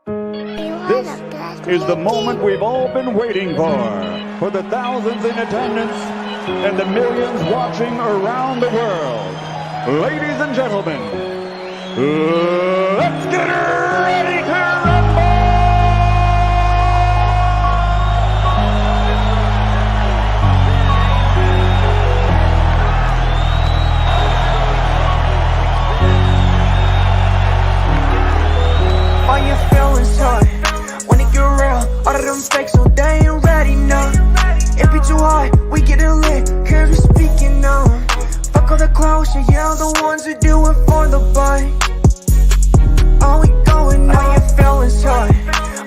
This is the moment we've all been waiting for the thousands in attendance and the millions watching around the world. Ladies and gentlemen, let's get ready to rumble! All your feelings hurt when it get real. All of them fakes, so they ain't ready, no. It be too hard, we getting lit, cause we speaking on. Fuck all the clowns, yeah, the ones who do it for the bite. All we going on, all your feelings hurt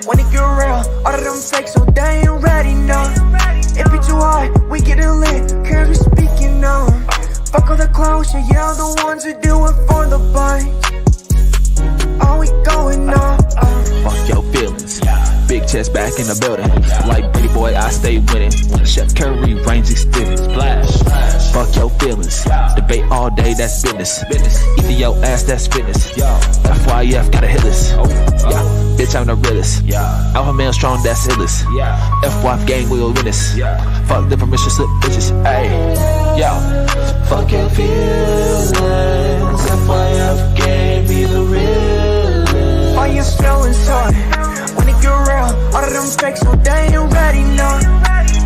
when it get real. All of them fakes, so they ain't ready, no. It be too hard, we getting lit, cause we speaking on. Fuck all the clowns, yeah, the ones who do it for the bite. All we going on. Fuck your feelings. Big chest back in the building. Like pretty boy, I stay winning. Chef Curry, range extended. Splash. Fuck your feelings. Debate all day, that's business. Either your ass, that's fitness. FYF, gotta hit us. Bitch, I'm the realest. Alpha male strong, that's illest. FYF gang, we'll win this. Fuck the permission slip bitches. Ayy, yo. Fuck your feelings. FYF gang, be the realest. All your feelings hurt when it get real. All of them fakes, so they ain't ready, no.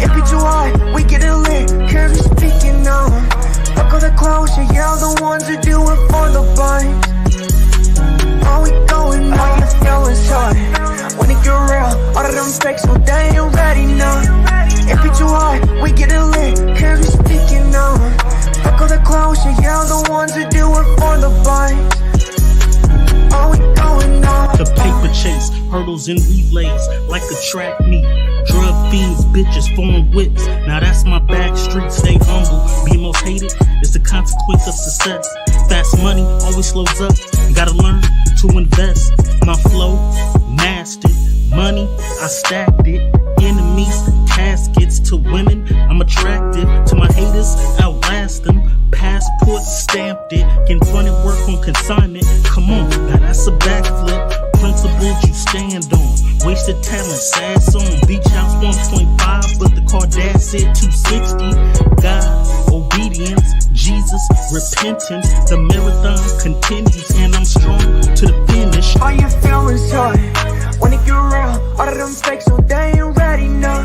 It be too hard, we getting lit, cause we speaking on. Fuck all the clowns, yeah, the ones who do it for the bites. All we going on. All your feelings hurt when it get real. All of them fakes, so they ain't ready, no. It be too hard, we getting lit, cause we speaking on. Fuck all the clowns, yeah, the ones who do it for the bites. All we going on. The paper chase, hurdles and relays, like a track meet. Drug fiends, bitches, foreign whips. Now that's my back street, stay humble. Be most hated is the consequence of success. Fast money always slows up. Gotta learn to invest. My flow, mastered. Money, I stacked it. Enemies, caskets to women. I'm attractive to my haters, outlast them. Passport stamped it. Can funny work on consignment. Come on, now that's a backflip. Principles you stand on. Wasted talent, sad song. Beach house 1.5, but the car dad said 260. God, obedience, Jesus, repentance. The marathon continues, and I'm strong to the finish. All your feelings hurt when it get real. All of them fakes, so they ain't ready, no.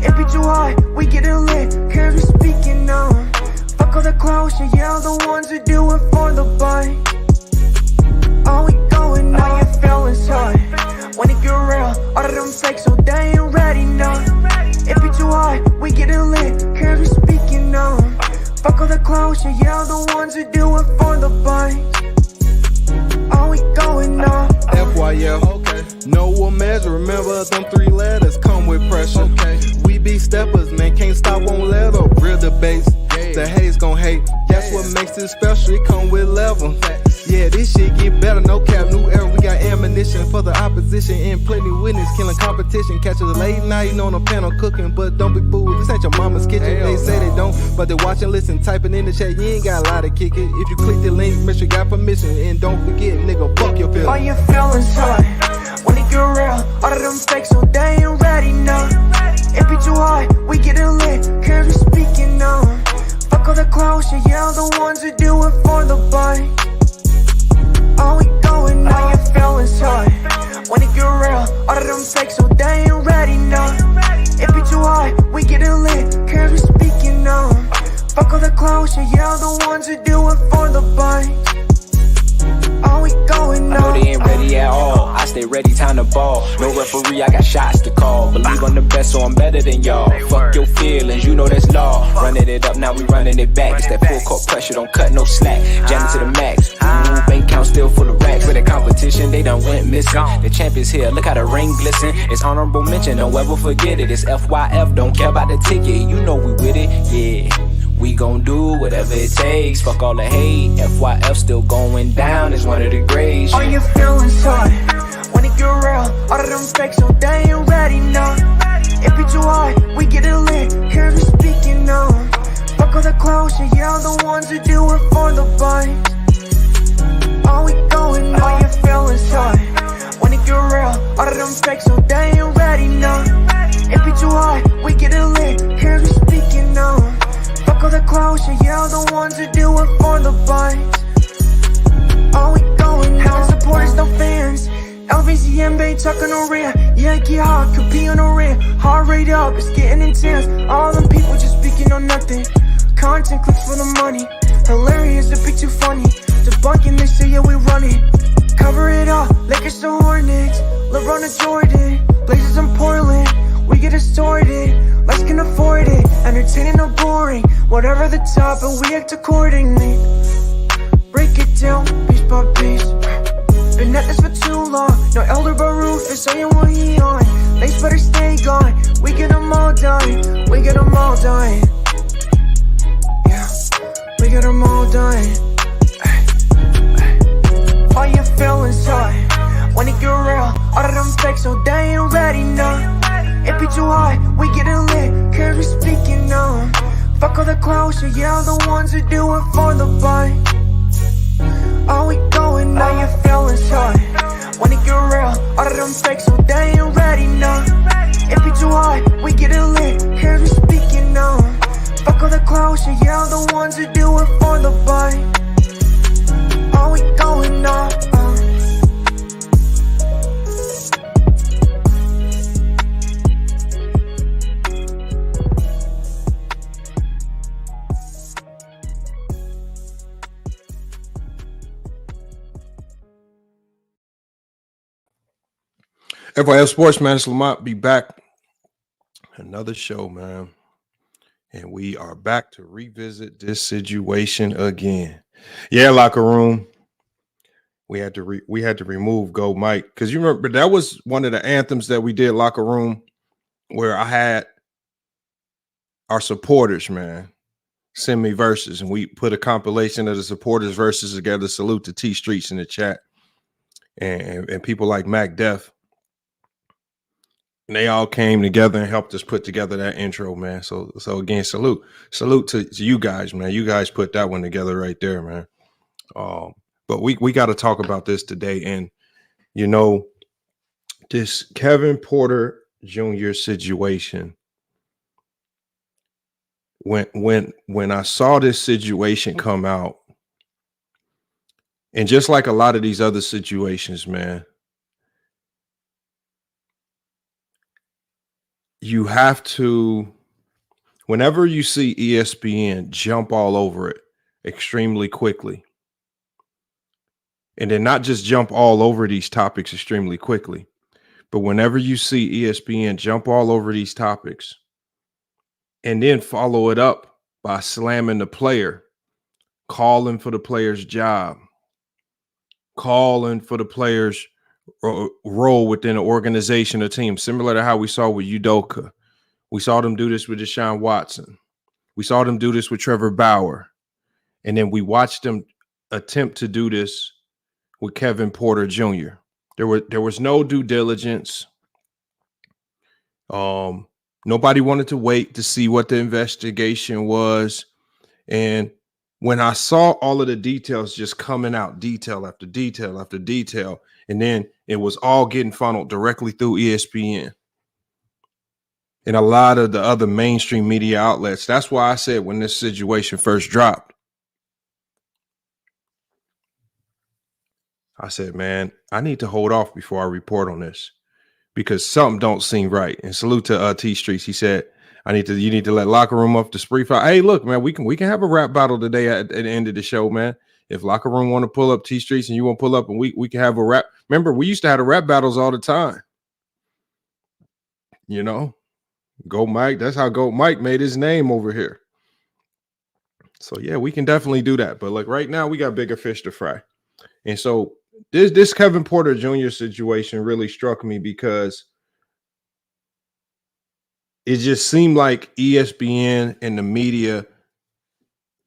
It be too hard, we getting lit, cause we speaking on. Fuck all the clowns, yeah, the ones who do it for the bite. All we going on. All your feelings hurt when it get real. All of them fakes, so they ain't ready, no. It be too hard, we getting lit, cause we speaking on. Fuck all the clowns, yeah, the ones who do it for the bite. All we going on. FYF, okay. No one measure, remember them 3 letters come with pressure. Okay. We be steppers, man, can't stop, won't let up. Real debates, the haters gon' hate. That's what makes it special, it come with level. Yeah, this shit get better, no cap, new era. We got ammunition for the opposition and plenty witness, killing competition. Catch us late night on the panel cooking, but don't be fooled. This ain't your mama's kitchen. They say they don't, but they watch and listen. Typing in the chat, you ain't got a lot to kick it. If you click the link, make sure you got permission. And don't forget, nigga, fuck your feelings. All your feelings hurt when it get real. All of them fakes, so they ain't ready, no. It be too hard, we getting lit, cause we speaking on. Fuck all the clowns, yeah, the ones who do it for the bite. All we going on. All your feelings hurt when it get real. All of them fakes, so they ain't ready, no. It be too hard, we getting lit, cause we speaking on. Fuck all the clowns, yeah, the ones who do it for the bite. All we going on. I know they ain't ready at all. I stay ready, time to ball. No referee, I got shots to call. Believe I'm the best, so I'm better than y'all. Fuck your feelings, you know that's law. Running it up, now we running it back. It's that full court pressure, don't cut no slack. Jam it to the max. Bank count still full of racks. For the competition, they done went missing. The champ is here, look how the ring glisten. It's honorable mention, don't ever forget it. It's FYF, don't care about the ticket. You know we with it, yeah. We gon' do whatever it takes. Fuck all the hate. FYF still going down. It's one of the greats. All your feelings hurt when it get real. All of them fakes, so they ain't ready, no. It be too hard, we getting lit, cause we speaking on. Fuck all the clowns, yeah, the ones who do it for the bite. All we going on. All your feelings hurt when it get get real, all of them fakes, so they ain't ready, no. It be too hard, we get it lit, cause we speaking now. Fuck all the clowns, yeah, the ones that do it for the vibes. Oh, we going now, supporters, no fans. LVCMB talking on real, yeah, get hard, compete on the real. Heart rate up, it's getting intense. All them people just speaking on nothing. Content clicks for the money. Hilarious, the picture funny. Debunking, they say, yeah, we run it. Cover it up, Lakers to Hornets. LeBron to Jordan, Blazers in Portland. We get it sorted, lights can afford it. Entertaining or boring, whatever the top, but we act accordingly. Break it down, piece by piece. Been at this for too long. No elder but Rufus, saying what he on. Lace better stay gone. We get them all done. We get them all done. Yeah, we get them all done. All your feelings hard when it get real. All of them fakes, so they ain't ready, no. It be too hard, we get it lit, cause we speaking now. Fuck all the clowns, yeah, the ones that do it for the bite. Oh, we going now, your feelings hard when it get real, all of them fakes, so they ain't ready, no. It be too hard, we get it lit, cause we speaking now. Fuck all the clowns, yeah, the ones that do it for the bite. Oh, we going now. FYF Sports, man, it's Lamont. Be back. Another show, man. And we are back to revisit this situation again. Yeah, locker room. We had to remove Go Mike. Because you remember that was one of the anthems that we did, locker room, where I had our supporters, man, send me verses. And we put a compilation of the supporters' verses together. Salute to T Streets in the chat. And people like Mac Def. And they all came together and helped us put together that intro, man. So again, salute to you guys, man. You guys put that one together right there, man. But we got to talk about this today. And, you know, this Kevin Porter Jr. situation, when I saw this situation come out, and just like a lot of these other situations, man, you have to, whenever you see ESPN jump all over it extremely quickly, and then not just jump all over these topics extremely quickly, but whenever you see ESPN jump all over these topics and then follow it up by slamming the player, calling for the player's job, calling for the player's role within an organization or team, similar to how we saw with Udoka. We saw them do this with Deshaun Watson. We saw them do this with Trevor Bauer. And then we watched them attempt to do this with Kevin Porter Jr. There was no due diligence. Nobody wanted to wait to see what the investigation was. And when I saw all of the details just coming out, detail after detail after detail, and then it was all getting funneled directly through ESPN and a lot of the other mainstream media outlets. That's why I said when this situation first dropped, I said, man, I need to hold off before I report on this because something don't seem right. And salute to T Streets. He said, you need to let locker room up to spree fire. Hey, look, man, we can have a rap battle today at the end of the show, man. If locker room want to pull up T Streets and you want to pull up, and we can have a rap. Remember, we used to have the rap battles all the time. You know, Go Mike. That's how Go Mike made his name over here. So yeah, we can definitely do that. But like right now, we got bigger fish to fry. And so this Kevin Porter Jr. situation really struck me because it just seemed like ESPN and the media,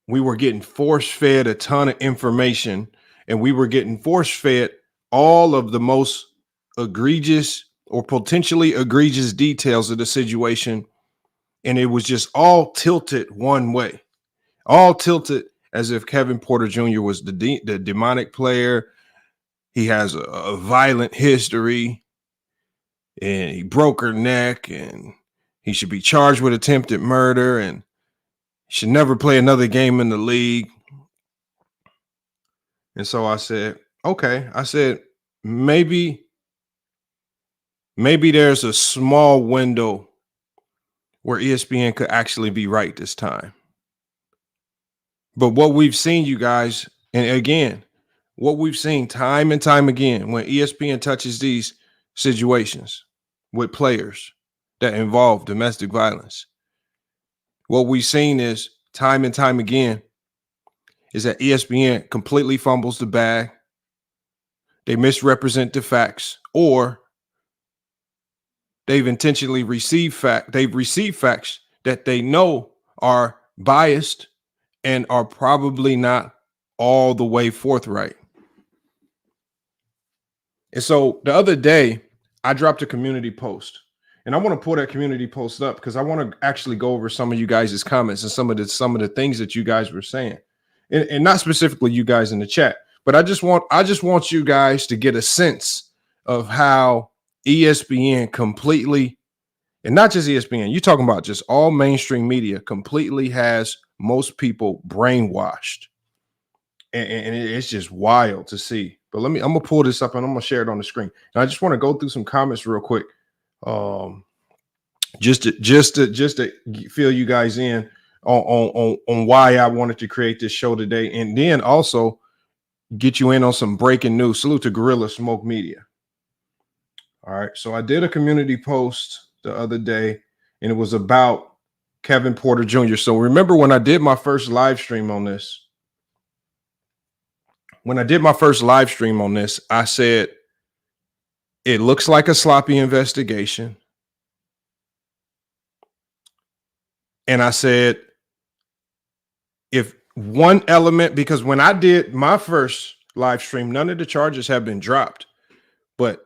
we were getting force-fed a ton of information, and we were getting force-fed all of the most egregious or potentially egregious details of the situation, and it was just all tilted one way, all tilted as if Kevin Porter Jr. was the demonic player. He has a violent history. and he broke her neck, and he should be charged with attempted murder, and should never play another game in the league. And so I said, okay. I said, maybe there's a small window where ESPN could actually be right this time. But what we've seen, you guys, and again, what we've seen time and time again when ESPN touches these situations with players that involve domestic violence, what we've seen is time and time again is that ESPN completely fumbles the bag. They misrepresent the facts, or they've intentionally received facts that they know are biased and are probably not all the way forthright. And so the other day, I dropped a community post, and I want to pull that community post up because I want to actually go over some of you guys' comments and some of the things that you guys were saying, and not specifically you guys in the chat, but I just want you guys to get a sense of how ESPN completely, and not just ESPN, you're talking about just all mainstream media, completely has most people brainwashed. And it's just wild to see. But I'm gonna pull this up and I'm gonna share it on the screen. And I just want to go through some comments real quick, just to fill you guys in on why I wanted to create this show today, and then also get you in on some breaking news. Salute to Gorilla Smoke Media. All right, so I did a community post the other day, and it was about Kevin Porter Jr. So remember when I did my first live stream on this? I said, it looks like a sloppy investigation. And I said, if one element, because when I did my first live stream, none of the charges have been dropped. But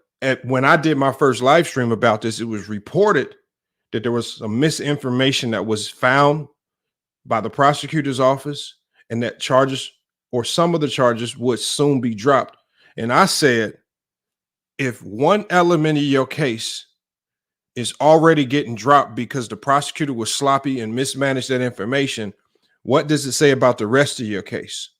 when I did my first live stream about this, it was reported that there was some misinformation that was found by the prosecutor's office, and that charges, or some of the charges, would soon be dropped. And I said, if one element of your case is already getting dropped because the prosecutor was sloppy and mismanaged that information, what does it say about the rest of your case?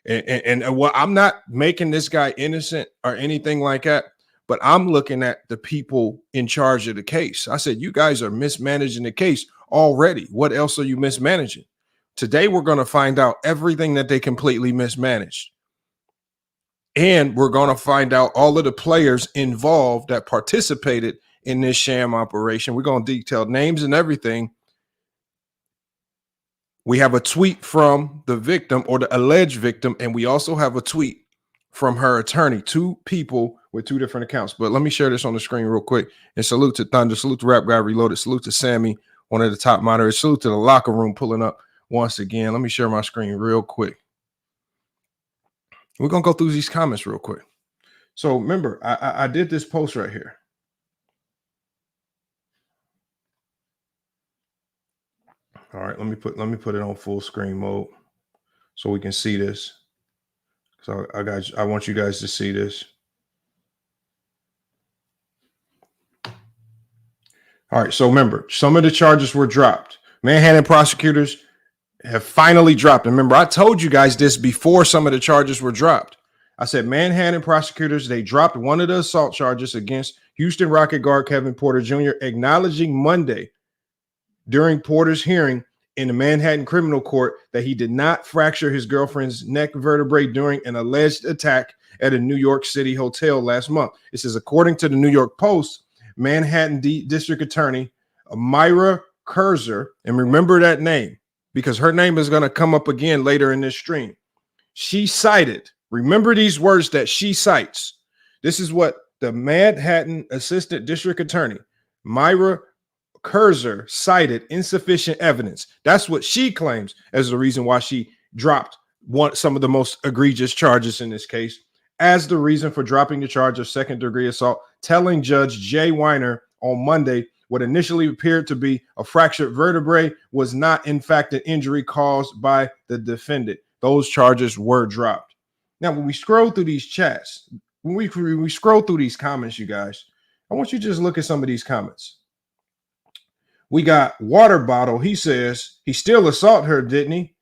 And well, I'm not making this guy innocent or anything like that, but I'm looking at the people in charge of the case. I said, you guys are mismanaging the case already. What else are you mismanaging? Today, we're going to find out everything that they completely mismanaged. And we're going to find out all of the players involved that participated in this sham operation. We're going to detail names and everything. We have a tweet from the victim, or the alleged victim, and we also have a tweet from her attorney. Two people with two different accounts. But let me share this on the screen real quick. And salute to Thunder, salute to Rap Guy Reloaded, salute to Sammy, one of the top moderators, salute to the locker room pulling up once again. Let me share my screen real quick. We're going to go through these comments real quick. So remember, I did this post right here. All right, let me put it on full screen mode so we can see this. So I want you guys to see this. All right, so remember, some of the charges were dropped. Manhattan prosecutors have finally dropped. And remember, I told you guys this before some of the charges were dropped. I said Manhattan prosecutors, they dropped one of the assault charges against Houston Rocket guard Kevin Porter Jr., acknowledging Monday during Porter's hearing in the Manhattan criminal court that he did not fracture his girlfriend's neck vertebrae during an alleged attack at a New York City hotel last month. It says, according to the New York Post, Manhattan District Attorney Myra Kysre, and remember that name because her name is going to come up again later in this stream. She cited, remember these words that she cites. This is what the Manhattan Assistant District Attorney Myra Kysre cited: insufficient evidence. That's what she claims as the reason why she dropped some of the most egregious charges in this case, as the reason for dropping the charge of second-degree assault, telling Judge Jay Weiner on Monday what initially appeared to be a fractured vertebrae was not, in fact, an injury caused by the defendant. Those charges were dropped. Now, when we scroll through these chats, when we scroll through these comments, you guys, I want you to just look at some of these comments. We got Water Bottle. He says he still assaulted her, didn't he?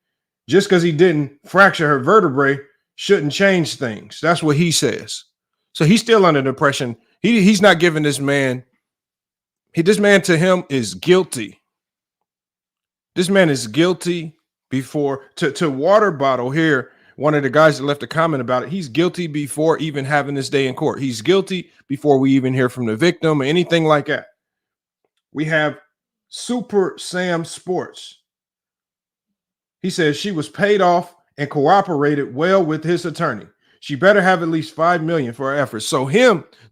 Just because he didn't fracture her vertebrae shouldn't change things. That's what he says. So he's still under the impression he's not giving this man. This man to him is guilty. This man is guilty before to Water Bottle here. One of the guys that left a comment about it. He's guilty before even having this day in court. He's guilty before we even hear from the victim or anything like that. We have Super Sam Sports. He says she was paid off and cooperated well with his attorney. She better have at least $5 million for her efforts. So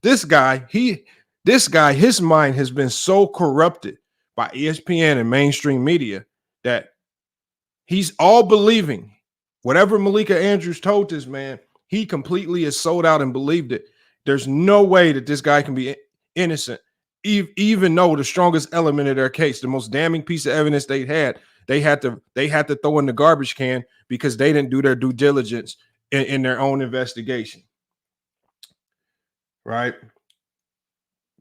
this guy, his mind has been so corrupted by ESPN and mainstream media that he's all believing whatever Malika Andrews told this man. He completely is sold out and believed it. There's no way that this guy can be innocent, even though the strongest element of their case, the most damning piece of evidence they had to throw in the garbage can because they didn't do their due diligence in their own investigation. Right?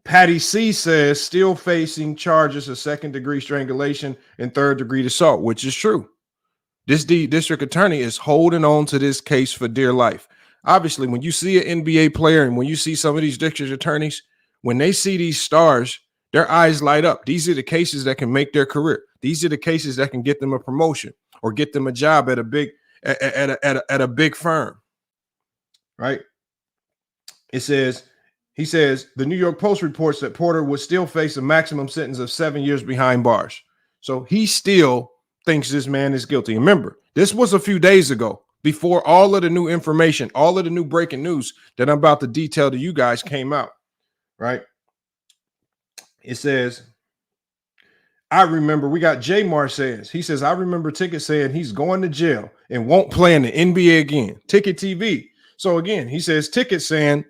Patty C says still facing charges of second-degree strangulation and third-degree assault, which is true. This district attorney is holding on to this case for dear life. Obviously, when you see an NBA player and when you see some of these district attorneys, when they see these stars, their eyes light up. These are the cases that can make their career. These are the cases that can get them a promotion or get them a job at a big firm. Right? He says the New York Post reports that Porter would still face a maximum sentence of 7 years behind bars. So he still thinks this man is guilty. Remember, this was a few days ago before all of the new information, all of the new breaking news that I'm about to detail to you guys came out. Right? It says, I remember, we got J Mar says, he says, I remember Ticket saying he's going to jail and won't play in the NBA again. Ticket TV. So again, he says Ticket saying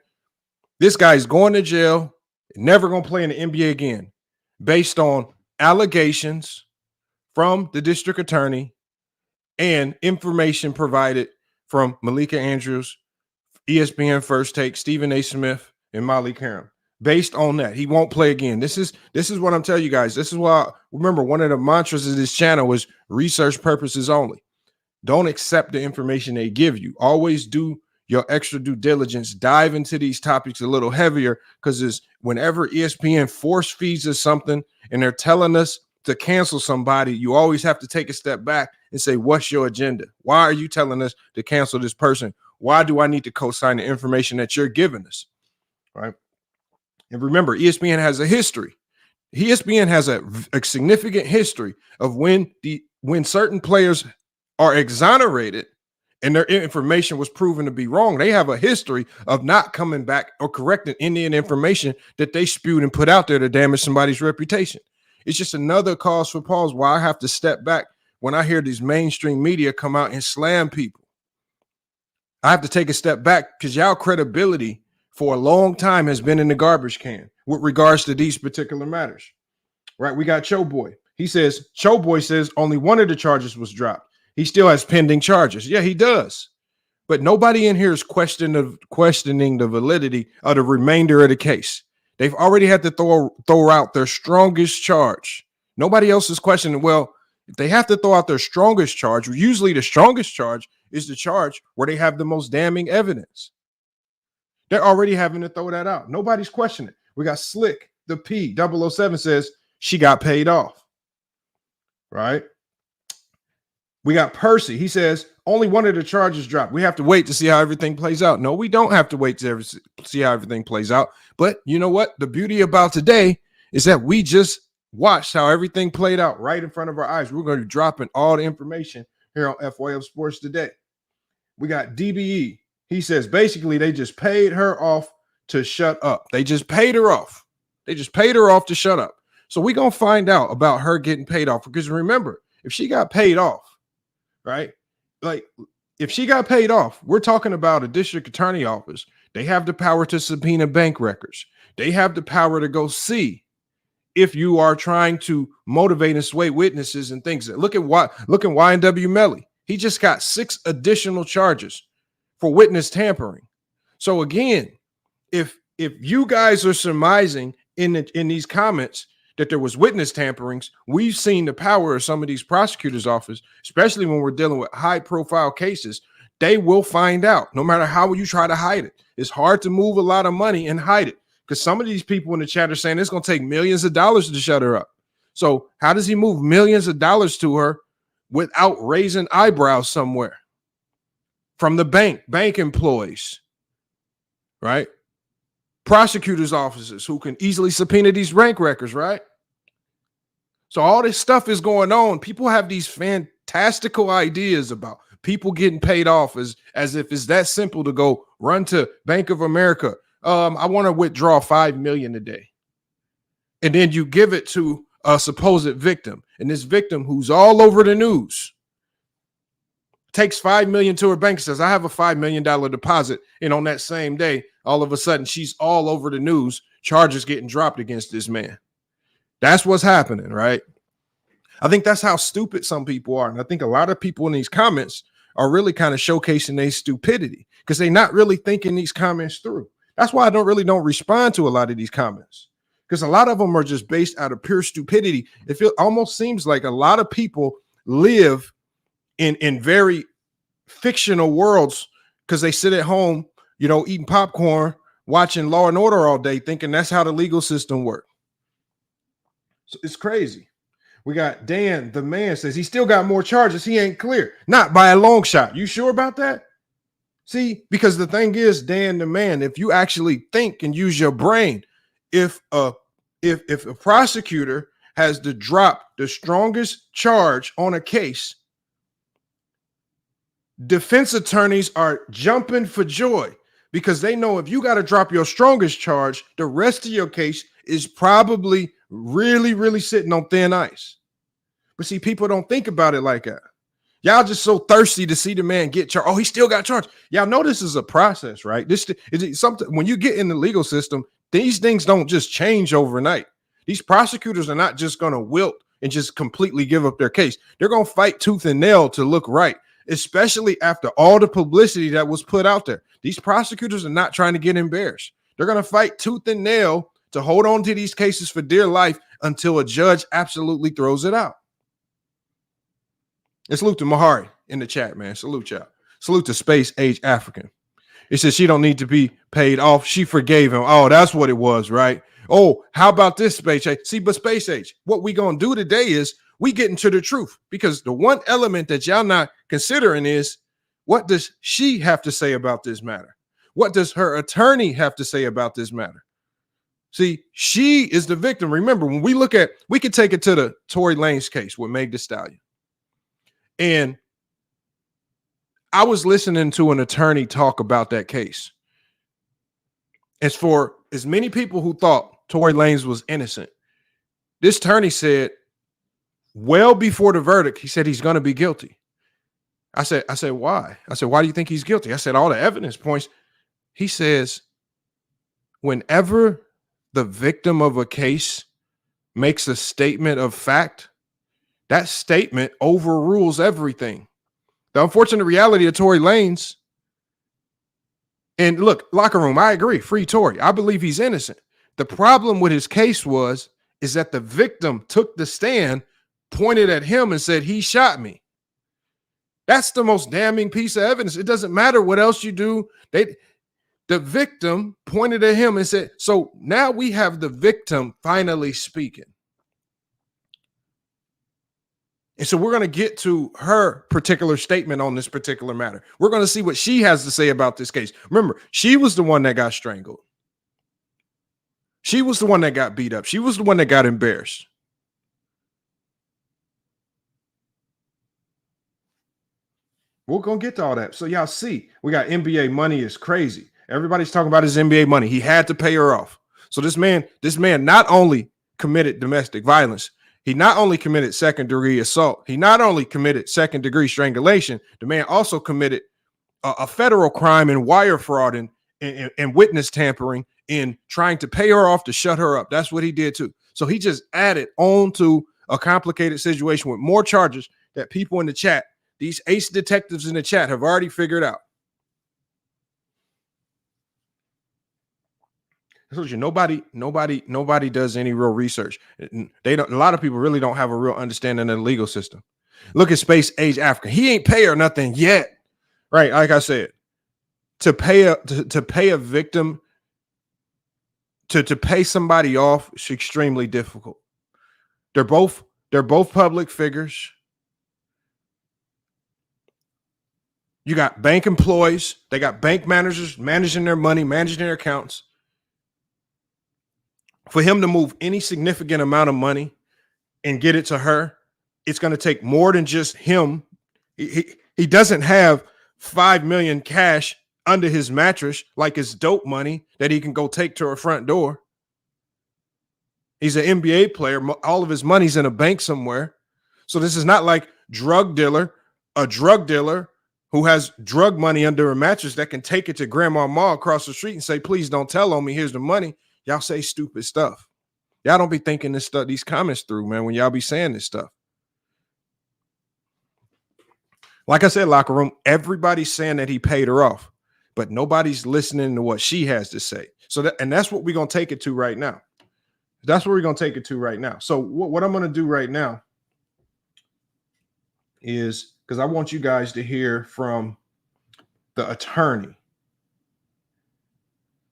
this guy's going to jail, never going to play in the NBA again, based on allegations from the district attorney and information provided from Malika Andrews, ESPN First Take, Stephen A. Smith, and Molly Karam. Based on that, he won't play again. This is what I'm telling you guys. This is why, remember, one of the mantras of this channel is research purposes only. Don't accept the information they give you. Always do your extra due diligence. Dive into these topics a little heavier, because whenever ESPN force feeds us something and they're telling us to cancel somebody, you always have to take a step back and say, what's your agenda? Why are you telling us to cancel this person? Why do I need to co-sign the information that you're giving us? Right? And remember, ESPN has a history. ESPN has a significant history of when certain players are exonerated and their information was proven to be wrong. They have a history of not coming back or correcting any information that they spewed and put out there to damage somebody's reputation. It's just another cause for pause why I have to step back when I hear these mainstream media come out and slam people. I have to take a step back because y'all credibility for a long time has been in the garbage can with regards to these particular matters. Right? We got Choboy. He says, Choboy says only one of the charges was dropped. He still has pending charges. Yeah, he does. But nobody in here is questioning the validity of the remainder of the case. They've already had to throw out their strongest charge. Nobody else is questioning, well, if they have to throw out their strongest charge, usually the strongest charge is the charge where they have the most damning evidence. They're already having to throw that out. Nobody's questioning. We got Slick, the P, 007 says she got paid off. Right? We got Percy. He says only one of the charges dropped. We have to wait to see how everything plays out. No, we don't have to wait to see how everything plays out. But you know what? The beauty about today is that we just watched how everything played out right in front of our eyes. We're going to be dropping all the information here on FYF Sports today. We got DBE. He says basically they just paid her off to shut up. They just paid her off. They just paid her off to shut up. So we're going to find out about her getting paid off. Because remember, if she got paid off, right? Like if she got paid off, we're talking about a district attorney office. They have the power to subpoena bank records. They have the power to go see if you are trying to motivate and sway witnesses and things. Look at YNW Melly. He just got 6 additional charges for witness tampering. So again, if if you guys are surmising in these comments that there was witness tamperings, we've seen the power of some of these prosecutors' office, especially when we're dealing with high-profile cases. They will find out, no matter how you try to hide it. It's hard to move a lot of money and hide it, because some of these people in the chat are saying it's going to take millions of dollars to shut her up. So how does he move millions of dollars to her without raising eyebrows somewhere? From the bank employees, right? Prosecutors' offices who can easily subpoena these bank records, right? So all this stuff is going on. People have these fantastical ideas about people getting paid off as if it's that simple to go run to Bank of America. I want to withdraw $5 million today. And then you give it to a supposed victim. And this victim, who's all over the news, takes $5 million to her bank and says, I have a $5 million deposit. And on that same day, all of a sudden, she's all over the news, charges getting dropped against this man. That's what's happening, right? I think that's how stupid some people are. And I think a lot of people in these comments are really kind of showcasing their stupidity because they're not really thinking these comments through. That's why I don't respond to a lot of these comments, because a lot of them are just based out of pure stupidity. It almost seems like a lot of people live in very fictional worlds because they sit at home, eating popcorn, watching Law and Order all day, thinking that's how the legal system works. So it's crazy. We got Dan, the man, says he still got more charges. He ain't clear. Not by a long shot. You sure about that? See, because the thing is, Dan, the man, if you actually think and use your brain, if a prosecutor has to drop the strongest charge on a case, defense attorneys are jumping for joy because they know if you got to drop your strongest charge, the rest of your case is probably really, really sitting on thin ice. But see, people don't think about it like that. Y'all just so thirsty to see the man get charged. Oh, he still got charged. Y'all know this is a process, right? This is something. When you get in the legal system, these things don't just change overnight. These prosecutors are not just going to wilt and just completely give up their case. They're going to fight tooth and nail to look right, especially after all the publicity that was put out there. These prosecutors are not trying to get embarrassed. They're going to fight tooth and nail to hold on to these cases for dear life until a judge absolutely throws it out. And salute to Mahari in the chat, man. Salute y'all. Salute to Space Age African. It says she don't need to be paid off. She forgave him. Oh, that's what it was, right? Oh, how about this, Space Age? See, but Space Age, what we going to do today is we get into the truth, because the one element that y'all not considering is, what does she have to say about this matter? What does her attorney have to say about this matter? See, she is the victim. Remember, when we look at, we could take it to the Tory Lanez case with Meg Thee Stallion. And I was listening to an attorney talk about that case. As for as many people who thought Tory Lanez was innocent, this attorney said, well before the verdict, he said he's going to be guilty. I said, why? I said, why do you think he's guilty? I said, all the evidence points. He says, whenever the victim of a case makes a statement of fact, that statement overrules everything. The unfortunate reality of Tory Lanez, and look, locker room, I agree, free Tory. I believe he's innocent. The problem with his case is that the victim took the stand, pointed at him and said, he shot me. That's the most damning piece of evidence. It doesn't matter what else you do. The victim pointed at him and said, so now we have the victim finally speaking. And so we're going to get to her particular statement on this particular matter. We're going to see what she has to say about this case. Remember, she was the one that got strangled. She was the one that got beat up. She was the one that got embarrassed. We're going to get to all that. So y'all see, we got NBA money is crazy. Everybody's talking about his NBA money. He had to pay her off. So this man not only committed domestic violence, he not only committed second-degree assault, he not only committed second-degree strangulation, the man also committed a federal crime in wire fraud and witness tampering in trying to pay her off to shut her up. That's what he did too. So he just added on to a complicated situation with more charges that people in the chat, these ace detectives in the chat, have already figured out. I told you nobody does any real research. They don't. A lot of people really don't have a real understanding of the legal system. Look at Space Age Africa. He ain't pay her nothing yet, right? Like I said, to pay a victim, to pay somebody off is extremely difficult. They're both public figures. You got bank employees. They got bank managers managing their money, managing their accounts. For him to move any significant amount of money and get it to her, it's going to take more than just him. He doesn't have $5 million cash under his mattress like it's dope money that he can go take to her front door. He's an NBA player. All of his money's in a bank somewhere. So this is not like a drug dealer who has drug money under a mattress that can take it to Grandma Ma across the street and say, please don't tell on me. Here's the money. Y'all say stupid stuff. Y'all don't be thinking this stuff, these comments through, man, when y'all be saying this stuff. Like I said, locker room, everybody's saying that he paid her off, but nobody's listening to what she has to say. So that's what we're going to take it to right now. That's what we're going to take it to right now. So what I'm going to do right now is, because I want you guys to hear from the attorney.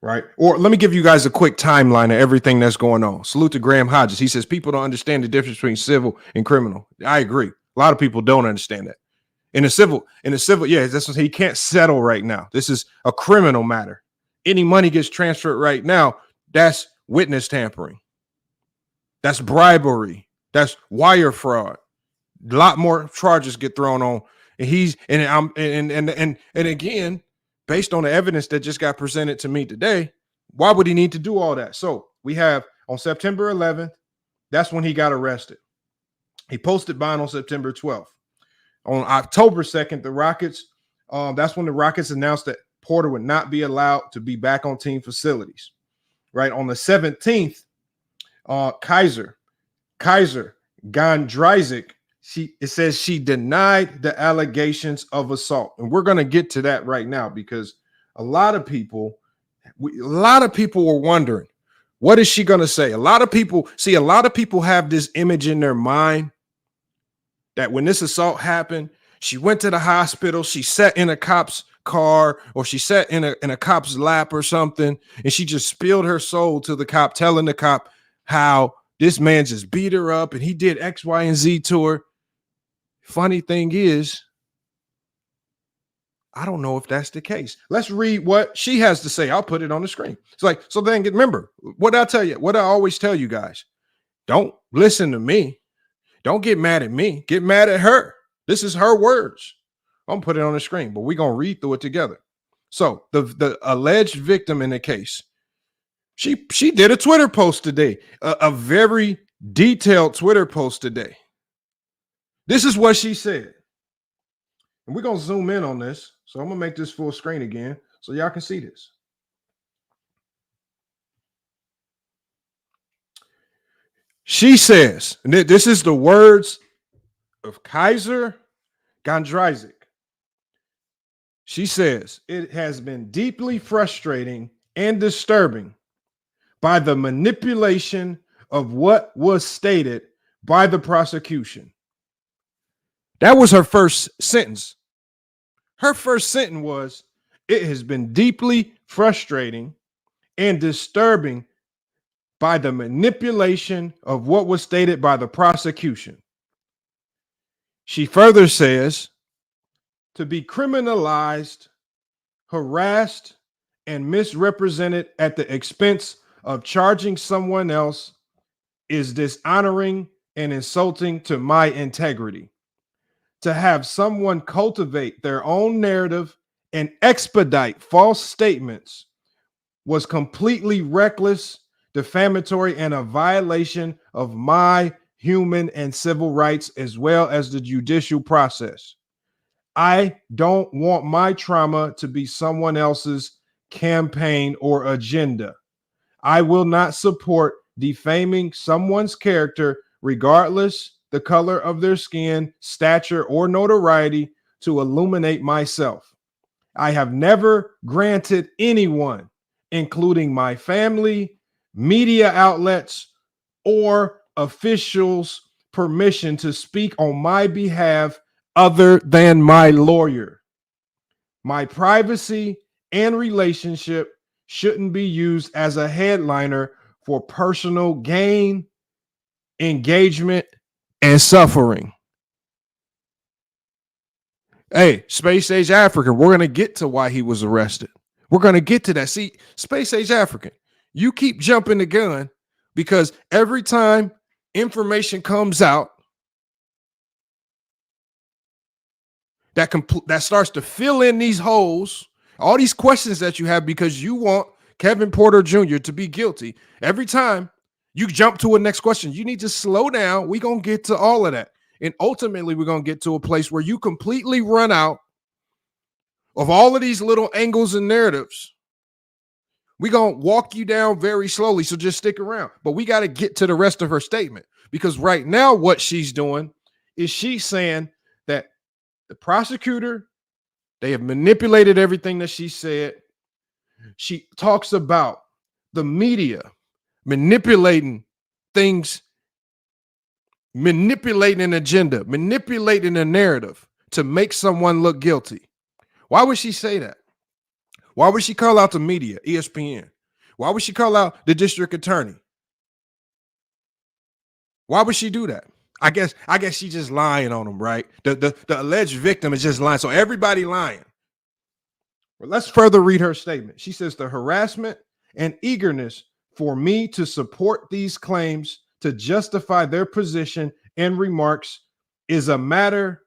Right. Or let me give you guys a quick timeline of everything that's going on. Salute to Graham Hodges. He says people don't understand the difference between civil and criminal. I agree. A lot of people don't understand that. In the civil, yeah, that's what he can't settle right now. This is a criminal matter. Any money gets transferred right now. That's witness tampering. That's bribery. That's wire fraud. A lot more charges get thrown on. And again, based on the evidence that just got presented to me today, why would he need to do all that? So we have on September 11th, that's when he got arrested. He posted bond on September 12th. On October 2nd, the Rockets, that's when the Rockets announced that Porter would not be allowed to be back on team facilities. Right on the 17th, Kysre Gondrezick, it says she denied the allegations of assault. And we're going to get to that right now because a lot of people were wondering, what is she going to say? A lot of people have this image in their mind that when this assault happened, she went to the hospital, she sat in a cop's car or she sat in a cop's lap or something, and she just spilled her soul to the cop, telling the cop how this man just beat her up and he did X, Y, and Z to her. Funny thing is, I don't know if that's the case. Let's read what she has to say. I'll put it on the screen. It's like, so then remember what I tell you, what I always tell you guys. Don't listen to me. Don't get mad at me. Get mad at her. This is her words. I'm gonna put it on the screen, but we're gonna read through it together. So the alleged victim in the case, she did a Twitter post today, a very detailed Twitter post today. This is what she said. And we're going to zoom in on this. So I'm going to make this full screen again so y'all can see this. She says, and this is the words of Kysre Gondrezick. She says, it has been deeply frustrating and disturbing by the manipulation of what was stated by the prosecution. That was her first sentence. Her first sentence was, it has been deeply frustrating and disturbing by the manipulation of what was stated by the prosecution. She further says, to be criminalized, harassed, and misrepresented at the expense of charging someone else is dishonoring and insulting to my integrity. To have someone cultivate their own narrative and expedite false statements was completely reckless, defamatory, and a violation of my human and civil rights as well as the judicial process. I don't want my trauma to be someone else's campaign or agenda. I will not support defaming someone's character regardless the color of their skin, stature, or notoriety to illuminate myself. I have never granted anyone including my family, media outlets, or officials' permission to speak on my behalf other than my lawyer. My privacy and relationship shouldn't be used as a headliner for personal gain, engagement, and suffering. Hey, Space Age African, we're going to get to why he was arrested. We're going to get to that. See, Space Age African, you keep jumping the gun because every time information comes out that starts to fill in these holes, all these questions that you have because you want Kevin Porter Jr. to be guilty, every time you jump to a next question, you need to slow down. We're going to get to all of that. And ultimately, we're going to get to a place where you completely run out of all of these little angles and narratives. We're going to walk you down very slowly, so just stick around. But we got to get to the rest of her statement because right now what she's doing is she's saying that the prosecutor, they have manipulated everything that she said. She talks about the media manipulating things, manipulating an agenda, manipulating a narrative to make someone look guilty. Why would she say that? Why would she call out the media, ESPN? Why would she call out the district attorney? Why would she do that? I guess she's just lying on them, right? The alleged victim is just lying. So everybody lying. Well, let's further read her statement. She says the harassment and eagerness for me to support these claims to justify their position and remarks is a matter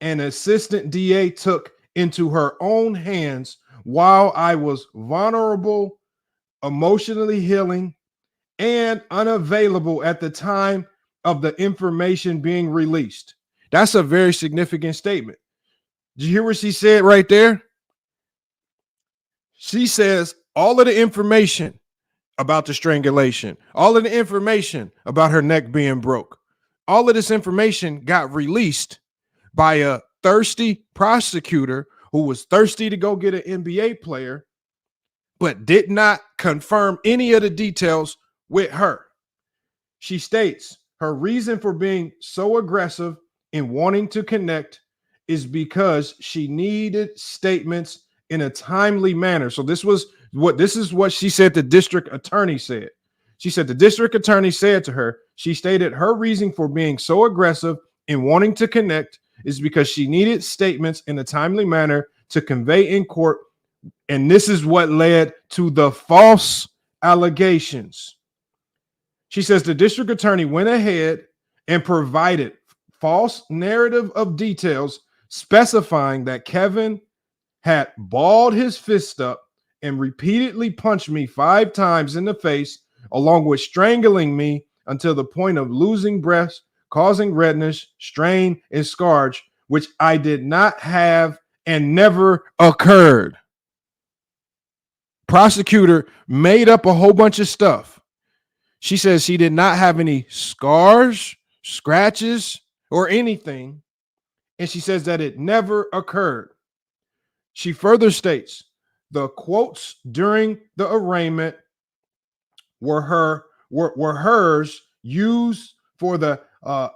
an assistant DA took into her own hands while I was vulnerable, emotionally healing, and unavailable at the time of the information being released. That's a very significant statement. Did you hear what she said right there? She says all of the information about the strangulation, all of the information about her neck being broke, all of this information got released by a thirsty prosecutor who was thirsty to go get an NBA player, but did not confirm any of the details with her. She states her reason for being so aggressive in wanting to connect is because she needed statements in a timely manner. So this is what she said the district attorney said. She said the district attorney said to her, she stated her reason for being so aggressive in wanting to connect is because she needed statements in a timely manner to convey in court. And this is what led to the false allegations. She says the district attorney went ahead and provided false narrative of details specifying that Kevin had balled his fist up and repeatedly punched me 5 times in the face, along with strangling me until the point of losing breath, causing redness, strain, and scarring, which I did not have and never occurred. Prosecutor made up a whole bunch of stuff. She says she did not have any scars, scratches, or anything. And she says that it never occurred. She further states the quotes during the arraignment were hers used for the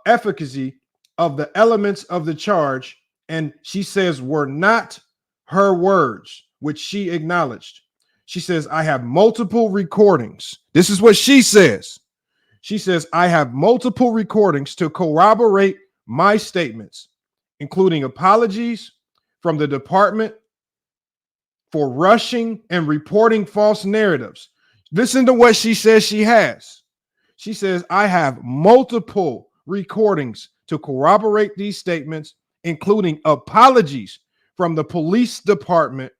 efficacy of the elements of the charge. And she says were not her words, which she acknowledged. She says, I have multiple recordings. This is what she says. She says, I have multiple recordings to corroborate my statements, including apologies from the department for rushing and reporting false narratives. Listen to what she says she has. She says, I have multiple recordings to corroborate these statements, including apologies from the police department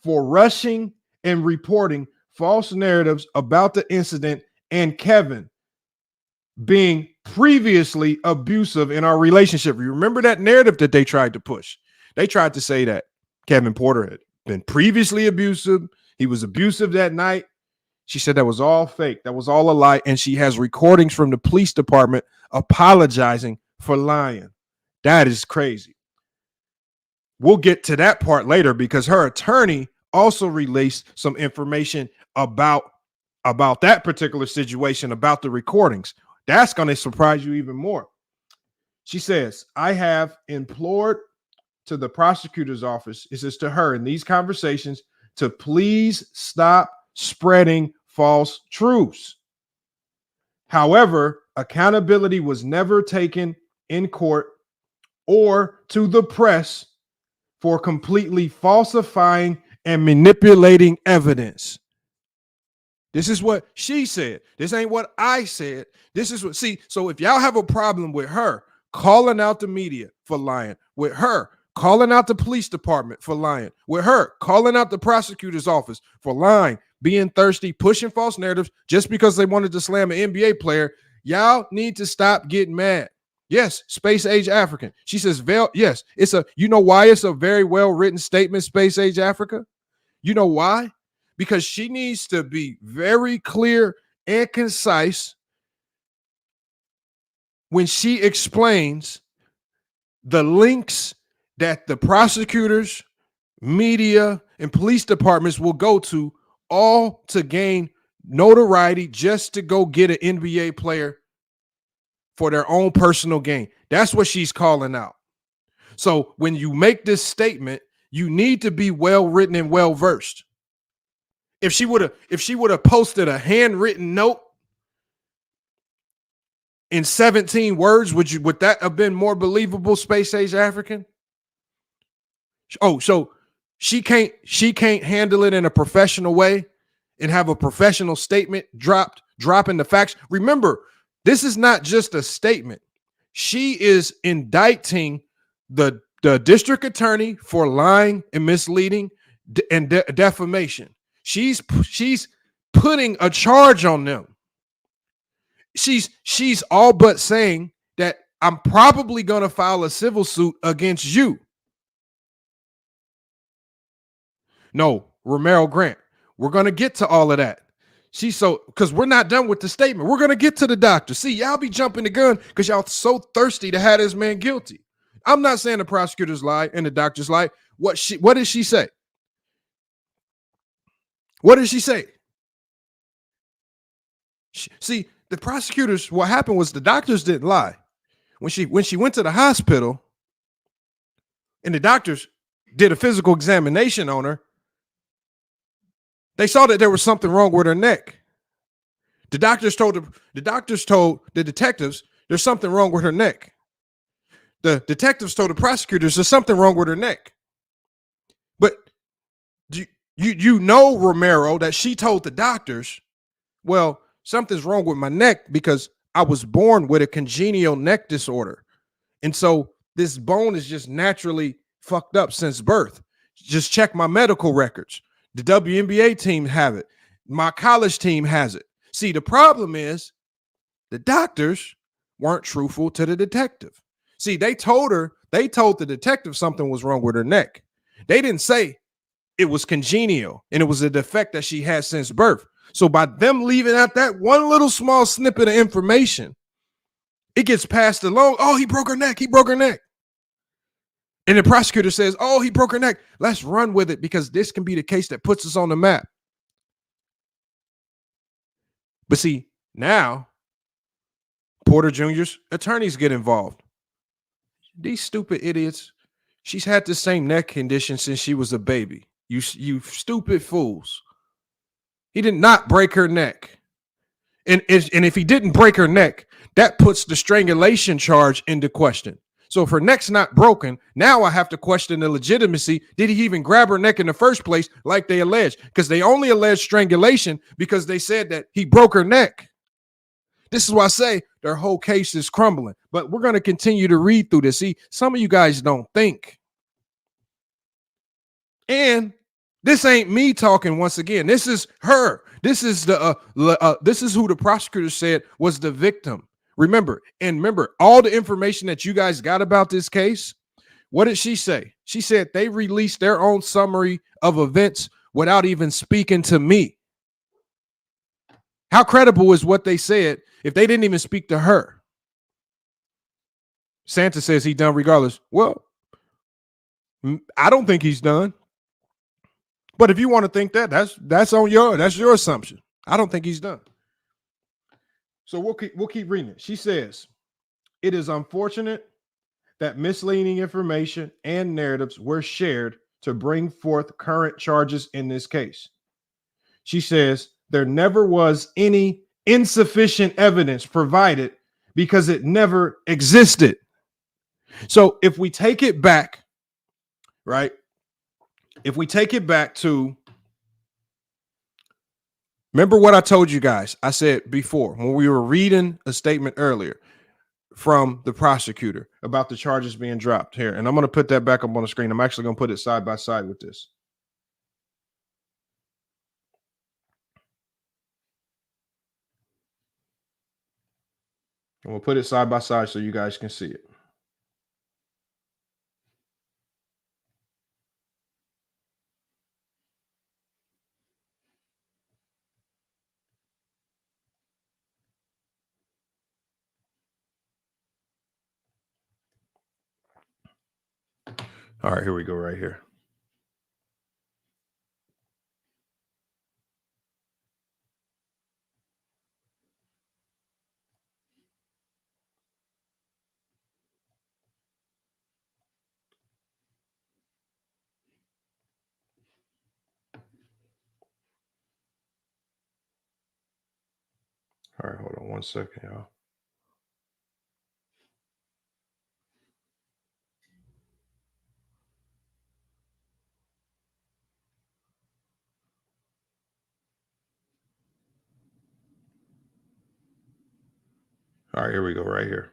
for rushing and reporting false narratives about the incident and Kevin being previously abusive in our relationship. You remember that narrative that they tried to push? They tried to say that Kevin Porter had been previously abusive. He was abusive that night. She said that was all fake. That was all a lie. And she has recordings from the police department apologizing for lying. That is crazy. We'll get to that part later because her attorney also released some information about that particular situation, about the recordings. That's going to surprise you even more. She says, I have implored to the prosecutor's office, it says to her in these conversations, to please stop spreading false truths. However, accountability was never taken in court or to the press for completely falsifying and manipulating evidence. This is what she said. This ain't what I said. This is what, see, so if y'all have a problem with her calling out the media for lying, with her calling out the police department for lying, with her calling out the prosecutor's office for lying, being thirsty, pushing false narratives just because they wanted to slam an NBA player, y'all need to stop getting mad. Yes, Space Age African. She says, yes, it's a, you know why it's a very well-written statement, Space Age Africa? You know why? Because she needs to be very clear and concise when she explains the links that the prosecutors, media, and police departments will go to, all to gain notoriety just to go get an NBA player for their own personal gain. That's what she's calling out. So when you make this statement, you need to be well written and well versed. If she would have posted a handwritten note in 17 words, would that have been more believable, Space Age African? Oh, so she can't handle it in a professional way and have a professional statement dropping the facts. Remember, this is not just a statement. She is indicting the district attorney for lying and misleading and defamation. She's putting a charge on them. She's all but saying that I'm probably going to file a civil suit against you. No, Romero Grant, we're going to get to all of that. Because we're not done with the statement. We're going to get to the doctor. See, y'all be jumping the gun because y'all so thirsty to have this man guilty. I'm not saying the prosecutors lie and the doctors lie. What did she say? What did she say? See, the prosecutors, what happened was the doctors didn't lie. When she went to the hospital and the doctors did a physical examination on her, they saw that there was something wrong with her neck. The doctors told the detectives there's something wrong with her neck. The detectives told the prosecutors there's something wrong with her neck. But you know, Romero, that she told the doctors, well, something's wrong with my neck because I was born with a congenital neck disorder. And so this bone is just naturally fucked up since birth. Just check my medical records. The WNBA team have it. My college team has it. See, the problem is the doctors weren't truthful to the detective. See, they told the detective something was wrong with her neck. They didn't say it was congenital and it was a defect that she had since birth. So by them leaving out that one little small snippet of information, it gets passed along. Oh, he broke her neck. He broke her neck. And the prosecutor says, oh, he broke her neck. Let's run with it because this can be the case that puts us on the map. But see, now Porter Jr.'s attorneys get involved. These stupid idiots. She's had the same neck condition since she was a baby. You stupid fools. He did not break her neck. And if he didn't break her neck, that puts the strangulation charge into question. So if her neck's not broken, now I have to question the legitimacy. Did he even grab her neck in the first place like they alleged? Because they only alleged strangulation because they said that he broke her neck. This is why I say their whole case is crumbling. But we're going to continue to read through this. See, some of you guys don't think. And this ain't me talking once again. This is her. This is this is who the prosecutor said was the victim. Remember all the information that you guys got about this case. What did she say? She said they released their own summary of events without even speaking to me. How credible is what they said if they didn't even speak to her? Santa says he's done regardless. Well, I don't think he's done. But if you want to think that, that's your assumption. I don't think he's done. So we'll keep reading it. She says, it is unfortunate that misleading information and narratives were shared to bring forth current charges in this case. She says there never was any insufficient evidence provided because it never existed. So if we take it back, right? If we take it back to, remember what I told you guys, I said before when we were reading a statement earlier from the prosecutor about the charges being dropped here. And I'm going to put that back up on the screen. I'm actually going to put it side by side with this. And we'll put it side by side so you guys can see it. All right, here we go right here. All right, hold on 1 second, y'all. All right, here we go right here.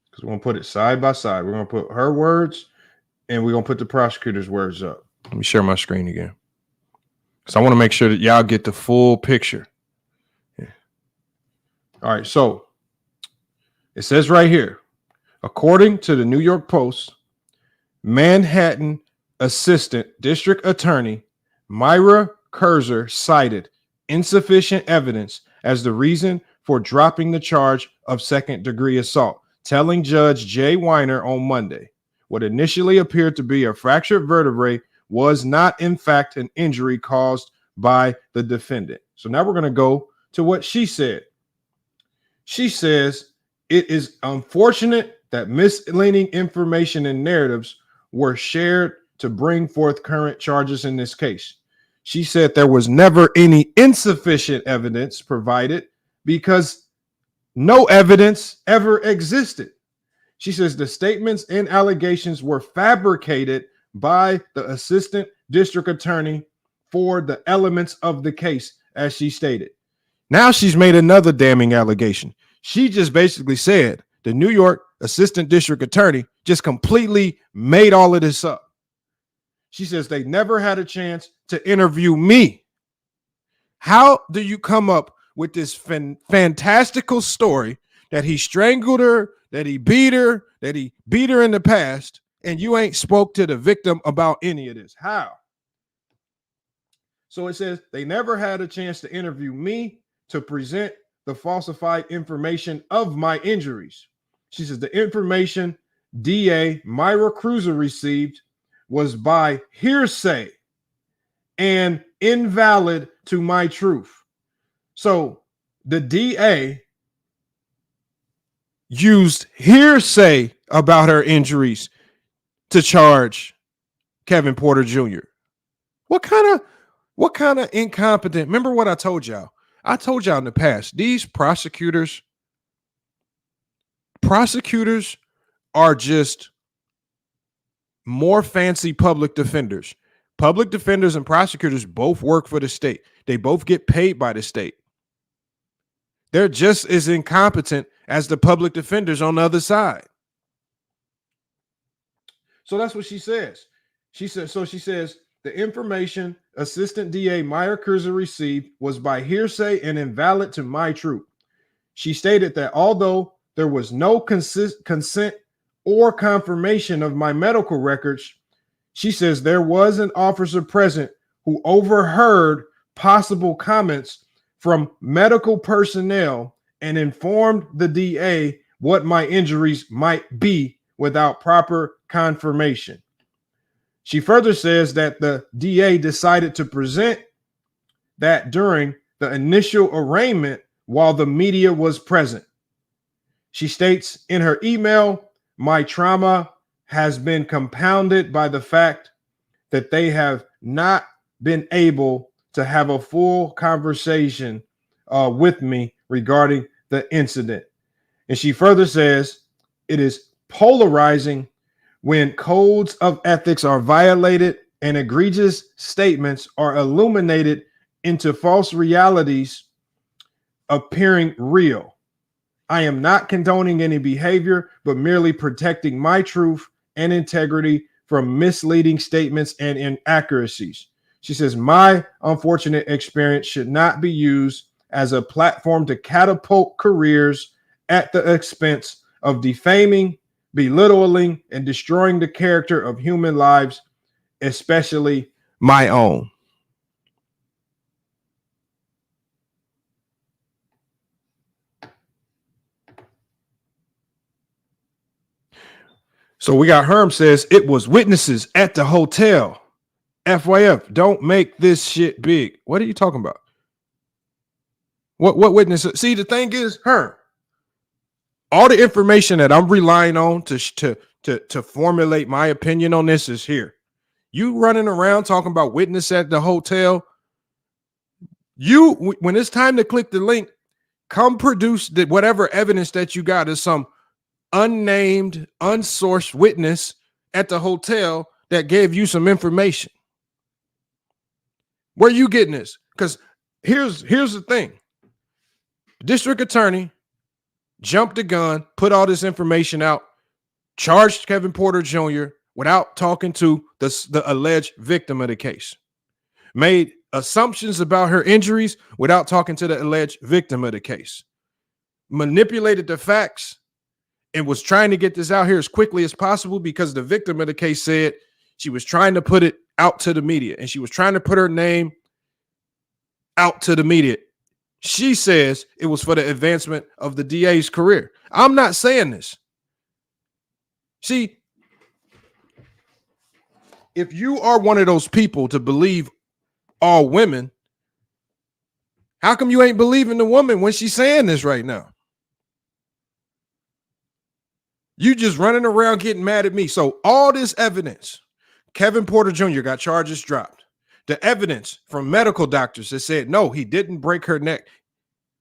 Because we're going to put it side by side. We're going to put her words and we're going to put the prosecutor's words up. Let me share my screen again. Because I want to make sure that y'all get the full picture. Yeah. All right, so it says right here, according to the New York Post, Manhattan Assistant District Attorney Myra Kysre cited insufficient evidence as the reason for dropping the charge of second-degree assault, telling Judge Jay Weiner on Monday what initially appeared to be a fractured vertebrae was not, in fact, an injury caused by the defendant. So now we're going to go to what she said. She says, it is unfortunate that misleading information and narratives were shared to bring forth current charges in this case. She said there was never any insufficient evidence provided because no evidence ever existed. She says the statements and allegations were fabricated by the assistant district attorney for the elements of the case, as she stated. Now she's made another damning allegation. She just basically said the New York assistant district attorney just completely made all of this up. She says they never had a chance to interview me. How do you come up with this fantastical story that he strangled her, that he beat her in the past, and you ain't spoke to the victim about any of this? How? So it says they never had a chance to interview me to present the falsified information of my injuries. She says the information DA Myra Kysre received was by hearsay and invalid to my truth. So the DA used hearsay about her injuries to charge Kevin Porter Jr. What kind of incompetent? Remember what I told y'all? I told y'all in the past, these prosecutors are just more fancy public defenders. Public defenders and prosecutors both work for the state. They both get paid by the state. They're just as incompetent as the public defenders on the other side. So that's what she says. She says the information Assistant DA Myra Kysre received was by hearsay and invalid to my truth. She stated that although there was no consent or confirmation of my medical records, she says there was an officer present who overheard possible comments from medical personnel and informed the DA what my injuries might be without proper confirmation. She further says that the DA decided to present that during the initial arraignment while the media was present. She states in her email, "My trauma has been compounded by the fact that they have not been able to have a full conversation with me regarding the incident." And she further says, "It is polarizing when codes of ethics are violated and egregious statements are illuminated into false realities appearing real. I am not condoning any behavior, but merely protecting my truth and integrity from misleading statements and inaccuracies." She says, "My unfortunate experience should not be used as a platform to catapult careers at the expense of defaming, belittling, and destroying the character of human lives, especially my own." So we got Herm says it was witnesses at the hotel. FYF, don't make this shit big. What are you talking about? What witnesses? See, the thing is, Herm, all the information that I'm relying on to formulate my opinion on this is here. You running around talking about witness at the hotel. When it's time to click the link, come produce whatever evidence that you got is some unnamed, unsourced witness at the hotel that gave you some information. Where are you getting this? Because here's the thing. The district attorney jumped the gun, put all this information out, charged Kevin Porter Jr. without talking to the alleged victim of the case, made assumptions about her injuries without talking to the alleged victim of the case, manipulated the facts, and was trying to get this out here as quickly as possible because the victim of the case said she was trying to put it out to the media and she was trying to put her name out to the media. She says it was for the advancement of the DA's career. I'm not saying this. See, if you are one of those people to believe all women, how come you ain't believing the woman when she's saying this right now? You just running around getting mad at me. So all this evidence, Kevin Porter Jr. got charges dropped. The evidence from medical doctors that said, no, he didn't break her neck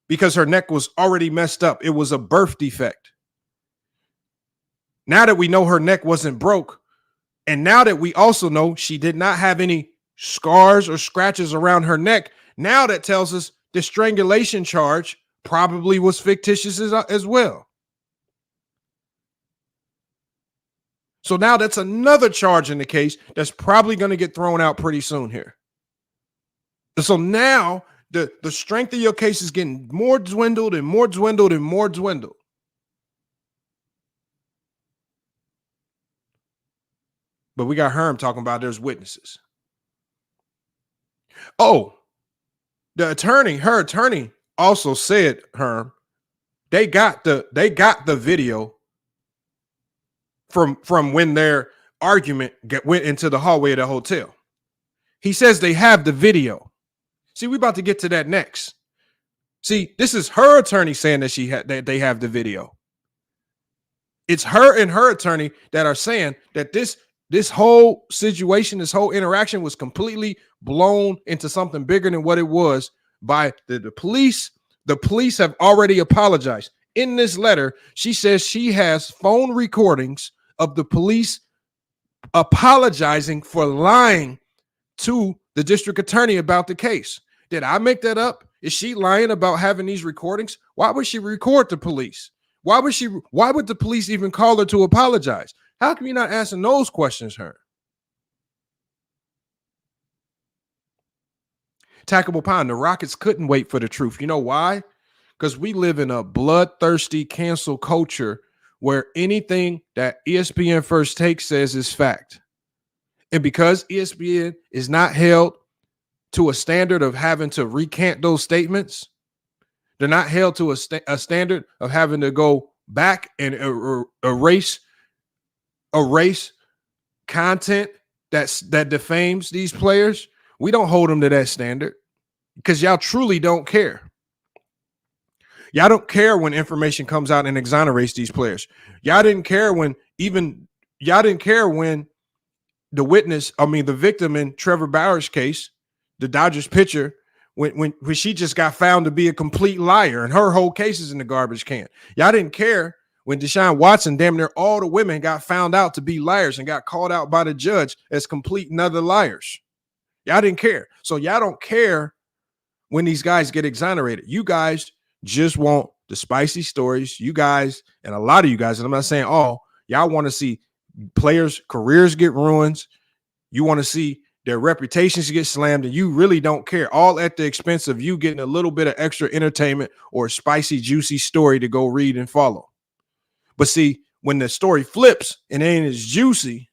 because her neck was already messed up. It was a birth defect. Now that we know her neck wasn't broke, and now that we also know she did not have any scars or scratches around her neck, now that tells us the strangulation charge probably was fictitious as well. So now that's another charge in the case that's probably going to get thrown out pretty soon here. So now the strength of your case is getting more dwindled and more dwindled and more dwindled. But we got Herm talking about there's witnesses. Oh, her attorney also said, Herm, they got the video from when their argument went into the hallway of the hotel. He says they have the video. See, we're about to get to that next. See, this is her attorney saying that they have the video. It's her and her attorney that are saying that this whole situation, this whole interaction was completely blown into something bigger than what it was by the police. The police have already apologized. In this letter, she says she has phone recordings of the police apologizing for lying to the district attorney about the case. Did I make that up? Is she lying about having these recordings? Why would she record the police? Why would the police even call her to apologize? How come you're not asking those questions, her? Tackable Pound, the Rockets couldn't wait for the truth. You know why? Because we live in a bloodthirsty cancel culture where anything that ESPN First Take says is fact. And because ESPN is not held to a standard of having to recant those statements, they're not held to a standard of having to go back and erase content that defames these players, we don't hold them to that standard because y'all truly don't care. Y'all don't care when information comes out and exonerates these players. Y'all didn't care when the victim in Trevor Bauer's case, the Dodgers pitcher, when she just got found to be a complete liar and her whole case is in the garbage can. Y'all didn't care when Deshaun Watson, damn near all the women got found out to be liars and got called out by the judge as complete and other liars. Y'all didn't care. So y'all don't care when these guys get exonerated. You guys just want the spicy stories. You guys, and a lot of you guys, and I'm not saying all, y'all want to see players' careers get ruined. You want to see their reputations get slammed, and you really don't care, all at the expense of you getting a little bit of extra entertainment or a spicy, juicy story to go read and follow. But see, when the story flips and it ain't as juicy,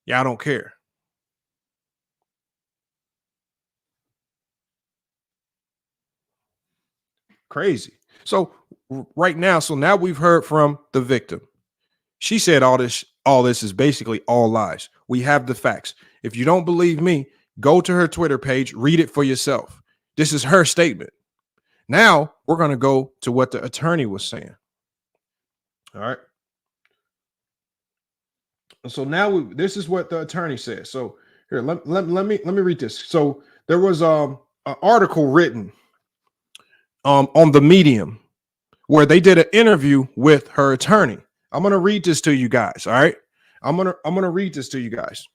y'all don't care. Crazy. So right now, now we've heard from the victim. She said all this is basically all lies. We have the facts. If you don't believe me, go to her Twitter page, read it for yourself. This is her statement. Now we're going to go to what the attorney was saying. All right. So now this is what the attorney says. So here, let me read this. So there was an article written on the Medium where they did an interview with her attorney. I'm going to read this to you guys. All right. I'm going to read this to you guys.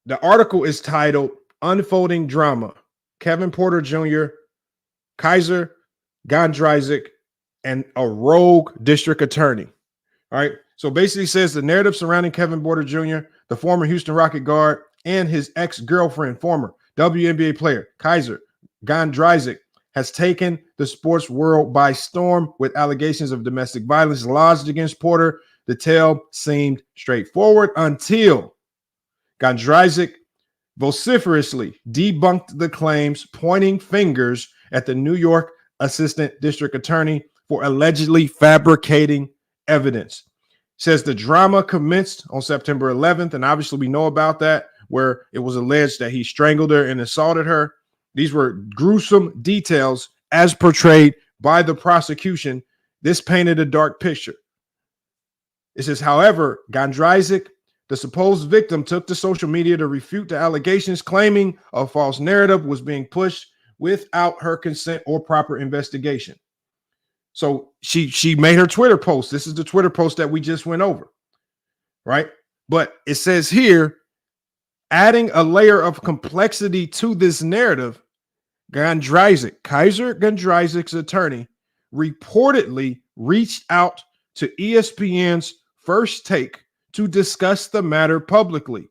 The article is titled Unfolding Drama. Kevin Porter Jr., Kysre Gondrezick, and a rogue district attorney. All right. So basically says the narrative surrounding Kevin Porter Jr., the former Houston Rocket guard, and his ex-girlfriend, former WNBA player, Kysre Gondrezick, has taken the sports world by storm with allegations of domestic violence lodged against Porter. The tale seemed straightforward until Gondrezick vociferously debunked the claims, pointing fingers at the New York assistant district attorney for allegedly fabricating evidence. Says the drama commenced on September 11th, and obviously we know about that, where it was alleged that he strangled her and assaulted her. These were gruesome details as portrayed by the prosecution. This painted a dark picture. It says, however, Gondrezick, the supposed victim, took to social media to refute the allegations, claiming a false narrative was being pushed without her consent or proper investigation. So she made her Twitter post. This is the Twitter post that we just went over, right? But it says here, adding a layer of complexity to this narrative, Kysre Gondrezick's attorney reportedly reached out to ESPN's First Take to discuss the matter publicly,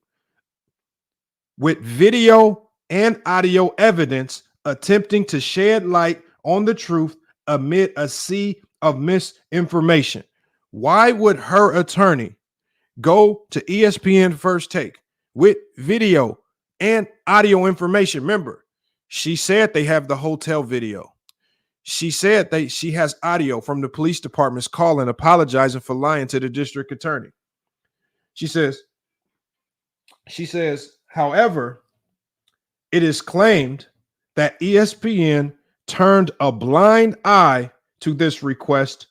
with video and audio evidence attempting to shed light on the truth amid a sea of misinformation. Why would her attorney go to ESPN First Take with video and audio information? Remember, she said they have the hotel video. She said she has audio from the police department's calling, apologizing for lying to the district attorney. She says, however, it is claimed that ESPN turned a blind eye to this request,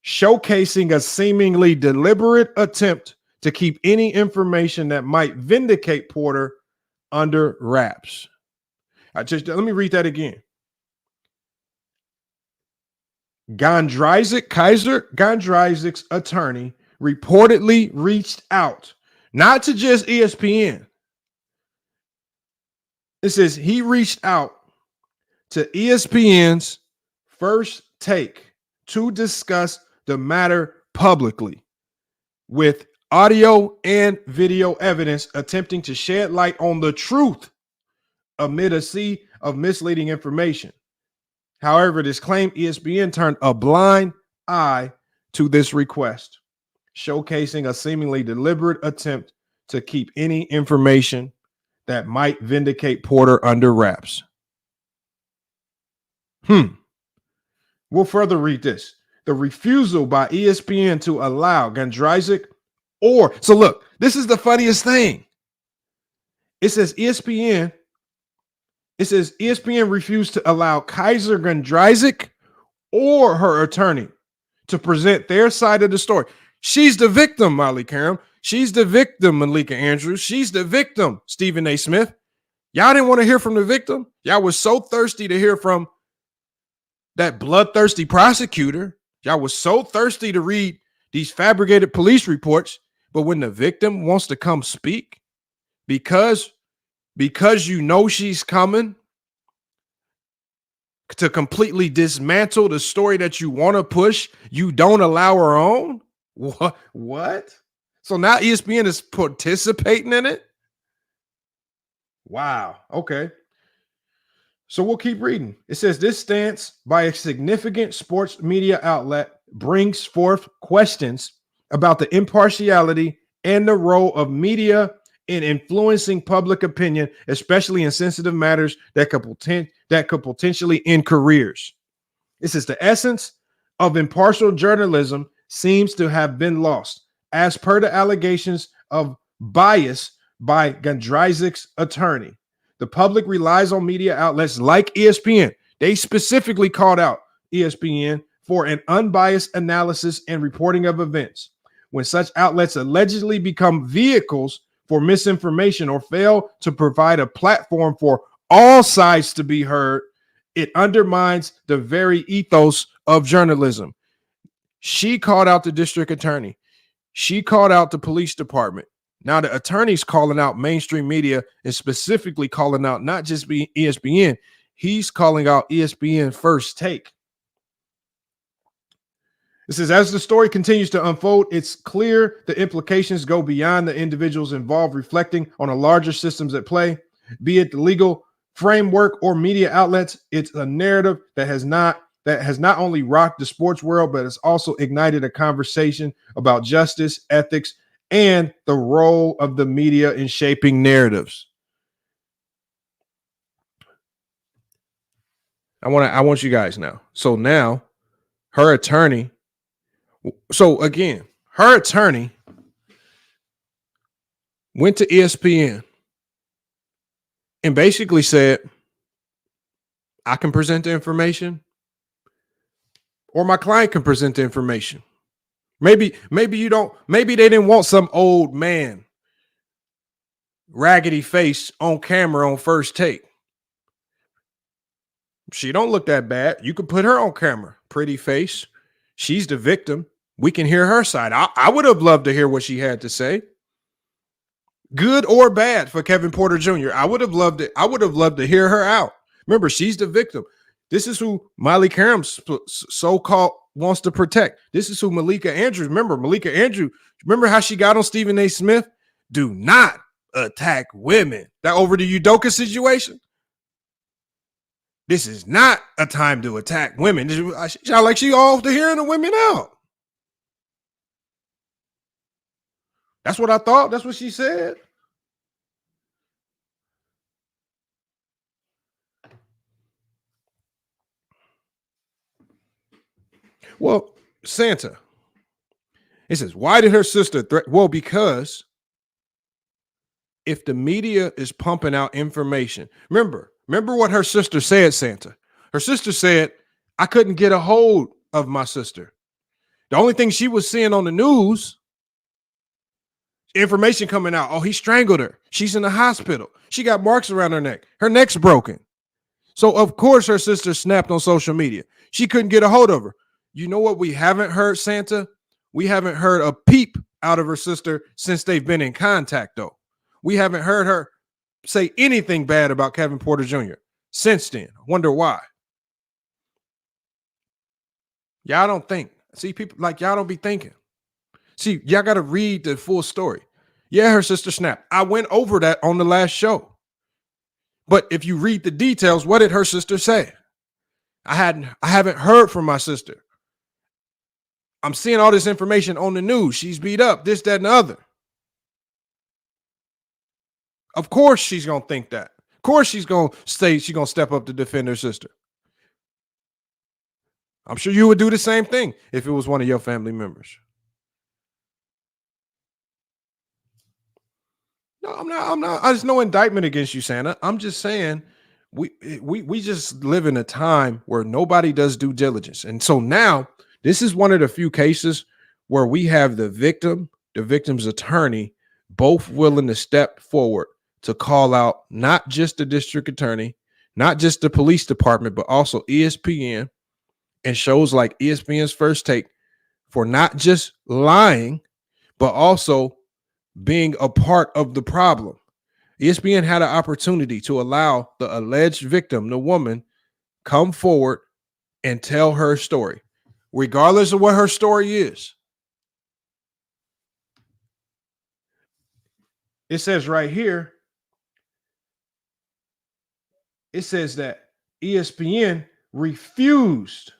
showcasing a seemingly deliberate attempt to keep any information that might vindicate Porter under wraps. Let me read that again. Kysre Gondrezick's attorney reportedly reached out, not to just ESPN. It says he reached out to ESPN's First Take to discuss the matter publicly, with audio and video evidence attempting to shed light on the truth amid a sea of misleading information. However, it is claimed ESPN turned a blind eye to this request, showcasing a seemingly deliberate attempt to keep any information that might vindicate Porter under wraps. We'll further read this. The refusal by ESPN to allow Gondrezick Or, so look, this is the funniest thing. It says ESPN refused to allow Kysre Gondrezick or her attorney to present their side of the story. She's the victim, Molly Karam. She's the victim, Malika Andrews. She's the victim, Stephen A. Smith. Y'all didn't want to hear from the victim. Y'all was so thirsty to hear from that bloodthirsty prosecutor. Y'all was so thirsty to read these fabricated police reports. But when the victim wants to come speak, because you know she's coming to completely dismantle the story that you want to push, you don't allow her on? What? So now ESPN is participating in it? Wow. Okay. So we'll keep reading. It says this stance by a significant sports media outlet brings forth questions about the impartiality and the role of media in influencing public opinion, especially in sensitive matters that could potentially end careers. It says the essence of impartial journalism seems to have been lost, as per the allegations of bias by Gondrezick's attorney. The public relies on media outlets like ESPN. They specifically called out ESPN for an unbiased analysis and reporting of events. When such outlets allegedly become vehicles for misinformation or fail to provide a platform for all sides to be heard, it undermines the very ethos of journalism. She called out the district attorney. She called out the police department. Now the attorney's calling out mainstream media and specifically calling out not just ESPN, he's calling out ESPN First Take. It says, as the story continues to unfold, it's clear the implications go beyond the individuals involved, reflecting on a larger systems at play, be it the legal framework or media outlets. It's a narrative that has not only rocked the sports world, but it's also ignited a conversation about justice, ethics, and the role of the media in shaping narratives. I want you guys now. So now her attorney. So again, her attorney went to ESPN and basically said, I can present the information or my client can present the information. Maybe you don't, maybe they didn't want some old man, raggedy face on camera on First Take. She don't look that bad. You could put her on camera. Pretty face. She's the victim. We can hear her side. I would have loved to hear what she had to say. Good or bad for Kevin Porter Jr. I would have loved it. I would have loved to hear her out. Remember, she's the victim. This is who Molly Karam so-called wants to protect. This is who Malika Andrews. Remember how she got on Stephen A. Smith? Do not attack women. That over the Udoka situation. This is not a time to attack women. She sound like she off to hearing the women out. That's what I thought. That's what she said. Well, Santa, it says, why did her sister threaten? Well, because if the media is pumping out information, remember what her sister said, Santa. Her sister said, I couldn't get a hold of my sister. The only thing she was seeing on the news, information coming out. Oh, he strangled her. She's in the hospital. She got marks around her neck. Her neck's broken. So, of course, her sister snapped on social media. She couldn't get a hold of her. You know what we haven't heard, Santa? We haven't heard a peep out of her sister since they've been in contact, though. We haven't heard her say anything bad about Kevin Porter Jr. since then. I wonder why. Y'all don't think. See, people like y'all don't be thinking. See, y'all got to read the full story. Yeah, her sister snapped. I went over that on the last show. But if you read the details, what did her sister say? I haven't heard from my sister. I'm seeing all this information on the news. She's beat up, this, that, and the other. Of course she's going to think that. Of course she's going to say she's going to step up to defend her sister. I'm sure you would do the same thing if it was one of your family members. No, I'm not. I'm not. There's no indictment against you, Santa. I'm just saying we just live in a time where nobody does due diligence, and so now this is one of the few cases where we have the victim, the victim's attorney, both willing to step forward to call out not just the district attorney, not just the police department, but also ESPN and shows like ESPN's First Take for not just lying, but also being a part of the problem. ESPN had an opportunity to allow the alleged victim, the woman, come forward and tell her story, regardless of what her story is. It says right here, it says that ESPN refused.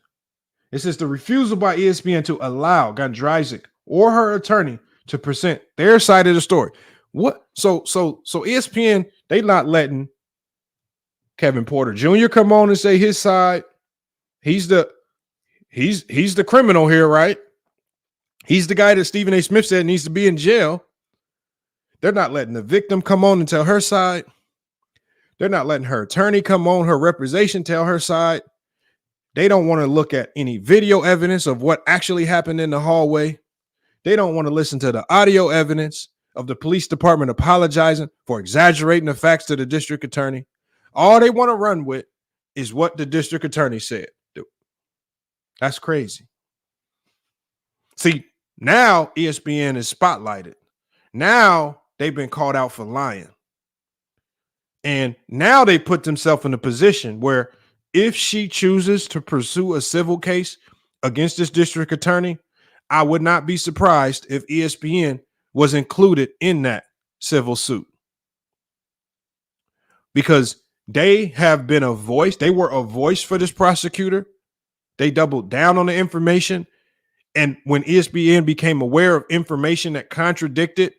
It says the refusal by ESPN to allow Gondrezick or her attorney to present their side of the story. What? So ESPN, they not letting Kevin Porter Jr. come on and say his side. He's the criminal here, right? He's the guy that Stephen A. Smith said needs to be in jail. They're not letting the victim come on and tell her side. They're not letting her attorney come on, her representation, tell her side. They don't want to look at any video evidence of what actually happened in the hallway. They don't want to listen to the audio evidence of the police department apologizing for exaggerating the facts to the district attorney. All they want to run with is what the district attorney said. That's crazy. See, now ESPN is spotlighted. Now they've been called out for lying. And now they put themselves in a position where if she chooses to pursue a civil case against this district attorney, I would not be surprised if ESPN was included in that civil suit. Because they have been a voice. They were a voice for this prosecutor. They doubled down on the information. And when ESPN became aware of information that contradicted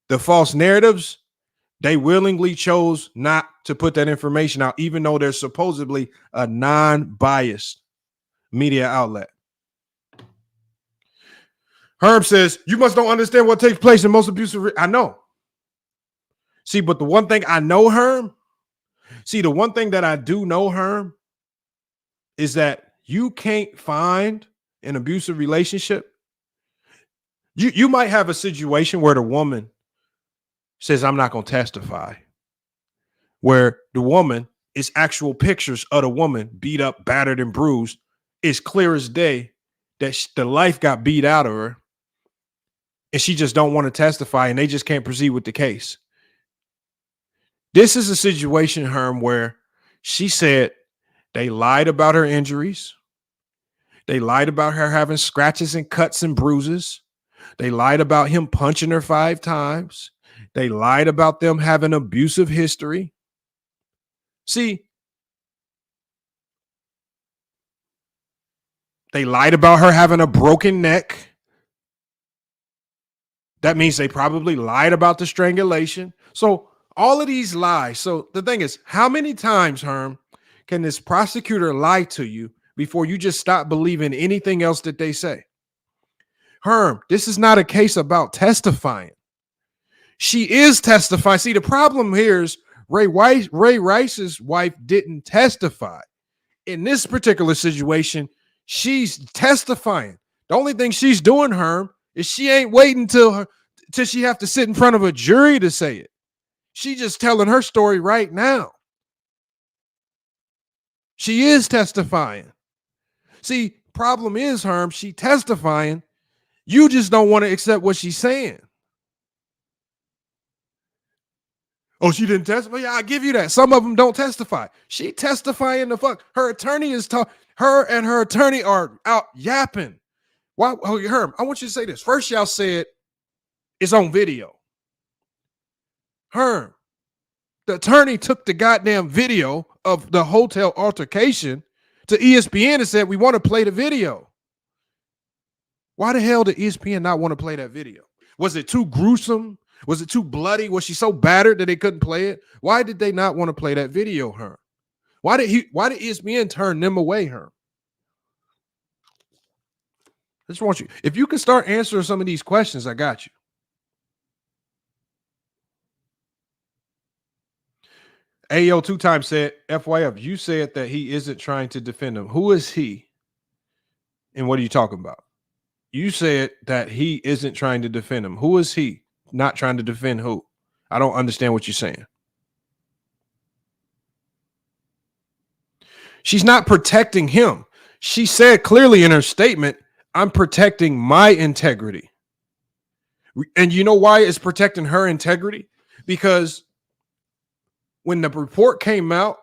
the false narratives, they willingly chose not to put that information out, even though there's supposedly a non-biased media outlet. Herb says, you must don't understand what takes place in most abusive. I know. See, but the one thing I know, Herb, the one thing that I do know, Herb, is that you can't find an abusive relationship. You might have a situation where the woman says, I'm not going to testify, where the woman is actual pictures of the woman beat up, battered, and bruised. It's clear as day that the life got beat out of her, and she just don't want to testify, and they just can't proceed with the case. This is a situation, Herm, where she said they lied about her injuries. They lied about her having scratches and cuts and bruises. They lied about him punching her 5 times. They lied about them having abusive history. See, they lied about her having a broken neck. That means they probably lied about the strangulation. So all of these lies. So the thing is, how many times, Herm, can this prosecutor lie to you before you just stop believing anything else that they say? Herm, this is not a case about testifying. She is testifying. See, the problem here is Ray Rice's wife didn't testify. In this particular situation, she's testifying. The only thing she's doing, Herm, is she ain't waiting till she have to sit in front of a jury to say it. She just telling her story right now. She is testifying. See, problem is, Herm, she testifying. You just don't want to accept what she's saying. Oh, she didn't testify? Yeah, I give you that. Some of them don't testify. She testifying the fuck. Her attorney is her and her attorney are out yapping. Why? Oh, Herm, I want you to say this. First, y'all said it's on video. Herm, the attorney took the goddamn video of the hotel altercation to ESPN and said, we want to play the video. Why the hell did ESPN not want to play that video? Was it too gruesome? Was it too bloody? Was she so battered that they couldn't play it? Why did they not want to play that video, Herm? Why did ESPN turn them away, Herm? I just want you, if you can start answering some of these questions, I got you. Ayo 2 times said, FYF, you said that he isn't trying to defend him. Who is he? And what are you talking about? You said that he isn't trying to defend him. Who is he? Not trying to defend who? I don't understand what you're saying. She's not protecting him. She said clearly in her statement, I'm protecting my integrity. And you know why it's protecting her integrity? Because when the report came out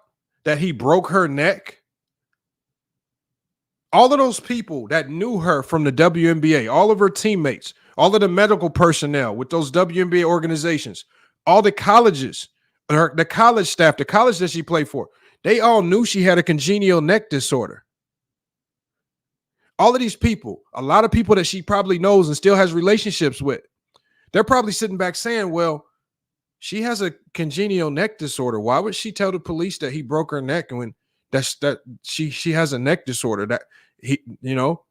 that he broke her neck, all of those people that knew her from the WNBA, all of her teammates, all of the medical personnel with those WNBA organizations, all the colleges, the college staff, the college that she played for, they all knew she had a congenital neck disorder. All of these people, a lot of people that she probably knows and still has relationships with, they're probably sitting back saying, well, she has a congenital neck disorder. Why would she tell the police that he broke her neck and when she has a neck disorder that he, you know?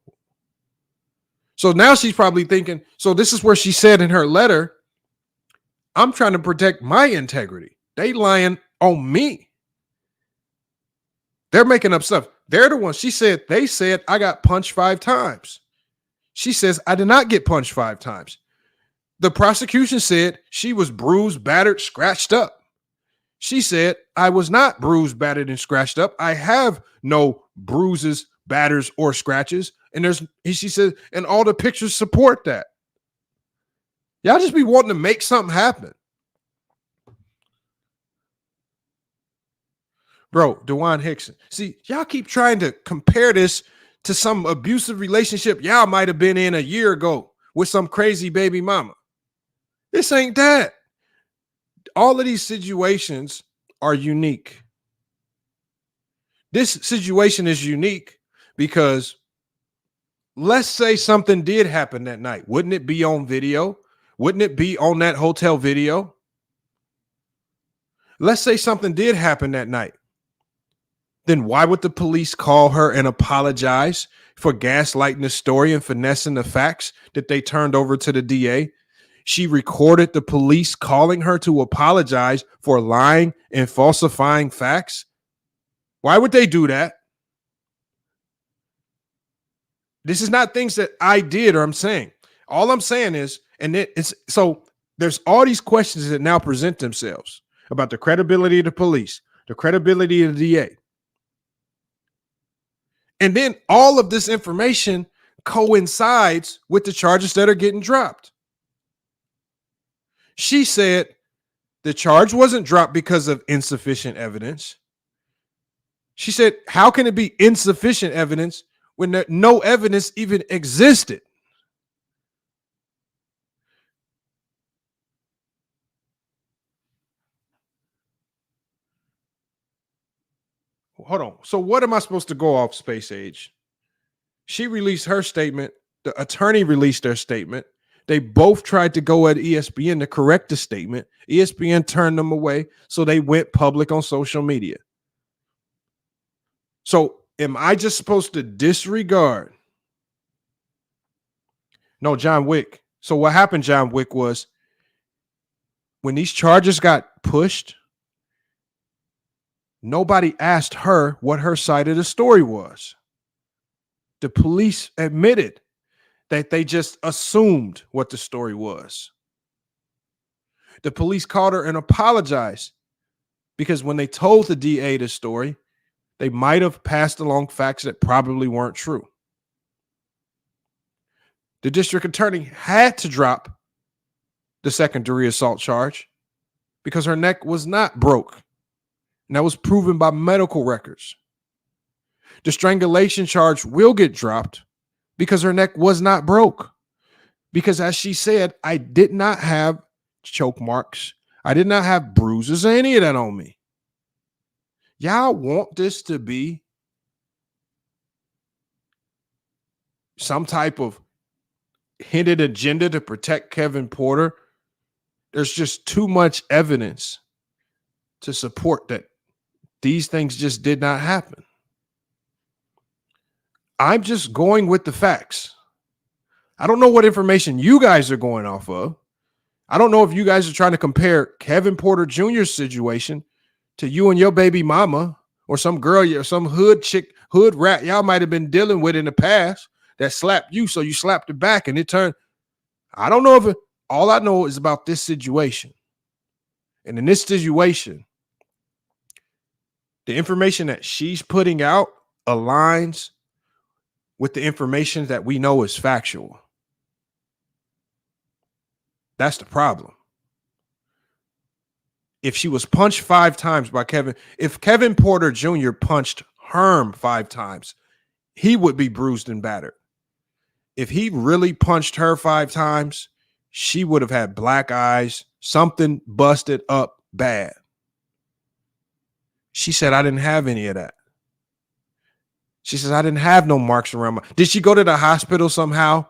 So now she's probably thinking, so this is where she said in her letter, I'm trying to protect my integrity. They lying on me. They're making up stuff. They're the ones. She said, they said I got punched 5 times. She says, I did not get punched 5 times. The prosecution said she was bruised, battered, scratched up. She said, I was not bruised, battered, and scratched up. I have no bruises, batters, or scratches. And she said, and all the pictures support that. Y'all just be wanting to make something happen. Bro, DeJuan Hickson. See, y'all keep trying to compare this to some abusive relationship y'all might have been in a year ago with some crazy baby mama. This ain't that. All of these situations are unique. This situation is unique because let's say something did happen that night. Wouldn't it be on video? Wouldn't it be on that hotel video? Let's say something did happen that night. Then why would the police call her and apologize for gaslighting the story and finessing the facts that they turned over to the DA? She recorded the police calling her to apologize for lying and falsifying facts. Why would they do that? This is not things that I did or I'm saying. All I'm saying is, and it's so there's all these questions that now present themselves about the credibility of the police, the credibility of the DA. And then all of this information coincides with the charges that are getting dropped. She said the charge wasn't dropped because of insufficient evidence. She said, how can it be insufficient evidence when no evidence even existed? Hold on. So what am I supposed to go off, Space Age? She released her statement. The attorney released their statement. They both tried to go at ESPN to correct the statement. ESPN turned them away, so they went public on social media. So am I just supposed to disregard? No, John Wick. So what happened, John Wick, was when these charges got pushed, nobody asked her what her side of the story was. The police admitted that they just assumed what the story was. The police called her and apologized because when they told the DA the story, they might have passed along facts that probably weren't true. The district attorney had to drop the second-degree assault charge because her neck was not broke. And that was proven by medical records. The strangulation charge will get dropped because her neck was not broke. Because as she said, I did not have choke marks. I did not have bruises or any of that on me. Y'all want this to be some type of hidden agenda to protect Kevin Porter? There's just too much evidence to support that these things just did not happen. I'm just going with the facts. I don't know what information you guys are going off of. I don't know if you guys are trying to compare Kevin Porter Jr.'s situation to you and your baby mama or some girl or some hood chick, hood rat y'all might have been dealing with in the past that slapped you, so you slapped it back and it turned. I don't know if it, all I know is about this situation. And in this situation, the information that she's putting out aligns with the information that we know is factual. That's the problem. If she was punched 5 times by Kevin, if Kevin Porter Jr. punched Herm 5 times, he would be bruised and battered. If he really punched her 5 times, she would have had black eyes, something busted up bad. She said, I didn't have any of that. She says, I didn't have no marks around my. Did she go to the hospital somehow?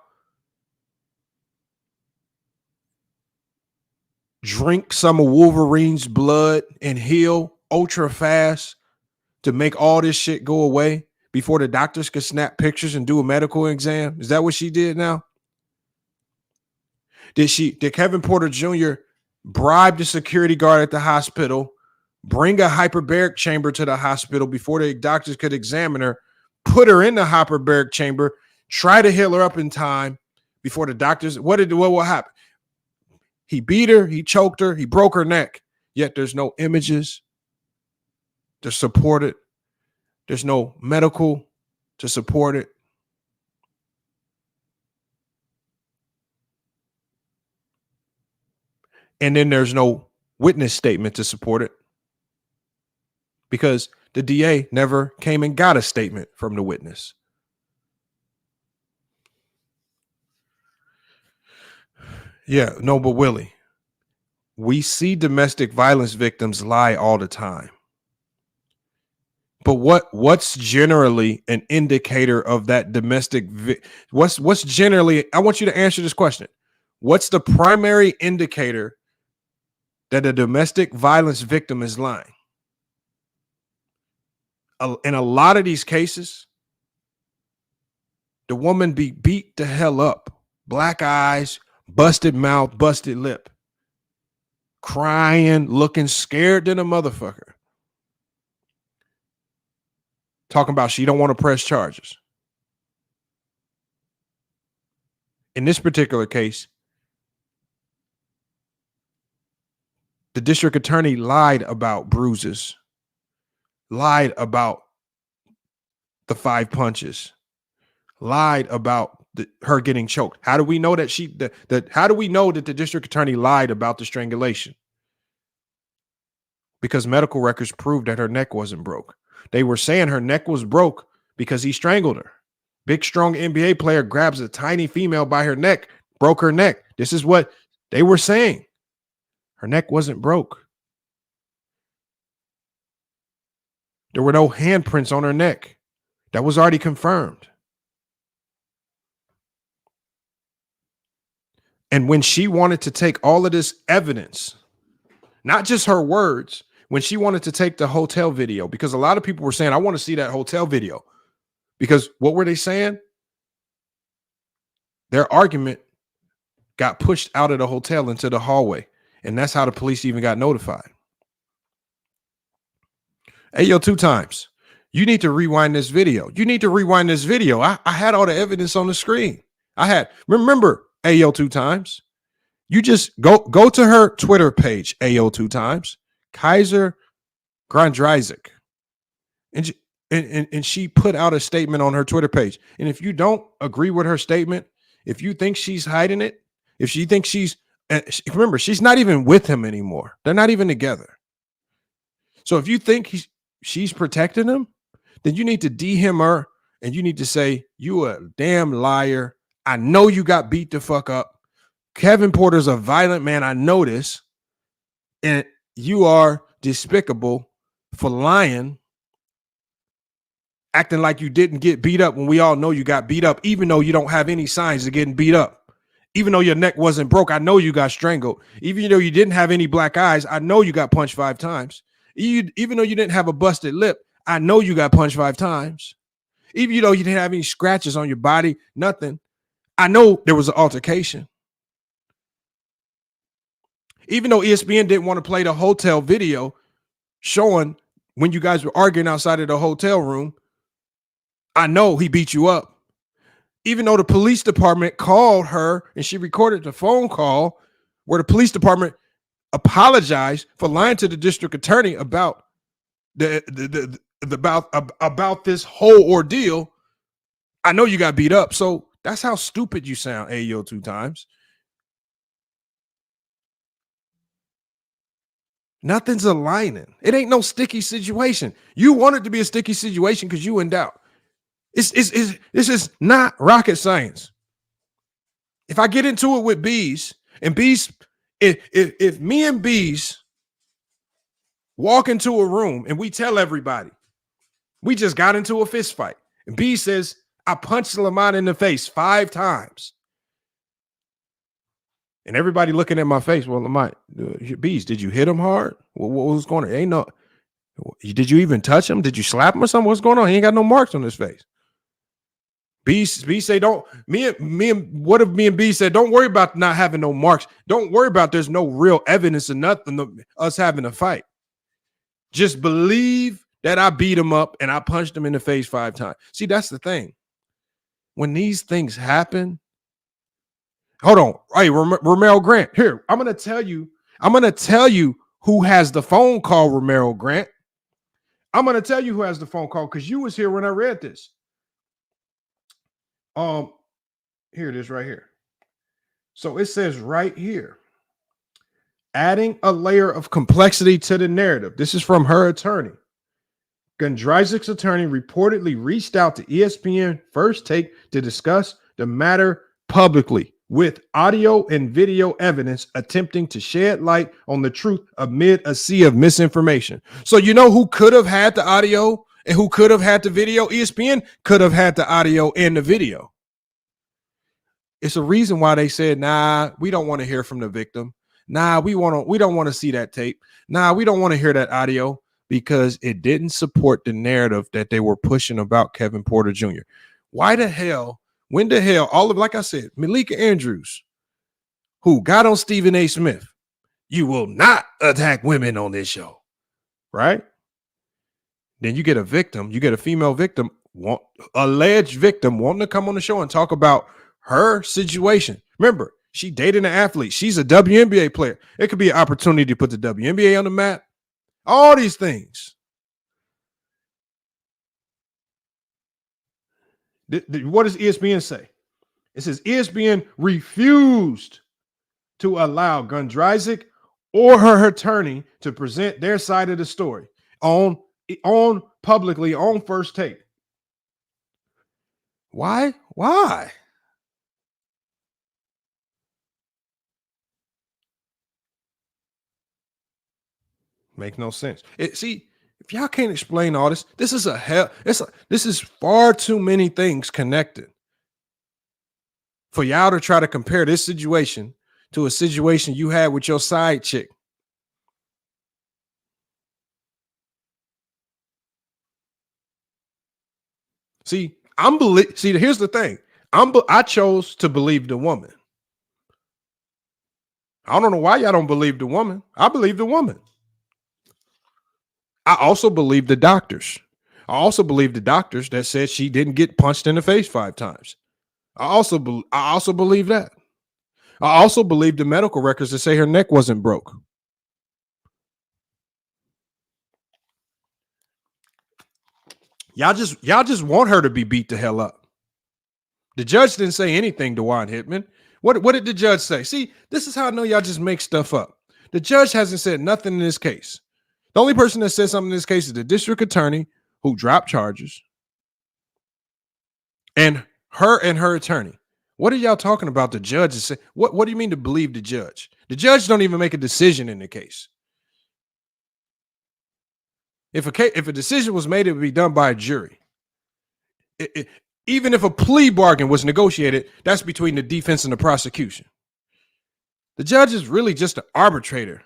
Drink some of Wolverine's blood and heal ultra fast to make all this shit go away before the doctors could snap pictures and do a medical exam? Is that what she did now? Did Kevin Porter Jr. bribe the security guard at the hospital, bring a hyperbaric chamber to the hospital before the doctors could examine her, put her in the hyperbaric chamber, try to heal her up in time before the doctors? What will happen? He beat her, he choked her, he broke her neck, yet there's no images to support it. There's no medical to support it. And then there's no witness statement to support it because the DA never came and got a statement from the witness. Yeah, no, but Willie, we see domestic violence victims lie all the time. But what's generally an indicator of that domestic? What's generally? I want you to answer this question. What's the primary indicator that a domestic violence victim is lying? In a lot of these cases, the woman be beat the hell up, black eyes, busted mouth, busted lip, crying, looking scared than a motherfucker. Talking about she don't want to press charges. In this particular case, the district attorney lied about bruises, lied about the 5 punches, lied about her getting choked. How do we know that how do we know that the district attorney lied about the strangulation? Because medical records proved that her neck wasn't broke. They were saying her neck was broke because he strangled her. Big, strong NBA player grabs a tiny female by her neck, broke her neck. This is what they were saying. Her neck wasn't broke. There were no handprints on her neck. That was already confirmed. And when she wanted to take all of this evidence, not just her words, when she wanted to take the hotel video, because a lot of people were saying, I want to see that hotel video. Because what were they saying? Their argument got pushed out of the hotel into the hallway. And that's how the police even got notified. Hey, yo, 2 times. You need to rewind this video. You need to rewind this video. I had all the evidence on the screen. I had. Remember, Ayo 2 times. You just go to her Twitter page, Ayo 2 times. Kysre Gondrezick. And she put out a statement on her Twitter page. And if you don't agree with her statement, if you think she's hiding it, if she thinks remember, she's not even with him anymore. They're not even together. So if you think she's protecting him, then you need to DM her and you need to say, you a damn liar. I know you got beat the fuck up. Kevin Porter's a violent man. I know this. And you are despicable for lying, acting like you didn't get beat up when we all know you got beat up, even though you don't have any signs of getting beat up. Even though your neck wasn't broke, I know you got strangled. Even though you didn't have any black eyes, I know you got punched 5 times. Even though you didn't have a busted lip, I know you got punched 5 times. Even though you didn't have any scratches on your body, nothing, I know there was an altercation. Even though ESPN didn't want to play the hotel video, showing when you guys were arguing outside of the hotel room. I know he beat you up. Even though the police department called her and she recorded the phone call where the police department apologized for lying to the district attorney about about this whole ordeal. I know you got beat up. So that's how stupid you sound, Ayo, 2 times. Nothing's aligning. It ain't no sticky situation. You want it to be a sticky situation because you in doubt. This is not rocket science. If I get into it with Bees, and Bees, if me and Bees walk into a room and we tell everybody, we just got into a fist fight, and Bees says, I punched Lamont in the face 5 times. And everybody looking at my face, well, Lamont, Bees, did you hit him hard? What was going on? Ain't no. Did you even touch him? Did you slap him or something? What's going on? He ain't got no marks on his face. B say, don't me and what if me and B said, don't worry about not having no marks. Don't worry about there's no real evidence of nothing us having a fight. Just believe that I beat him up and I punched him in the face 5 times. See, that's the thing. When these things happen, hold on. Hey, Romero Grant, here, I'm gonna tell you who has the phone call, Romero Grant. I'm gonna tell you who has the phone call because you was here when I read this. Here it is right here. So it says right here, adding a layer of complexity to the narrative. This is from her attorney. Gondrezick's attorney reportedly reached out to ESPN First Take to discuss the matter publicly with audio and video evidence attempting to shed light on the truth amid a sea of misinformation. So you know who could have had the audio and who could have had the video? ESPN could have had the audio and the video. It's a reason why they said, nah, we don't want to hear from the victim. Nah, we don't want to see that tape. Nah, we don't want to hear that audio because it didn't support the narrative that they were pushing about Kevin Porter Jr. Why the hell, when the hell, like I said, Malika Andrews, who got on Stephen A. Smith, you will not attack women on this show, right? Then you get a victim, you get a female victim, alleged victim wanting to come on the show and talk about her situation. Remember, she dated an athlete. She's a WNBA player. It could be an opportunity to put the WNBA on the map. All these things. What does ESPN say? It says ESPN refused to allow Gondrezick or her attorney to present their side of the story on publicly on First Take. Why? Make no sense. See, if y'all can't explain all this, this is far too many things connected for y'all to try to compare this situation to a situation you had with your side chick. See, here's the thing. I chose to believe the woman. I don't know why y'all don't believe the woman. I believe the woman. I also believe the doctors. I also believe the doctors that said she didn't get punched in the face 5 times. I also believe that. I also believe the medical records that say her neck wasn't broke. Y'all just want her to be beat the hell up. The judge didn't say anything to Juan Hittman. What did the judge say? See, this is how I know y'all just make stuff up. The judge hasn't said nothing in this case. The only person that said something in this case is the district attorney who dropped charges and her attorney. What are y'all talking about? The judge is saying, what do you mean to believe the judge? The judge don't even make a decision in the case. If a decision was made, it would be done by a jury. Even if a plea bargain was negotiated, that's between the defense and the prosecution. The judge is really just an arbitrator.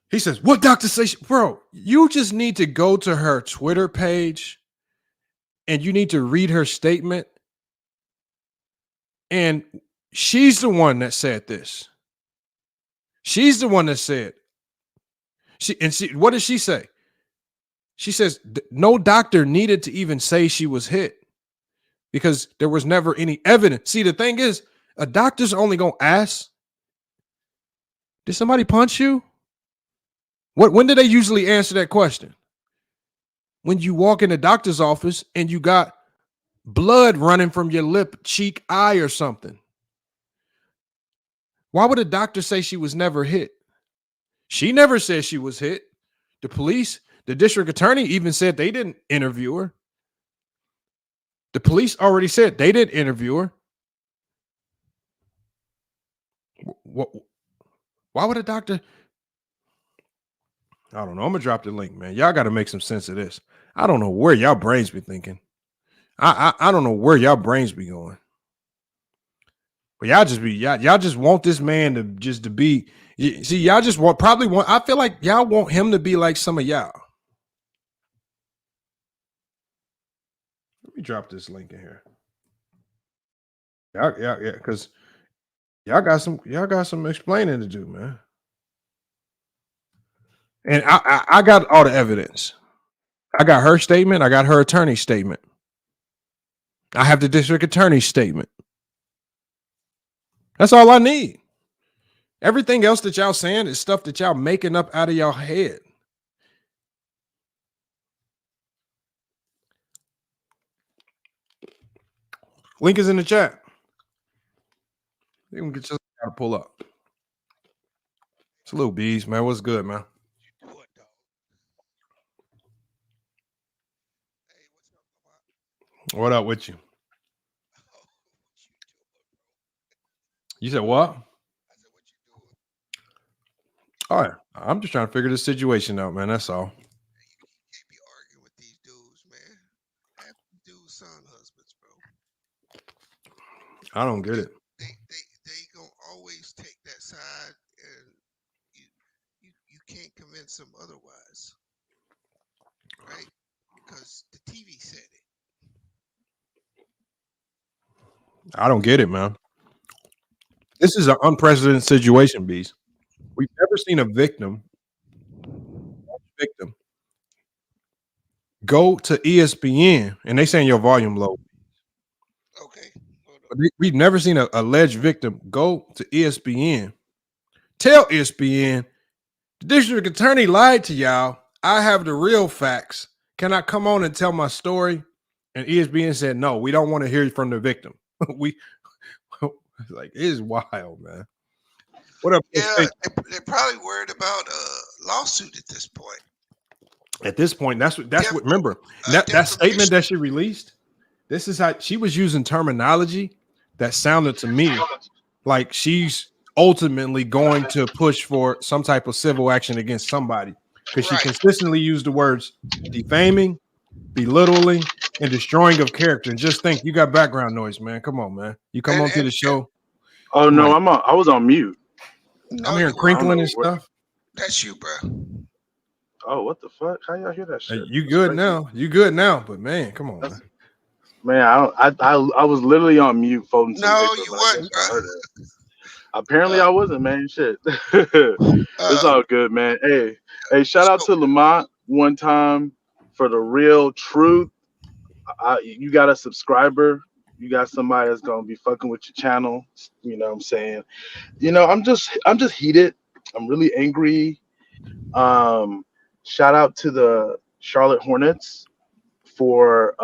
He says, what doctor says? Bro, you just need to go to her Twitter page and you need to read her statement. And she's the one that said this. She's the one that said. What did she say? She says no doctor needed to even say she was hit because there was never any evidence. See, the thing is, a doctor's only gonna ask, did somebody punch you? When do they usually answer that question? When you walk in the doctor's office and you got blood running from your lip, cheek, eye, or something. Why would a doctor say she was never hit? She never said she was hit. The police, the district attorney even said they didn't interview her. The police already said they didn't interview her. Why would a doctor? I don't know. I'm gonna drop the link, man. Y'all got to make some sense of this. I don't know where y'all brains be thinking. I don't know where y'all brains be going. But y'all just want this man to be. See, y'all just probably want. I feel like y'all want him to be like some of y'all. Let me drop this link in here. Yeah, because y'all got some explaining to do, man. And I got all the evidence. I got her statement. I got her attorney's statement. I have the district attorney's statement. That's all I need. Everything else that y'all saying is stuff that y'all making up out of y'all head. Link is in the chat. You can get just gotta pull up. It's a little bees, man. What's good, man? What up with you? You said what? All right. I'm just trying to figure this situation out, man. That's all. You can't be arguing with these dudes, man. Half the dudes son husbands, bro. I don't get it. They gonna always take that side, and you can't convince them otherwise, right? Because the TV said it. I don't get it, man. This is an unprecedented situation, Bees. We've never seen a victim go to ESPN, and they saying your volume low. Okay. But we've never seen an alleged victim go to ESPN, tell ESPN, the district attorney lied to y'all. I have the real facts. Can I come on and tell my story? And ESPN said, no, we don't want to hear from the victim. Like, it is wild, man. What up? Yeah, they're probably worried about a lawsuit at this point. At this point, that's what. Remember that statement that she released. This is how she was using terminology that sounded to me like she's ultimately going to push for some type of civil action against somebody because she consistently used the words defaming, belittling, and destroying of character. And just think, you got background noise, man. Come on, man. You come onto the show. Oh no, I was on mute. No, I'm hearing crinkling and stuff. That's you, bro. Oh, what the fuck? How y'all hear that shit? Hey, you good now? You good now? But man, come on, man. Man, I was literally on mute folding some No, paper, you weren't, bro. Apparently I wasn't, man. Shit. It's all good, man. Hey, shout out to Lamont one time for the real truth. You got a subscriber. You got somebody that's gonna be fucking with your channel. You know what I'm saying? You know, I'm just heated. I'm really angry. Shout out to the Charlotte Hornets for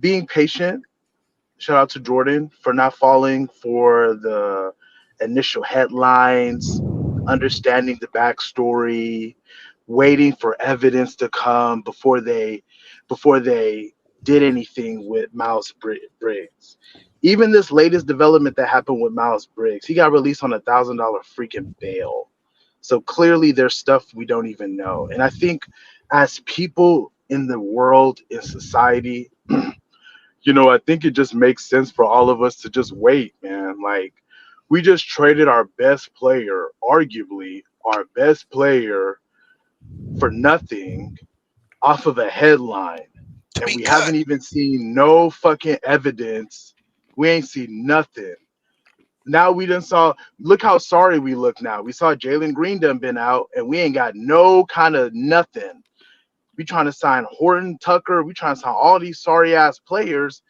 being patient. Shout out to Jordan for not falling for the initial headlines, understanding the backstory, waiting for evidence to come before they did anything with Miles Briggs. Even this latest development that happened with Miles Briggs, he got released on $1,000 freaking bail. So clearly there's stuff we don't even know. And I think as people in the world, in society, I think it just makes sense for all of us to just wait, man. Like, we just traded our best player, arguably our best player, for nothing off of a headline. And we haven't even seen no fucking evidence. We ain't seen nothing. Now we done saw. Look how sorry we look now. We saw Jalen Green done been out, and we ain't got no kind of nothing. We trying to sign Horton Tucker. We trying to sign all these sorry ass players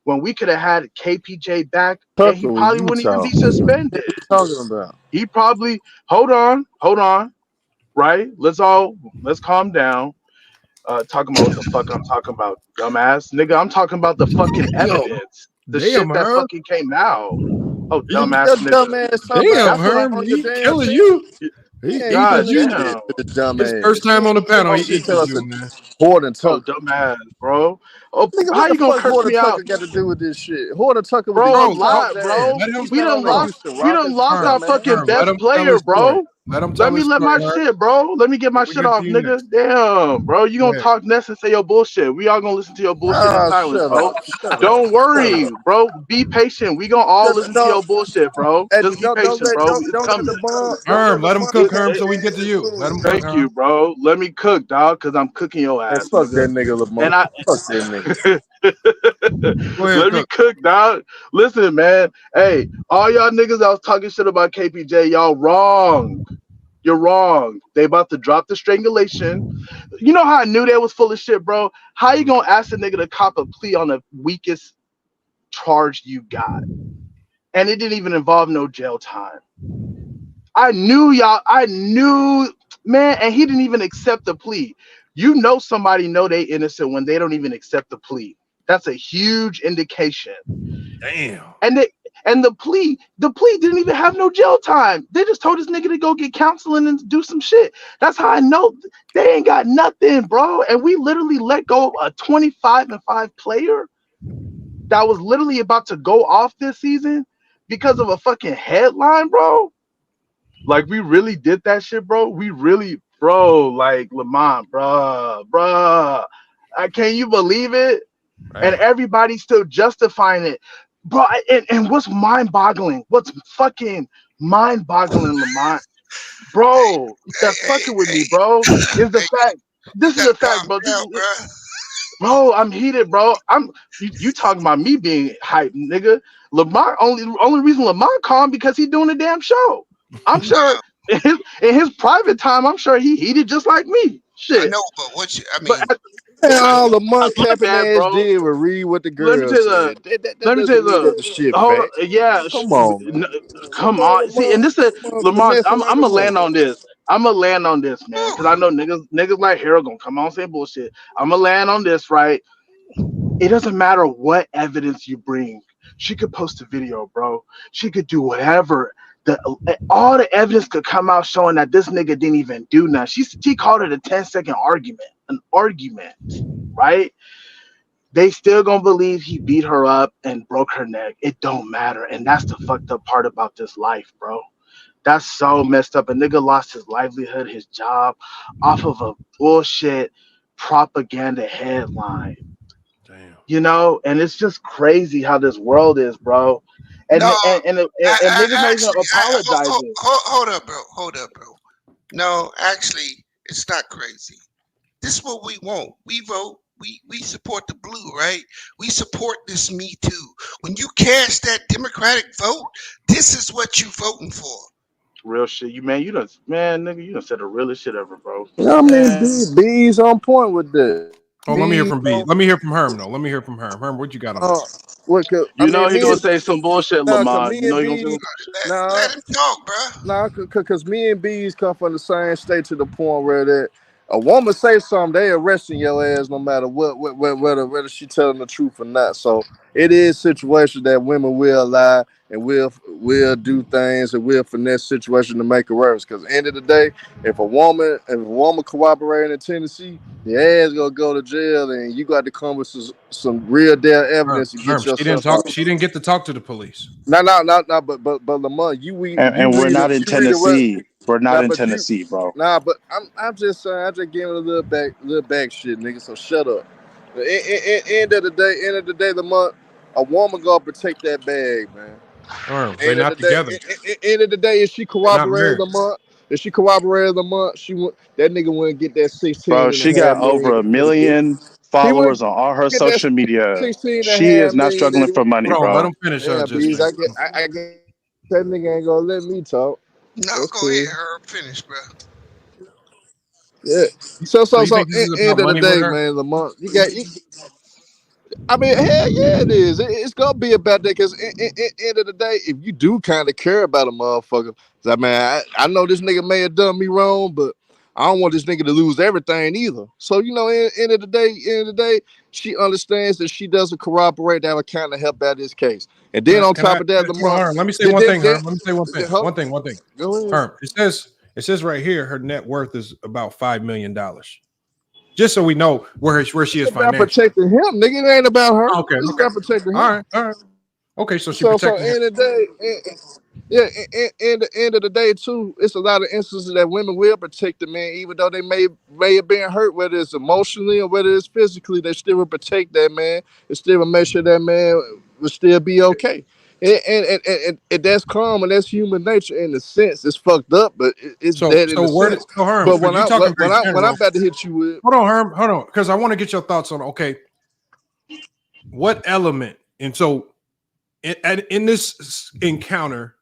when we could have had KPJ back, and he Tucker was probably wouldn't even Utah. be suspended. What you talking about? He probably hold on, right? Let's calm down. Talking about what the fuck I'm talking about, dumbass nigga. I'm talking about the fucking Yo, evidence, the damn, shit that Herb. fucking came out. Oh, You dumbass your nigga. dumb ass talking Damn, about That's what Herb. on your He damn killing team. you. Yeah, He God equals you. damn. dumb His ass. first time on the panel, he You tell equals us you, a man. Horton Oh, Tucker. dumbass, bro. Oh, Nigga, how what the you gonna fuck curse Horton me out, Tucker got to do with this shit? Horton Tucker was the bro? A Bro, Utah talk, lot, Jazz. bro. let him He's We not done on the bro. lost. Houston We done Rockets. lost our Dumb Herb, ass. fucking Herb, let best him tell player, his story. bro. Let him Let tell me his let story, my Herb. shit, bro. Let me get my Then we shit get to off, you nigga. next. Damn, bro. You Go gonna ahead. talk next and say your bullshit. We all gonna listen to your bullshit in Ah, silence, shut bro. up. Shut up. Don't Shut up. worry, bro. Be patient. We gonna all listen to Don't, your bullshit, bro. hey, Just be don't patient, let bro. don't It's don't let coming. the bum don't let Herb, the let him bum cook, It's Herb, come so we in can get to and you. Let influence him that. cook, Thank you, Herb. bro. Let me cook, dog, cause I'm cooking your Hey, ass, fuck that nigga. nigga And Lamar. I Fuck that nigga. Go ahead, let me cook. cook, dog. Listen, man. Hey, all y'all niggas that was talking shit about KPJ, y'all wrong. You're wrong. They about to drop the strangulation. You know how I knew they was full of shit, bro? How you Mhm. gonna ask a nigga to cop a plea on the weakest charge you got? And it didn't even involve no jail time. I knew y'all. I knew, man, and he didn't even accept the plea. You know somebody know they innocent when they don't even accept the plea. That's a huge indication. Damn. And they and the plea didn't even have no jail time. They just told this nigga to go get counseling and do some shit. That's how I know they ain't got nothing, bro. And we literally let go of a 25-5 player that was literally about to go off this season because of a fucking headline, bro. Like we really did that shit, bro. We really, bro, like Lamont, bruh. Can you believe it? And Man. everybody's still justifying it, bro. And what's mind-boggling? What's fucking mind-boggling, Lamont, bro? Hey, That's hey, fucking with me, hey, bro. Is the hey, fact. you This is gotta a fact, calm bro. down, bro. Bro. I'm heated, bro. You talking about me being hype, nigga? Lamont only reason Lamont calm because he doing a damn show. I'm sure in his private time, I'm sure he heated just like me. I Shit, know, but what you, I but mean, And I all know. the mud my capping bad, ass bro. did was read what the Let me girl tell you the. said. That Let me tell you doesn't mean that the the. shit Hold fact. on, yeah. Come on, man. Come on. See, and this is Lamont. Finesse I'm like a gonna land on motherfucker. this. I'm gonna land on this, man, because I Whew. know niggas like Harold gonna come on saying bullshit. I'm gonna land on this, right? It doesn't matter what evidence you bring. She could post a video, bro. She could do whatever. All the evidence could come out showing that this nigga didn't even do nothing. She called it a 10-second argument, an argument, right? They still gonna believe he beat her up and broke her neck. It don't matter, and that's the fucked up part about this life, bro. That's so messed up. A nigga lost his livelihood, his job, off of a bullshit propaganda headline, Damn. and it's just crazy how this world is, bro. No, And niggas not even actually, apologizing. hold up, bro. Hold up, bro. No, actually, it's not crazy. This is what we want. We vote. We support the blue, right? We support this Me Too. When you cast that Democratic vote, this is what you voting for. Real shit, nigga, you done said the realest shit ever, bro. You know what I mean? Man, B's on point with that. Oh, let me hear B's from B. on Let me hear from Herm, though. Let me hear from Herm. Herm, what you got on uh, that? what I you know mean he me gonna and say some bullshit, cause Lamont. me You know and he gonna say B some Let him talk, bro. cause me and B's come from the same state to the point where that a woman say something, they arresting your ass no matter whether she telling the truth or not. So it is situations that women will lie and will do things and will finesse situation to make it worse. Cause at the end of the day, if a woman cooperating in Tennessee, your ass gonna go to jail and you got to come with some real damn evidence to Herm, get she didn't yourself talk. out. She didn't get to talk to the police. No, but Lamont, and we're not in you read it. Tennessee. We're not Nah, in but you Tennessee, bro. Nah, but I'm just saying, I just giving a little back shit, nigga. So shut up. End of the day, the month, a woman gonna protect that bag, man. Herm, they End of not the day, together. end of the day, if she They're not cooperated married. the month, she would that nigga wouldn't get that Bro, 16 and she a half got million. over a million He wouldn't followers on all her get that social media. 16 and a She half is not million that struggling he for would money, Hold on, let bro. him finish. yeah, Just bees. man. I get That nigga ain't gonna let me talk. No, That's go ahead, cool. Herb. Finish, bro. Yeah. So So you think this is end about of the money with day, her? man, Lamont, I mean, hell yeah, it is. It's gonna be about that because end of the day, if you do kind of care about a motherfucker, I mean, I know this nigga may have done me wrong, but I don't want this nigga to lose everything either. So end of the day, she understands that she doesn't corroborate. That would kind of help out this case. And then on Can I top of that, Lamont, Herm, let me say one thing, Herm. Let me say one thing. hold on. One thing. Go ahead. Herm, it says right here her net worth is about $5 million. Just so we know where she is It's about financially. protecting him, nigga. It ain't about her. Okay. It's about protecting him. All right. Okay, so she So protecting him. end of the day, in the end of the day too, it's a lot of instances that women will protect the man, even though they may have been hurt, whether it's emotionally or whether it's physically. They still will protect that man and still will make sure that man will still be okay. And that's calm and that's human nature in the sense. It's fucked up, but it's So dead in the word sense. so Herm, But when you talking very when general. I'm about to hit you with, Hold on, Herm, hold on, because I want to get your thoughts on what element, and so in this encounter,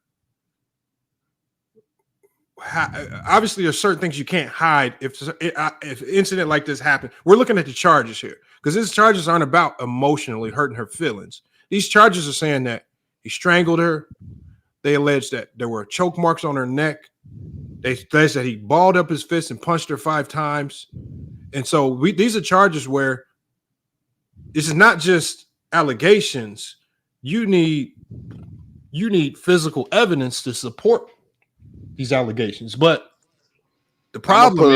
obviously there's certain things you can't hide if an incident like this happened. We're looking at the charges here because these charges aren't about emotionally hurting her feelings. These charges are saying that he strangled her. They allege that there were choke marks on her neck. They said he balled up his fist and punched her 5 times. And so these are charges where this is not just allegations. You need physical evidence to support these allegations. But the problem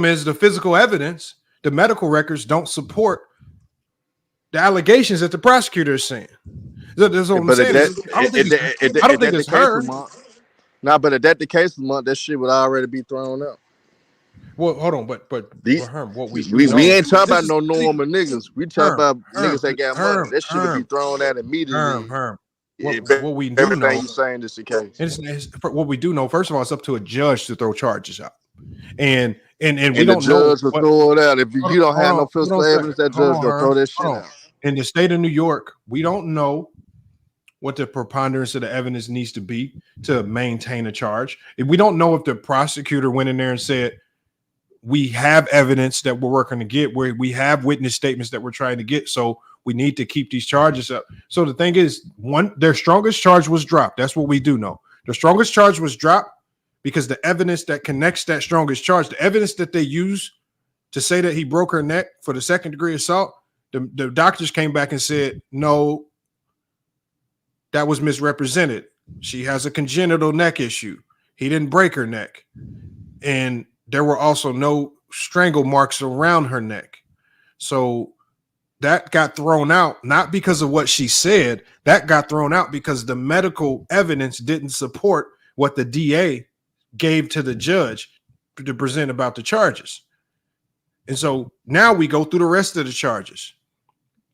is the physical evidence, the medical records don't support the allegations that the prosecutor is saying. That's what I'm saying. I don't think it's her. Nah, but if that the case, that shit would already be thrown out. Well, hold on, but Herm, what we ain't talking about no normal niggas. We talk about niggas that got money. That shit would be thrown out immediately. Herm. What we do know, you saying is the case. It's what we do know. First of all, it's up to a judge to throw charges out, and we don't know. The judge will throw it out if you don't have no physical evidence. That judge will throw that shit out. In the state of New York, we don't know what the preponderance of the evidence needs to be to maintain a charge. We don't know if the prosecutor went in there and said, we have evidence that we're working to get, where we have witness statements that we're trying to get. So we need to keep these charges up. So the thing is, their strongest charge was dropped. That's what we do know. The strongest charge was dropped because the evidence that connects that strongest charge, the evidence that they use to say that he broke her neck for the second-degree assault, the doctors came back and said, no, that was misrepresented. She has a congenital neck issue. He didn't break her neck. And there were also no strangle marks around her neck. So that got thrown out, not because of what she said. That got thrown out because the medical evidence didn't support what the DA gave to the judge to present about the charges. And so now we go through the rest of the charges.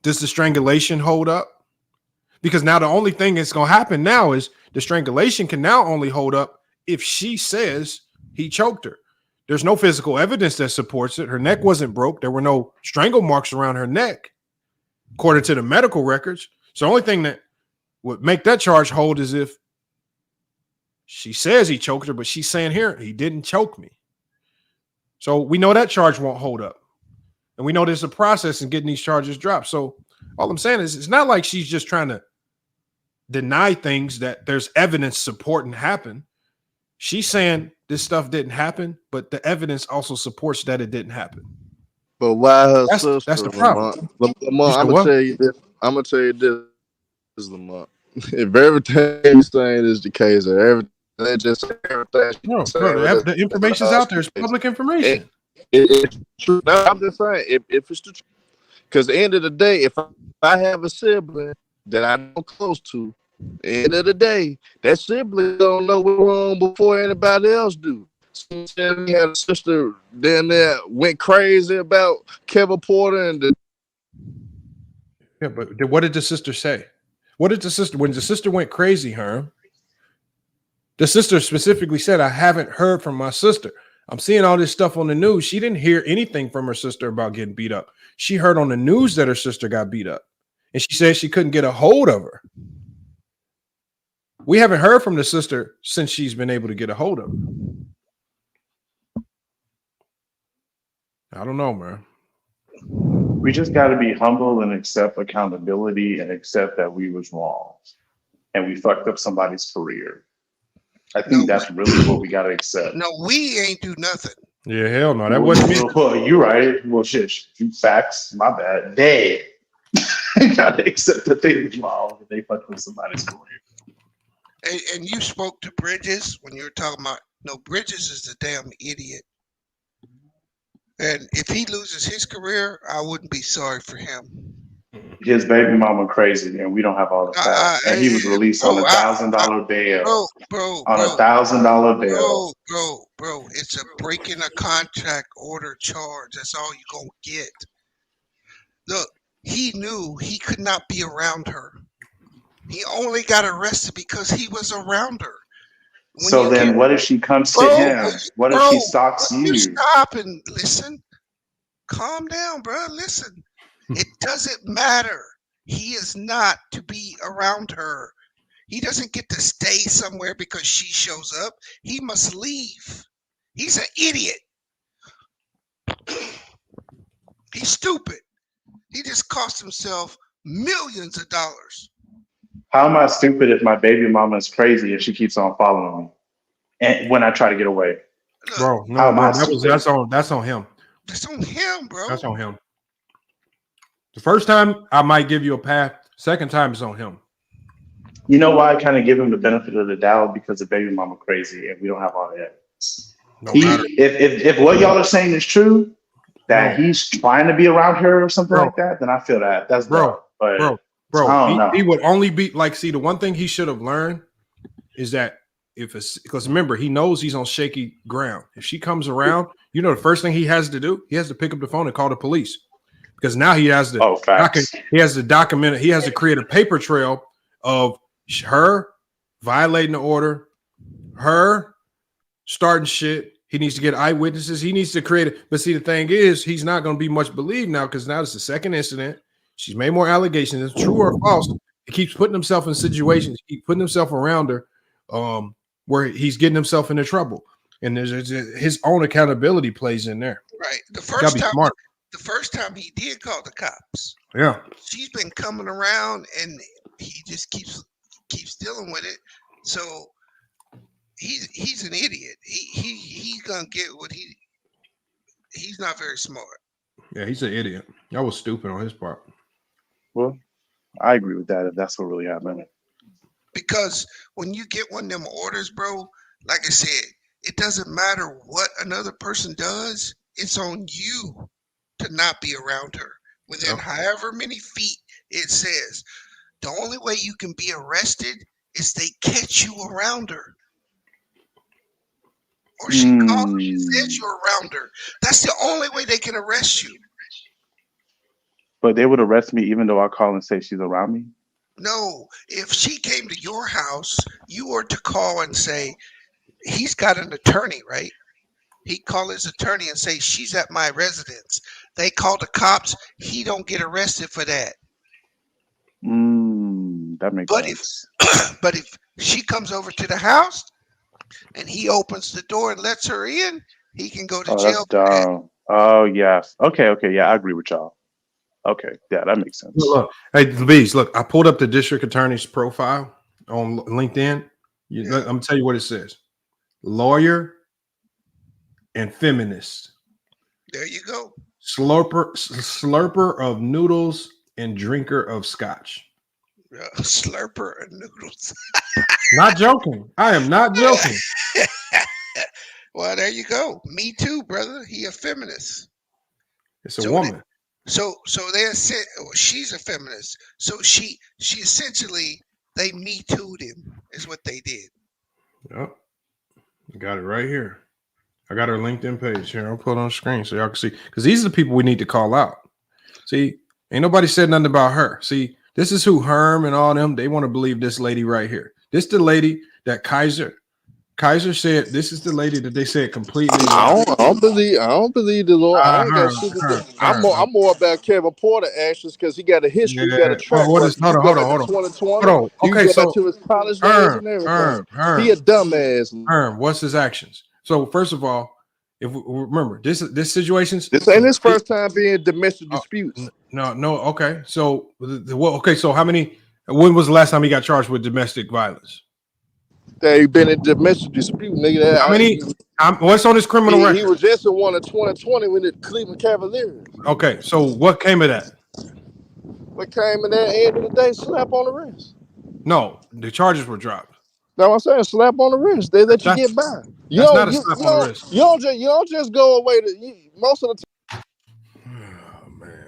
Does the strangulation hold up? Because now the only thing that's going to happen now is the strangulation can now only hold up if she says he choked her. There's no physical evidence that supports it. Her neck wasn't broke. There were no strangle marks around her neck, according to the medical records. So the only thing that would make that charge hold is if she says he choked her, but she's saying here, he didn't choke me. So we know that charge won't hold up. And we know there's a process in getting these charges dropped. So all I'm saying is it's not like she's just trying to deny things that there's evidence supporting happen. She's saying this stuff didn't happen, but the evidence also supports that it didn't happen. But why her sister? That's the problem. Lamont, I'm gonna tell you this, Lamont. If everything you're saying is the case, or everything, the information's out there. It's public information. It's true. No, I'm just saying, if it's the truth, because at the end of the day, if I have a sibling that I'm close to, at the end of the day, that sibling don't know what's wrong before anybody else do. So we had a sister down there went crazy about Kevin Porter and but what did the sister say? What did the sister, when the sister went crazy, the sister specifically said, I haven't heard from my sister. I'm seeing all this stuff on the news. She didn't hear anything from her sister about getting beat up. She heard on the news that her sister got beat up. And she said she couldn't get a hold of her. we haven't heard from the sister since she's been able to get a hold of her. I don't know, man. We just got to be humble and accept accountability and accept that we was wrong and we fucked up somebody's career. I think that's really what we got to accept. No, we ain't do nothing. Yeah, hell no. That wasn't me. Well, you right. Well, shit, you facts. My bad. They got to accept that they was wrong and they fucked up somebody's career. And you spoke to Bridges when you were talking about, no, Bridges is a damn idiot. And if he loses his career, I wouldn't be sorry for him. His baby mama crazy, and we don't have all the facts. And he was released on $1,000 bail. Bro, on $1,000 bail. Bro, it's a breaking a contract order charge. That's all you gonna get. Look, he knew he could not be around her. He only got arrested because he was around her. So then what if she comes to him? What if she stalks you? Stop and listen. Calm down, bro. Listen. It doesn't matter. He is not to be around her. He doesn't get to stay somewhere because she shows up. He must leave. He's an idiot. He's stupid. He just cost himself millions of dollars. How am I stupid if my baby mama is crazy and she keeps on following me? And when I try to get away, bro, no, that's on him. That's on him, bro. That's on him. The first time I might give you a pass. Second time it's on him. You know why I kind of give him the benefit of the doubt? Because the baby mama crazy and we don't have all that. If what y'all are saying is true, that he's trying to be around her or something like that, then I feel that that's bro. But he would only be like, see, the one thing he should have learned is that because remember, he knows he's on shaky ground. If she comes around, you know, the first thing he has to do, he has to pick up the phone and call the police, because now he has to document it. He has to create a paper trail of her violating the order, her starting shit. He needs to get eyewitnesses. He needs to create it. But see, the thing is, he's not going to be much believed now, because now it's the second incident. She's made more allegations. It's true or false. He keeps putting himself in situations. He keeps putting himself around her, where he's getting himself into trouble. And there's his own accountability plays in there. Right. The first time he did call the cops. Yeah. She's been coming around and he just keeps dealing with it. So he's an idiot. He's gonna get what he's not very smart. Yeah, he's an idiot. That was stupid on his part. Well, I agree with that if that's what really happened. Because when you get one of them orders, bro, like I said, it doesn't matter what another person does. It's on you to not be around her within however many feet it says. The only way you can be arrested is they catch you around her. Or she calls you and says you're around her. That's the only way they can arrest you. But they would arrest me even though I call and say she's around me? No. If she came to your house, you were to call and say, he's got an attorney, right? He'd call his attorney and say, she's at my residence. They call the cops. He don't get arrested for that. That makes sense. But if she comes over to the house and he opens the door and lets her in, he can go to jail. That's dumb. Oh, yes. Okay. Yeah, I agree with y'all. Okay. Yeah, that makes sense. Look, hey, Bees, look, I pulled up the district attorney's profile on LinkedIn. I'm going to tell you what it says. Lawyer and feminist. There you go. Slurper of noodles and drinker of scotch. Slurper of noodles. Not joking. I am not joking. Well, there you go. Me too, brother. He a feminist. It's a woman. So they said she's a feminist. So she essentially, they Me Too'd him is what they did. Yep. Got it right here. I got her LinkedIn page here. I'll put it on the screen so y'all can see. Because these are the people we need to call out. See, ain't nobody said nothing about her. See, this is who Herm and all them, they want to believe this lady right here. This the lady that Kysre Kysre said this is the lady that they said completely. I don't believe the Lord. I ain't got shit to do. I'm more about Kevin Porter actions because he got a history, he got a track record. Hold on. 2020. You Okay, go so back to his college days and everything. He a dumbass. What's his actions? So first of all, if we remember this situation's This ain't his first time being domestic disputes. No. Okay, so so how many? When was the last time he got charged with domestic violence? They been in domestic dispute, nigga. How many? What's on his criminal record? He was just in one in 2020 with the Cleveland Cavaliers. Okay, so what came of that? What came in that end of the day? Slap on the wrist. No, the charges were dropped. That's what I'm saying. Slap on the wrist. They let you get by. You don't just go away to most of the time. Oh man,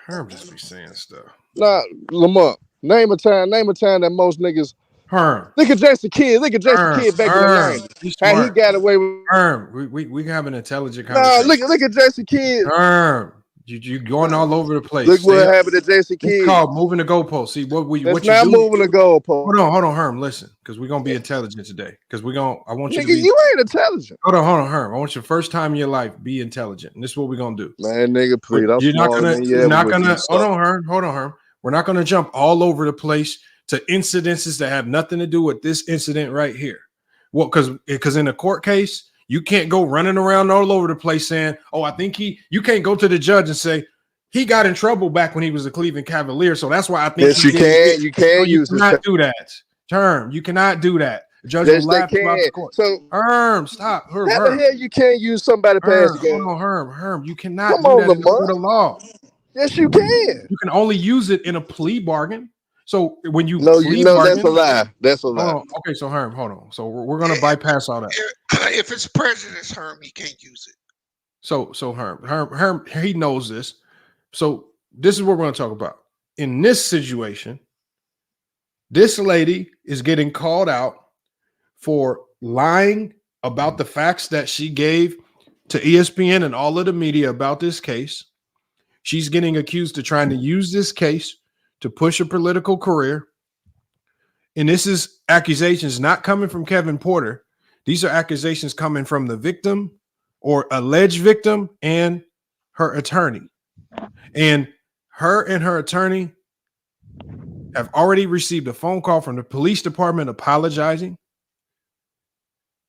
Herm just be saying stuff. Nah, Lamar. Name a time that most niggas. Herm. Look at Jason Kidd. Look at Jason Kidd back in the 90s. How he got away with Herm. We have an intelligent conversation. Nah, look at Jason Kidd. Herm. You going all over the place. Look what happened to Jason Kidd. It's called moving the goalpost. See what you moving the goalpost. Hold on, Herm. Listen, because we're gonna be intelligent today. Because I want you to be. You ain't intelligent. Hold on, Herm. I want you first time in your life be intelligent, and this is what we're gonna do. Man, nigga, please. You're not gonna. Hold on, Herm. We're not gonna jump all over the place to incidences that have nothing to do with this incident right here. Well, because in a court case, you can't go running around all over the place saying, "Oh, I think you can't go to the judge and say he got in trouble back when he was a Cleveland Cavalier, so that's why I think." Yes, you can. You can use this. You cannot do that. Term. You cannot do that. The judge will laugh throughout the court. So, Herm, stop. How the hell you can't use somebody past again? Hold on, Herm. You cannot do that in the court of law. Yes, you can. You can only use it in a plea bargain. So when you that's a lie. That's a lie. Okay, so Herm, hold on. So we're gonna bypass all that. If it's prejudice, Herm, he can't use it. So Herm, he knows this. So this is what we're gonna talk about. In this situation, this lady is getting called out for lying about the facts that she gave to ESPN and all of the media about this case. She's getting accused of trying to use this case to push a political career. And this is accusations not coming from Kevin Porter. These are accusations coming from the victim or alleged victim and her attorney. And her attorney have already received a phone call from the police department apologizing.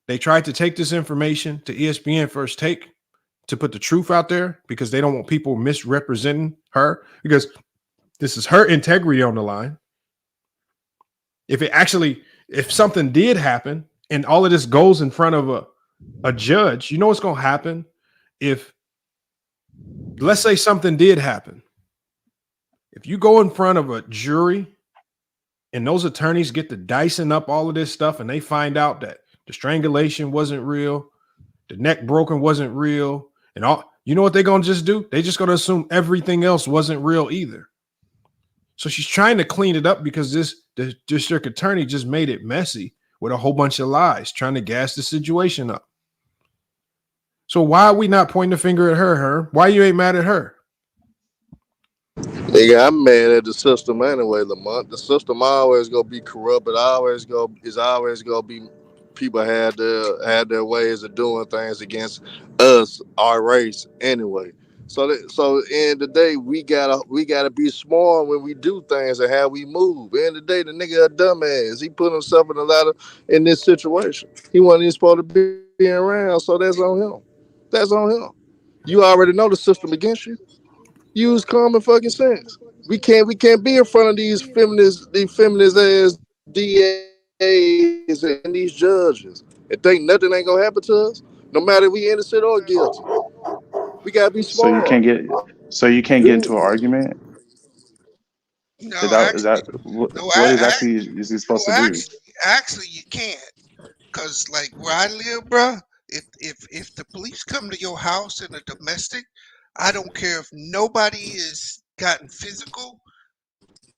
They tried to take this information to ESPN First Take to put the truth out there because they don't want people misrepresenting her, because this is her integrity on the line. If something did happen and all of this goes in front of a judge, you know what's going to happen? If, let's say something did happen. If you go in front of a jury and those attorneys get to dicing up all of this stuff and they find out that the strangulation wasn't real, the neck broken wasn't real, and all, you know what they're going to just do? They just going to assume everything else wasn't real either. So she's trying to clean it up because the district attorney just made it messy with a whole bunch of lies, trying to gas the situation up. So why are we not pointing the finger at her? Why you ain't mad at her? Nigga, I'm mad at the system anyway, Lamont. The system always gonna be corrupt. It's always gonna be people had their ways of doing things against us, our race anyway. So in the day, we gotta be smart when we do things and how we move. In the day, the nigga a dumbass. He put himself in this situation. He wasn't even supposed to be around, so that's on him. That's on him. You already know the system against you. Use common fucking sense. We can't be in front of these feminist ass DAs and these judges and think nothing ain't gonna happen to us, no matter if we innocent or guilty. We gotta be smart. So you can't get into an argument. No, what exactly is he supposed to do? Actually, you can't, cause like where I live, bro. If the police come to your house in a domestic, I don't care if nobody is gotten physical.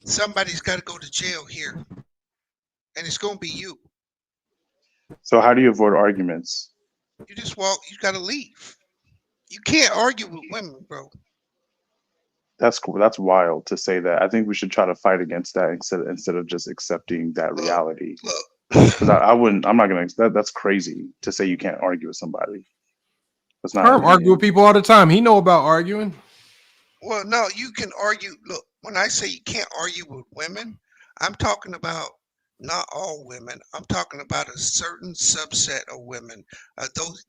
Somebody's got to go to jail here, and it's gonna be you. So how do you avoid arguments? You just walk. You got to leave. You can't argue with women, bro. That's cool. That's wild to say that. I think we should try to fight against that instead of just accepting that reality. Because I wouldn't. I'm not gonna. That's crazy to say you can't argue with somebody. That's not. Herm argue with people all the time. He know about arguing. Well, no, you can argue. Look, when I say you can't argue with women, I'm talking about not all women. I'm talking about a certain subset of women.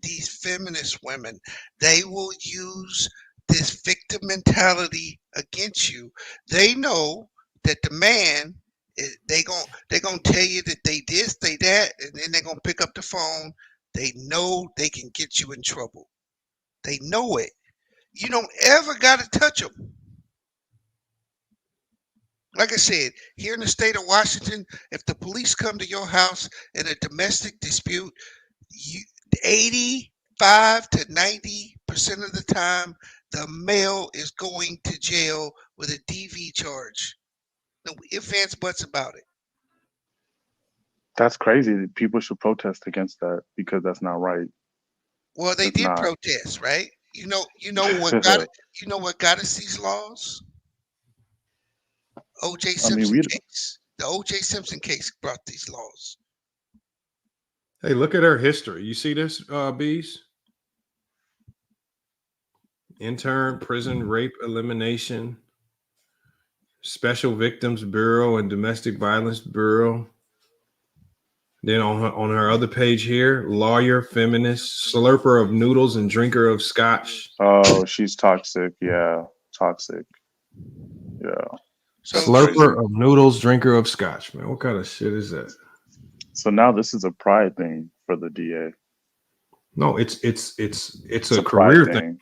These feminist women, they will use this victim mentality against you. They know that the man they gonna tell you that they this, they that, and then they're gonna pick up the phone. They know they can get you in trouble. They know it. You don't ever got to touch them. Like I said, here in the state of Washington, if the police come to your house in a domestic dispute, 85 to 90% of the time, the male is going to jail with a DV charge. No ifs, ands, buts about it. That's crazy. People should protest against that because that's not right. Well, they did protest, right? You know what got us these laws? O.J. Simpson case. The O.J. Simpson case brought these laws. Hey, look at her history. You see this, Bees? Intern, prison, rape, elimination, Special Victims Bureau, and Domestic Violence Bureau. Then on her other page here, lawyer, feminist, slurper of noodles, and drinker of scotch. Oh, she's toxic. Yeah, toxic. Yeah. So slurper of noodles, drinker of scotch. Man, what kind of shit is that? So now this is a pride thing for the DA. No, it's a career thing.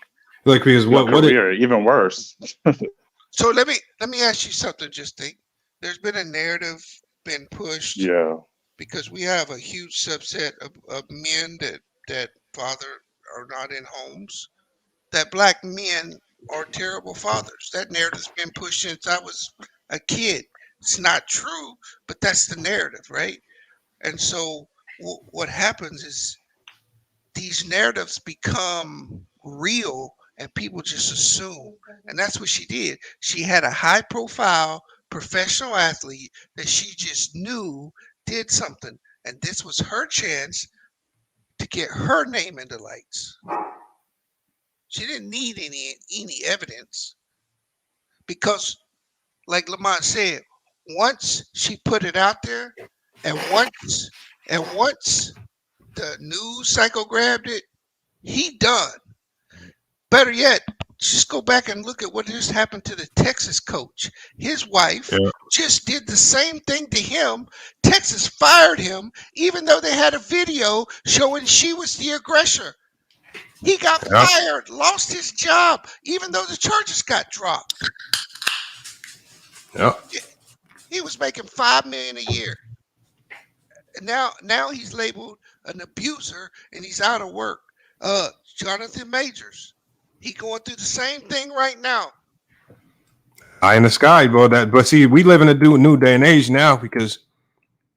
Like, because what career even worse. So let me ask you something. Just think, there's been a narrative been pushed. Yeah. Because we have a huge subset of men that father are not in homes, that black men are terrible fathers. That narrative's been pushed since I was a kid. It's not true, but that's the narrative, right? And so what happens is these narratives become real and people just assume. And that's what she did. She had a high profile professional athlete that she just knew did something, and this was her chance to get her name in the lights. She didn't need any evidence because, like Lamont said, once she put it out there, and once the news cycle grabbed it, he done. Better yet, just go back and look at what just happened to the Texas coach. His wife just did the same thing to him. Texas fired him, even though they had a video showing she was the aggressor. He got fired, lost his job, even though the charges got dropped. Yep. He was making $5 million a year. And now he's labeled an abuser and he's out of work. Jonathan Majors. He going through the same thing right now. Eye in the sky, bro. But see, we live in a new day and age now because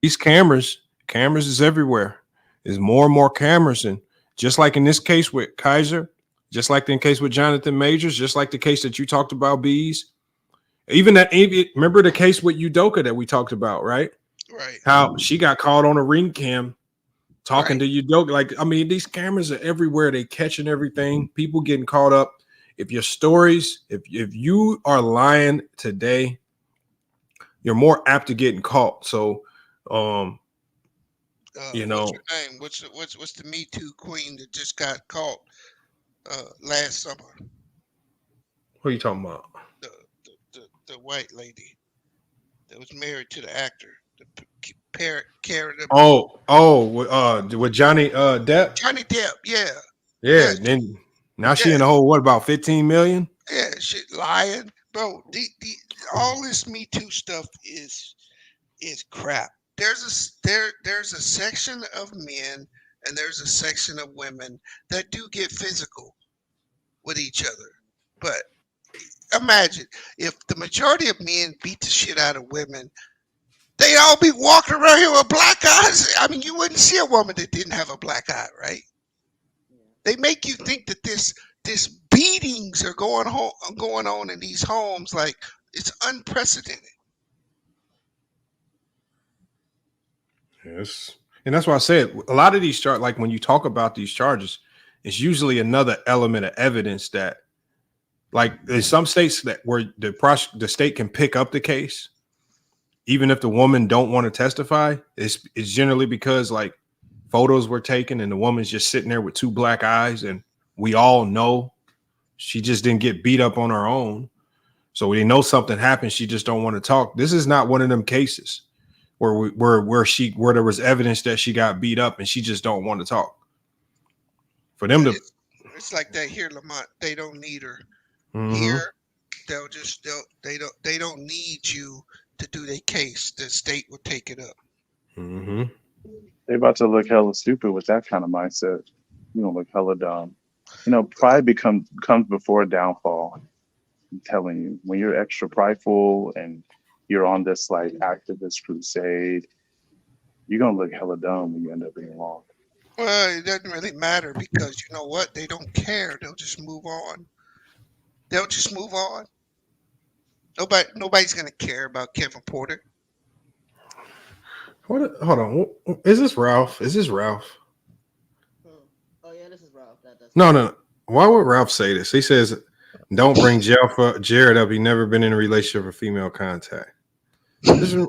these cameras is everywhere. There's more and more cameras, and just like in this case with Kysre, just like in the case with Jonathan Majors, just like the case that you talked about, Bees. Remember the case with Udoka that we talked about, right? Right. How she got caught on a ring cam talking to Udoka. Like, I mean, these cameras are everywhere. They catching everything. People getting caught up. If your stories, if you are lying today, you're more apt to getting caught. So, you know, what's her name? What's the Me Too queen that just got caught last summer? What are you talking about? The white lady that was married to the actor. With Johnny Depp. Johnny Depp, yeah. Yeah. Then now she in the hole. What about 15 million? Yeah, shit, lying, bro. All this Me Too stuff is crap. There's a section of men and there's a section of women that do get physical with each other. But imagine if the majority of men beat the shit out of women, they'd all be walking around here with black eyes. I mean, you wouldn't see a woman that didn't have a black eye, right? They make you think that this beatings are going on in these homes like it's unprecedented. Yes. And that's why I said a lot of these charges, like when you talk about these charges, it's usually another element of evidence that, like, in some states that where the state can pick up the case, even if the woman don't want to testify. It's generally because like photos were taken and the woman's just sitting there with two black eyes, and we all know she just didn't get beat up on her own. So we know something happened. She just don't want to talk. This is not one of them cases where there was evidence that she got beat up and she just don't want to talk. For them to, it's like that here, Lamont. They don't need her. Mhm. Here, they don't need you to do their case. The state will take it up. Mm-hmm. They about to look hella stupid with that kind of mindset. You know, look hella dumb. You know, pride comes before downfall. I'm telling you, when you're extra prideful and you're on this like activist crusade, you're gonna look hella dumb when you end up being wrong. Well, it doesn't really matter because you know what? They don't care. They'll just move on. They'll just move on. Nobody's gonna care about Kevin Porter. Hold on. Is this Ralph? Is this Ralph? Oh yeah, this is Ralph. No. Why would Ralph say this? He says, "Don't bring Jared up. He never been in a relationship with female contact." This is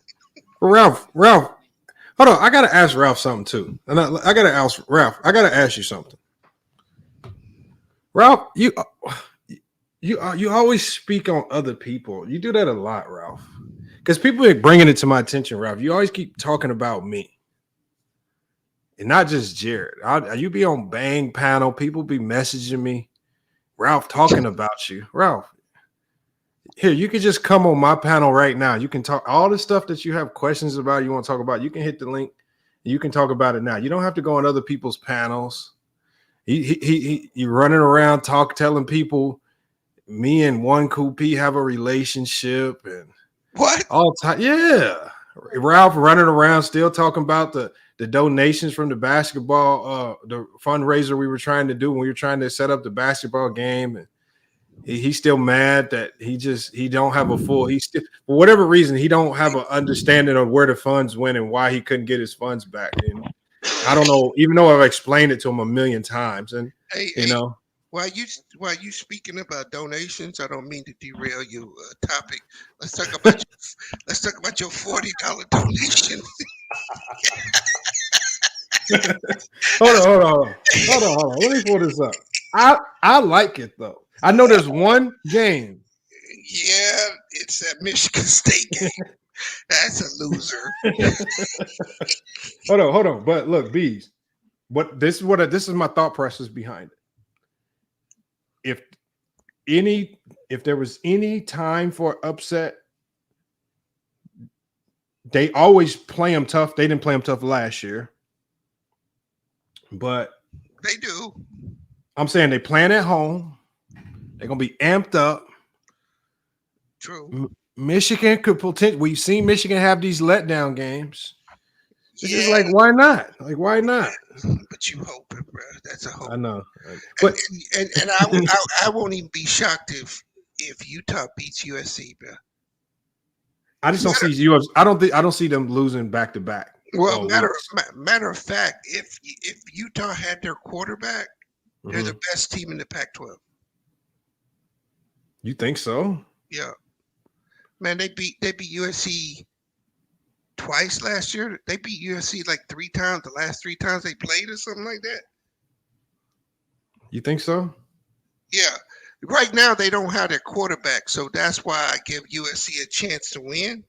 Ralph. Hold on. I gotta ask Ralph something too. And I gotta ask Ralph. I gotta ask you something. Ralph, you always speak on other people. You do that a lot, Ralph. Because people are bringing it to my attention, Ralph. You always keep talking about me. And not just Jared. You be on Bang panel. People be messaging me. Ralph talking about you. Ralph, here, you can just come on my panel right now. You can talk all the stuff that you have questions about, you want to talk about. You can hit the link. And you can talk about it now. You don't have to go on other people's panels. He running around telling people me and One Cool P have a relationship and what all time. Yeah, Ralph running around still talking about the donations from the basketball, the fundraiser we were trying to do when we were trying to set up the basketball game, and he's still mad that he don't have a full. For whatever reason he don't have an understanding of where the funds went and why he couldn't get his funds back. And I don't know, even though I've explained it to him a million times, and you know. While you speaking about donations, I don't mean to derail your topic. Let's talk about your $40 donation. Hold on. Let me pull this up. I like it though. I know there's one game. Yeah, it's that Michigan State game. That's a loser. Hold on. But look, Bees. This is my thought process behind it. If there was any time for upset, they always play them tough. They didn't play them tough last year, but they do. I'm saying they playing at home. They're gonna be amped up. True. Michigan could potentially. We've seen Michigan have these letdown games. It's just like, why not? Like, why not? But you hoping, bro. That's a hope. I know. But and I won't even be shocked if Utah beats USC, bro. I just don't see UFC. I don't see them losing back to back. Well, matter of fact, if Utah had their quarterback, they're the best team in the Pac-12. You think so? Yeah, man. They beat USC twice last year. They beat USC like 3 times. The last 3 times they played or something like that. You think so? Yeah. Right now they don't have their quarterback, so that's why I give USC a chance to win.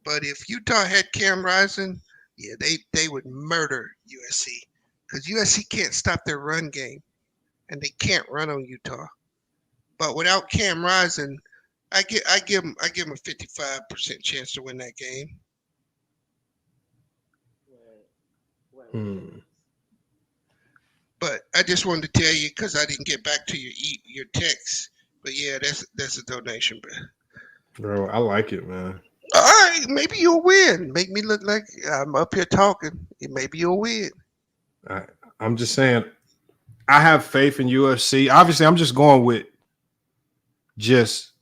But if Utah had Cam Rising, yeah, they would murder USC because USC can't stop their run game, and they can't run on Utah. But without Cam Rising, I give them a 55% chance to win that game. But I just wanted to tell you because I didn't get back to your text. But yeah, that's a donation, bro. I like it, man. All right, maybe you'll win. Make me look like I'm up here talking. Maybe you'll win. I'm just saying, I have faith in UFC. Obviously, I'm just going with just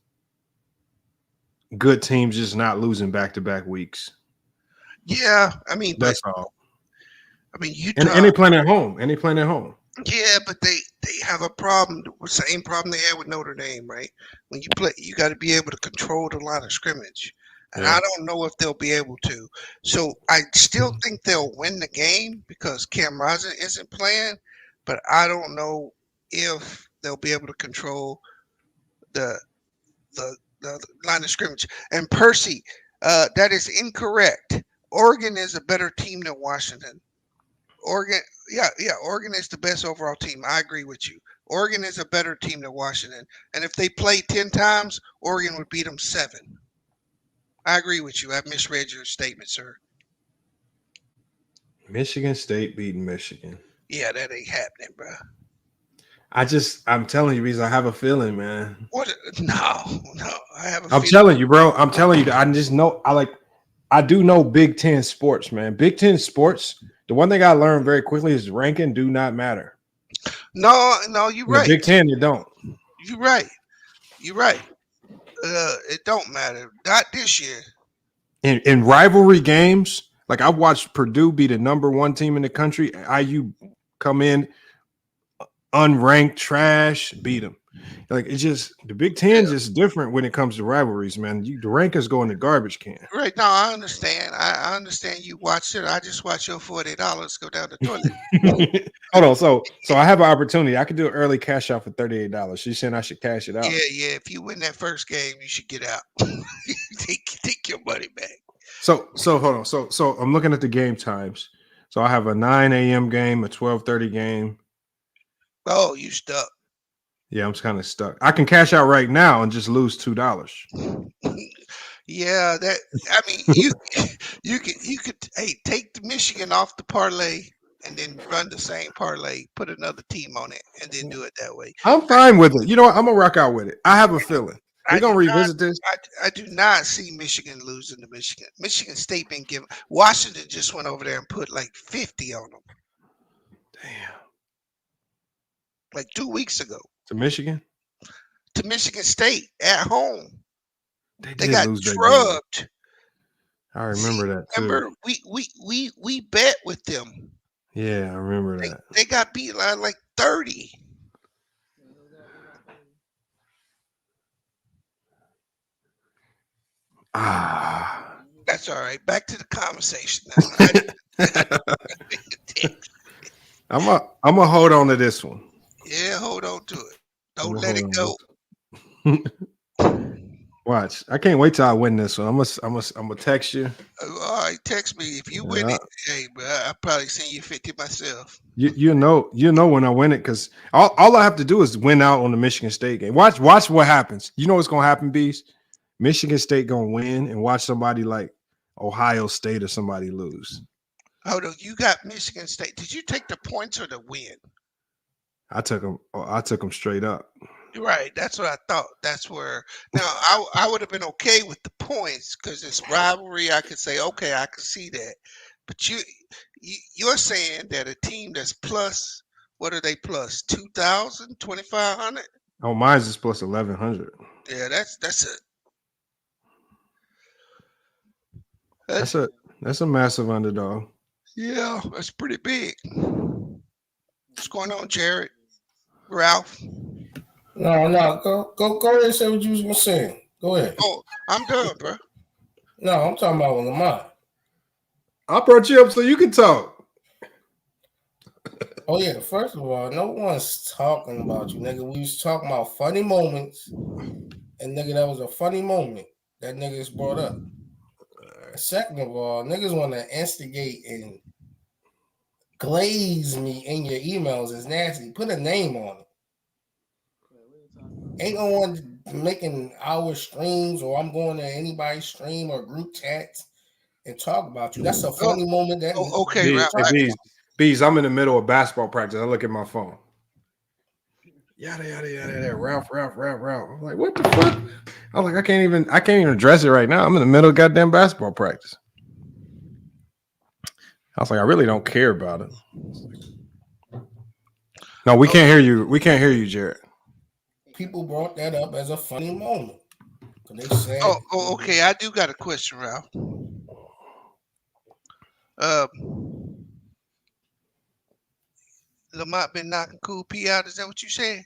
good teams just not losing back-to-back weeks. Yeah, I mean, that's all. I mean, And Utah. they playing at home. And they playing at home. Yeah, but they have a problem. The same problem they had with Notre Dame, right? When you play, you got to be able to control the line of scrimmage, and Yeah. I don't know if they'll be able to. So I still think they'll win the game because Cam Rising isn't playing, but I don't know if they'll be able to control the the line of scrimmage. And Percy, that is incorrect. Oregon is a better team than Washington. Oregon, yeah, Oregon is the best overall team. I agree with you. Oregon is a better team than Washington, and if they played 10 times, Oregon would beat them 7. I agree with you. I misread your statement, sir. Michigan State beating Michigan. Yeah, that ain't happening, bro. I'm telling you, because I have a feeling, man. What? No, I have a I'm feeling. telling you, bro. I'm telling you. I just know. I do know Big Ten sports, man. Big Ten sports. The one thing I learned very quickly is ranking do not matter. No, you're In the right. Big Ten, it don't. You're right. You're right. It don't matter. Not this year. In rivalry games, like I watched Purdue be the number 1 team in the country. IU come in unranked trash, beat them. Like it's just the Big Ten's just different when it comes to rivalries, man. The rankers go in the garbage can. Right. No, I understand. I understand you watched it. I just watched your $40 go down the toilet. Hold on. So I have an opportunity. I could do an early cash out for $38. She's saying I should cash it out. Yeah. If you win that first game, you should get out. take your money back. So hold on. So I'm looking at the game times. So I have a 9 a.m. game, a 12:30 game. Oh, you stuck. Yeah, I'm kind of stuck. I can cash out right now and just lose $2. Yeah, that. I mean, you could. Hey, take the Michigan off the parlay and then run the same parlay. Put another team on it and then do it that way. I'm fine with it. You know what? I'm gonna rock out with it. I have a feeling we're gonna revisit this. I do not see Michigan losing to Michigan. Michigan State been given. Washington just went over there and put like 50 on them. Damn. Like 2 weeks ago. To Michigan? To Michigan State at home. They did got lose that game. drubbed. I remember that too. Remember, we bet with them. Yeah, I remember that. They got beat like 30. That's all right. Back to the conversation now. I'm gonna hold on to this one. Yeah, hold on to it. Don't let it go. Watch. I can't wait till I win this one. I'm gonna text you. All right, text me if you win it. Hey, bro, I'll probably send you 50 myself. You know when I win it, because all I have to do is win out on the Michigan State game. Watch what happens. You know what's gonna happen, Bees? Michigan State gonna win, and watch somebody like Ohio State or somebody lose. Hold on, you got Michigan State. Did you take the points or the win? I took them straight up. Right, that's what I thought. That's where now I would have been okay with the points because it's rivalry. I could say, okay, I can see that. But you're saying that a team that's plus, what are they plus? 2,000, 2,500? Oh, mine's is plus 1,100. Yeah, that's a massive underdog. Yeah, that's pretty big. What's going on, Jared? Ralph? No. Go ahead and say what you was gonna say. Go ahead. Oh, I'm done, bro. No, I'm talking about Lamont. I brought you up so you can talk. Oh yeah, first of all, no one's talking about you, nigga. We was talking about funny moments, and nigga, that was a funny moment that niggas brought up. Second of all, niggas want to instigate and glaze me in your emails is nasty. Put a name on it. Ain't no one making our streams, or I'm going to anybody's stream or group chats and talk about you. That's a funny moment. That okay, Bees, I'm in the middle of basketball practice. I look at my phone. Yada. Ralph. I'm like, what the fuck? I was like, I can't even address it right now. I'm in the middle of goddamn basketball practice. I was like, I really don't care about it. No, we can't hear you. We can't hear you, Jared. People brought that up as a funny moment. They said, okay. I do got a question, Ralph. Lamont been knocking Cool P out. Is that what you said?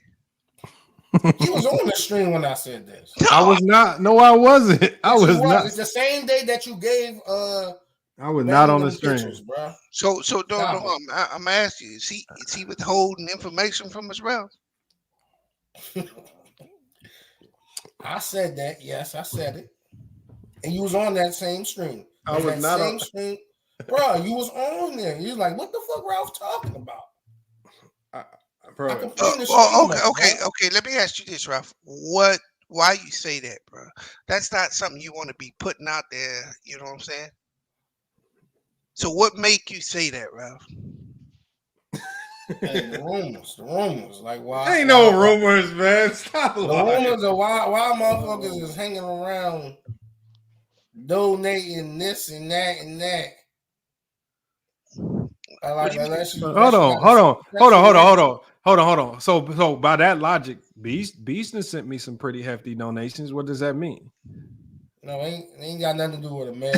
He was on the stream when I said this. I was not. No, I wasn't. I was not. It's the same day that you gave I was not on the stream. pictures, bro. So no, I'm asking you, is he withholding information from his ref? I said that. Yes, I said it. And you was on that same stream. I was not on stream. Bro, you was on there. You was like, what the fuck Ralph talking about? Bro. Okay. Let me ask you this, Ralph. Why you say that, bro? That's not something you want to be putting out there. You know what I'm saying? So what make you say that, Ralph? Hey, the rumors. Like why? Ain't no rumors, man. Stop the lying. rumors are why motherfuckers is hanging around, donating this and that and that. Hold on. So by that logic, Beast sent me some pretty hefty donations. What does that mean? No, it ain't got nothing to do with a man.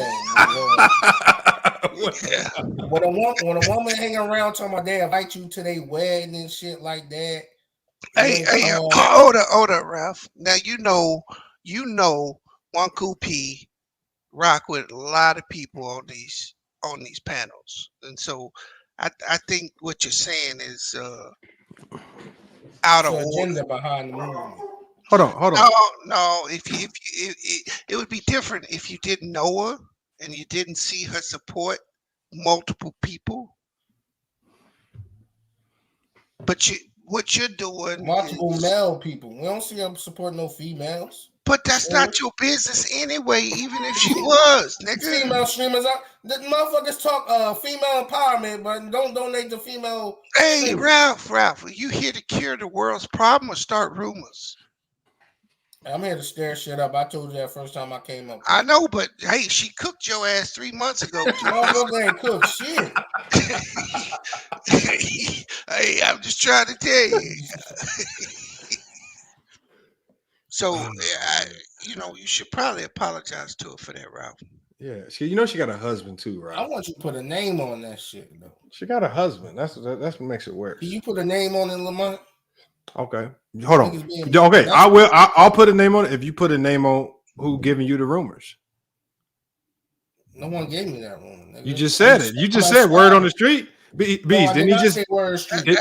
When a woman hang around talking about they invite you to their wedding and shit like that. Hey, hold up, Ralph. Now you know One Cool P rock with a lot of people on these panels, and so I think what you're saying is out of order. Behind the movement. Hold on. No. If it would be different if you didn't know her and you didn't see her support multiple people. But what you're doing, multiple male people. We don't see her support no females. But that's not your business anyway, even if she was, nigga. Female streamers out. The motherfuckers talk female empowerment, but don't donate to female. Hey, streamers. Ralph, are you here to cure the world's problem or start rumors? I'm here to stir shit up. I told you that first time I came up. I know, but hey, she cooked your ass 3 months ago. Motherfucker ain't cooked shit. Hey, I'm just trying to tell you. So, you should probably apologize to her for that, Ralph. Yeah, she got a husband too, right? I want you to put a name on that shit, though. She got a husband. That's what makes it worse. Can you put a name on it, Lamont? Okay, hold on. Okay, I will. I'll put a name on it if you put a name on who giving you the rumors. No one gave me that rumor. Nigga. You just said it. You just said word on the street. Beast, didn't he just say word street?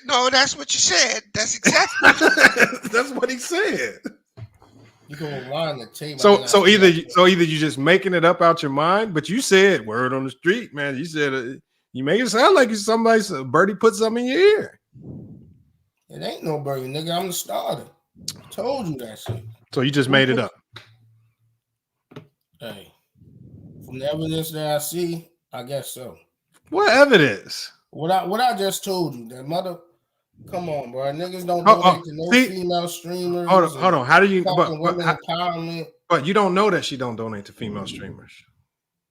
No, that's what you said. That's exactly what you said. That's what he said. You can line the tape. So either you just making it up out your mind, but you said word on the street, man. You said you make it sound like somebody's birdie put something in your ear. It ain't no birdie, nigga. I'm the starter. I told you that shit. So you just made it up. Hey, from the evidence that I see, I guess so. What evidence? What I just told you, that mother. Come on, bro. Niggas don't donate to no female streamers. Hold on. How do you? Women empowerment. But you don't know that she don't donate to female streamers.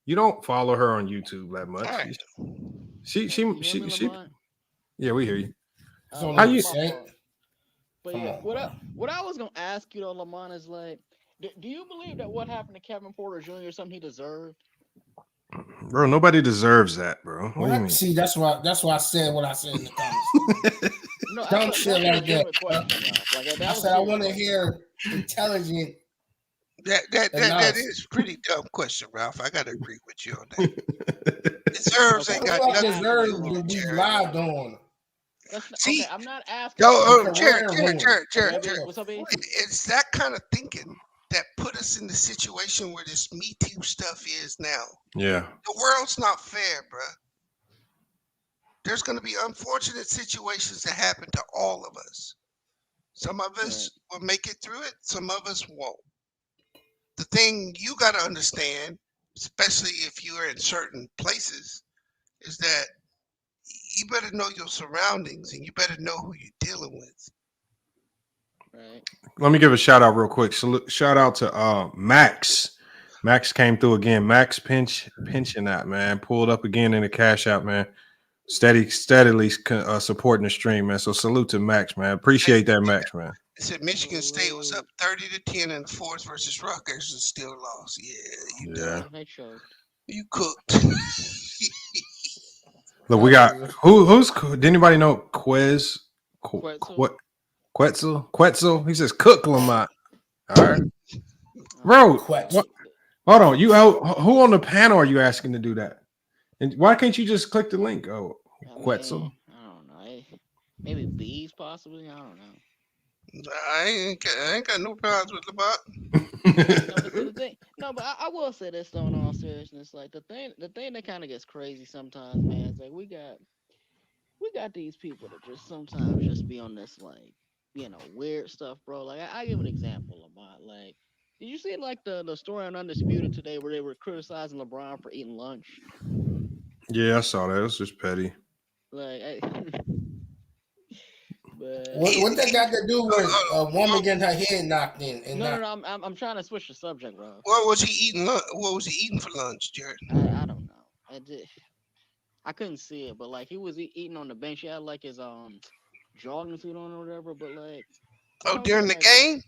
You don't follow her on YouTube that much. Right. She. Yeah, we hear you. How you say? But yeah, what I was gonna ask you though, Lamont, is like, do you believe that what happened to Kevin Porter Jr. is something he deserved? Bro, nobody deserves that, bro. What do you mean? See, that's why I said what I said in the comments. Dumb shit like that. I said I want to hear intelligent. That is a pretty dumb question, Ralph. I gotta agree with you on that. Deserves ain't got nothing to be lied on. See, I'm not asking. Jared. What's up, baby? It's that kind of thinking that put us in the situation where this Me Too stuff is now. Yeah. The world's not fair, bro. There's going to be unfortunate situations that happen to all of us. Some of us will make it through it. Some of us won't. The thing you got to understand, especially if you are in certain places, is that you better know your surroundings and you better know who you're dealing with. Right. Let me give a shout out real quick. Shout out to Max. Max came through again. Max pinching that, man. Pulled up again in the cash out, man. Steadily supporting the stream, man. So salute to Max, man. Appreciate that, Max, man. It said Michigan State was up 30-10 in the fourth versus Rutgers and still lost. Yeah, you done. Make sure. You cooked. Look, we got who's did anybody know Quetzal? He says cook Lamont. All right, bro. What? Hold on, who on the panel are you asking to do that? And why can't you just click the link? Oh, Quetzal. I don't know. Maybe bees, possibly. I don't know. I ain't got no problems with Lamont. But I will say this though, in all seriousness, like the thing that kind of gets crazy sometimes, man, is like we got these people that just sometimes just be on this like, weird stuff, bro. Like I give an example, Lamont. Like, did you see like the story on Undisputed today where they were criticizing LeBron for eating lunch? Yeah, I saw that. It was just petty. Like, what that got to do with a woman getting her head knocked in? No, I'm trying to switch the subject, bro. What was he eating? What was he eating for lunch, Jared? I don't know. I couldn't see it, but like he was eating on the bench. He had like his jogging suit on or whatever. But like, during the game?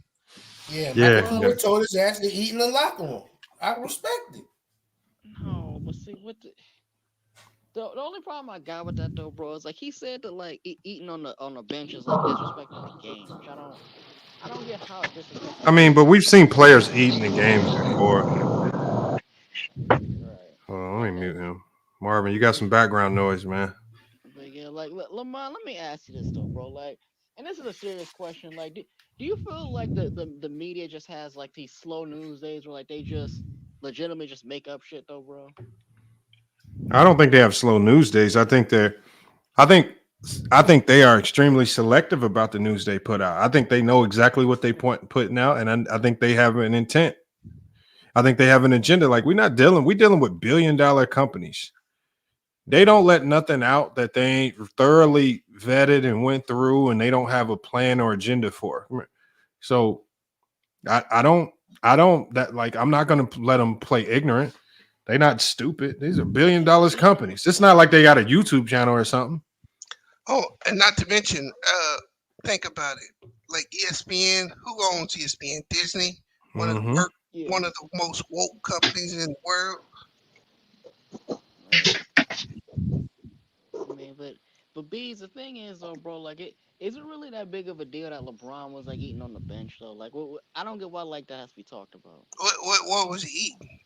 Yeah. Michael told his ass to eat in the locker room. I respect it. No, but see what the only problem I got with that though, bro, is like he said that like eating on the bench is like disrespecting the game, which I don't get how it's disrespectful. I mean, but we've seen players eat in the games before. Right. Hold on, let me mute him. Marvin, you got some background noise, man. But yeah, like Lamont, let me ask you this though, bro. Like, and this is a serious question. Like, do you feel like the media just has like these slow news days where like they just legitimately just make up shit though, bro? I don't think they have slow news days. I think they are extremely selective about the news they put out. I think they know exactly what they putting out, and I think they have an intent. I think they have an agenda. Like we're dealing with billion-dollar companies. They don't let nothing out that they ain't thoroughly vetted and went through, and they don't have a plan or agenda for. So I'm not going to let them play ignorant. They're not stupid. These are $1 billion companies. It's not like they got a YouTube channel or something. Oh, and not to mention, think about it. Like ESPN, who owns ESPN? Disney, one of the most woke companies in the world. I mean, but Bees, the thing is though, bro, like is it really that big of a deal that LeBron was like eating on the bench though? Like, I don't get why like that has to be talked about. What was he eating?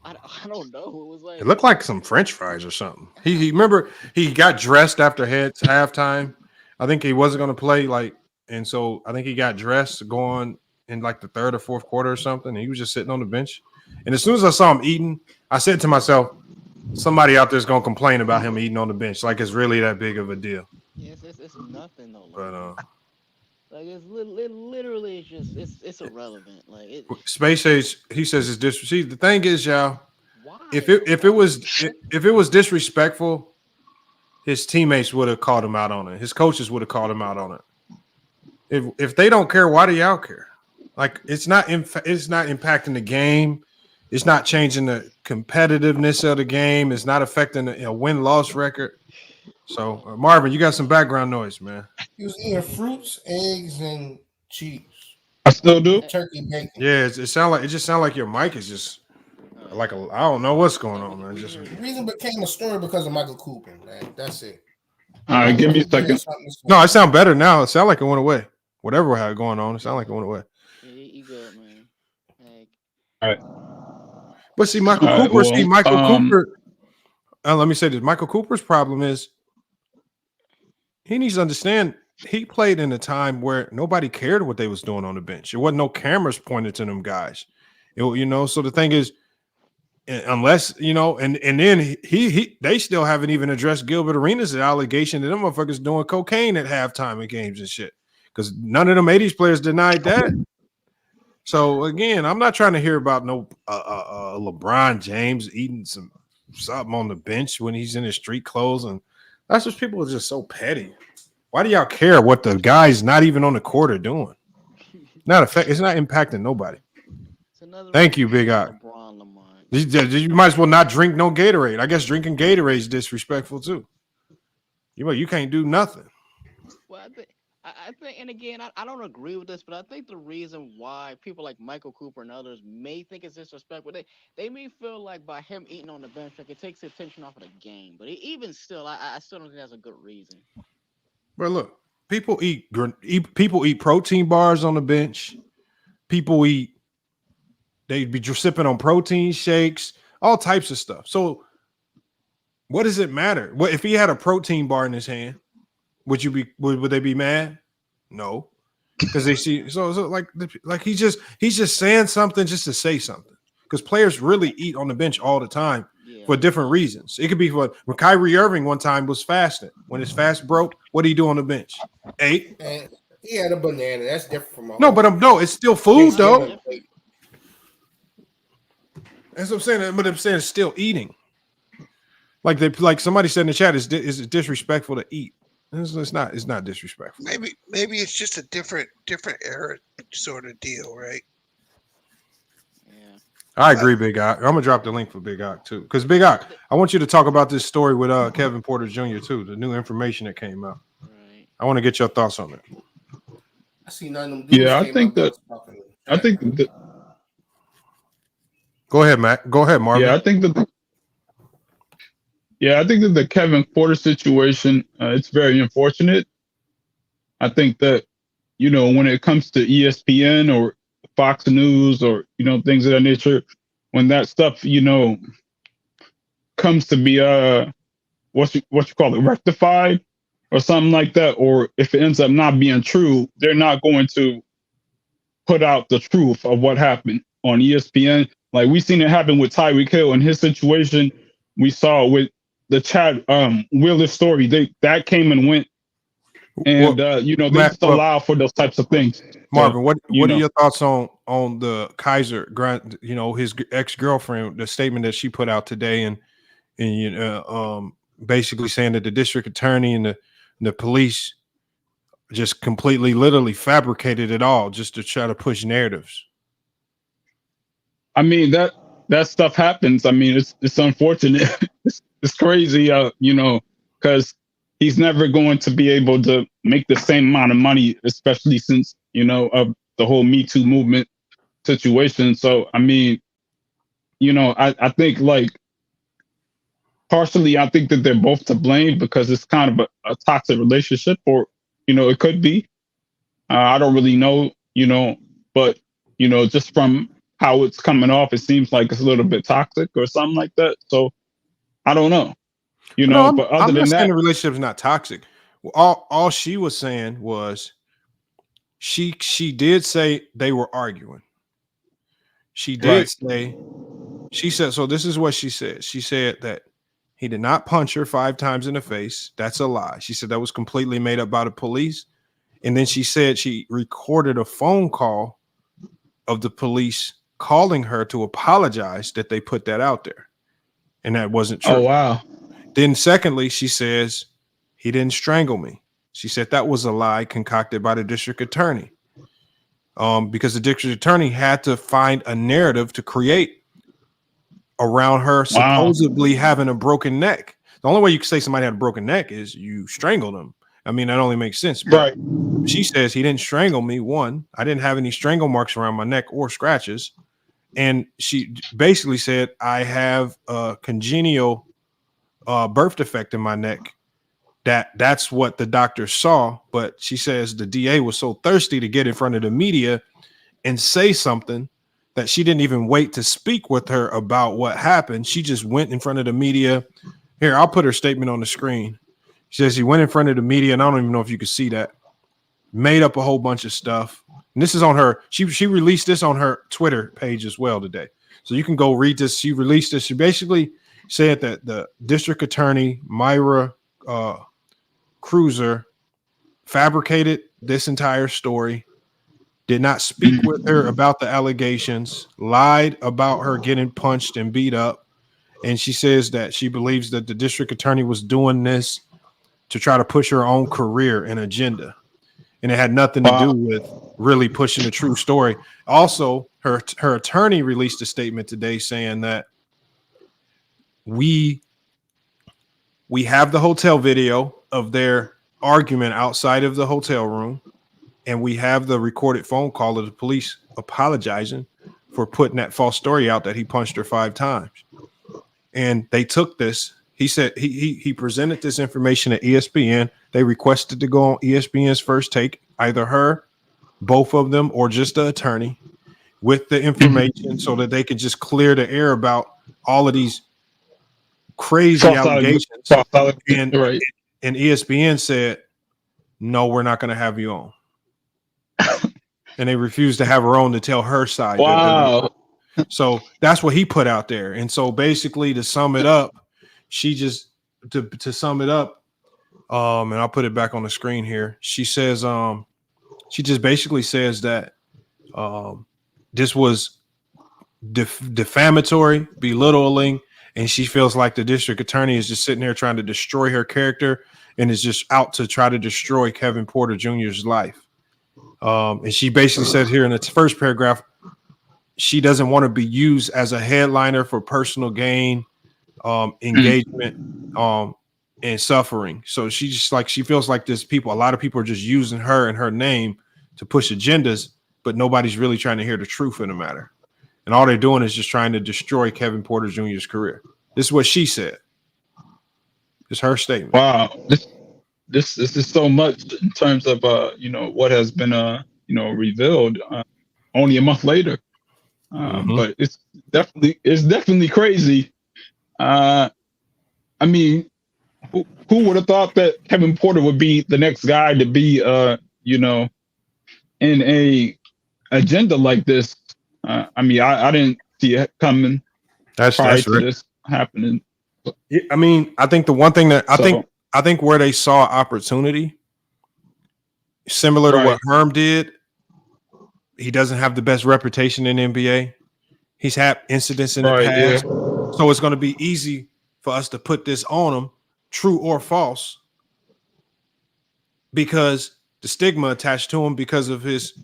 I don't know. It was like it looked like some French fries or something. He remember he got dressed after halftime. I think he wasn't going to play and so I think he got dressed going in like the third or fourth quarter or something. And he was just sitting on the bench. And as soon as I saw him eating, I said to myself, somebody out there is going to complain about him eating on the bench. Like it's really that big of a deal. Yes, it's nothing though. But like it's literally it's irrelevant. Like Space Age, he says it's see, the thing is, y'all, if it was disrespectful, his teammates would have called him out on it. His coaches would have called him out on it. If they don't care, why do y'all care? Like it's not impacting the game. It's not changing the competitiveness of the game. It's not affecting a win-loss record. So, Marvin, you got some background noise, man. He was eating fruits, eggs, and cheese. I still do. Turkey bacon. Yeah, it just sound like your mic is just like I don't know what's going on, man. The reason became a story because of Michael Cooper, man. That's it. All right, give me a second. No, it sound better now. It sound like it went away. Whatever we had going on, it sound like it went away. Yeah, you good, man. All right. But see, Michael Cooper. Let me say this: Michael Cooper's problem is he needs to understand he played in a time where nobody cared what they was doing on the bench. There wasn't no cameras pointed to them guys. So the thing is, unless and then they still haven't even addressed Gilbert Arenas' allegation that them motherfuckers doing cocaine at halftime in games and shit, because none of them 80s players denied that. So again, I'm not trying to hear about no LeBron James eating something on the bench when he's in his street clothes, and that's just people are just so petty. Why do y'all care what the guys not even on the court are doing? It's not impacting nobody. Thank you, Big Eye. You might as well not drink no Gatorade. I guess drinking Gatorade is disrespectful too. You can't do nothing. Well, I think, and again, I don't agree with this, but I think the reason why people like Michael Cooper and others may think it's disrespectful, they may feel like by him eating on the bench, like it takes the attention off of the game. But even still, I still don't think that's a good reason. But look, people people eat protein bars on the bench. People they'd be sipping on protein shakes, all types of stuff. So what does it matter? What if he had a protein bar in his hand? Would they be mad? No, because they see so like he's just saying something just to say something. Because players really eat on the bench all the time for different reasons. It could be when Kyrie Irving one time was fasting. When his fast broke, what did he do on the bench? Ate. And he had a banana. That's different from a No, but no, it's still food though. That's what I'm saying. But I'm saying it's still eating. Like somebody said in the chat, is it disrespectful to eat? It's not. It's not disrespectful. Maybe it's just a different era sort of deal, right? Yeah. I agree, Big Ock. I'm gonna drop the link for Big Ock too, because Big Ock, I want you to talk about this story with Kevin Porter Jr. too. The new information that came out. Right. I want to get your thoughts on it. I see none of them dudes I think that. Go ahead, Matt. Go ahead, Marvin. Yeah, I think that. I think that the Kevin Porter situation, it's very unfortunate. I think that, when it comes to ESPN or Fox News or, things of that nature, when that stuff, comes to be, what you call it, rectified or something like that, or if it ends up not being true, they're not going to put out the truth of what happened on ESPN. Like we seen it happen with Tyreek Hill and his situation. We saw with the Chad Wheeler story, that came and went, and they just allow for those types of things. Marvin, what are your thoughts on the Kysre Grant? His ex-girlfriend, the statement that she put out today, and basically saying that the district attorney and the police just completely, literally fabricated it all just to try to push narratives. I mean that stuff happens. I mean it's unfortunate. It's crazy, because he's never going to be able to make the same amount of money, especially since, of the whole Me Too movement situation. So, I mean, I think like partially, I think that they're both to blame because it's kind of a toxic relationship, or, it could be. I don't really know, but, just from how it's coming off, it seems like it's a little bit toxic or something like that. So, I don't know, but other than that, the relationship is not toxic. All she was saying was she did say they were arguing. She did say, she said, so this is what she said. She said that he did not punch her 5 times in the face. That's a lie. She said that was completely made up by the police. And then she said she recorded a phone call of the police calling her to apologize that they put that out there. And that wasn't true. Oh, wow. Then secondly, she says, he didn't strangle me. She said that was a lie concocted by the district attorney. Because the district attorney had to find a narrative to create around her supposedly having a broken neck. The only way you can say somebody had a broken neck is you strangled them. I mean, that only makes sense. But she says he didn't strangle me. One, I didn't have any strangle marks around my neck or scratches. And she basically said, I have a congenital birth defect in my neck. That's what the doctor saw. But she says the DA was so thirsty to get in front of the media and say something that she didn't even wait to speak with her about what happened. She just went in front of the media. Here, I'll put her statement on the screen. She says he went in front of the media, and I don't even know if you can see that. Made up a whole bunch of stuff. And this is on her. She released this on her Twitter page as well today. So you can go read this. She released this. She basically said that the district attorney, Myra Cruiser, fabricated this entire story, did not speak with her about the allegations, lied about her getting punched and beat up. And she says that she believes that the district attorney was doing this to try to push her own career and agenda. And it had nothing to do with really pushing the true story. Also, her attorney released a statement today saying that we have the hotel video of their argument outside of the hotel room, and we have the recorded phone call of the police apologizing for putting that false story out that he punched her 5 times. And they took this. He said he presented this information at ESPN. They requested to go on ESPN's First Take, either her, both of them, or just the attorney, with the information so that they could just clear the air about all of these crazy allegations. And ESPN said, no, we're not going to have you on. And they refused to have her on to tell her side. Wow. So that's what he put out there. And so basically, to sum it up, she just to sum it up, and I'll put it back on the screen here. She says, she just basically says that this was defamatory, belittling, and she feels like the district attorney is just sitting there trying to destroy her character and is just out to try to destroy Kevin Porter Jr.'s life. And she basically said here in its first paragraph, she doesn't want to be used as a headliner for personal gain, engagement, and suffering. So she just like, she feels like this a lot of people are just using her and her name to push agendas, but nobody's really trying to hear the truth in the matter. And all they're doing is just trying to destroy Kevin Porter Jr.'s career. This is what she said. It's her statement. Wow. This is so much in terms of what has been revealed only a month later. But it's definitely crazy. I mean, who would have thought that Kevin Porter would be the next guy to be in a agenda like this? I mean, I didn't see it coming. That's right. This happening. I mean, I think the one thing that I think where they saw opportunity, similar to what Herm did, he doesn't have the best reputation in NBA. He's had incidents in the past. Yeah. So it's going to be easy for us to put this on him, true or false, because the stigma attached to him because of his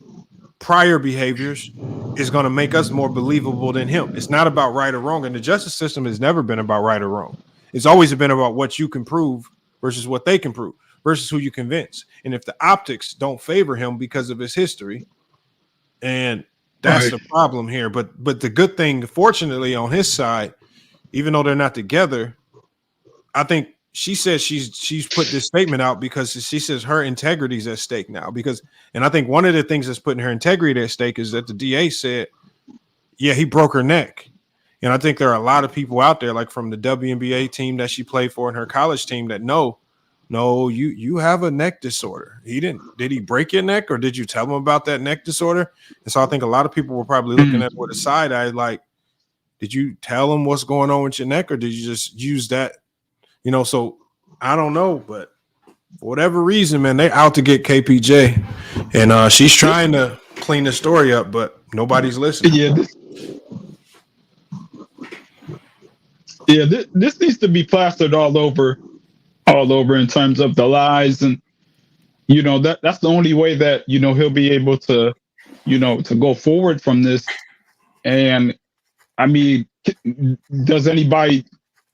prior behaviors is going to make us more believable than him. It's not about right or wrong. And the justice system has never been about right or wrong. It's always been about what you can prove versus what they can prove versus who you convince. And if the optics don't favor him because of his history, and that's the problem here. But the good thing, fortunately, on his side, even though they're not together, I think she says she's put this statement out because she says her integrity is at stake now. And I think one of the things that's putting her integrity at stake is that the DA said, yeah, he broke her neck. And I think there are a lot of people out there, like from the WNBA team that she played for and her college team, that no, you have a neck disorder. Did he break your neck, or did you tell him about that neck disorder? And so I think a lot of people were probably looking at it with a side eye, like, did you tell him what's going on with your neck, or did you just use that? So I don't know, but for whatever reason, man, they out to get KPJ, and she's trying to clean the story up, but nobody's listening. This needs to be plastered all over in terms of the lies, and that's the only way that he'll be able to to go forward from this. And I mean, does anybody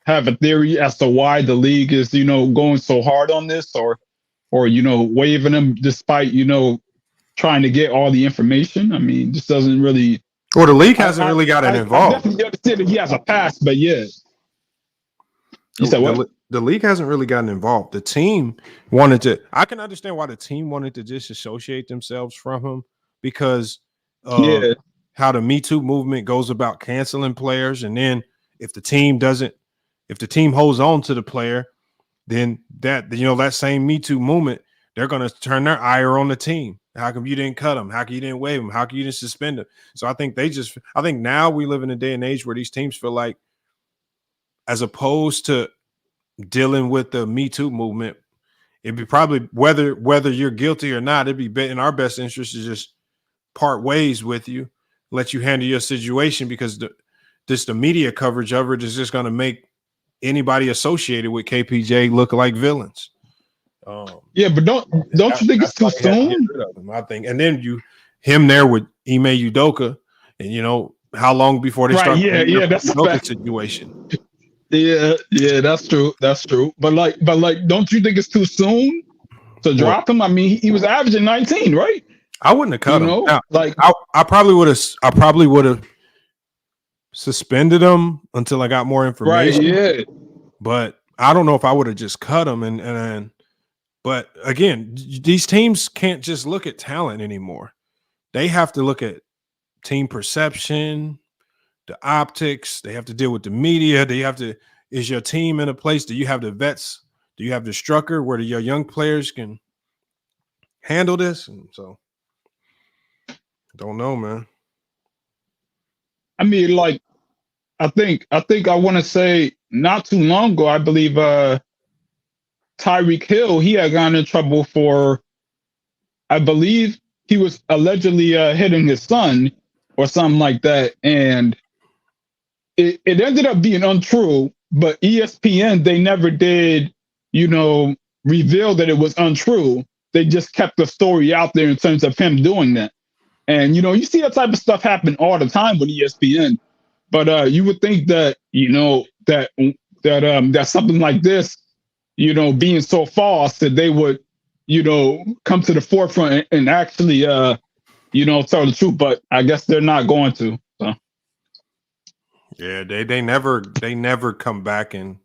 have a theory as to why the league is going so hard on this, or waving them despite trying to get all the information? I mean, this doesn't really. Well, the league hasn't really gotten involved. I definitely understand that he has a past, but yeah. You said what? The league hasn't really gotten involved. The team wanted to. I can understand why the team wanted to disassociate themselves from him because of how the Me Too movement goes about canceling players, and then if the team holds on to the player, then that same Me Too movement, they're going to turn their ire on the team. How come you didn't cut him? How come you didn't waive him? How come you didn't suspend him? So I think now we live in a day and age where these teams feel like, as opposed to dealing with the Me Too movement, it'd be probably whether you're guilty or not, it'd be in our best interest to just part ways with you, let you handle your situation, because the media coverage of it is just going to make anybody associated with KPJ look like villains. But don't you think it's too soon? I think, and then him there with Ime Udoka, and how long before they start that's the Udoka situation. Yeah, that's true. But don't you think it's too soon? to drop him. I mean, he was averaging 19, right? I wouldn't have cut him. know, Now, like I probably would have suspended him until I got more right, information. yeah. But I don't know if I would have just cut him. But again, these teams can't just look at talent anymore. They have to look at team perception, the optics. They have to deal with the media. Is your team in a place? Do you have the vets? Do you have the structure where your young players can handle this? And so, don't know, man. I mean, like, I think I want to say not too long ago, I believe Tyreek Hill, he had gotten in trouble for, I believe he was allegedly hitting his son or something like that. And it ended up being untrue, but ESPN, they never did, reveal that it was untrue. They just kept the story out there in terms of him doing that. And, you see that type of stuff happen all the time with ESPN. But you would think that, that something like this, being so false that they would, come to the forefront and actually, tell the truth. But I guess they're not going to. So. Yeah, they never come back and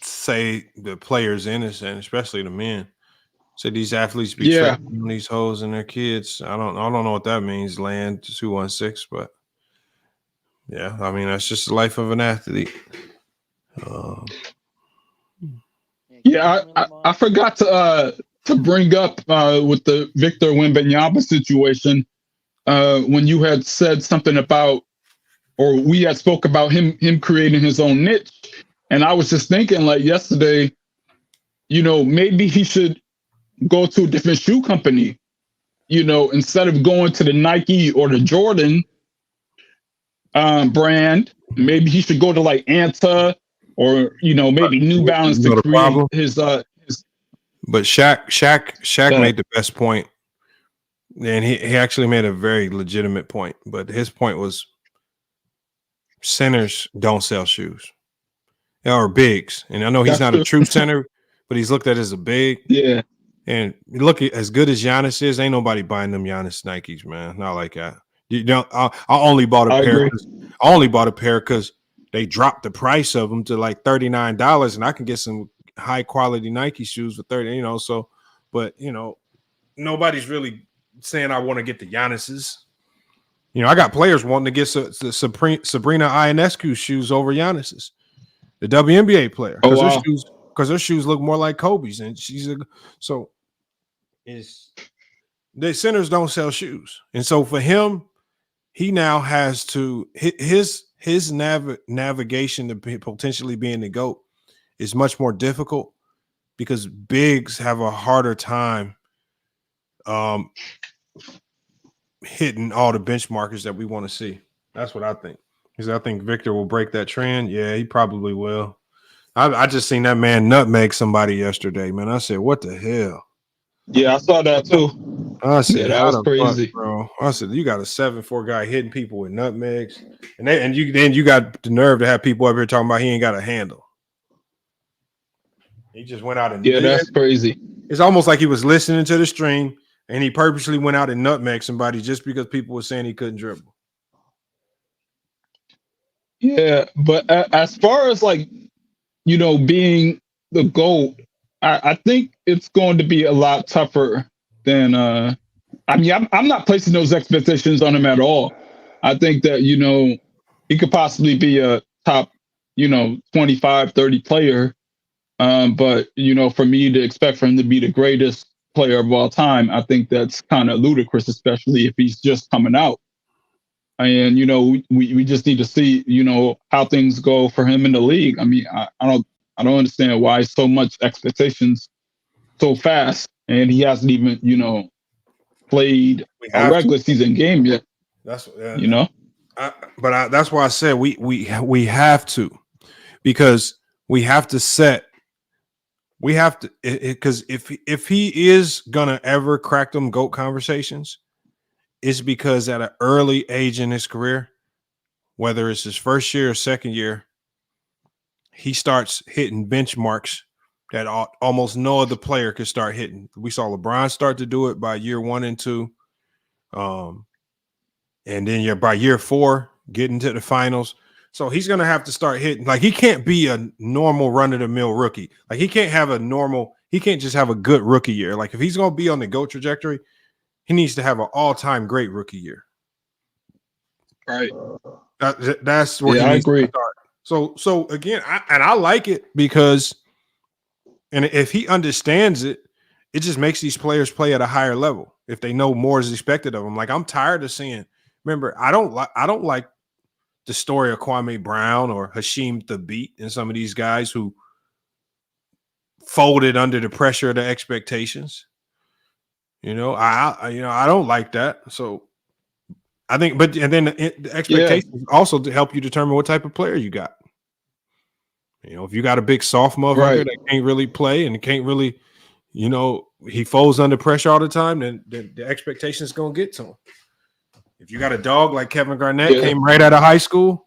say the player's innocent, especially the men. So these athletes be tracking these hoes and their kids. I don't know what that means, Land 216, but yeah, I mean that's just the life of an athlete. Yeah, I forgot to bring up with the Victor Wembanyama situation when you had said something about, or we had spoke about him creating his own niche, and I was just thinking like yesterday, maybe he should go to a different shoe company, instead of going to the Nike or the Jordan brand. Maybe he should go to like Anta or maybe New Balance to create his. But Shaq made the best point, and he actually made a very legitimate point. But his point was centers don't sell shoes, or bigs. And I know he's not a true center, but he's looked at as a big. Yeah. And look, as good as Giannis is, ain't nobody buying them Giannis Nikes, man. Not like that. I only bought a pair. I only bought a pair because they dropped the price of them to like $39, and I can get some high quality Nike shoes for $30. So, but nobody's really saying I want to get the Giannis's. I got players wanting to get the Sabrina Ionescu shoes over Giannis's, the WNBA player, because her shoes look more like Kobe's, and the centers don't sell shoes, and so for him, he now has to his navigation to potentially being the GOAT is much more difficult because bigs have a harder time hitting all the benchmarkers that we want to see. That's what I think. Because I think Victor will break that trend. Yeah, he probably will. I just seen that man nutmeg somebody yesterday, man. I said, what the hell? Yeah, I saw that too. I said, that was crazy, bro. I said, you got a 7'4" guy hitting people with nutmegs, and you got the nerve to have people up here talking about he ain't got a handle. He just went out and that's crazy. It's almost like he was listening to the stream and he purposely went out and nutmegged somebody just because people were saying he couldn't dribble. Yeah, but as far as like being the GOAT, I think it's going to be a lot tougher than I'm not placing those expectations on him at all. I think that he could possibly be a top 25, 30 player, but for me to expect for him to be the greatest player of all time, I think that's kind of ludicrous, especially if he's just coming out. And we just need to see how things go for him in the league. I mean, I don't understand why so much expectations so fast, and he hasn't even played a regular season game yet. That's that's why I said we have to, because we have to set. We have to, because if he is gonna ever crack them GOAT conversations, it's because at an early age in his career, whether it's his first year or second year, he starts hitting benchmarks that almost no other player could start hitting. We saw LeBron start to do it by year 1 and 2. And then by year 4, getting to the finals. So he's going to have to start hitting. Like, he can't be a normal run-of-the-mill rookie. Like, he can't just have a good rookie year. Like, if he's going to be on the GOAT trajectory, he needs to have an all-time great rookie year. Right. That's where he needs to start. So again, I like it because, and if he understands it, it just makes these players play at a higher level if they know more is expected of them. Like, I'm tired of seeing. Remember, I don't like the story of Kwame Brown or Hasheem Thabit and some of these guys who folded under the pressure of the expectations. I don't like that. So I think, and then the expectations also to help you determine what type of player you got. If you got a big soft motherfucker that can't really play and can't really, he folds under pressure all the time, then the expectations going to get to him. If you got a dog like Kevin Garnett, came right out of high school,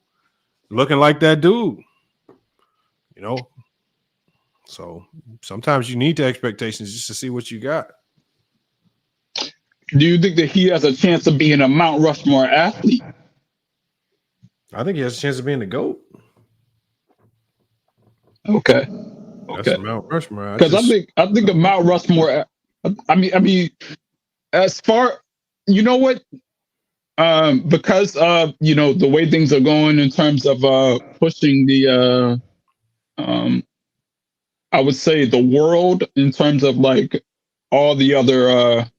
looking like that dude, So sometimes you need the expectations just to see what you got. Do you think that he has a chance of being a Mount Rushmore athlete? I think he has a chance of being the GOAT. Okay. That's Mount Rushmore. Because I think of Mount Rushmore. I mean, as far, you know what? Because of the way things are going in terms of pushing the I would say the world in terms of like all the other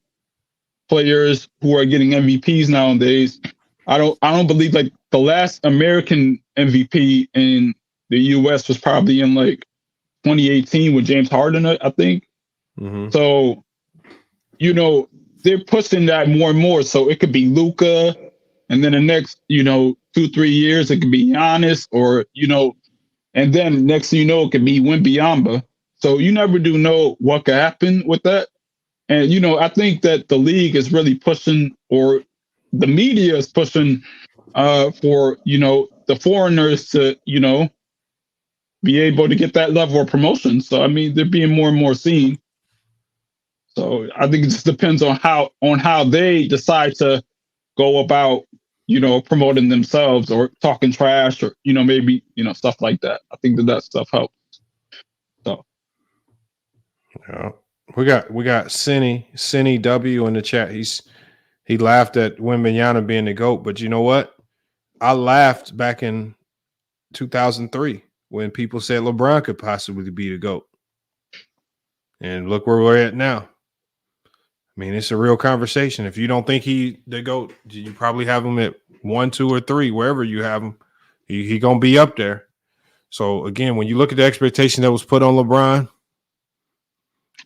players who are getting MVPs nowadays. I don't believe like the last American MVP in the US was probably in like 2018 with James Harden, I think. Mm-hmm. So, they're pushing that more and more. So it could be Luka, and then the next, 2-3 years, it could be Giannis, or, and then next thing you know, it could be Wembanyama. So you never do know what could happen with that. And, I think that the league is really pushing, or the media is pushing for, the foreigners to, be able to get that level of promotion. So, I mean, they're being more and more seen. So I think it just depends on how they decide to go about, promoting themselves or talking trash or, maybe, stuff like that. I think that stuff helps. So. Yeah. We got Cinny W in the chat. He laughed at Wembanyama being the GOAT, but you know what? I laughed back in 2003 when people said LeBron could possibly be the GOAT. And look where we're at now. I mean, it's a real conversation. If you don't think he the GOAT, you probably have him at 1, 2, or 3, wherever you have him. He gonna be up there. So again, when you look at the expectation that was put on LeBron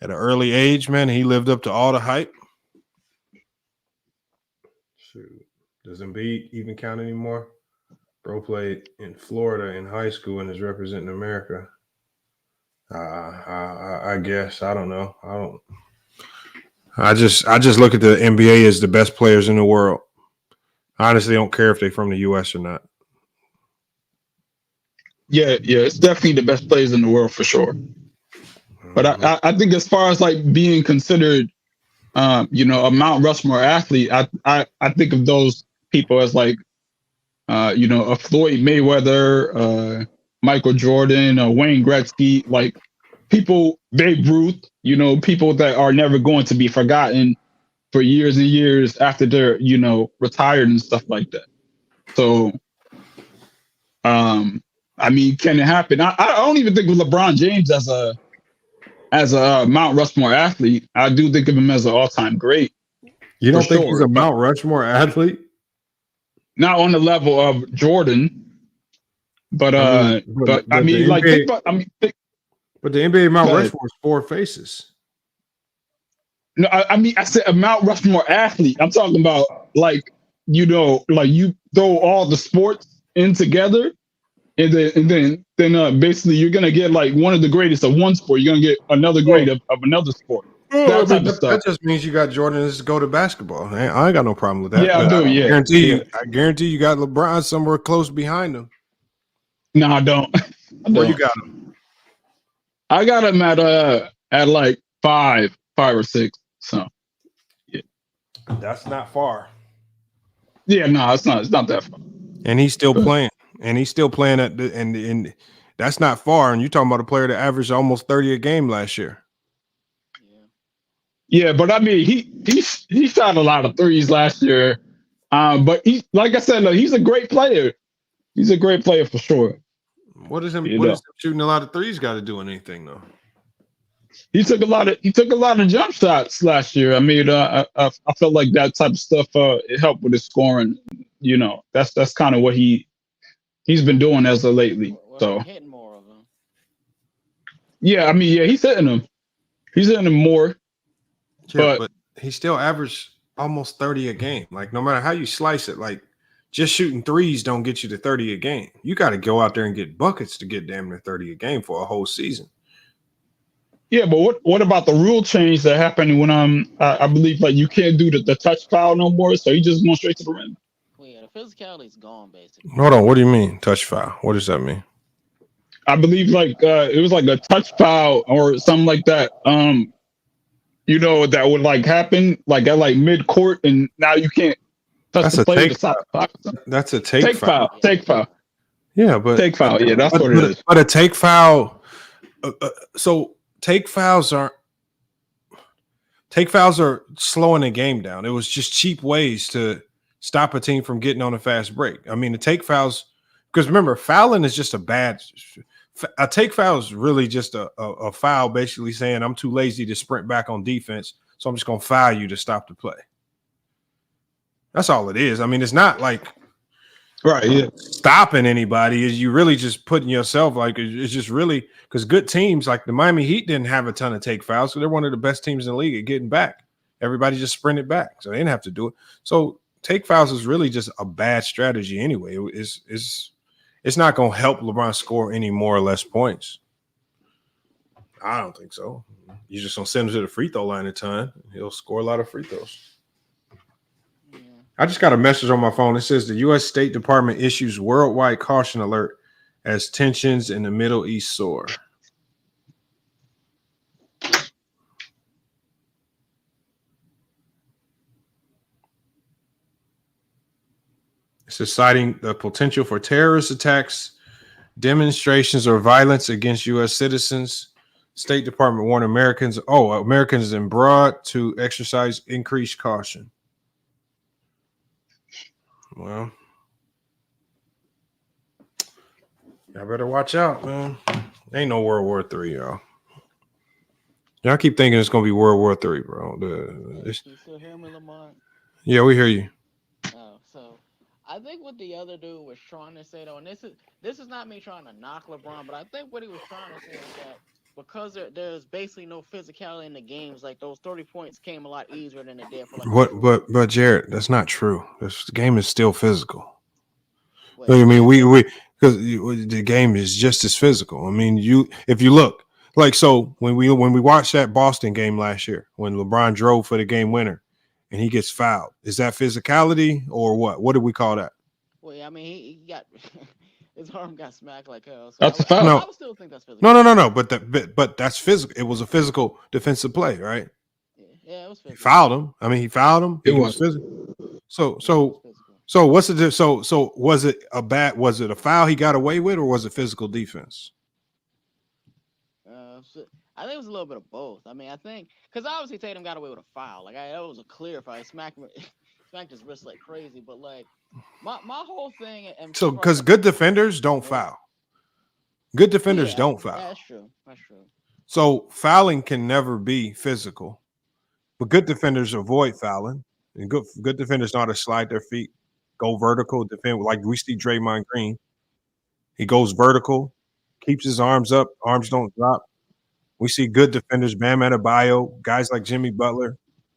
at an early age, man, he lived up to all the hype. Shoot. Does Embiid even count anymore? Bro played in Florida in high school and is representing America. I guess. I don't know. I just look at the NBA as the best players in the world. I honestly don't care if they're from the US or not. Yeah, it's definitely the best players in the world for sure. But I think as far as like being considered, a Mount Rushmore athlete, I think of those people as like, a Floyd Mayweather, Michael Jordan, Wayne Gretzky, like people, Babe Ruth, people that are never going to be forgotten for years and years after they're, retired and stuff like that. So, I mean, can it happen? I don't even think of LeBron James as a Mount Rushmore athlete. I do think of him as an all-time great. You don't think he's a Mount Rushmore athlete? Not on the level of Jordan, but the NBA Mount Rushmore is 4 faces. No, I said a Mount Rushmore athlete. I'm talking about like you throw all the sports in together, and then basically you're gonna get like one of the greatest of one sport. You're gonna get another great of another sport. That type of stuff. That just means you got Jordan's go to basketball. I ain't got no problem with that. Yeah, I do. Yeah, I guarantee you got LeBron somewhere close behind him. No, I don't. Where you got him? I got him at like 5 or 6. So yeah, That's not far. yeah, no, it's not that far. And he's still But playing. And he's still playing at the and that's not far. And you're talking about a player that averaged almost 30 a game last year. yeah, but I mean, he shot a lot of threes last year. But he, like I said, look, he's a great player. He's a great player for sure. What does him You know. shooting a lot of threes got to do with anything though? He took a lot of jump shots last year. I mean, I felt like that type of stuff it helped with his scoring. You know, that's kind of what he's been doing as of lately. So hitting more of them. yeah, I mean, yeah, he's hitting them. He's hitting them more. Yeah, but he still averaged almost 30 a game. Like no matter how you slice it, like just shooting threes don't get you to 30 a game. You got to go out there and get buckets to get damn near 30 a game for a whole season. Yeah, but what about the rule change that happened when I believe like you can't do the touch foul no more, so he just going straight to the rim. Well, yeah, the physicality's gone basically. Hold on, what do you mean touch foul? What does that mean? I believe like it was like a touch foul or something like that. You know, that would like happen like at like mid court, and now you can't touch That's the a player. take foul. That's a take foul. Take foul. Yeah, but take foul. Yeah, that's what it is. But a take foul. So take fouls are slowing the game down. It was just cheap ways to stop a team from getting on a fast break. I mean, the take fouls, because remember, fouling is just a take foul is really just a foul, basically saying I'm too lazy to sprint back on defense, so I'm just gonna foul you to stop the play. That's all it is. I mean, it's not like stopping anybody. Is you really just putting yourself like it's just really because good teams like the Miami Heat didn't have a ton of take fouls, so they're one of the best teams in the league at getting back. Everybody just sprinted back, so they didn't have to do it. So take fouls is really just a bad strategy anyway. It's not going to help LeBron score any more or less points. I don't think so. You just going to send him to the free throw line at time. He'll score a lot of free throws. Yeah. I just got a message on my phone. It says the U.S. State Department issues worldwide caution alert as tensions in the Middle East soar. It's citing the potential for terrorist attacks, demonstrations, or violence against U.S. citizens. State Department warned Americans abroad to exercise increased caution. Well, y'all better watch out, man. Ain't no World War III, y'all. Y'all keep thinking it's gonna be World War III, bro. You still hear me, Lamont? Yeah, we hear you. So I think what the other dude was trying to say though, and this is not me trying to knock LeBron, but I think what he was trying to say is that because there's basically no physicality in the games, like those 30 points came a lot easier than it did for like. But Jared, that's not true. This game is still physical. I mean, we because the game is just as physical. I mean, if you look like so when we watched that Boston game last year when LeBron drove for the game winner and he gets fouled, is that physicality or what? What do we call that? Well, I mean, he got his arm got smacked like hell. So that's a foul. I would still think that's physical. No. But that's physical. It was a physical defensive play, right? Yeah, it was physical. He fouled him. I mean, he fouled him. It was physical. So what's the so was it a foul he got away with, or was it physical defense? I think it was a little bit of both. I mean, I think because obviously Tatum got away with a foul. Like that was a clear foul. He smacked his wrist like crazy. But like my whole thing. So because good defenders don't foul. Good defenders don't foul. That's true. So fouling can never be physical, but good defenders avoid fouling, and good defenders know how to slide their feet, go vertical, defend. Like we see Draymond Green, he goes vertical, keeps his arms up, arms don't drop. We see good defenders, Bam Adebayo, guys like Jimmy Butler,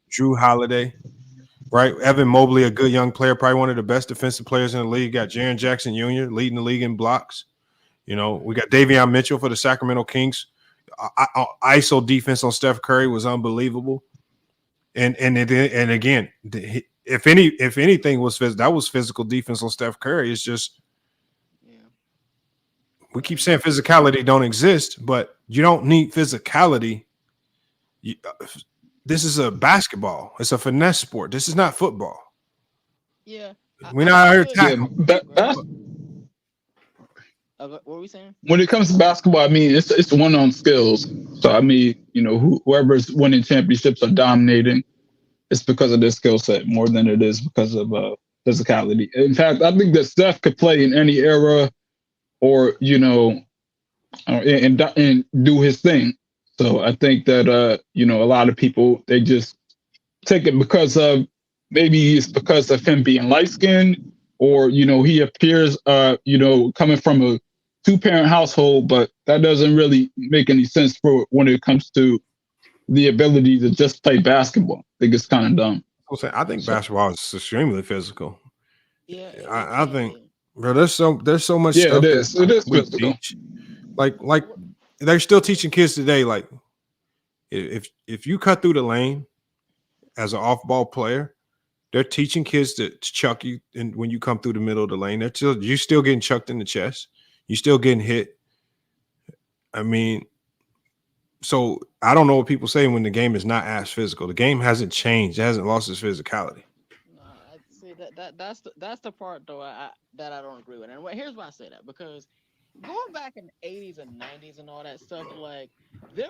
Drew Holiday, right? Evan Mobley, a good young player, probably one of the best defensive players in the league. Got Jaren Jackson Jr. leading the league in blocks. You know, we got Davion Mitchell for the Sacramento Kings. ISO defense on Steph Curry was unbelievable. And again, if anything was that was physical defense on Steph Curry. It's just we keep saying physicality don't exist, but You don't need physicality. This is a basketball. It's a finesse sport. This is not football. Yeah. We're not here to tackle. What were we saying? When it comes to basketball, I mean, it's one-on skills. So I mean, you know, whoever's winning championships or dominating, it's because of their skill set more than it is because of physicality. In fact, I think that Steph could play in any era, or you know, and do his thing. So I think that you know, a lot of people, they just take it because of, maybe it's because of him being light skinned, or you know, he appears you know, coming from a 2-parent household, but that doesn't really make any sense for when it comes to the ability to just play basketball. I think it's kind of dumb. I think basketball is extremely physical. Yeah, I think, bro, there's so much Yeah, stuff it is. It is physical. teach. Like they're still teaching kids today. Like if you cut through the lane as an off-ball player, they're teaching kids to chuck you, and when you come through the middle of the lane, you're still getting chucked in the chest. You're still getting hit. I mean, so I don't know what people say when the game is not as physical. The game hasn't changed. It hasn't lost its physicality. See that's the part though that I don't agree with. And here's why I say that, because going back in the 80s and 90s and all that stuff, like there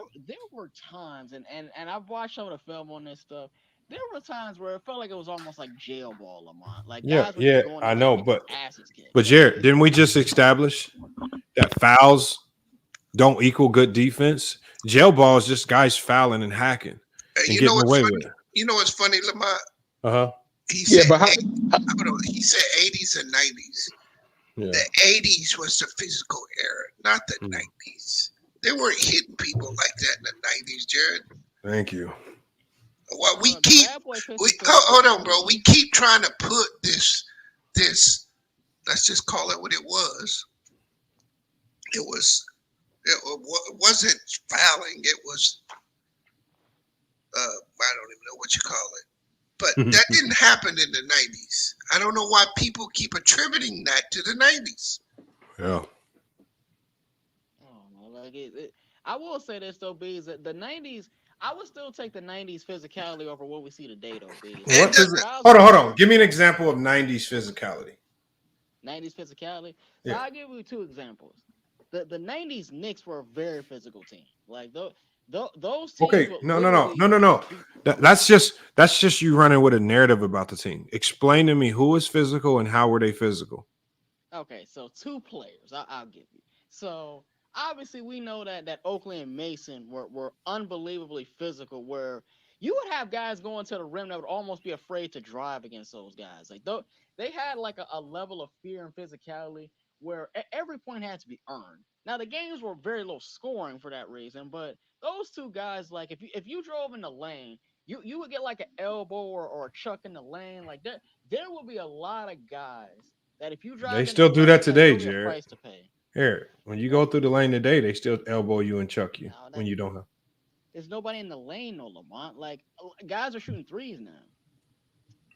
were times, and I've watched some of the film on this stuff. There were times where it felt like it was almost like jail ball, Lamont. Like guys were just going I in know, there but asses kicked. Jared, didn't we just establish that fouls don't equal good defense? Jail ball is just guys fouling and hacking and getting away with it. You know what's funny, Lamont? He Yeah, said, but he said 80s and 90s. Yeah. The 80s was the physical era, not the 90s. They weren't hitting people like that in the 90s, Jared. Thank you. Well, hold on, bro. We keep trying to put this. Let's just call it what it was. It wasn't fouling. It was, I don't even know what you call it. But that didn't happen in the 90s. I don't know why people keep attributing that to the 90s. Yeah. I will say this though, B, is that the 90s, I would still take the 90s physicality over what we see today, though, B. Hold on. Give me an example of 90s physicality. 90s physicality? So Yeah. I'll give you 2 examples. The 90s Knicks were a very physical team. Like, those teams. Okay, no. That's just you running with a narrative about the team. Explain to me who is physical and how were they physical? Okay, so 2 players I'll give you. So obviously we know that Oakley and Mason were unbelievably physical, where you would have guys going to the rim that would almost be afraid to drive against those guys. Like they had like a level of fear and physicality where every point had to be earned. Now the games were very low scoring for that reason, but those 2 guys, like if you drove in the lane, you would get like an elbow or a chuck in the lane. Like there would be a lot of guys that if you drive, They still do that today, really Jared. a price to pay. Here, when you go through the lane today, they still elbow you and chuck you when you don't have. There's nobody in the lane, no, Lamont. Like guys are shooting threes now.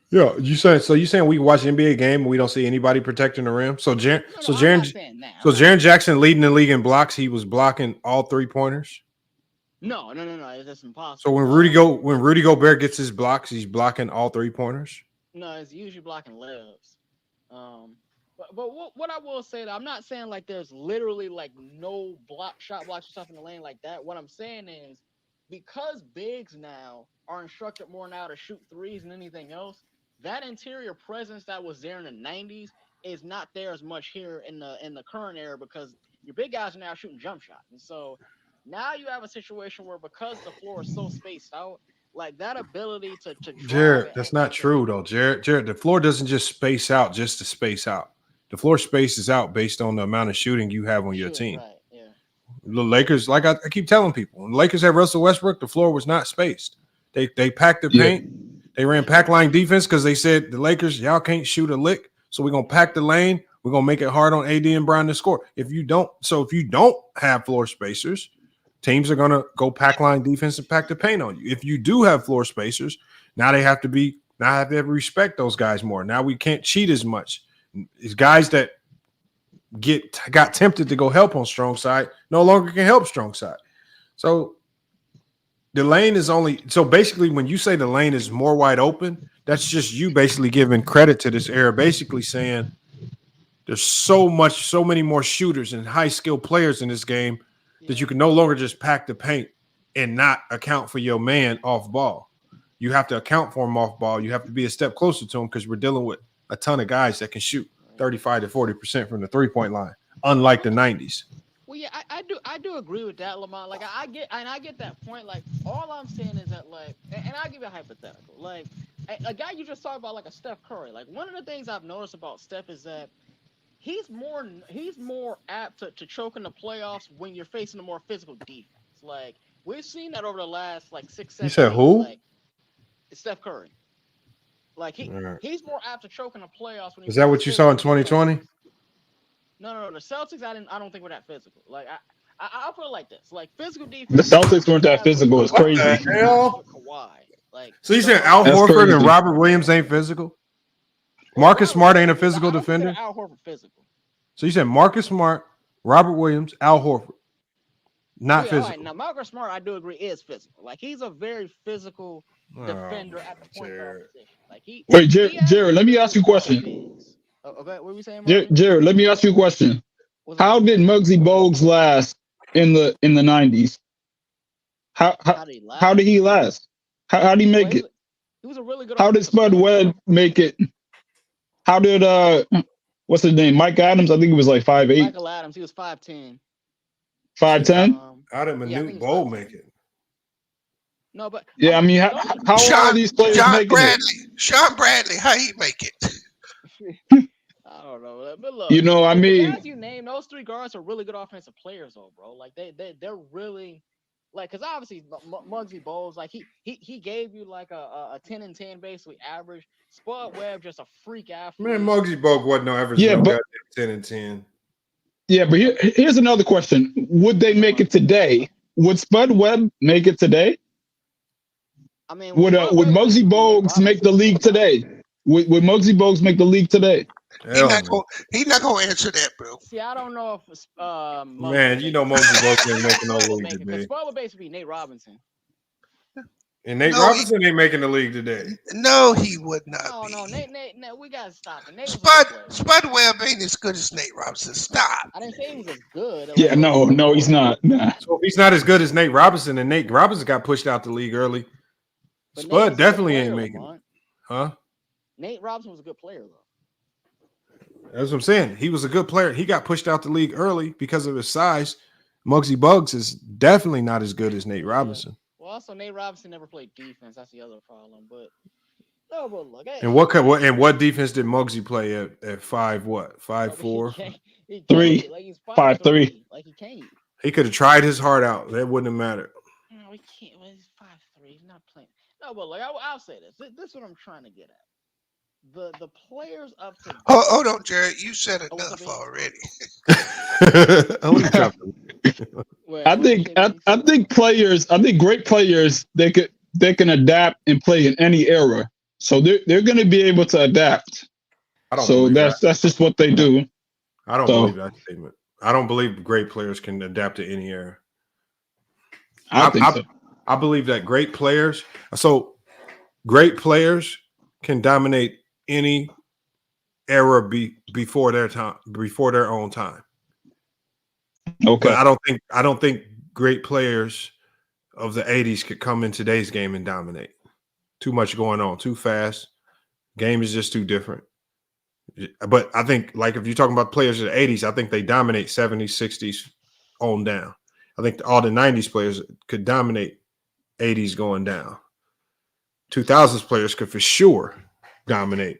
Yeah, you saying we watch NBA game and we don't see anybody protecting the rim? So Jaren Jackson leading the league in blocks. He was blocking all 3-pointers. No, that's impossible. So when Rudy Gobert gets his blocks, he's blocking all 3-pointers. No, it's usually blocking layups. But what I will say, that I'm not saying like there's literally like no shot blocks or stuff in the lane like that. What I'm saying is, because bigs now are instructed more now to shoot threes than anything else, that interior presence that was there in the 90s is not there as much here in the current era, because your big guys are now shooting jump shots. And so now you have a situation where, because the floor is so spaced out, like that ability to drive. Jared, that's not true though. Jared, the floor doesn't just space out just to space out. The floor spaces out based on the amount of shooting you have on your team. Right, yeah. The Lakers, like I keep telling people, when the Lakers had Russell Westbrook, the floor was not spaced. They packed the paint. They ran pack line defense because they said, the Lakers, y'all can't shoot a lick, so we're gonna pack the lane. We're gonna make it hard on AD and Brown to score. If you don't have floor spacers, teams are gonna go pack line defense and pack the paint on you. If you do have floor spacers, now they have to respect those guys more. Now we can't cheat as much. It's guys that got tempted to go help on strong side no longer can help strong side. So the lane is only so basically when you say the lane is more wide open, that's just you basically giving credit to this era, basically saying there's so many more shooters and high skilled players in this game that you can no longer just pack the paint and not account for your man off ball. You have to account for him off ball. You have to be a step closer to him because we're dealing with a ton of guys that can shoot 35 to 40% from the 3-point line, unlike the 90s. Well, yeah, I do agree with that, Lamont. Like, I get that point. Like, all I'm saying is that, like, and I'll give you a hypothetical. Like, a guy you just talked about, like a Steph Curry. Like, one of the things I've noticed about Steph is that he's more apt to choke in the playoffs when you're facing a more physical defense. Like, we've seen that over the last like 6, 7 You said years. who? Like, it's Steph Curry. Like, he's more apt to choke in the playoffs when. Is that what you saw in 2020? No. The Celtics, I don't think were that physical. Like, I'll put it like this: like, physical defense. The Celtics weren't that physical. It's crazy. What the hell? Like, So you said Al Horford and Robert Williams ain't physical? Marcus Smart ain't a physical defender? Al Horford physical. So you said Marcus Smart, Robert Williams, Al Horford. Not physical. Right. Now, Marcus Smart, I do agree, is physical. Like, he's a very physical defender at the point guard position. Like, Wait, Jared, let me ask you a question. Okay, what were we saying? Jared, let me ask you a question. How did Muggsy Bogues last in the 90s? How did he last? How did he make it? He was a really good. How did Spud Webb make it? How did what's his name? Mike Adams, I think he was like 5'8". Michael Adams, he was 5'10". 5'10"? How did Manute Bol make it? No, but yeah, I mean, how are all these players making it? Sean Bradley, how he make it? I don't know, but look, you know, I mean, the guys you name, those three guards are really good offensive players, though, bro. Like they're really like, because obviously Muggsy Bogues, like he gave you like a 10 and 10 basically average. Spud Webb just a freak athlete. Man, Muggsy Bogues wasn't no average. Yeah, but 10 and 10. Yeah, but here's another question: would they make it today? Would Spud Webb make it today? I mean, would Muggsy Bogues make the league today? Would Muggsy Bogues make the league today? He's not gonna answer that, bro. See, I don't know if man, you know Muggsy Bogues ain't making no league today. Spud would basically be Nate Robinson. And Nate Robinson ain't making the league today. No, he would not. No, Nate, we gotta stop it. Spud Webb ain't as good as Nate Robinson. Stop. I didn't say he was as good. Yeah, no, he's not. Nah. So if he's not as good as Nate Robinson, and Nate Robinson got pushed out the league early, but Spud definitely ain't making it. Huh? Nate Robinson was a good player, though. That's what I'm saying. He was a good player. He got pushed out the league early because of his size. Muggsy Bogues is definitely not as good as Nate Robinson. Well, also Nate Robinson never played defense. That's the other problem. But no, but look. And what defense did Muggsy play at 5'4"? 3, like he's 5'3". Like he can't. He could have tried his heart out. That wouldn't have mattered. No, he can't. Well, he's 5'3". He's not playing. No, but like I'll say this. This is what I'm trying to get at. The players up to hold on, Jared. You said enough already. I think great players they can adapt and play in any era. So they're going to be able to adapt. So that's just what they do. I don't believe that statement. I don't believe great players can adapt to any era. I believe that great players can dominate any era before their time, before their own time. Okay. But I don't think great players of the 80s could come in today's game and dominate. Too much going on, too fast. Game is just too different. But I think, like, if you're talking about players of the 80s, I think they dominate 70s, 60s on down. I think all the 90s players could dominate 80s going down. 2000s players could for sure dominate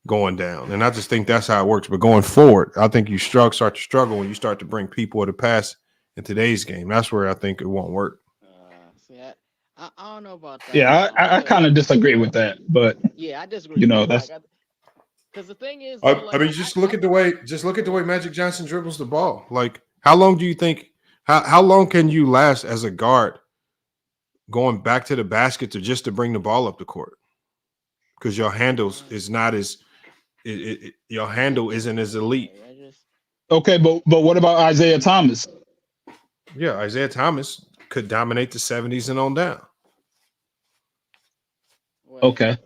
going down. And I just think that's how it works. But going forward, I think you start to struggle when you start to bring people of the past in today's game. That's where I think it won't work. See, I don't know about that. Yeah, I kind of disagree with that. But yeah, I disagree. You know, that's because the thing is, I mean, just look at the way Magic Johnson dribbles the ball. Like, how long do you think? How long can you last as a guard going back to the basket to bring the ball up the court? Because your handles is not as your handle isn't as elite. Okay, but what about Isaiah Thomas? Yeah, Isaiah Thomas could dominate the 70s and on down. Okay.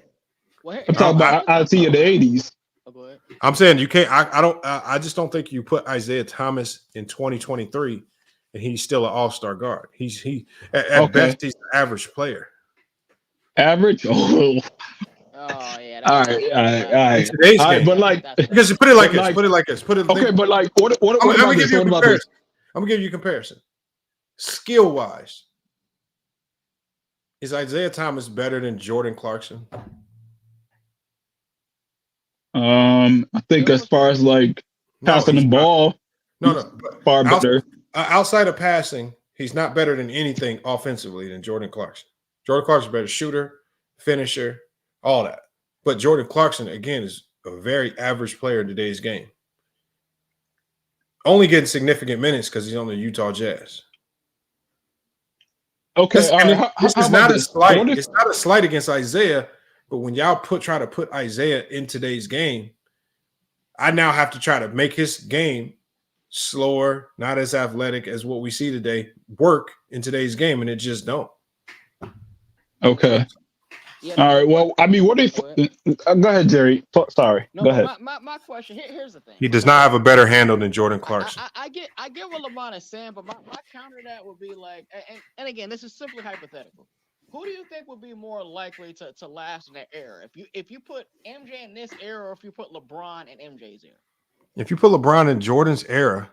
Well, I'm talking about IC of the 80s. Oh, go ahead. I'm saying you can't. I just don't think you put Isaiah Thomas in 2023 and he's still an all-star guard. At best he's an average player. Average? Oh. Oh yeah. All right. In today's game, but like, because you put it like this. Okay, but like, what about this? What about this? I'm gonna give you a comparison. Skill-wise, is Isaiah Thomas better than Jordan Clarkson? I think as far as like passing the ball, far better. Outside of passing, he's not better than anything offensively than Jordan Clarkson. Jordan Clarkson is a better shooter, finisher, all that. But Jordan Clarkson, again, is a very average player in today's game. Only getting significant minutes because he's on the Utah Jazz. Okay, this is not a slight. It's not a slight against Isaiah, but when y'all try to put Isaiah in today's game, I now have to try to make his game slower, not as athletic as what we see today, work in today's game, and it just don't. Okay. Yeah, all right. Well, I mean, what if? Go ahead, Jerry. Sorry. No, go ahead. My question. Here's the thing. He does not have a better handle than Jordan Clarkson. I get what LeBron is saying, but my counter to that would be like, and again, this is simply hypothetical. Who do you think would be more likely to last in that era? If you put MJ in this era, or if you put LeBron in MJ's era? If you put LeBron in Jordan's era,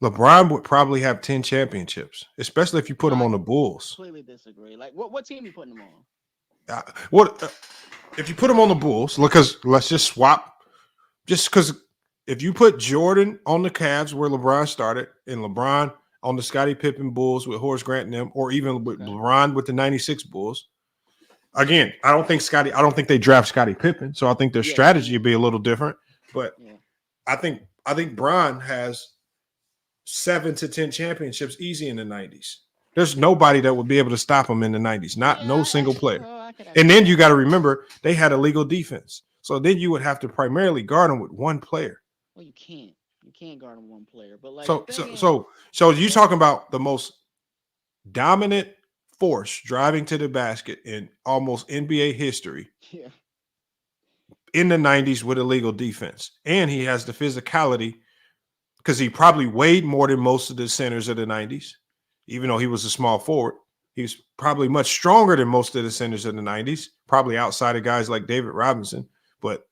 LeBron would probably have 10 championships, especially if you put him on the Bulls. Completely disagree. Like, what team you putting him on? If you put him on the Bulls? Because let's just swap. Just because if you put Jordan on the Cavs where LeBron started, and LeBron on the Scottie Pippen Bulls with Horace Grant and them, or even with LeBron with the '96 Bulls. Again, I don't think they draft Scottie Pippen, so I think their strategy would be a little different. But I think Bron has 7 to 10 championships easy in the 90s. There's nobody that would be able to stop him in the 90s. No single player. And then you got to remember they had a legal defense. So then you would have to primarily guard him with one player. Well, you can't. You can't guard him one player. But like, so you talking about the most dominant force driving to the basket in almost NBA history. Yeah. In the 90s with a legal defense. And he has the physicality because he probably weighed more than most of the centers of the 90s. Even though he was a small forward, he was probably much stronger than most of the centers of the 90s, probably outside of guys like David Robinson, but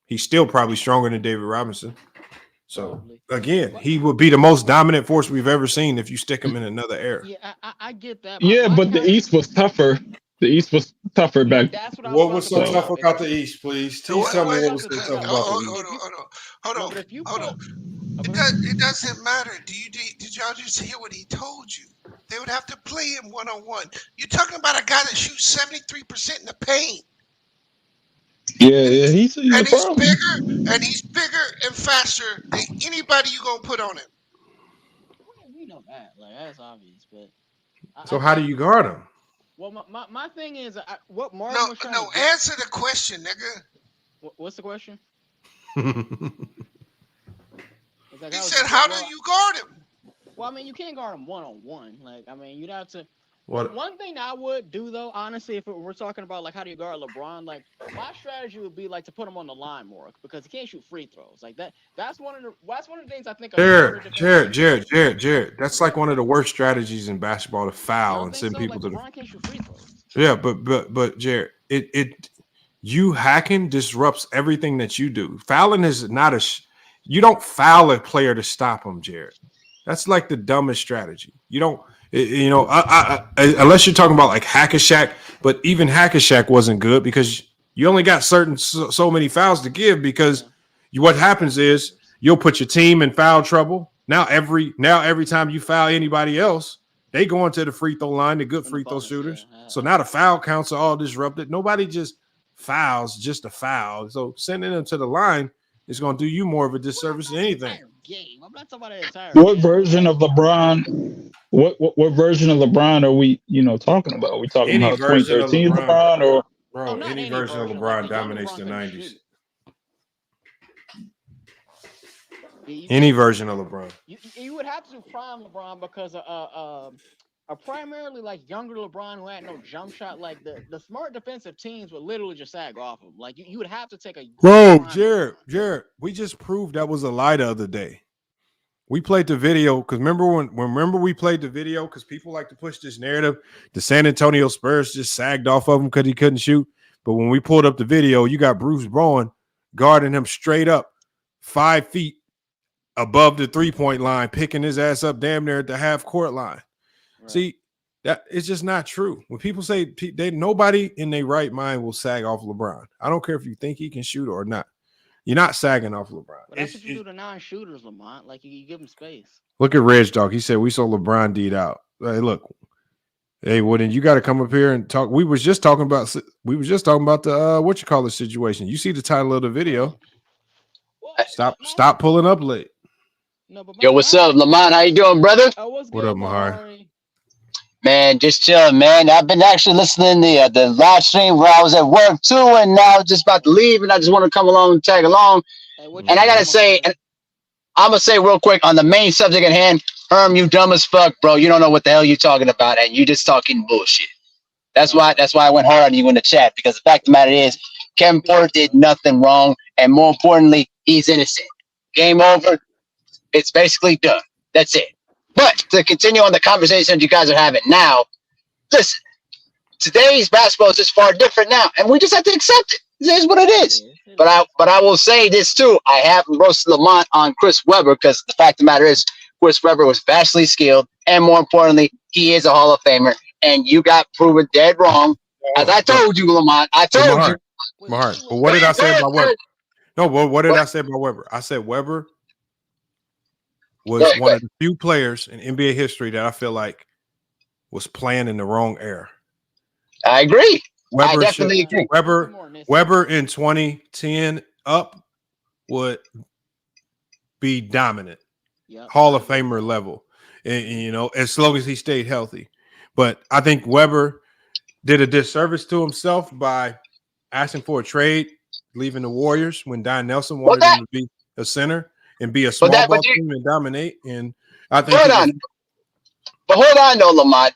he's still probably stronger than David Robinson. So, again, he would be the most dominant force we've ever seen if you stick him in another era. Yeah, I get that. Yeah, but the East was tougher. The East was tougher back. What was so tough about the East, please? Please tell me what was so tough about the East. Hold on. It doesn't matter. Did y'all just hear what he told you? They would have to play him one-on-one. You're talking about a guy that shoots 73% in the paint. Yeah, he's bigger and faster than anybody you gonna put on him. We know that, like that's obvious. But so how do you guard him? Well, my thing is, what Mark was trying to answer the question, nigga. What's the question? He said, "How do you guard him?" Well, I mean, you can't guard him one-on-one. Like, I mean, you'd have to. What? One thing I would do, though, honestly, if we're talking about like how do you guard LeBron, like my strategy would be like to put him on the line more because he can't shoot free throws. Like that. That's one of the things I think. Jared. That's like one of the worst strategies in basketball to foul and send people to the. LeBron can't shoot free throws. Yeah, but Jared, you hacking disrupts everything that you do. Fouling is not you don't foul a player to stop him, Jared. That's like the dumbest strategy. You don't, unless you're talking about like Hack-a-Shaq, but even Hack-a-Shaq wasn't good because you only got so many fouls to give because what happens is you'll put your team in foul trouble. Now every time you foul anybody else, they go into the free throw line, the good free throw shooters. So now the foul counts are all disrupted. Nobody just fouls just a foul. So sending them to the line is going to do you more of a disservice than anything. Game. I'm not talking about the entire What version of LeBron? What version of LeBron are we, talking about? Are we talking about 2013 LeBron or? Bro, any version of LeBron dominates the 90s. Any version of LeBron. You would have to prime LeBron because primarily like younger LeBron who had no jump shot. Like the smart defensive teams would literally just sag off him. Like you would have to take a Bro, prime Jared, LeBron. we just proved that was a lie the other day. We played the video because remember we played the video because people like to push this narrative. The San Antonio Spurs just sagged off of him because he couldn't shoot. But when we pulled up the video, you got Bruce Bowen guarding him straight up 5 feet above the 3-point line, picking his ass up damn near at the half court line. Right. See, that it's just not true. When people say nobody in their right mind will sag off LeBron. I don't care if you think he can shoot or not. You're not sagging off LeBron. But that's what you do to non-shooters, Lamont. Like you give them space. Look at Reg Dog. He said we saw LeBron D'd out. Hey, look. Hey, well then you got to come up here and talk. We was just talking about the what you call the situation. You see the title of the video. Stop pulling up late. No, yo, what's up, Lamont? How you doing, brother? What up, Mahari? Man, just chilling, man. I've been actually listening to the live stream where I was at work too, and now I'm just about to leave, and I just want to come along and tag along. And I gotta say, and I'm gonna say real quick on the main subject at hand, Herm, you dumb as fuck, bro. You don't know what the hell you're talking about, and you just talking bullshit. That's why I went hard on you in the chat, because the fact of the matter is, Kevin Porter did nothing wrong, and more importantly, he's innocent. Game over. It's basically done. That's it. But to continue on the conversation you guys are having now, listen, today's basketball is just far different now, and we just have to accept it. It is what it is. But I will say this too. I have roasted Lamont on Chris Webber because the fact of the matter is Chris Webber was vastly skilled, and more importantly, he is a Hall of Famer, and you got proven dead wrong. As I told you, Lamont, I told you. Mahart. But what did I say about Webber? No, but what did I say about Webber? I said Webber was one of the few players in NBA history that I feel like was playing in the wrong era. I agree. Webber I definitely agree. Webber in 2010 up would be dominant, Hall of Famer level, and, you know, as long as he stayed healthy. But I think Webber did a disservice to himself by asking for a trade, leaving the Warriors when Don Nelson wanted him to be a center and be a small ball team and dominate. And I think hold on though, Lamont.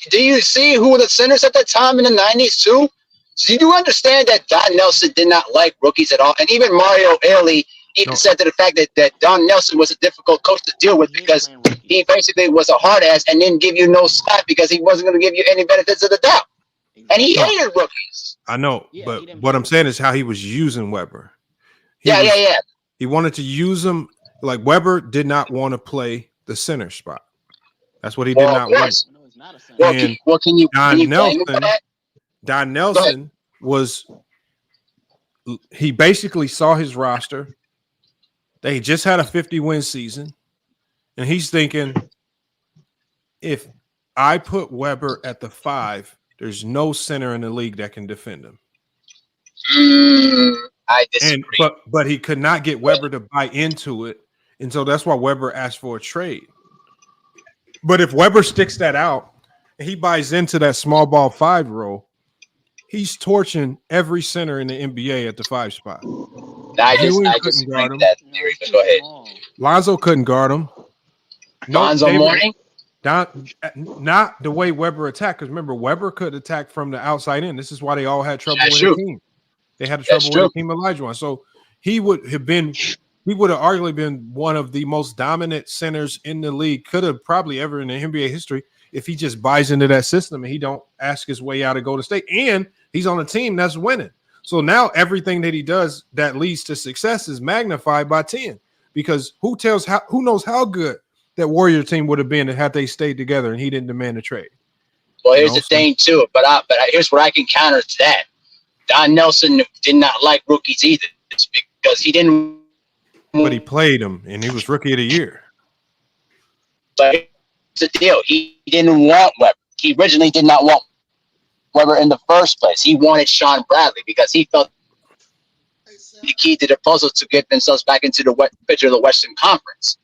Do you see who were the centers at that time in the 90s too? So you do understand that Don Nelson did not like rookies at all. And even Mario Early even said to the fact that Don Nelson was a difficult coach to deal with because he basically was a hard ass and didn't give you no spot because he wasn't going to give you any benefits of the doubt. And he hated rookies. I know, but what I'm saying is how he was using Webber. He wanted to use him. Like Webber did not want to play the center spot. That's what he did not want. And Don Nelson was, he basically saw his roster. They just had a 50-win season. And he's thinking, if I put Webber at the 5, there's no center in the league that can defend him. I disagree. But he could not get Webber to buy into it. And so that's why Webber asked for a trade. But if Webber sticks that out and he buys into that small ball 5 role, he's torching every center in the NBA at the 5 spot. I disagree with that theory, but go ahead. Lonzo couldn't guard him. Lonzo Mourning? Not the way Webber attacked, because remember, Webber could attack from the outside in. This is why they all had trouble with the team. They had trouble with the team Elijah. So he would have arguably been one of the most dominant centers in the league, could have probably ever in the NBA history, if he just buys into that system and he don't ask his way out of Golden State. And he's on a team that's winning. So now everything that he does that leads to success is magnified by 10. Because who knows how good that Warrior team would have been had they stayed together and he didn't demand a trade. Well, here's the thing too, but here's what I can counter to that. Don Nelson did not like rookies either. It's because he didn't. But he played him, and he was Rookie of the Year. But here's the deal: he didn't want Webber. He originally did not want Webber in the first place. He wanted Sean Bradley because he felt the key to the puzzle to get themselves back into the picture of the Western Conference.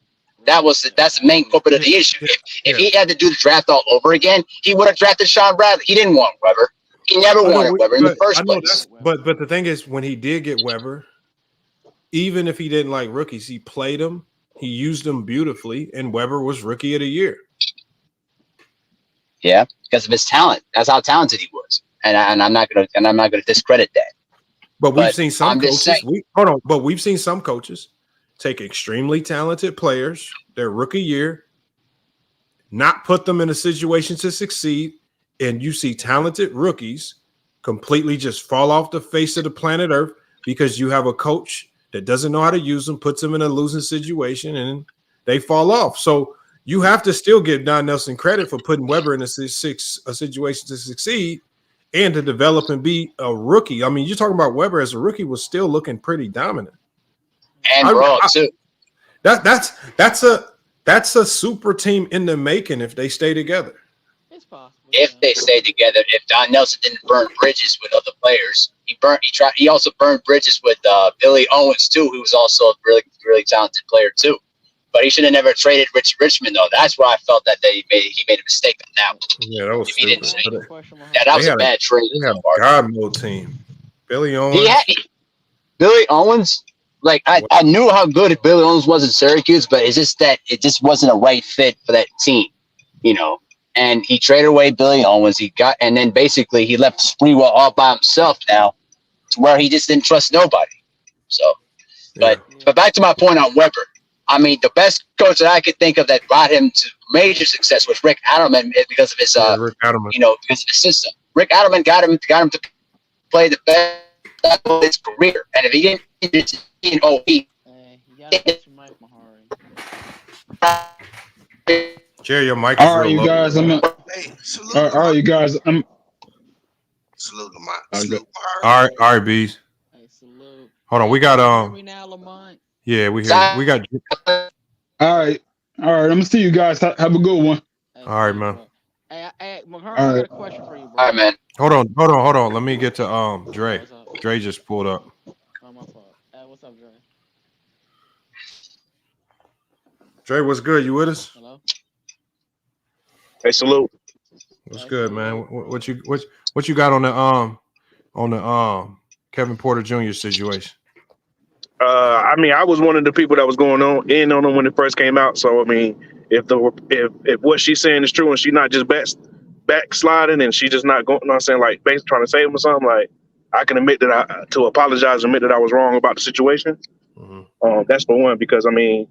That's the main culprit of the issue. If he had to do the draft all over again, he would have drafted Sean Bradley. He didn't want Webber. He never wanted Webber in the first place. But the thing is, when he did get Webber, even if he didn't like rookies, he played them. He used them beautifully, and Webber was Rookie of the Year. Yeah, because of his talent. That's how talented he was, and I'm not gonna discredit that. But we've seen some I'm just saying. coaches. But we've seen some coaches take extremely talented players their rookie year, not put them in a situation to succeed, and you see talented rookies completely just fall off the face of the planet Earth because you have a coach that doesn't know how to use them, puts them in a losing situation, and they fall off. So you have to still give Don Nelson credit for putting Webber in a situation to succeed and to develop and be a rookie. I mean, you're talking about Webber as a rookie was still looking pretty dominant. And raw too. That's a super team in the making if they stay together. It's possible. If they stay together, if Don Nelson didn't burn bridges with other players, he also burned bridges with Billy Owens too, who was also a really, really talented player too. But he should have never traded Rich Richmond though. That's where I felt that he made a mistake on that one. Yeah, that was stupid. That was a bad trade. They had a God mode team. Billy Owens. Billy Owens. Like I knew how good Billy Owens was in Syracuse, but it's just that it just wasn't a right fit for that team, you know. And he traded away Billy Owens. And then basically he left Sprewell all by himself now, to where he just didn't trust nobody. So, but back to my point on Webber. I mean, the best coach that I could think of that brought him to major success was Rick Adelman because of his because of his system. Rick Adelman got him to play the best of his career, and if he didn't, Jerry, your mic. All right, you guys. All right, you guys. Salute Lamont. All right, B's. Hold on, we got Yeah, we got. All right. I'm gonna see you guys. Have a good one. All right, man. Hey, McHarn, I got a question for you, bro. All right, man. Hold on. Let me get to Dre. Dre just pulled up. Oh, my fault. What's up, Dre? Dre, what's good? You with us? Hello. Hey, salute. What's good, man? What you got on the Kevin Porter Jr. situation? I mean, I was one of the people that was going on them when it first came out. So I mean, if what she's saying is true and she's not just backsliding and she just not going, you know what I'm saying, like basically trying to save him or something, like I can admit that to apologize, admit that I was wrong about the situation. Mm-hmm. That's for one, because I mean,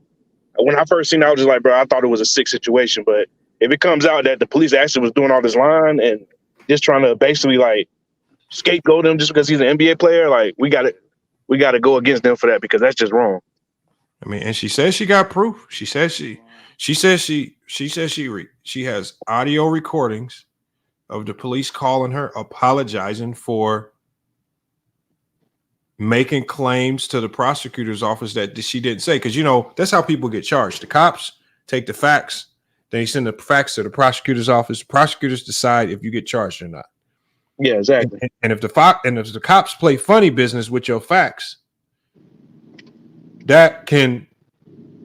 when I first seen it, I was just like, bro, I thought it was a sick situation. But if it comes out that the police actually was doing all this lying and just trying to basically like scapegoat him just because he's an NBA player, like we got to go against them for that, because that's just wrong. I mean, and she says she got proof. She says she has audio recordings of the police calling her, apologizing for making claims to the prosecutor's office that she didn't say. Because, you know, that's how people get charged. The cops take the facts, then they send the facts to the prosecutor's office. The prosecutors decide if you get charged or not. Yeah, exactly. And if the cops play funny business with your facts, that can,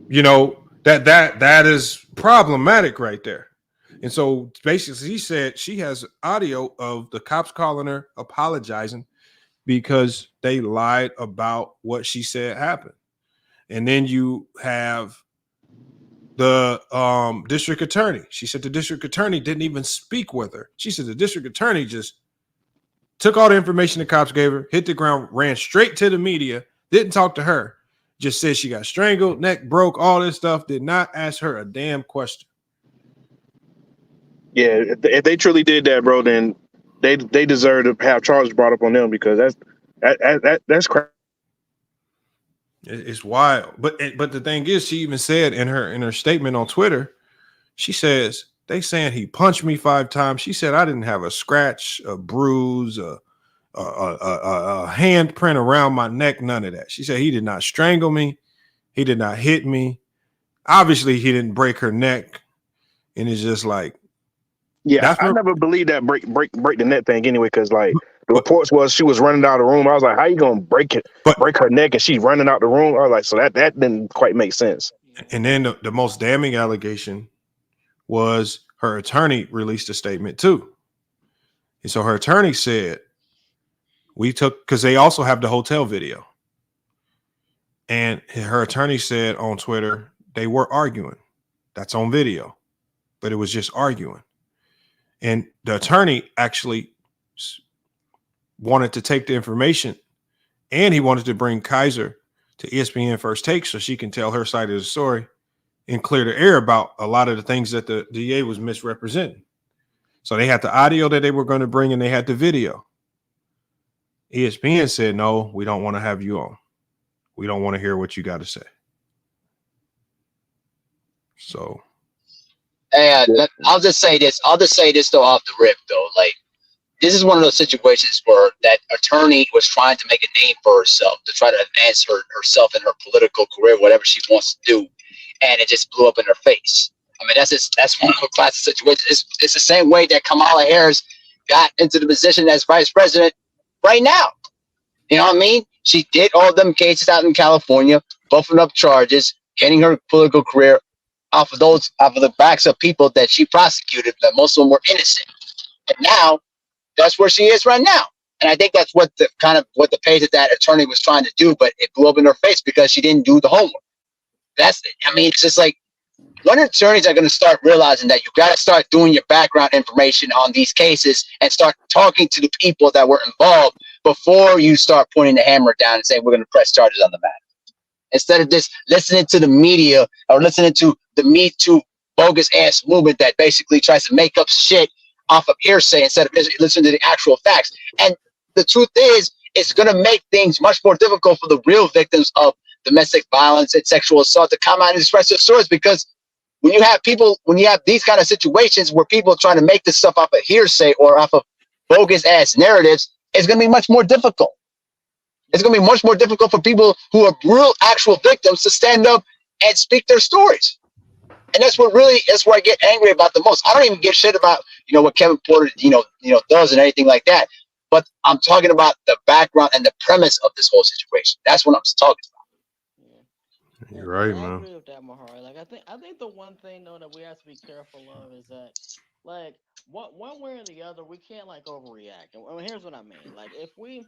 you know, that is problematic right there. And so basically he said she has audio of the cops calling her, apologizing because they lied about what she said happened. And then you have the district attorney. She said the district attorney didn't even speak with her. She said the district attorney just took all the information the cops gave her, hit the ground, ran straight to the media, didn't talk to her, just said she got strangled, neck broke, all this stuff, did not ask her a damn question. Yeah, if they truly did that, bro, then they deserve to have charges brought up on them, because that's crap. It's wild. But the thing is, she even said in her statement on Twitter, she says, they saying he punched me 5 times. She said, I didn't have a scratch, a bruise, a handprint around my neck, none of that. She said he did not strangle me. He did not hit me. Obviously, he didn't break her neck. And it's just like, yeah, I never believed that break the neck thing anyway, because like the reports was she was running out of the room. I was like, how you gonna break her neck and she's running out the room? I was like, so that didn't quite make sense. And then the most damning allegation was her attorney released a statement too. And so her attorney said, because they also have the hotel video. And her attorney said on Twitter, they were arguing. That's on video, but it was just arguing. And the attorney actually wanted to take the information, and he wanted to bring Kysre to ESPN First Take so she can tell her side of the story and clear the air about a lot of the things that the DA was misrepresenting. So they had the audio that they were going to bring, and they had the video. ESPN said, no, we don't want to have you on. We don't want to hear what you got to say. So. And I'll just say this though off the rip though. Like, this is one of those situations where that attorney was trying to make a name for herself, to try to advance herself in her political career, whatever she wants to do. And it just blew up in her face. I mean, that's one of the classic situations. It's the same way that Kamala Harris got into the position as vice president right now. You know what I mean? She did all them cases out in California, buffing up charges, getting her political career off of the backs of people that she prosecuted, that most of them were innocent. And now that's where she is right now. And I think that's what the page that attorney was trying to do, but it blew up in her face because she didn't do the homework. It's just like, when attorneys are going to start realizing that you got to start doing your background information on these cases and start talking to the people that were involved before you start pointing the hammer down and saying we're going to press charges on the matter. Instead of just listening to the media or listening to the Me Too bogus ass movement that basically tries to make up shit off of hearsay instead of listening to the actual facts. And the truth is, it's going to make things much more difficult for the real victims of domestic violence and sexual assault to come out and express their stories, because when you have these kind of situations where people are trying to make this stuff off of hearsay or off of bogus ass narratives, it's going to be much more difficult. It's going to be much more difficult for people who are real actual victims to stand up and speak their stories. And that's where I get angry about the most. I don't even give shit about, what Kevin Porter, does and anything like that. But I'm talking about the background and the premise of this whole situation. That's what I'm talking about. You're right, I man. agree with that, Mahari. Like, I think the one thing though that we have to be careful of is that, like, one way or the other, we can't like overreact. And here's what I mean. Like, if we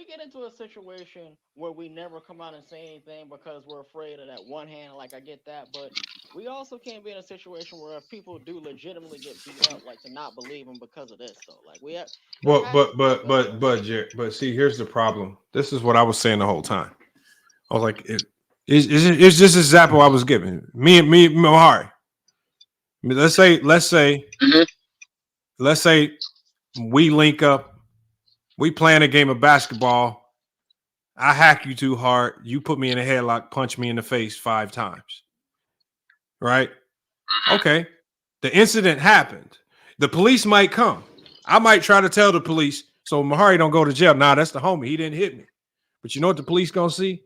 get into a situation where we never come out and say anything because we're afraid of that one hand, like I get that, but we also can't be in a situation where if people do legitimately get beat up, like to not believe them because of this though. Like we have. But see, here's the problem. This is what I was saying the whole time. I was like, it's just an example I was giving. Me, Mahari. I mean, let's say we link up, we playing a game of basketball. I hack you too hard. You put me in a headlock, punch me in the face 5 times. Right? Okay. The incident happened. The police might come. I might try to tell the police, so Mahari don't go to jail. Nah, that's the homie. He didn't hit me. But you know what the police gonna see?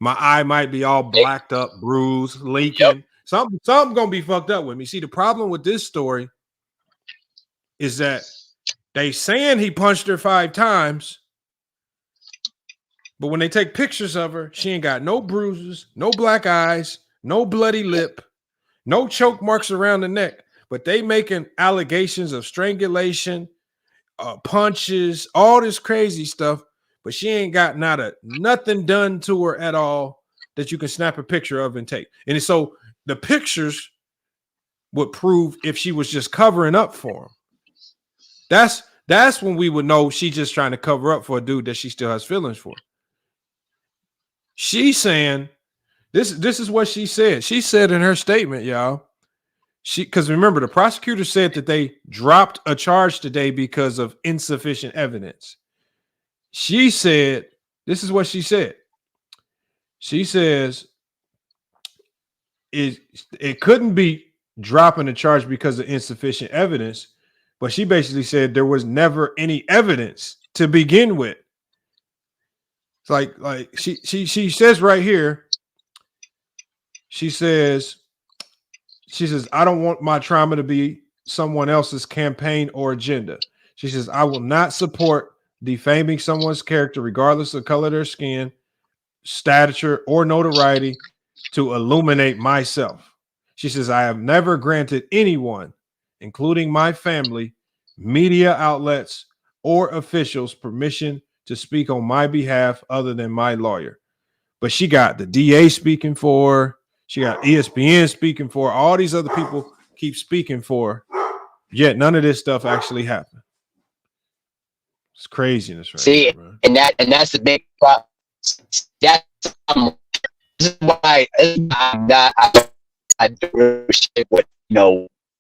My eye might be all blacked up, bruised, leaking. Yep. Something gonna be fucked up with me. See, the problem with this story is that they saying he punched her 5 times, but when they take pictures of her, she ain't got no bruises, no black eyes, no bloody lip, no choke marks around the neck. But they making allegations of strangulation, punches, all this crazy stuff. But she ain't got nothing done to her at all that you can snap a picture of and take. And so the pictures would prove if she was just covering up for him. That's when we would know she's just trying to cover up for a dude that she still has feelings for. She's saying this is what she said. She said in her statement, y'all. Because remember, the prosecutor said that they dropped a charge today because of insufficient evidence. She said, this is what she said. She says it couldn't be dropping a charge because of insufficient evidence, but she basically said there was never any evidence to begin with. It's like she says right here, she says, I don't want my trauma to be someone else's campaign or agenda. She says, I will not support defaming someone's character, regardless of color of their skin, stature, or notoriety, to illuminate myself. She says, I have never granted anyone, including my family, media outlets, or officials permission to speak on my behalf other than my lawyer. But she got the DA speaking for her. She got ESPN speaking for her. All these other people keep speaking for her. Yet none of this stuff actually happened. It's craziness, right? See, there, man. and that's the big problem. That's this is why I do really shit with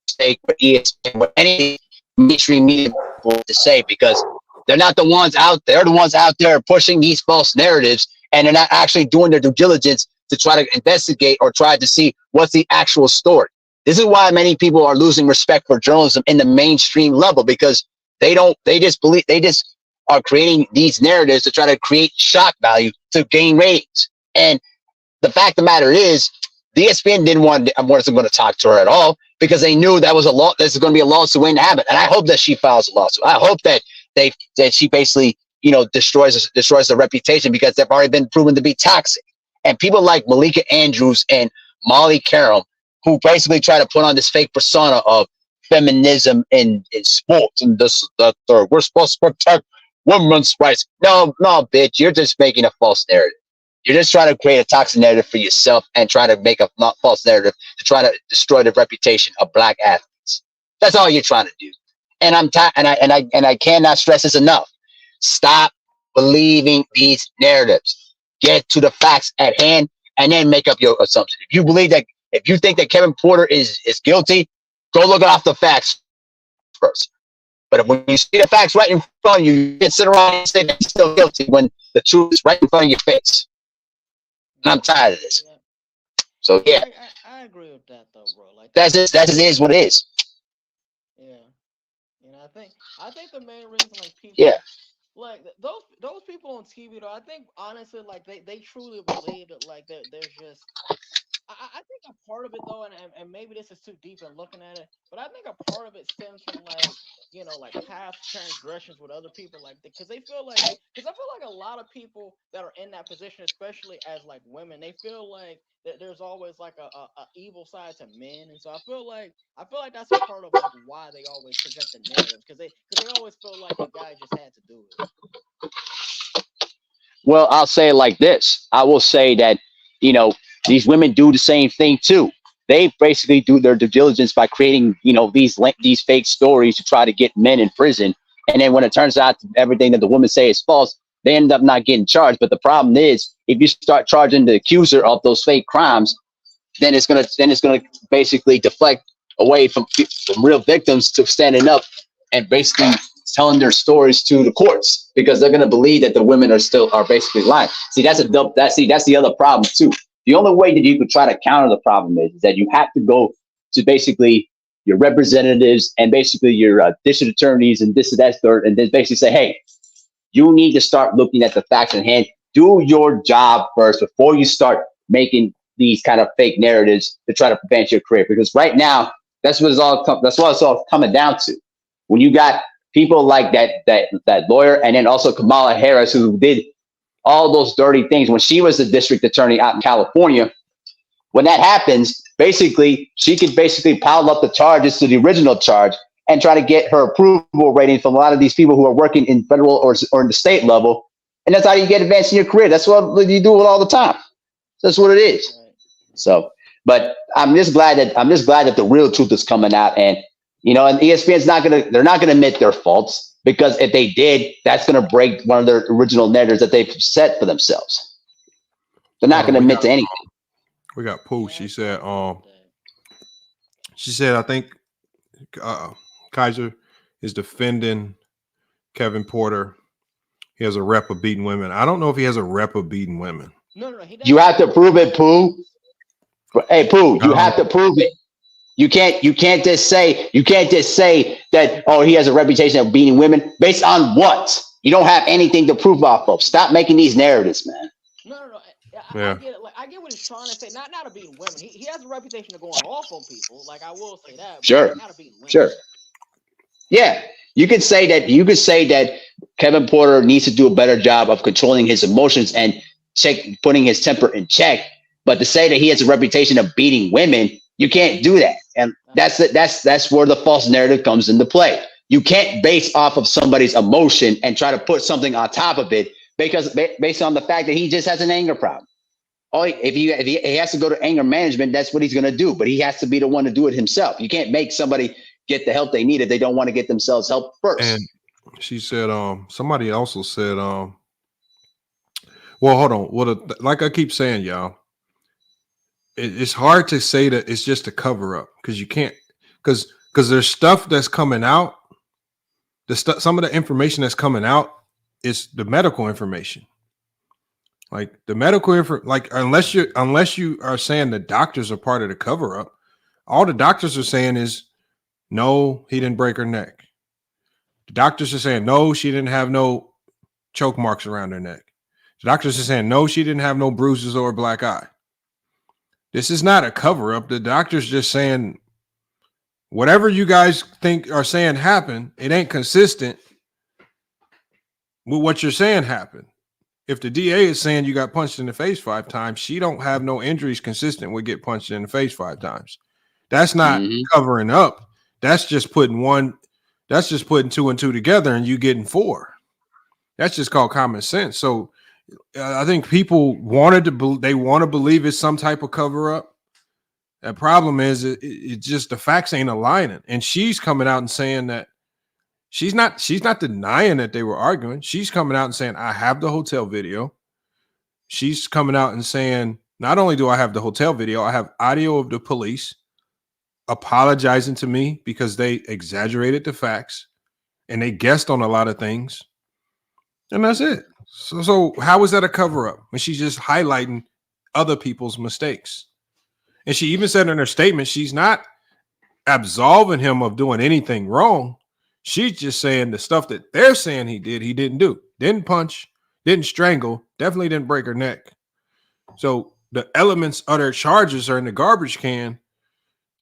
Steak, with ESPN, with any mainstream media to say, because they're not the ones out there. They're the ones out there pushing these false narratives, and they're not actually doing their due diligence to try to investigate or try to see what's the actual story. This is why many people are losing respect for journalism in the mainstream level, because they just are creating these narratives to try to create shock value to gain ratings. And the fact of the matter is, the ESPN wasn't going to talk to her at all, because they knew that was this is going to be a lawsuit waiting to happen. And I hope that she files a lawsuit. I hope that she basically, destroys the reputation, because they've already been proven to be toxic. And people like Malika Andrews and Molly Karam, who basically try to put on this fake persona of feminism in sports, and we're supposed to protect women's rights. No, bitch, you're just making a false narrative. You're just trying to create a toxic narrative for yourself and try to make a not false narrative to try to destroy the reputation of black athletes. That's all you're trying to do. And I cannot stress this enough. Stop believing these narratives. Get to the facts at hand and then make up your assumption. If you think that Kevin Porter is guilty, go look off the facts first. But when you see the facts right in front of you, you can sit around and say that he's still guilty when the truth is right in front of your face. And I'm tired of this. So yeah, I agree with that though, bro. Like that just is what it is. Yeah, I think the main reason like people like those people on TV though, I think honestly like they truly believe that like there's just. I think a part of it though, and maybe this is too deep in looking at it, but I think a part of it stems from like past transgressions with other people, like because I feel like a lot of people that are in that position, especially as like women, they feel like that there's always like a evil side to men, and so I feel like that's a part of like why they always present the narratives, because they always feel like a guy just had to do it. Well, I'll say it like this. I will say that these women do the same thing too. They basically do their due diligence by creating, these fake stories to try to get men in prison. And then when it turns out everything that the women say is false, they end up not getting charged. But the problem is, if you start charging the accuser of those fake crimes, then it's gonna basically deflect away from real victims to standing up and basically telling their stories to the courts, because they're gonna believe that the women are basically lying. See, that's the other problem too. The only way that you could try to counter the problem is that you have to go to basically your representatives and basically your district attorneys and this and that third, and then basically say, hey, you need to start looking at the facts in hand. Do your job first before you start making these kind of fake narratives to try to prevent your career. Because right now, that's what it's all coming down to. When you got people like that lawyer, and then also Kamala Harris, who did all those dirty things when she was the district attorney out in California. When that happens, basically, she could basically pile up the charges to the original charge and try to get her approval rating from a lot of these people who are working in federal or in the state level. And that's how you get advanced in your career. That's what you do it all the time. That's what it is. So, but I'm just glad that the real truth is coming out, and and ESPN's they're not gonna admit their faults. Because if they did, that's going to break one of their original narratives that they've set for themselves. They're not going to admit to anything. We got Pooh. She said, I think Kysre is defending Kevin Porter. He has a rep of beating women. I don't know if he has a rep of beating women. No, he doesn't. You have to prove it, Pooh. Hey, Pooh, you have to prove it. You can't just say that, oh, he has a reputation of beating women. Based on what? You don't have anything to prove off of. Stop making these narratives, man. No. I get it. Like, I get what he's trying to say. Not to beat women. He has a reputation of going off on people. Like, I will say that. Sure. Not to beat women. Sure. Yeah. You could say that Kevin Porter needs to do a better job of controlling his emotions and putting his temper in check. But to say that he has a reputation of beating women, you can't do that. And that's where the false narrative comes into play. You can't base off of somebody's emotion and try to put something on top of it because based on the fact that he just has an anger problem. If he has to go to anger management, that's what he's going to do. But he has to be the one to do it himself. You can't make somebody get the help they need if they don't want to get themselves help first. And she said, somebody also said, well, hold on. Like I keep saying, y'all, it's hard to say that it's just a cover up because you can't, because there's stuff that's coming out. Some of the information that's coming out is the medical information. Like the medical unless you are saying the doctors are part of the cover up, all the doctors are saying is no, he didn't break her neck. The doctors are saying no, she didn't have no choke marks around her neck. The doctors are saying no, she didn't have no bruises or a black eye. This is not a cover up. The doctor's just saying whatever you guys think are saying happened, it ain't consistent with what you're saying happened. If the DA is saying you got punched in the face 5 times, she don't have no injuries consistent with get punched in the face 5 times. That's not covering up. That's just putting 2 and 2 together and you getting 4. That's just called common sense. So I think people want to believe it's some type of cover up. The problem is it just the facts ain't aligning. And she's coming out and saying that she's not denying that they were arguing. She's coming out and saying, I have the hotel video. She's coming out and saying, not only do I have the hotel video, I have audio of the police apologizing to me because they exaggerated the facts and they guessed on a lot of things. And that's it. So how is that a cover up when she's just highlighting other people's mistakes? And she even said in her statement, she's not absolving him of doing anything wrong. She's just saying the stuff that they're saying he didn't do. Didn't punch, didn't strangle, definitely didn't break her neck. So the elements of their charges are in the garbage can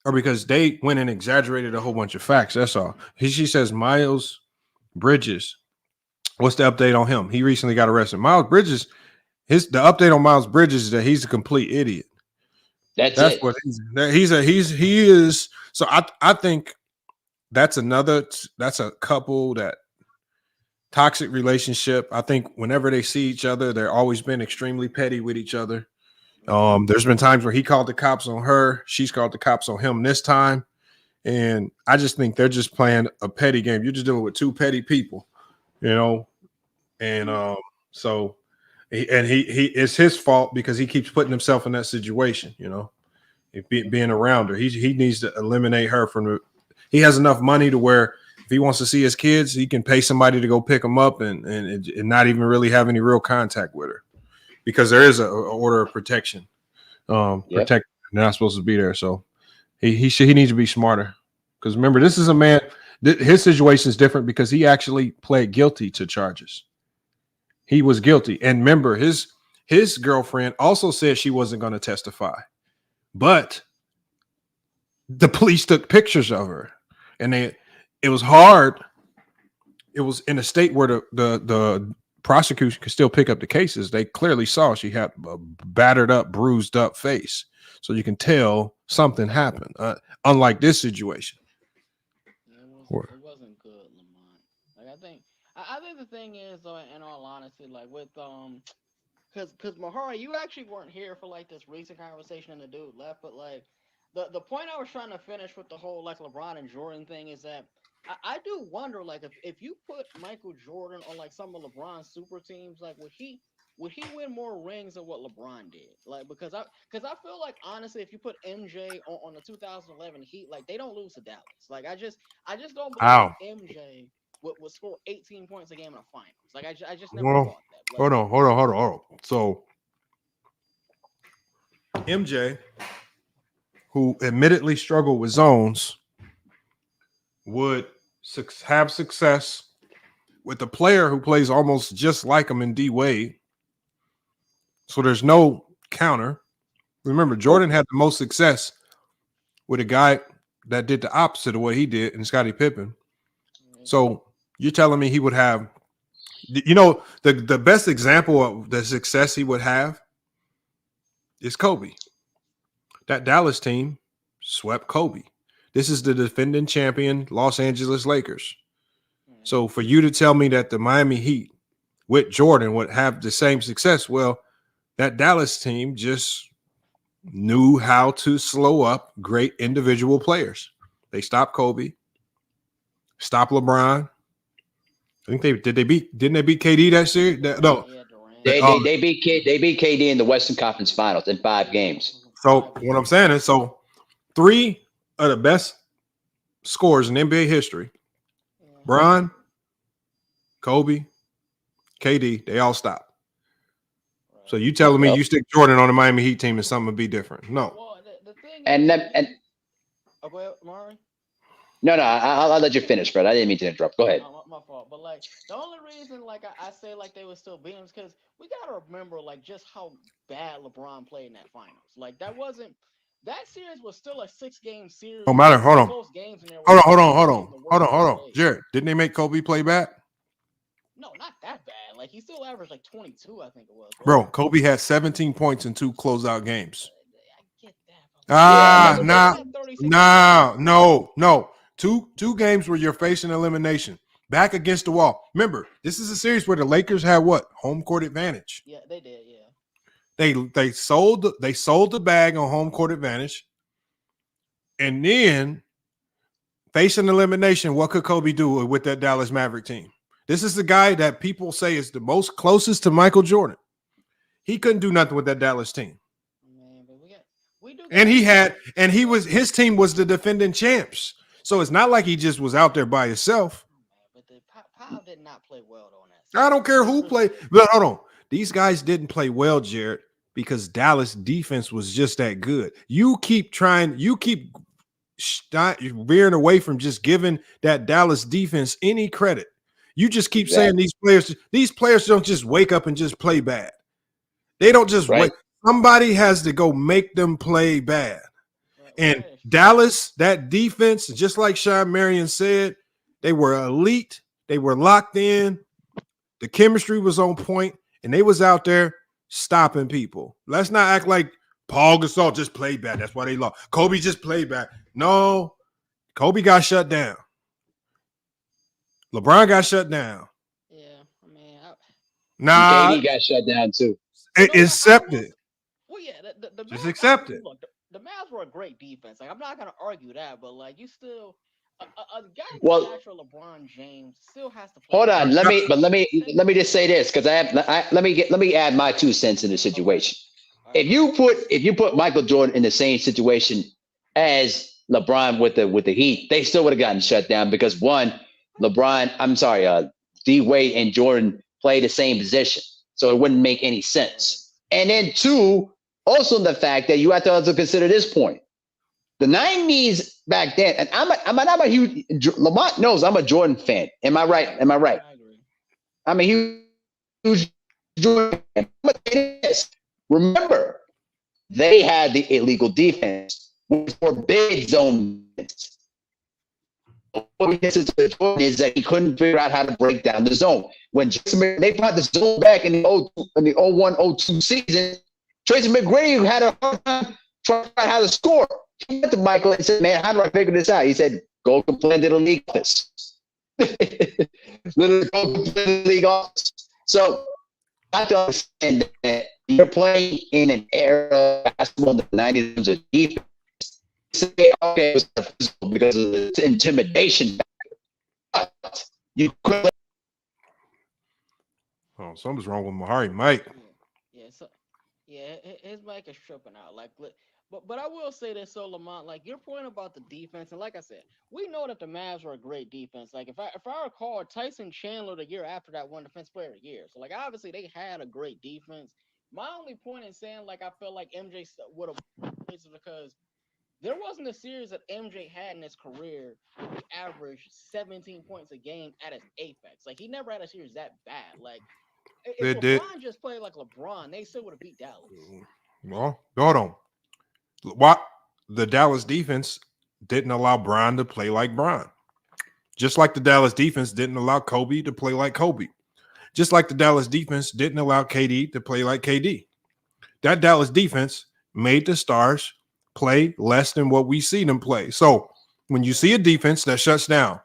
or because they went and exaggerated a whole bunch of facts. That's all. She says Miles Bridges. What's the update on him? He recently got arrested. Miles Bridges, the update on Miles Bridges is that he's a complete idiot. That's it. What he is. So I think that's a couple that toxic relationship. I think whenever they see each other, they're always been extremely petty with each other. There's been times where he called the cops on her. She's called the cops on him this time. And I just think they're just playing a petty game. You're just dealing with 2 petty people, you know? And so he it's his fault because he keeps putting himself in that situation, you know, being around her. He needs to eliminate her from he has enough money to where if he wants to see his kids, he can pay somebody to go pick them up and not even really have any real contact with her because there is a order of protection. Protect, they're not supposed to be there. So he needs to be smarter because remember, this is a man. His situation is different because he actually pled guilty to charges. He was guilty. And remember, his girlfriend also said she wasn't going to testify. But the police took pictures of her. And it was hard. It was in a state where the prosecution could still pick up the cases. They clearly saw she had a battered up, bruised up face. So you can tell something happened. Unlike this situation. It wasn't good, Lamont. Like I think the thing is, though, in all honesty, like with because Mahara, you actually weren't here for like this recent conversation and the dude left, but like the point I was trying to finish with the whole like LeBron and Jordan thing is that I do wonder like if you put Michael Jordan on like some of LeBron's super teams, like would he win more rings than what LeBron did? Like because I feel like honestly, if you put MJ on the 2011 Heat, like they don't lose to Dallas. Like I just don't believe MJ would score 18 points a game in a finals. Like I just never thought that. Like, Hold on. So MJ, who admittedly struggled with zones, would have success with a player who plays almost just like him in D Wade. So there's no counter. Remember, Jordan had the most success with a guy that did the opposite of what he did in Scottie Pippen. So you're telling me he would have, you know, the best example of the success he would have is Kobe. That Dallas team swept Kobe. This is the defending champion Los Angeles Lakers. So for you to tell me that the Miami Heat with Jordan would have the same success, well, that Dallas team just knew how to slow up great individual players. They stopped Kobe. stop LeBron. I think didn't they beat KD that series? No. They beat KD in the Western Conference Finals in 5 games. So what I'm saying is, 3 of the best scorers in NBA history: Bron, Kobe, KD. They all stopped. So you telling me you stick Jordan on the Miami Heat team and something would be different? No. Well, the thing And oh, go ahead, Mari. No, I'll let you finish, Fred. I didn't mean to interrupt. Go ahead. My fault. But like the only reason like I say like they would still beat them is because we gotta remember like just how bad LeBron played in that finals. Like that series was still a 6-game series. No matter. Hold on. Close games in there. Hold on. Jared, didn't they make Kobe play bad? No, not that bad. Like he still averaged like 22, I think it was. Right? Bro, Kobe had 17 points in 2 closeout games. I get that. No. Two games where you're facing elimination. Back against the wall. Remember, this is a series where the Lakers had what? Home court advantage. Yeah, they did, yeah. They sold the bag on home court advantage. And then facing elimination, what could Kobe do with that Dallas Maverick team? This is the guy that people say is the most closest to Michael Jordan. He couldn't do nothing with that Dallas team. Man, but his team was the defending champs. So it's not like he just was out there by himself. But Powell did not play well on that. I don't care who played. But hold on. These guys didn't play well, Jared, because Dallas defense was just that good. You keep veering away from just giving that Dallas defense any credit. You just keep saying these players don't just wake up and just play bad. They don't just wait. Somebody has to go make them play bad. And Dallas, that defense, just like Sean Marion said, they were elite. They were locked in. The chemistry was on point, and they was out there stopping people. Let's not act like Paul Gasol just played bad. That's why they lost. Kobe just played bad. No, Kobe got shut down. LeBron got shut down. Yeah, I mean, KD got shut down too. Accept it. Well, yeah, the just accept it. Look, the Mavs were a great defense. Like, I'm not gonna argue that, but like, you still a guy like natural LeBron James still has to play. Hold on, let me just say this because let me add my 2 cents in the situation. If you put Michael Jordan in the same situation as LeBron with the Heat, they still would have gotten shut down because D Wade and Jordan play the same position, so it wouldn't make any sense. And then 2, also the fact that you have to also consider this point: the 90s back then, and I'm a huge Lamont knows I'm a Jordan fan. Am I right? I agree. I'm a huge Jordan fan. Remember, they had the illegal defense, which forbade zone defense. What Jordan is that he couldn't figure out how to break down the zone. When they brought the zone back in the 01-02 season, Tracy McGrady had a hard time trying to find how to score. He went to Michael and said, "Man, how do I figure this out?" He said, "Go complain to the league office." Literally, go complain to the league office. So I have to understand that you're playing in an era of basketball in the 90s of defense. Say, okay, it was physical because of the intimidation. But you could. Oh, something's wrong with Mahari Mike. Yeah, his mic is tripping out. Like, but I will say this, so Lamont, like your point about the defense, and like I said, we know that the Mavs were a great defense. Like if I recall, Tyson Chandler the year after that won Defense Player of the Year. So like obviously they had a great defense. My only point in saying like I feel like MJ would have is because there wasn't a series that MJ had in his career where he averaged 17 points a game at his apex. Like he never had a series that bad. Like if LeBron just played like LeBron, they still would have beat Dallas. Well, hold on. What the Dallas defense didn't allow Bron to play like Bron. Just like the Dallas defense didn't allow Kobe to play like Kobe. Just like the Dallas defense didn't allow KD to play like KD. That Dallas defense made the stars play less than what we see them play. So when you see a defense that shuts down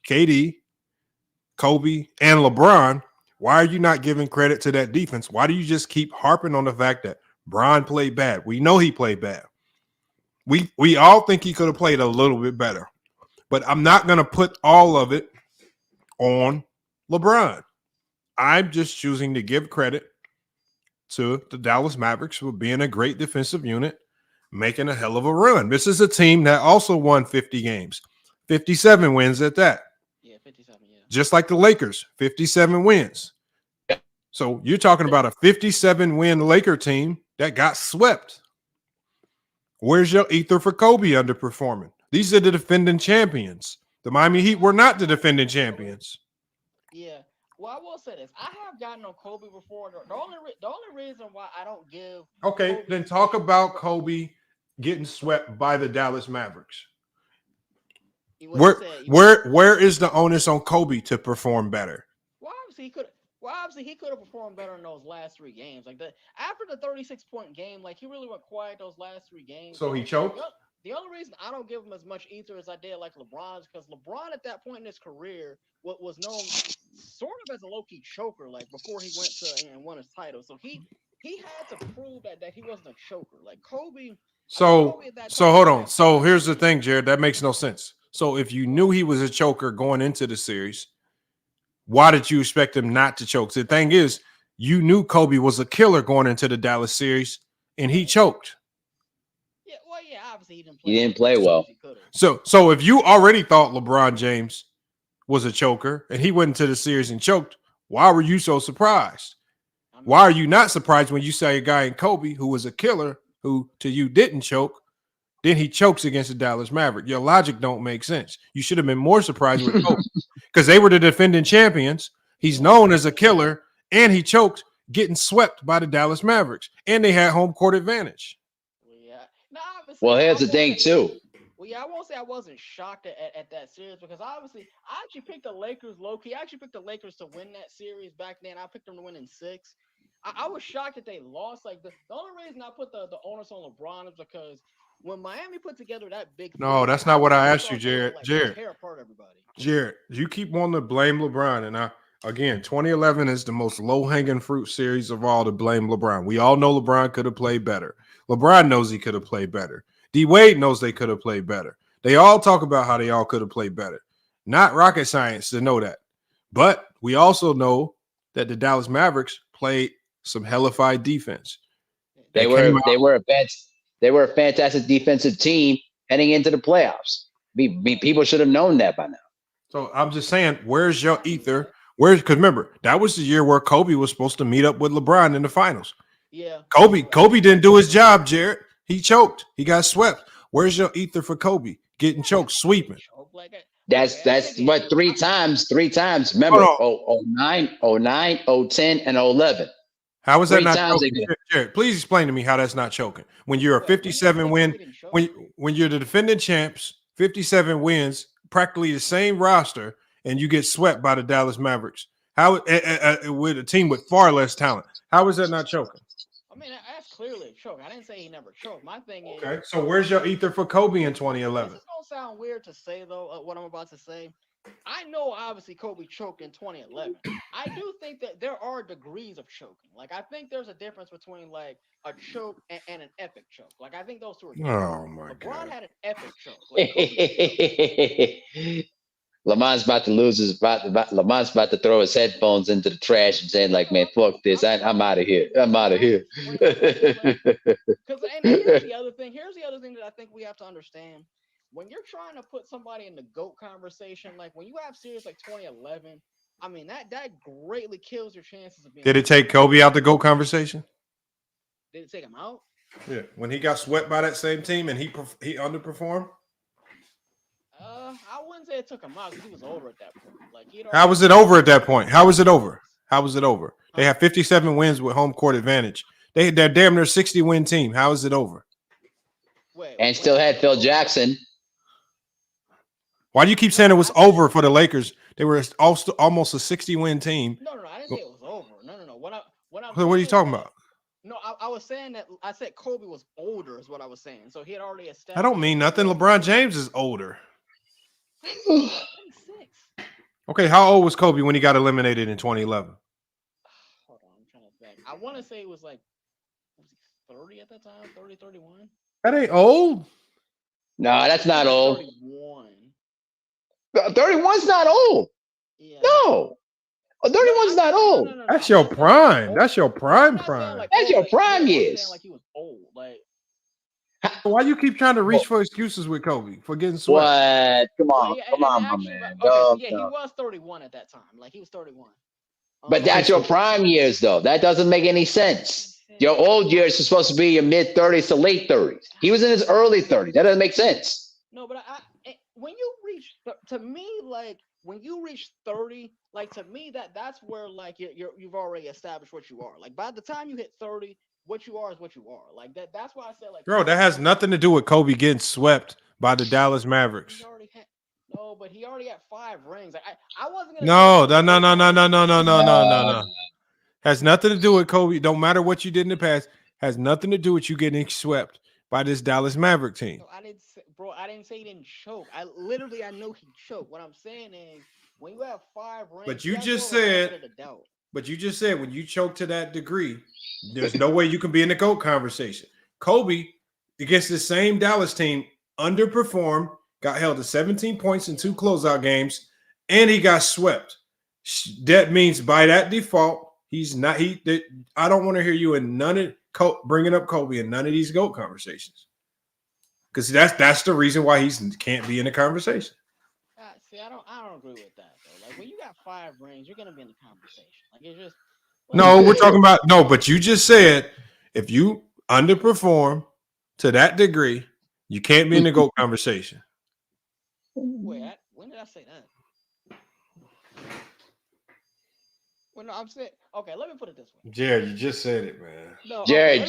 KD, Kobe, and LeBron, why are you not giving credit to that defense? Why do you just keep harping on the fact that Bron played bad? We know he played bad. We all think he could have played a little bit better. But I'm not going to put all of it on LeBron. I'm just choosing to give credit to the Dallas Mavericks for being a great defensive unit, making a hell of a run. This is a team that also won 50 games, 57 wins at that. Yeah, 57, yeah. Just like the Lakers, 57 wins. So you're talking about a 57-win Laker team that got swept. Where's your ether for Kobe underperforming? These are the defending champions. The Miami Heat were not the defending champions. Yeah. Well, I will say this. I have gotten on Kobe before. The only reason why I don't give Okay, then talk about Kobe getting swept by the Dallas Mavericks. Where is the onus on Kobe to perform better? Well, obviously he could have performed better in those last 3 games. Like after the 36-point game, like he really went quiet those last 3 games. So he choked? The only reason I don't give him as much ether as I did like LeBron is because LeBron at that point in his career was known sort of as a low-key choker, like before he went to and won his title. So he had to prove that he wasn't a choker. Like Kobe. So hold on. So here's the thing, Jared. That makes no sense. So if you knew he was a choker going into the series, why did you expect him not to choke? The thing is, you knew Kobe was a killer going into the Dallas series, and he choked. Yeah, well, yeah, obviously he didn't play well. So if you already thought LeBron James was a choker and he went into the series and choked, why were you so surprised? Why are you not surprised when you say a guy in Kobe who was a killer who to you didn't choke, then he chokes against the Dallas Maverick? Your logic don't make sense. You should have been more surprised with Kobe because they were the defending champions. He's known as a killer, and he choked getting swept by the Dallas Mavericks, and they had home court advantage. Well, here's the thing, too. Well, yeah, I won't say I wasn't shocked at that series because obviously I actually picked the Lakers low-key. I actually picked the Lakers to win that series back then. I picked them to win in 6. I was shocked that they lost. Like the only reason I put the onus on LeBron is because when Miami put together that big. No, that's not what I asked you, Jared. Tear apart everybody. Jared, you keep wanting to blame LeBron, and again, 2011 is the most low-hanging fruit series of all to blame LeBron. We all know LeBron could have played better. LeBron knows he could have played better. D-Wade knows they could have played better. They all talk about how they all could have played better. Not rocket science to know that. But we also know that the Dallas Mavericks played some hellified defense. They were a fantastic defensive team heading into the playoffs. People should have known that by now. So I'm just saying, where's your ether? Because remember, that was the year where Kobe was supposed to meet up with LeBron in the finals. Yeah. Kobe didn't do his job, Jared. He choked. He got swept. Where's your ether for Kobe? Getting choked, sweeping. That's what 3 times. Remember, 09, 010, and 11. How is that not choking? Jared, please explain to me how that's not choking. When you're a 57 win, when you're the defending champs, 57 wins, practically the same roster, and you get swept by the Dallas Mavericks. How with a team with far less talent? How is that not choking? I mean, that's clearly a choke. I didn't say he never choked. My thing is. Okay, so where's your ether for Kobe in 2011? This is gonna sound weird to say though. What I'm about to say. I know obviously Kobe choked in 2011. I do think that there are degrees of choking. Like I think there's a difference between like a choke and an epic choke. Like I think those two are different. Oh my God. LeBron had an epic choke. Like, Lamont's about to lose Lamont's about to throw his headphones into the trash and saying like, man, fuck this. I'm out of here. I'm out of here. Because here's the other thing. Here's the other thing that I think we have to understand. When you're trying to put somebody in the GOAT conversation, like when you have series like 2011, I mean that greatly kills your chances of being. Did it take Kobe out the GOAT conversation? Did it take him out? Yeah, when he got swept by that same team and he underperformed. I wouldn't say it took him out because he was over at that point. Like how was it over at that point? How was it over? How was it over? They have 57 wins with home court advantage. They're damn near 60-win team. How is it over? And still had Phil Jackson. Why do you keep saying it was over for the Lakers? They were also almost a 60-win team. No, I didn't say it was over. No. What are you talking about? No, I was saying that I said Kobe was older is what I was saying. So he had already established. I don't mean nothing. LeBron James is older. 26. Okay, how old was Kobe when he got eliminated in 2011? Hold on, I'm trying to think. I want to say it was like 30 at that time, 30, 31. That ain't old. No, that's not old. 31. 31's not old. Yeah. No. 31's not old. That's your prime. That's your prime. That's your prime years. Like he was old. Like why you keep trying to reach for excuses with Kobe for getting swept? What? Come on, my man. Dog, he was 31 at that time. Like he was 31. But that's your prime years, though. That doesn't make any sense. Your old years are supposed to be your mid 30s to late 30s. He was in his early 30s. That doesn't make sense. No, but when you reach to me, like when you reach 30, like to me that's where like you've already established what you are. Like by the time you hit 30, what you are is what you are. Like that's why I said like bro, that has nothing to do with Kobe getting swept by the Dallas Mavericks. No, but he already had 5 rings. Like I wasn't gonna No. Has nothing to do with Kobe. Don't matter what you did in the past. Has nothing to do with you getting swept by this Dallas Maverick team. No, I didn't say he didn't choke. I know he choked. What I'm saying is when you have 5 rings. But you just said when you choke to that degree, there's no way you can be in the GOAT conversation. Kobe against the same Dallas team underperformed, got held to 17 points in 2 closeout games, and he got swept. That means by that default, he's not. I don't want to hear you in none of bringing up Kobe in none of these GOAT conversations, because that's the reason why he can't be in the conversation. See, I don't agree with that though. Like when you got 5 rings, you're gonna be in the conversation. Like it's just no. We're talking about no, but you just said if you underperform to that degree, you can't be in the GOAT conversation. Wait, when did I say that? Well, no, I'm saying okay. Let me put it this way. Jared, you just said it, man. No, Jared,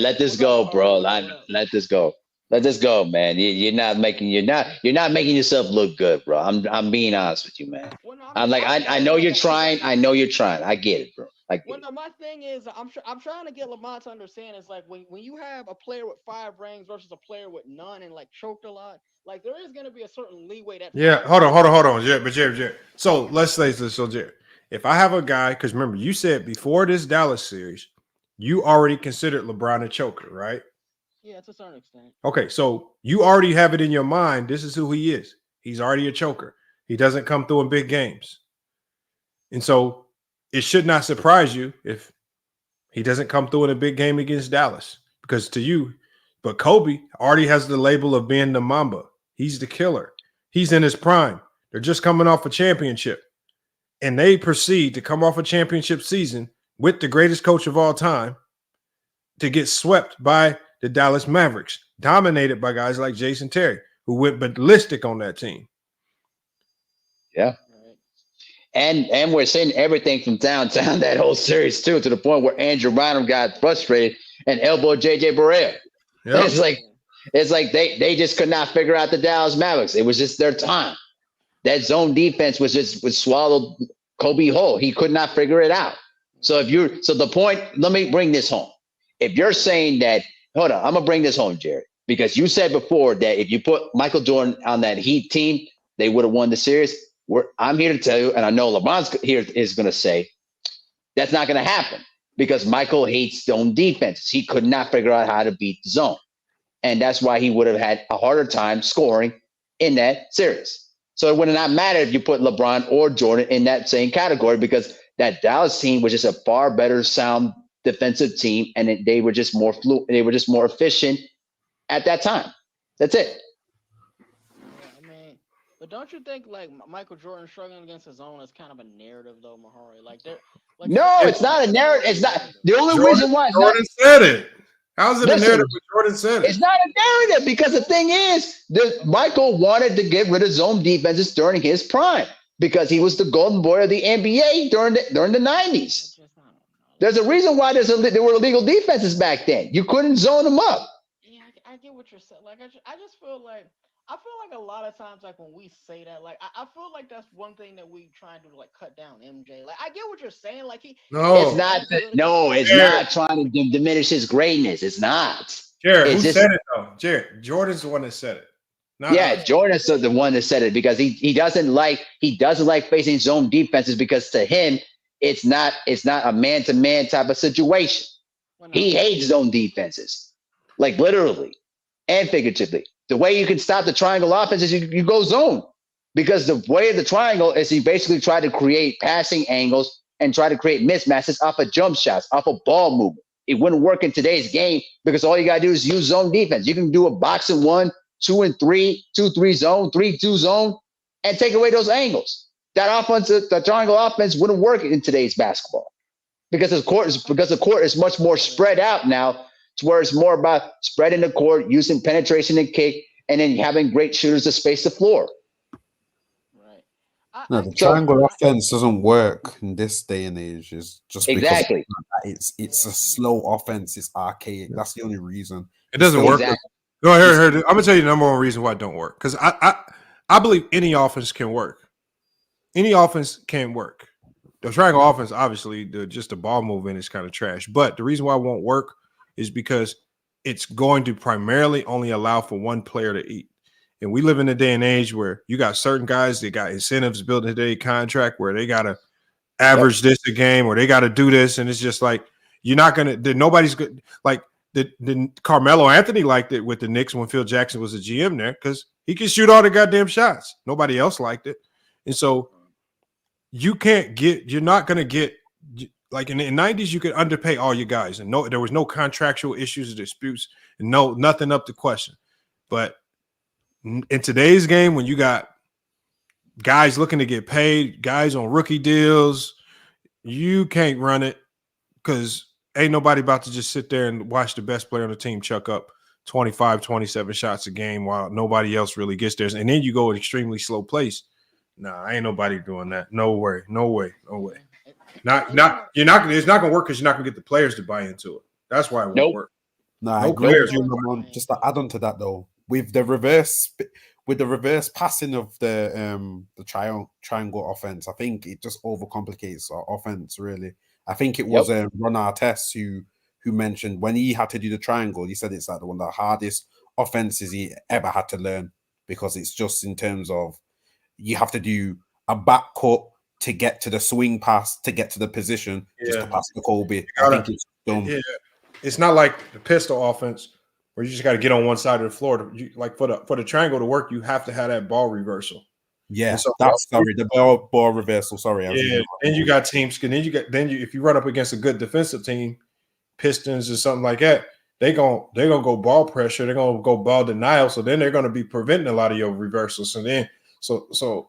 let this go, bro. Let this go. Let this go, man. You're not making yourself look good, bro. I'm being honest with you, man. Well, no, I know you're trying. I know you're trying. I get it, bro. Well, no, my thing is, I'm trying to get Lamont to understand is like when you have a player with 5 rings versus a player with none and like choked a lot, like there is going to be a certain leeway that. Yeah, hold on, Jared. So let's say this. So Jared, if I have a guy, because remember you said before this Dallas series, you already considered LeBron a choker, right? Yeah, to a certain extent. Okay, so you already have it in your mind. This is who he is. He's already a choker. He doesn't come through in big games, and so it should not surprise you if he doesn't come through in a big game against Dallas, because to you, but Kobe already has the label of being the Mamba. He's the killer. He's in his prime. They're just coming off a championship, and they proceed to come off a championship season with the greatest coach of all time to get swept by the Dallas Mavericks, dominated by guys like Jason Terry, who went ballistic on that team. Yeah. And we're seeing everything from downtown that whole series too, to the point where Andrew Bynum got frustrated and elbowed JJ Barea. Yep. It's like they just could not figure out the Dallas Mavericks. It was just their time. That zone defense was swallowed Kobe whole. He could not figure it out. So the point, let me bring this home. If you're saying that, hold on, I'm gonna bring this home, Jared, because you said before that if you put Michael Jordan on that Heat team, they would have won the series. I'm here to tell you, and I know LeBron's here is going to say that's not going to happen because Michael hates zone defenses. He could not figure out how to beat the zone. And that's why he would have had a harder time scoring in that series. So it would not matter if you put LeBron or Jordan in that same category, because that Dallas team was just a far better sound defensive team, and they were just more fluid. They were just more efficient at that time. That's it. But don't you think like Michael Jordan struggling against his own is kind of a narrative though, Mahari? No, it's not a narrative. It's not the only reason why Jordan said it. How's it a narrative when Jordan said it? It's not a narrative because the thing is that Michael wanted to get rid of zone defenses during his prime because he was the golden boy of the NBA during the 90s. There's a reason why there were illegal defenses back then. You couldn't zone them up. Yeah, I get what you're saying. Like I just feel like a lot of times, like when we say that, like I feel like that's one thing that we try and do to like cut down MJ. Like I get what you're saying. Like it's not trying to diminish his greatness. It's not. Jared, said it though? Jared, Jordan's the one that said it. Jordan's the one that said it because he doesn't like facing zone defenses because to him it's not a man-to-man type of situation. He hates zone defenses, like literally and figuratively. The way you can stop the triangle offense is you go zone. because the way of the triangle is he basically tried to create passing angles and try to create mismatches off of jump shots, off of ball movement. It wouldn't work in today's game because all you got to do is use zone defense. You can do a box and 1, 2 and 3, 2-3 zone, 3-2 zone, and take away those angles. That offense, the triangle offense, wouldn't work in today's basketball because the court is much more spread out now, to where it's more about spreading the court, using penetration and kick, and then having great shooters to space the floor. No, the triangle offense doesn't work in this day and age. Is just exactly because it's a slow offense. It's archaic. That's the only reason it doesn't work. Go ahead. I'm gonna tell you the number one reason why it don't work. Because I believe any offense can work. Any offense can work. The triangle offense, obviously, just the ball movement is kind of trash. But the reason why it won't work is because it's going to primarily only allow for one player to eat. And we live in a day and age where you got certain guys that got incentives built into their contract where they got to average this a game or they got to do this. And it's just like, you're not going to, nobody's good. Like the Carmelo Anthony liked it with the Knicks when Phil Jackson was a GM there because he could shoot all the goddamn shots. Nobody else liked it. And so you're not going to get, like in the 90s, you could underpay all your guys and there was no contractual issues or disputes and nothing up to question. But in today's game, when you got guys looking to get paid, guys on rookie deals, you can't run it because ain't nobody about to just sit there and watch the best player on the team chuck up 25, 27 shots a game while nobody else really gets theirs. And then you go at extremely slow pace. Nah, ain't nobody doing that. No way. It's not gonna work because you're not gonna get the players to buy into it. That's why it won't work. Nah, I agree with you. Just to add on to that though. With the reverse passing of the triangle offense, I think it just overcomplicates our offense. Really, I think it was Ron Artest who mentioned when he had to do the triangle. He said it's like one of the hardest offenses he ever had to learn because it's just in terms of you have to do a back cut to get to the swing pass to get to the position just to pass the Kobe. I think it's dumb. Yeah, it's not like the pistol offense, where you just got to get on one side of the floor. Like for the triangle to work, you have to have that ball reversal. Yeah, so the ball reversal. Sorry, then you got teams. If you run up against a good defensive team, Pistons or something like that, they're gonna go ball pressure. They're gonna go ball denial. So then they're gonna be preventing a lot of your reversals. And then so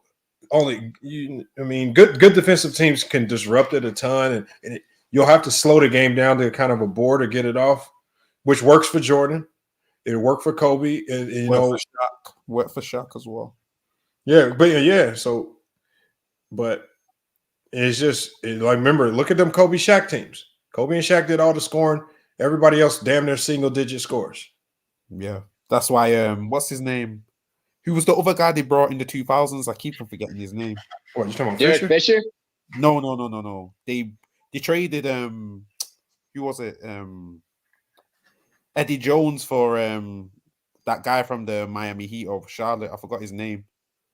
only good defensive teams can disrupt it a ton, and you'll have to slow the game down to kind of a bore to get it off, which works for Jordan. It worked for Kobe, and worked for Shaq as well. Yeah, but it's just like, remember, look at them Kobe Shaq teams. Kobe and Shaq did all the scoring. Everybody else damn near single digit scores. Yeah, that's why. What's his name? Who was the other guy they brought in the 2000s? I keep on forgetting his name. What, you talking about Derek Fisher? No. They traded who was it? Eddie Jones for that guy from the Miami Heat of Charlotte. I forgot his name.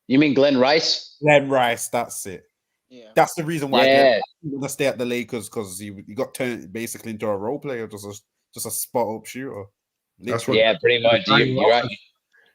You mean Glenn Rice? Glenn Rice, that's it. Yeah. That's the reason why he want to stay at the Lakers, because he got turned basically into a role player, just a spot up shooter. That's what, pretty much. You're right.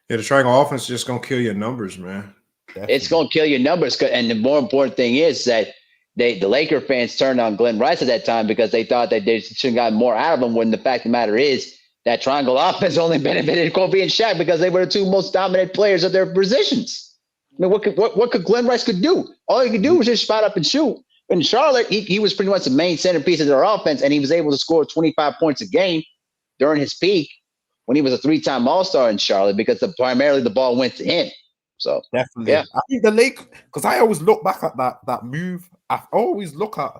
Yeah, the triangle offense is just gonna kill your numbers, man. Definitely. It's gonna kill your numbers, and the more important thing is that the Laker fans turned on Glenn Rice at that time because they thought that they should have gotten more out of him. When the fact of the matter is that triangle offense only benefited Kobe and Shaq because they were the two most dominant players of their positions. I mean, what could Glenn Rice could do? All he could do was just spot up and shoot. In Charlotte, he was pretty much the main centerpiece of their offense, and he was able to score 25 points a game during his peak when he was a 3-time All-Star in Charlotte, because primarily the ball went to him. So definitely, yeah. I think the Lakers, because I always look back at that move. I always look at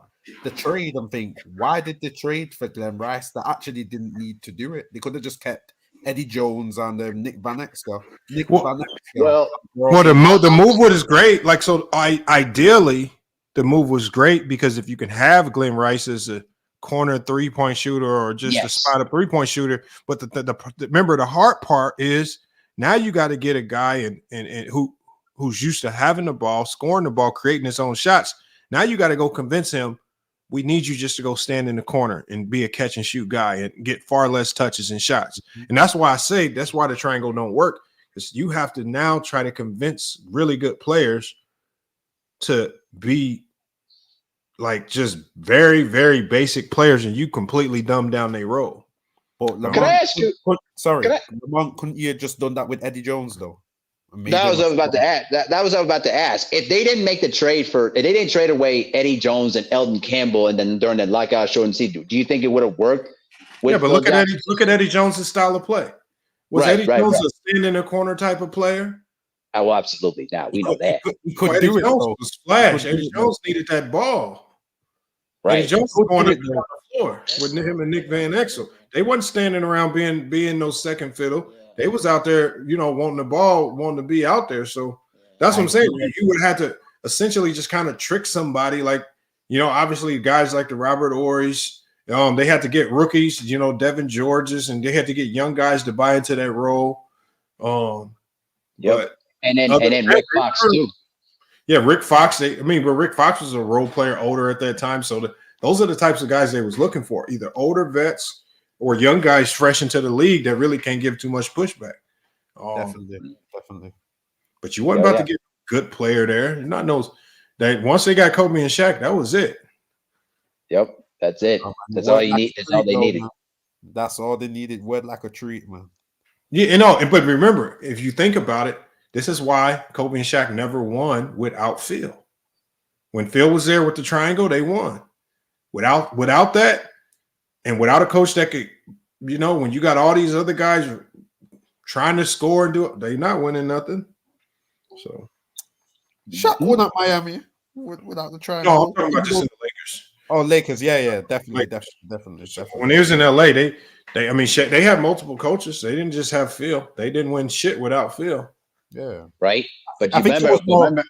the trade and think, why did they trade for Glenn Rice? That actually didn't need to do it. They could have just kept Eddie Jones and Nick Van Exter. Well, the move was great. Like, so ideally, the move was great because if you can have Glenn Rice as a corner 3-point shooter or just a spot up 3-point shooter, but remember the hard part is now you got to get a guy and who's used to having the ball, scoring the ball, creating his own shots. Now you got to go convince him, we need you just to go stand in the corner and be a catch and shoot guy and get far less touches and shots. And that's why I say that's why the triangle don't work, Because you have to now try to convince really good players to be like just very, very basic players, and you completely dumb down their role. But Can I ask you? Lamont, couldn't you have just done that with Eddie Jones though? That was what I was about to ask. That was what I was about to ask. If they didn't make the trade if they didn't trade away Eddie Jones and Elton Campbell, and then during that lockout short and season, do you think it would have worked? Yeah, but look at Eddie Jones' style of play. Was Eddie Jones a stand in a corner type of player? Oh, absolutely not. We know that. He could do it. Jones was splash. Eddie Jones needed that ball. Right. Eddie Jones was going up and down the floor with him and Nick Van Exel. They wasn't standing around being no second fiddle. They was out there, wanting the ball, wanting to be out there. So that's what I'm saying. You would have to essentially just kind of trick somebody, like, obviously guys like the Robert Ory's. They had to get rookies, Devin Georges, and they had to get young guys to buy into that role. But and then Rick Fox too. Yeah, Rick Fox. But Rick Fox was a role player, older at that time. So those are the types of guys they was looking for, either older vets or young guys fresh into the league that really can't give too much pushback. Definitely. But you weren't about to get a good player there. Not knows that once they got Kobe and Shaq, that was it. Yep, that's it. That's all you need. That's all they needed. That's all they needed. Word like a treat, man. Yeah, but remember, if you think about it, this is why Kobe and Shaq never won without Phil. When Phil was there with the triangle, they won. Without that, and without a coach that could, when you got all these other guys trying to score and do it, they're not winning nothing. So Shaq won at Miami without the triangle. No, I'm talking about just in the Lakers. Oh, Lakers, yeah, definitely. When he was in LA, they had multiple coaches. They didn't just have Phil. They didn't win shit without Phil. Yeah, right. But I think it was more.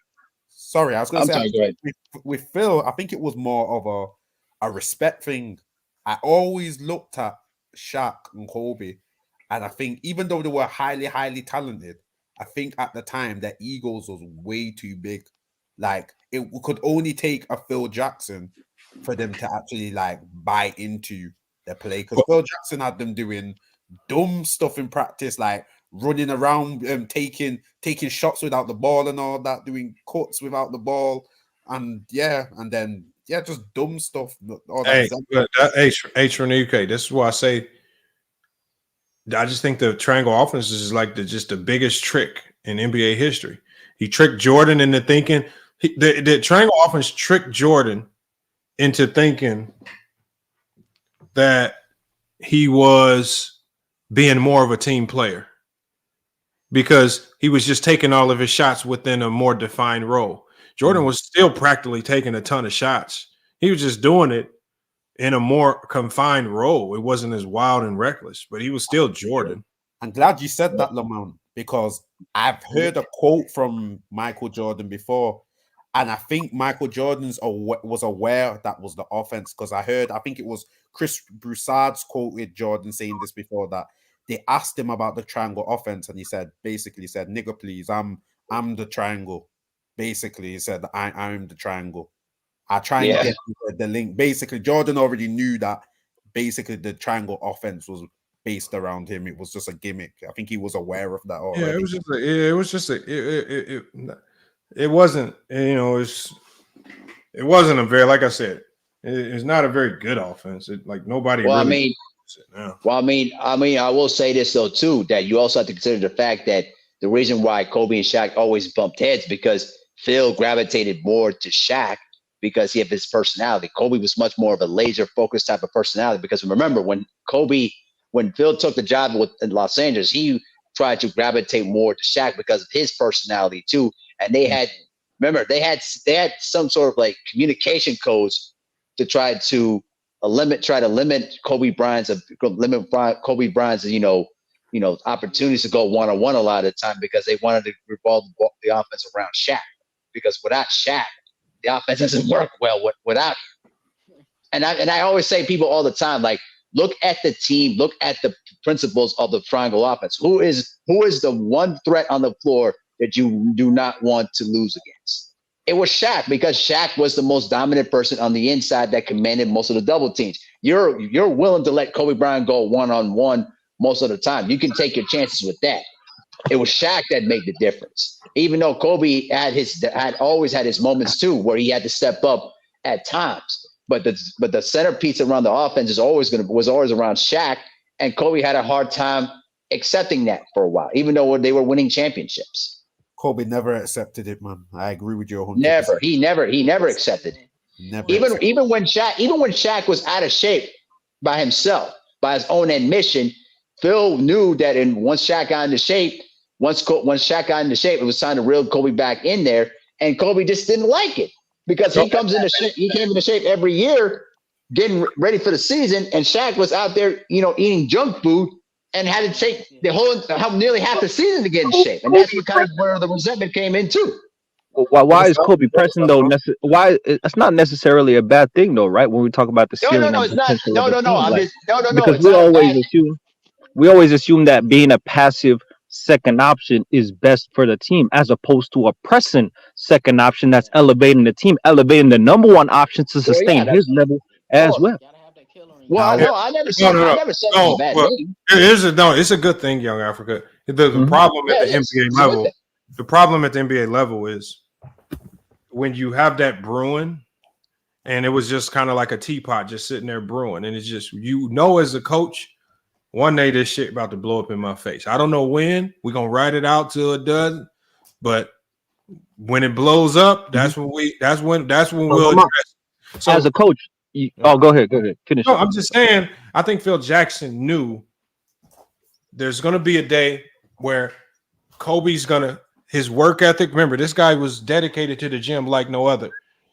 Sorry, I was going to say. Sorry, with Phil, I think it was more of a respect thing. I always looked at Shaq and Kobe, and I think even though they were highly, highly talented, I think at the time their egos was way too big. Like it could only take a Phil Jackson for them to actually like buy into their play. Because Phil Jackson had them doing dumb stuff in practice, like running around, taking shots without the ball and all that, doing cuts without the ball, and then just dumb stuff. Hey, Trinique, this is why I say I just think the triangle offense is like the biggest trick in NBA history. He tricked Jordan into thinking the triangle offense tricked Jordan into thinking that he was being more of a team player because he was just taking all of his shots within a more defined role. Jordan was still practically taking a ton of shots. He was just doing it in a more confined role. It wasn't as wild and reckless, but he was still Jordan. I'm glad you said that, Lamont, because I've heard a quote from Michael Jordan before, and I think Michael Jordan was aware that was the offense, because I think it was Chris Broussard's quoted Jordan saying this before, that they asked him about the triangle offense, and he basically said, "Nigga, please, I'm the triangle." Basically, he said, I'm the triangle. I try and get the link. Basically, Jordan already knew that basically the triangle offense was based around him. It was just a gimmick. I think he was aware of that already. Yeah, it wasn't a very, like I said, it's not a very good offense. Nobody. Well, really I will say this though too, that you also have to consider the fact that the reason why Kobe and Shaq always bumped heads because Phil gravitated more to Shaq because he had his personality. Kobe was much more of a laser focused type of personality, because remember when Phil took the job in Los Angeles, he tried to gravitate more to Shaq because of his personality too. And they had some sort of like communication codes to try to limit Kobe Bryant's opportunities to go one-on-one a lot of the time, because they wanted to revolve the offense around Shaq, because without Shaq, the offense doesn't work well without him. And I always say people all the time, like, look at the team, look at the principles of the triangle offense. Who is the one threat on the floor that you do not want to lose against? It was Shaq, because Shaq was the most dominant person on the inside that commanded most of the double teams. You're willing to let Kobe Bryant go one-on-one most of the time. You can take your chances with that. It was Shaq that made the difference. Even though Kobe had always had his moments too, where he had to step up at times. But the centerpiece around the offense was always around Shaq, and Kobe had a hard time accepting that for a while, even though they were winning championships. Kobe never accepted it, man. I agree with you 100%. Never. He never accepted it. Even when Shaq was out of shape by himself, by his own admission, Phil knew that once Shaq got into shape, it was time to reel Kobe back in there, and Kobe just didn't like it because he came into shape every year, getting ready for the season, and Shaq was out there, eating junk food and had to take nearly half the season to get in shape, and that's where the resentment came in too. Why is Kobe pressing though? Why it's not necessarily a bad thing though, right? When we talk about the ceiling, no, it's not. No. Because we always assume that being a passive second option is best for the team, as opposed to a pressing second option that's elevating the team, elevating the number one option to sustain his level as well. Well, I never said it was a bad thing. It's a good thing, Young Africa. The problem at the NBA level. The problem at the NBA level is when you have that brewing, and it was just kind of like a teapot just sitting there brewing, and it's just as a coach, one day this shit about to blow up in my face. I don't know when. We're gonna ride it out till it does, but when it blows up, that's when we'll address it. So, as a coach, go ahead, finish. No, I'm just saying. I think Phil Jackson knew there's gonna be a day where Kobe's his work ethic. Remember, this guy was dedicated to the gym like no other.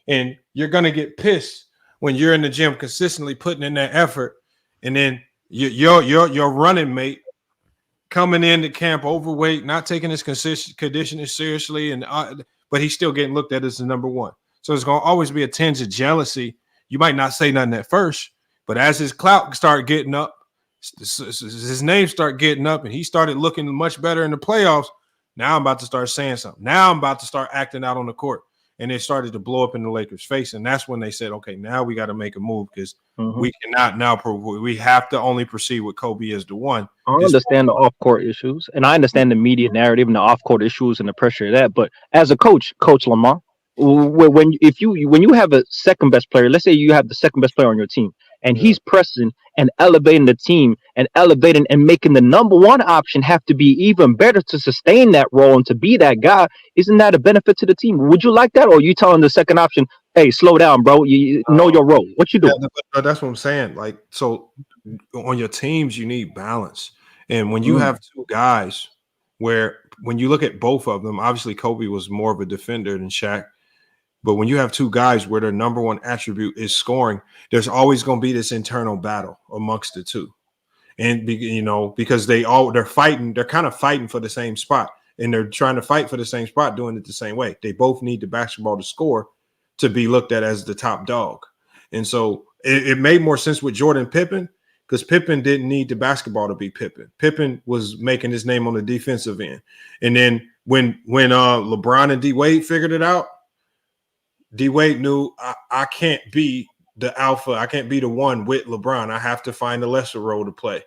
And you're going to get pissed when you're in the gym consistently putting in that effort. And then your running mate coming into camp overweight, not taking his conditioning seriously, but he's still getting looked at as the number one. So there's going to always be a tinge of jealousy. You might not say nothing at first, but as his clout start getting up, his name start getting up, and he started looking much better in the playoffs. Now I'm about to start saying something. Now I'm about to start acting out on the court. And it started to blow up in the Lakers' face. And that's when they said, okay, now we got to make a move because we cannot now we have to only proceed with Kobe as the one. I understand the off-court issues, and I understand the media narrative and the off-court issues and the pressure of that. But as a coach, Coach Lamar, when you have a second best player, let's say you have the second best player on your team, and he's pressing and elevating the team and elevating and making the number one option have to be even better to sustain that role and to be that guy, isn't that a benefit to the team? Would you like that? Or are you telling the second option, hey, slow down, bro, you know your role? What you doing? Yeah, that's what I'm saying. Like, so on your teams, you need balance. And when you have two guys where when you look at both of them, obviously Kobe was more of a defender than Shaq. But when you have two guys where their number one attribute is scoring, there's always going to be this internal battle amongst the two. And, because they're fighting, they're kind of fighting for the same spot, and they're trying to fight for the same spot, doing it the same way. They both need the basketball to score to be looked at as the top dog. And so it made more sense with Jordan Pippen because Pippen didn't need the basketball to be Pippen. Pippen was making his name on the defensive end. And then when LeBron and D Wade figured it out, D Wade knew I can't be the alpha. I can't be the one with LeBron. I have to find a lesser role to play.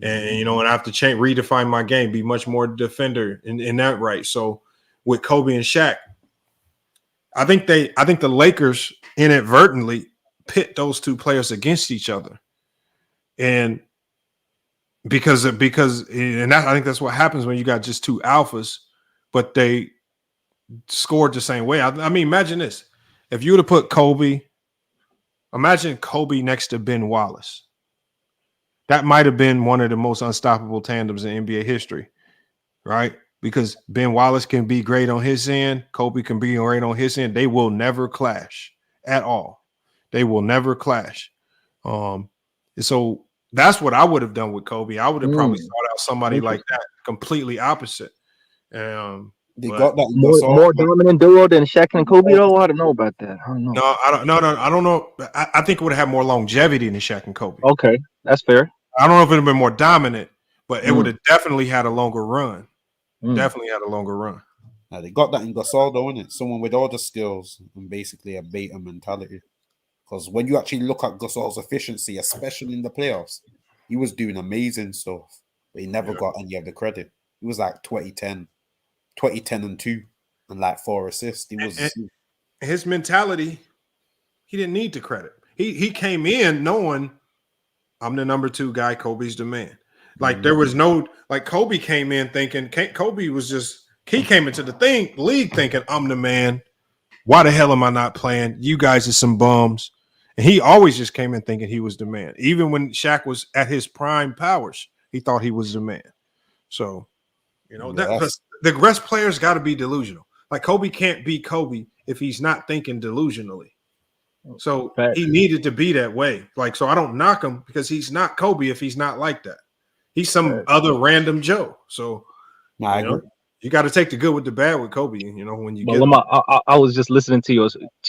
And, and I have to redefine my game, be much more defender in that right. So with Kobe and Shaq, I think the Lakers inadvertently pit those two players against each other. And because I think that's what happens when you got just two alphas, but they scored the same way. I mean, imagine this. If you would have put imagine Kobe next to Ben Wallace. That might have been one of the most unstoppable tandems in NBA history, right? Because Ben Wallace can be great on his end. Kobe can be great on his end. They will never clash at all. They will never clash. So that's what I would have done with Kobe. I would have probably sought out somebody like that, completely opposite. They got that more dominant duo than Shaq and Kobe, though. I don't know about that. I don't know. No, I don't know. I think it would have had more longevity than Shaq and Kobe. Okay, that's fair. I don't know if it would have been more dominant, but it would have definitely had a longer run. Definitely had a longer run. Now, they got that in Gasol, though, innit? Someone with all the skills and basically a beta mentality. Because when you actually look at Gasol's efficiency, especially in the playoffs, he was doing amazing stuff, but he never got any of the credit. He was like 2010 and 2 and like 4 assists. He was and his mentality, he didn't need the credit. He came in knowing I'm the number 2 guy, Kobe's the man. Like there was no, like Kobe came in thinking, Kobe was just, he came into the league thinking I'm the man. Why the hell am I not playing? You guys are some bums. And he always just came in thinking he was the man. Even when Shaq was at his prime powers, he thought he was the man. So, you know, the best players got to be delusional. Like Kobe can't be Kobe if he's not thinking delusionally. So he needed to be that way. Like, so I don't knock him because he's not Kobe if he's not like that. He's some other random Joe. So, you got to take the good with the bad with Kobe. You know, when you get. I was just listening to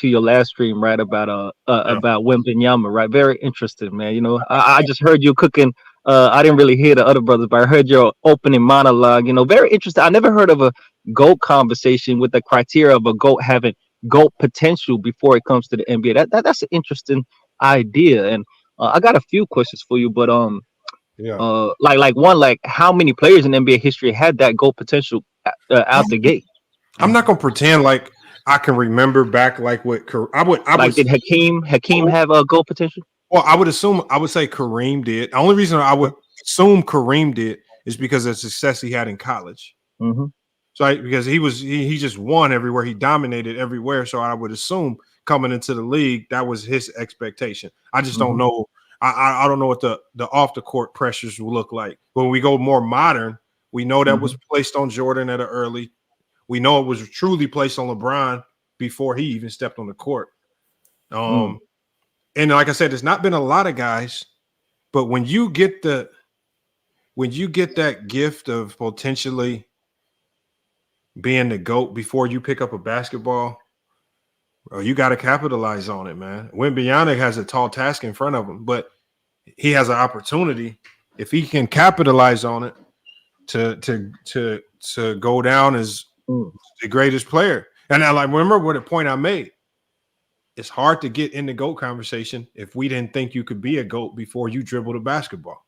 your last stream, right, about Wembanyama, right? Very interesting, man. You know, I just heard you cooking. I didn't really hear the other brothers, but I heard your opening monologue. You know, very interesting. I never heard of a GOAT conversation with the criteria of a GOAT having GOAT potential before it comes to the NBA. That's an interesting idea, and I got a few questions for you, but like how many players in NBA history had that GOAT potential out the gate? I'm not gonna pretend like I can remember back like what did Hakeem have a GOAT potential? Well, I would say Kareem did. The only reason I would assume Kareem did is because of the success he had in college. Mm-hmm. So because he just won everywhere, he dominated everywhere. So I would assume coming into the league that was his expectation. I just don't know. I don't know what the off the court pressures will look like. When we go more modern, we know that was placed on Jordan at an early. We know it was truly placed on LeBron before he even stepped on the court. And like I said, there's not been a lot of guys, but when you get that gift of potentially being the GOAT before you pick up a basketball, you got to capitalize on it, man. Wembanyama has a tall task in front of him, but he has an opportunity if he can capitalize on it to go down as the greatest player. And I remember what a point I made. It's hard to get in the GOAT conversation if we didn't think you could be a GOAT before you dribbled a basketball.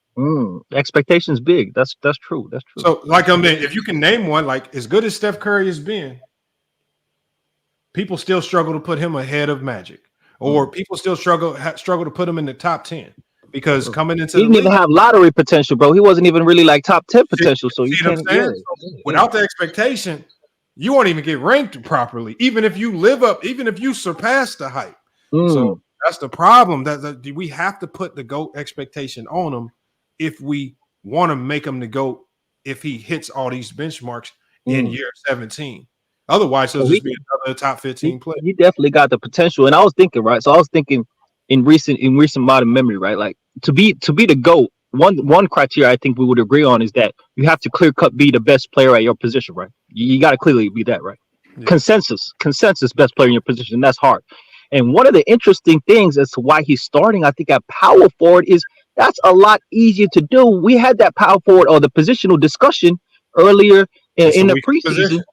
Expectations big. That's true. That's true. So, like, I mean, if you can name one, like as good as Steph Curry has been, people still struggle to put him ahead of Magic, or people still struggle to put him in the top 10 because coming into he didn't even have lottery potential, bro. He wasn't even really like top 10 potential. So you can't. So without the expectation, you won't even get ranked properly, even if you live up, even if you surpass the hype. So that's the problem. That we have to put the GOAT expectation on him if we want to make him the GOAT. If he hits all these benchmarks in year 17. Otherwise, he'll just be another top 15 player. He definitely got the potential. And I was thinking, right? So I was thinking in recent modern memory, right? Like to be the GOAT, one criteria I think we would agree on is that you have to clear cut be the best player at your position, right? You got to clearly be that, right? Yeah. Consensus best player in your position. That's hard. And one of the interesting things as to why he's starting, I think, at power forward is that's a lot easier to do. We had that power forward or the positional discussion earlier in the preseason. Position.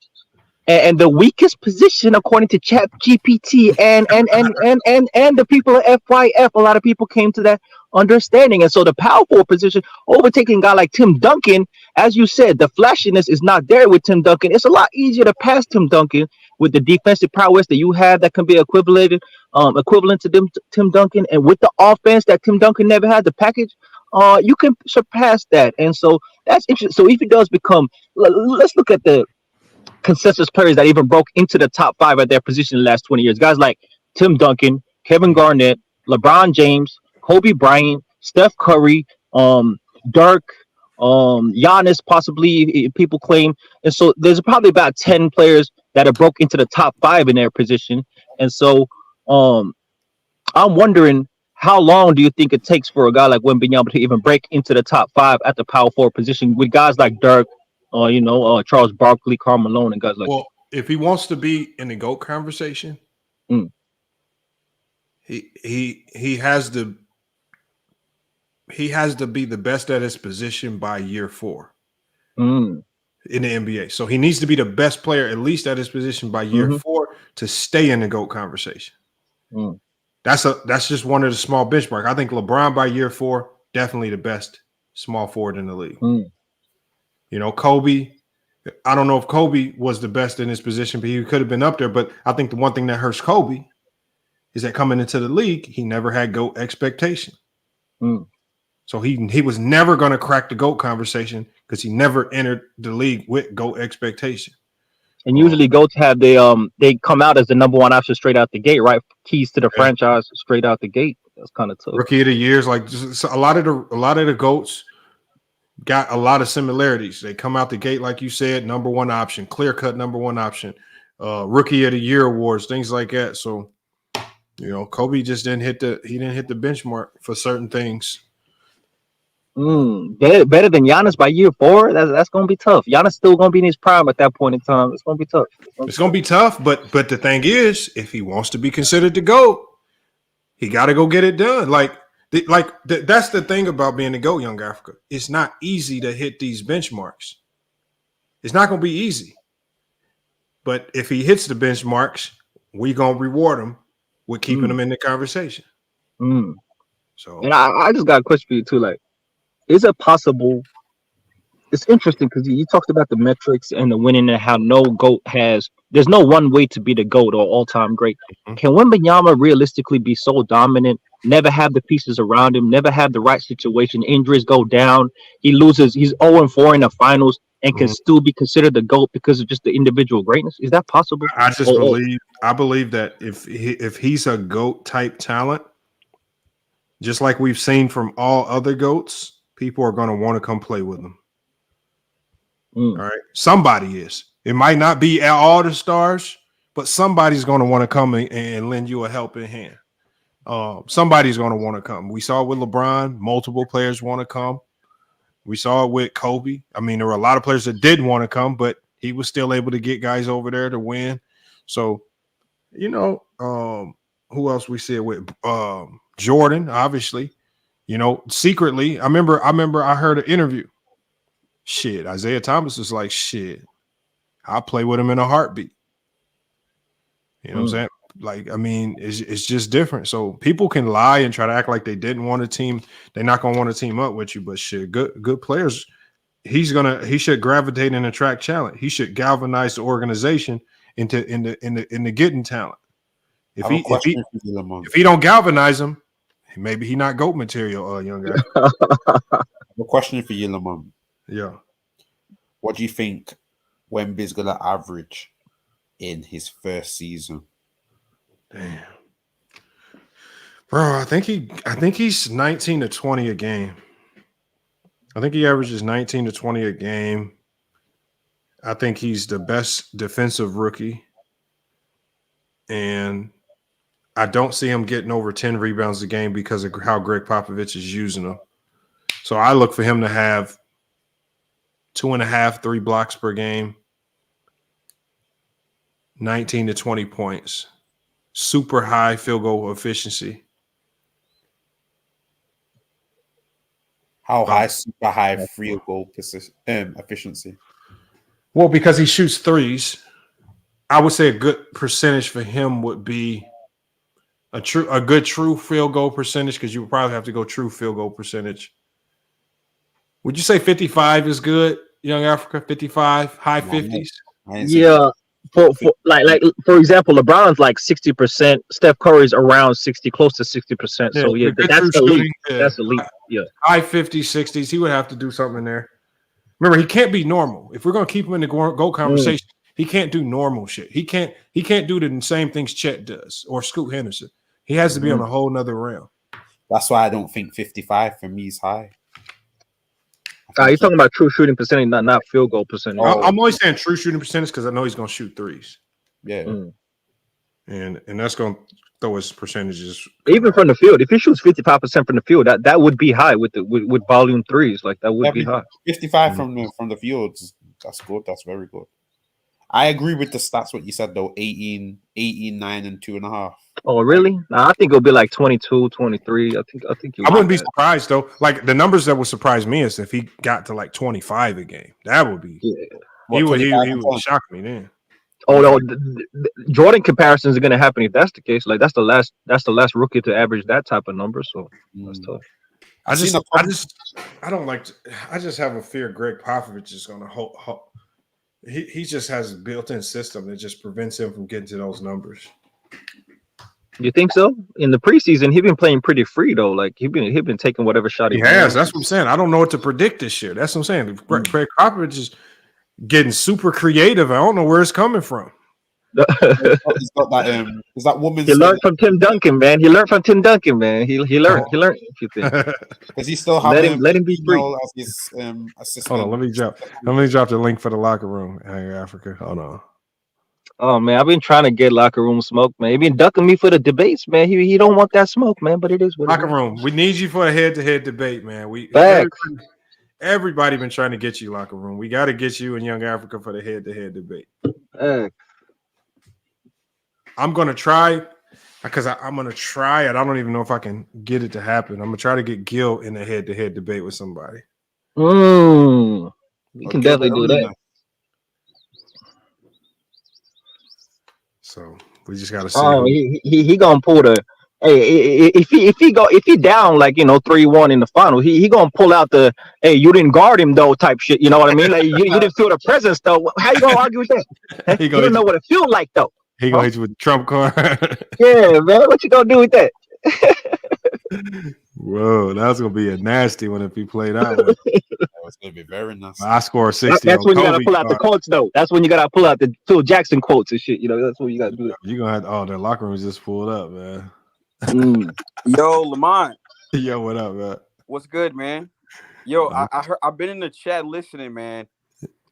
And the weakest position, according to Chat GPT and the people at FYF, a lot of people came to that understanding. And so the power forward position, overtaking a guy like Tim Duncan, as you said, the flashiness is not there with Tim Duncan. It's a lot easier to pass Tim Duncan with the defensive prowess that you have that can be equivalent to Tim Duncan, and with the offense that Tim Duncan never had, the package, you can surpass that. And so that's interesting. So if it does become, let's look at the consensus players that even broke into the top 5 at their position in the last 20 years. Guys like Tim Duncan, Kevin Garnett, LeBron James, Kobe Bryant, Steph Curry, Dirk, Giannis, possibly people claim. And so there's probably about 10 players that have broke into the top 5 in their position. And so I'm wondering, how long do you think it takes for a guy like Wembanyama to even break into the top 5 at the power forward position with guys like Dirk, Charles Barkley, Karl Malone, and guys like that? Well, if he wants to be in the GOAT conversation, he has to be the best at his position by year 4 in the NBA. So he needs to be the best player at least at his position by year 4 to stay in the GOAT conversation. That's just one of the small benchmarks. I think LeBron by year 4 definitely the best small forward in the league. You know, Kobe I don't know if Kobe was the best in his position, but he could have been up there. But I think the one thing that hurts Kobe is that coming into the league, he never had GOAT expectation. So he was never going to crack the GOAT conversation because he never entered the league with GOAT expectation. And usually GOATs have they come out as the number one option straight out the gate, right? Keys to the franchise straight out the gate. That's kind of tough. Rookie of the years, like just a lot of the GOATs got a lot of similarities. They come out the gate, like you said, number one option, clear cut number one option, rookie of the year awards, things like that. So, Kobe just didn't hit the benchmark for certain things. Better than Giannis by year 4. That's gonna be tough. Giannis still gonna be in his prime at that point in time. It's gonna be tough. It's gonna be tough, but the thing is, if he wants to be considered the GOAT, he got to go get it done. That's the thing about being the GOAT, Young Africa. It's not easy to hit these benchmarks. It's not gonna be easy. But if he hits the benchmarks, we gonna reward him with keeping him in the conversation. So, and I just got a question for you too. Like, is it possible? It's interesting because you talked about the metrics and the winning and how no GOAT there's no one way to be the GOAT or all-time great. Can Wembanyama realistically be so dominant, never have the pieces around him, never have the right situation, injuries go down, he loses, he's 0-4 in the finals and can still be considered the GOAT because of just the individual greatness? Is that possible? I believe that if he's a GOAT type talent, just like we've seen from all other GOATs, people are going to want to come play with him. All right. Somebody is. It might not be all the stars, but somebody's going to want to come and lend you a helping hand. Somebody's going to want to come. We saw it with LeBron. Multiple players want to come. We saw it with Kobe. I mean, there were a lot of players that did want to come, but he was still able to get guys over there to win. So, who else we see it with? Jordan, obviously. Secretly, I remember I heard an interview. Shit, Isaiah Thomas was like, shit, I'll play with him in a heartbeat. You know what I'm saying? Like, I mean, it's just different. So people can lie and try to act like they didn't want a team. They're not going to want to team up with you, but shit, good players. He should gravitate and attract talent. He should galvanize the organization into getting talent. If he don't galvanize them, maybe he not GOAT material, young guy. I have a question for you, Lamont. Yeah. What do you think Wemby's gonna average in his first season? Damn. Bro, I think he's 19 to 20 a game. I think he averages 19 to 20 a game. I think he's the best defensive rookie. And I don't see him getting over 10 rebounds a game because of how Greg Popovich is using him. So I look for him to have 2.5, 3 blocks per game, 19 to 20 points, super high field goal efficiency. How high, super high field goal efficiency? Well, because he shoots threes, I would say a good percentage for him would be a good true field goal percentage, because you would probably have to go true field goal percentage. Would you say 55 is good, Young Africa? 55, high 50s? Yeah. For example, LeBron's like 60%. Steph Curry's around 60, close to 60%. Yeah, so that's elite. That's elite. Yeah. High 50s, 60s. He would have to do something in there. Remember, he can't be normal. If we're going to keep him in the GOAT conversation, he can't do normal shit. He can't do the same things Chet does or Scoot Henderson. He has to be on a whole nother realm. That's why I don't think 55 for me is high. You're talking about true shooting percentage, not field goal percentage. I'm always saying true shooting percentage because I know he's going to shoot threes. Yeah. And that's going to throw his percentages. Even from the field. If he shoots 55% from the field, that would be high with volume threes. Like, that would be high. 55 from the field, that's good. That's very good. I agree with the stats, what you said, though. 18, 9, and 2.5. Oh, really? I think it'll be like 22, 23. I think I wouldn't be surprised, though. Like, the numbers that would surprise me is if he got to like 25 a game. That would be. Yeah. He would shock me then. Oh no, Jordan comparisons are going to happen if that's the case. Like, that's the last rookie to average that type of number. So that's tough. I just have a fear Greg Popovich is going to hold. he just has a built-in system that just prevents him from getting to those numbers. You think so? In the preseason, he been playing pretty free though. Like he been taking whatever shot He has. That's what I'm saying. I don't know what to predict this year. That's what I'm saying. Craig Popovich is getting super creative. I don't know where it's coming from. He's got that. Is that woman's? He learned from Tim Duncan, man. He learned. He learned. He learned a few things. Does he still have? Let him be free. As his assistant. Hold on. Let me drop the link for the locker room. Hey, Africa. Hold on. Oh man, I've been trying to get locker room smoke, man. He been ducking me for the debates, man. He don't want that smoke, man. But it is what Locker it is. room. We need you for a head-to-head debate, man. Everybody been trying to get you locker room. We got to get you in Young Africa for the head-to-head debate. I'm gonna try because I'm gonna try it. I don't even know if I can get it to happen. I'm gonna try to get Gil in a head-to-head debate with somebody. You can definitely do that. So we just gotta see. He gonna pull the. Hey, if he down like 3-1 in the final, he gonna pull out the you didn't guard him though type shit. You know what I mean? Like you didn't feel the presence though. How you gonna argue with that? You don't know what it feel like though. He gonna hit you with the trump card. Yeah, man. What you gonna do with that? Whoa, that's gonna be a nasty one if he played out. It's gonna be very nasty. I score 60. That's when you gotta pull out the quotes though. That's when you gotta pull out the Phil Jackson quotes and shit. That's what you gotta do. You're gonna have their locker room is just pulled up, man. Yo, Lamont. Yo, what up, man? What's good, man? Yo, I heard. I've been in the chat listening, man.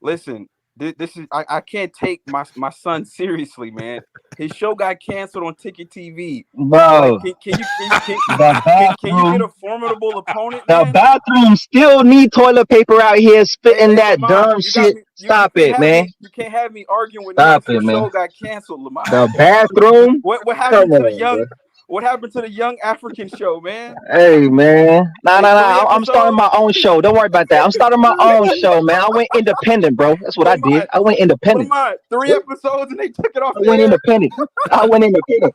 Listen, this is I can't take my son seriously, man. His show got canceled on Ticket TV. Bro, like, can you get a formidable opponent? The bathroom still need toilet paper out here spitting that dumb shit. Stop it, man. You can't have me arguing with Stop me. it, man. Show got canceled, Lamont. The bathroom. What happened to the young? What happened to the Young African show, man? Hey, man. Nah. I'm starting my own show. Don't worry about that. I'm starting my own show, man. I went independent, bro. That's what I did. I went independent. 3 episodes and they took it off. I went independent.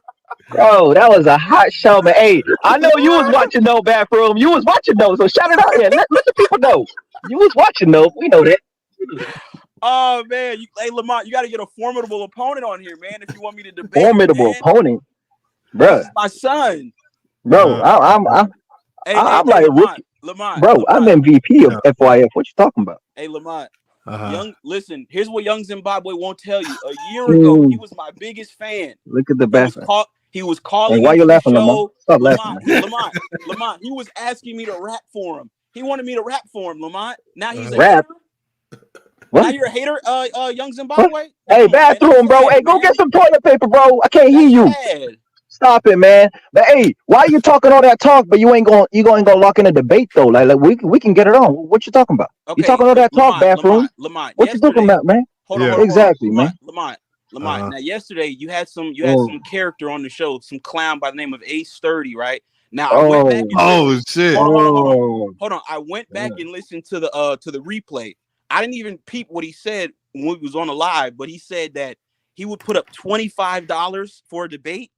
Bro, that was a hot show, man. Hey, I know you was watching though, bathroom. You was watching though, so shout it out here. Let the people know. You was watching though. We know that. Oh man, hey Lamont, you got to get a formidable opponent on here, man. If you want me to debate, formidable opponent, bro. My son, bro. I'm like Lamont, bro. I'm MVP of FYF. What you talking about? Hey Lamont, listen. Here's what Young Zimbabwe won't tell you. A year ago, he was my biggest fan. Look at the bathroom. He was calling. Hey, why you laughing, Lamont? Stop laughing. Lamont. He was asking me to rap for him. He wanted me to rap for him, Lamont. Now he's a rap. hater. What? Now you're a hater, Young Zimbabwe. Hey, bathroom, bro. Hey, go get some toilet paper, bro. I can't hear you. Stop it, man. But hey, why you talking all that talk? But you ain't gonna lock in a debate though. Like we can get it on. What you talking about? Okay, you talking all that talk, bathroom? Lamont, what you talking about, man? Hold on, exactly, man. Lamont. Now, yesterday you had some character on the show, some clown by the name of Ace Sturdy, right? Now I went back and shit. Hold on. I went back and listened to the replay. I didn't even peep what he said when we was on the live, but he said that he would put up $25 for a debate.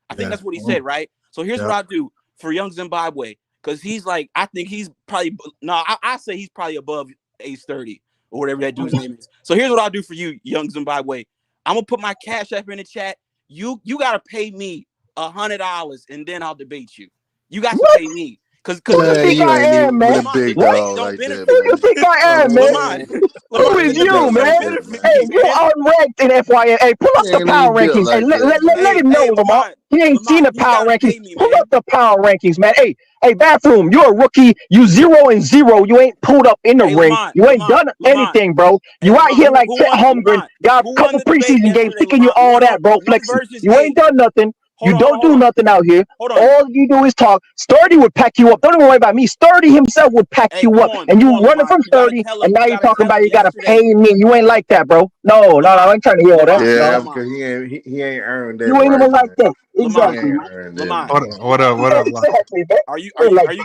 I think that's what he said, right? So here's what I'll do for Young Zimbabwe, because he's like, I think he's probably I say he's probably above Ace 30 or whatever that dude's name is. So here's what I'll do for you, Young Zimbabwe. I'm gonna put my Cash App in the chat. You gotta pay me $100 and then I'll debate you. You got to pay me. Because you think I am, man? Who you think I am, man? Who is you, man? Hey, you unranked in FYN. Hey, pull up the power rankings. Hey, let him know, Lamont. He ain't seen the power rankings. Pull up the power rankings, man. Hey, bathroom, you're a rookie. You 0-0. You ain't pulled up in the ring. You ain't done anything, bro. You out here like Ted Holmgren. Got a couple preseason games, thinking you all that, bro. Flexing. You ain't done nothing. You don't do nothing out here. All you do is talk. Sturdy would pack you up. Don't even worry about me. Sturdy himself would pack you up. And you running from Sturdy, and now you're talking about you got to pay me. You ain't like that, bro. No, I ain't trying to hear all that. Yeah, because he ain't earned that. You ain't even like that. Exactly. Lamont. What up? Exactly, Are you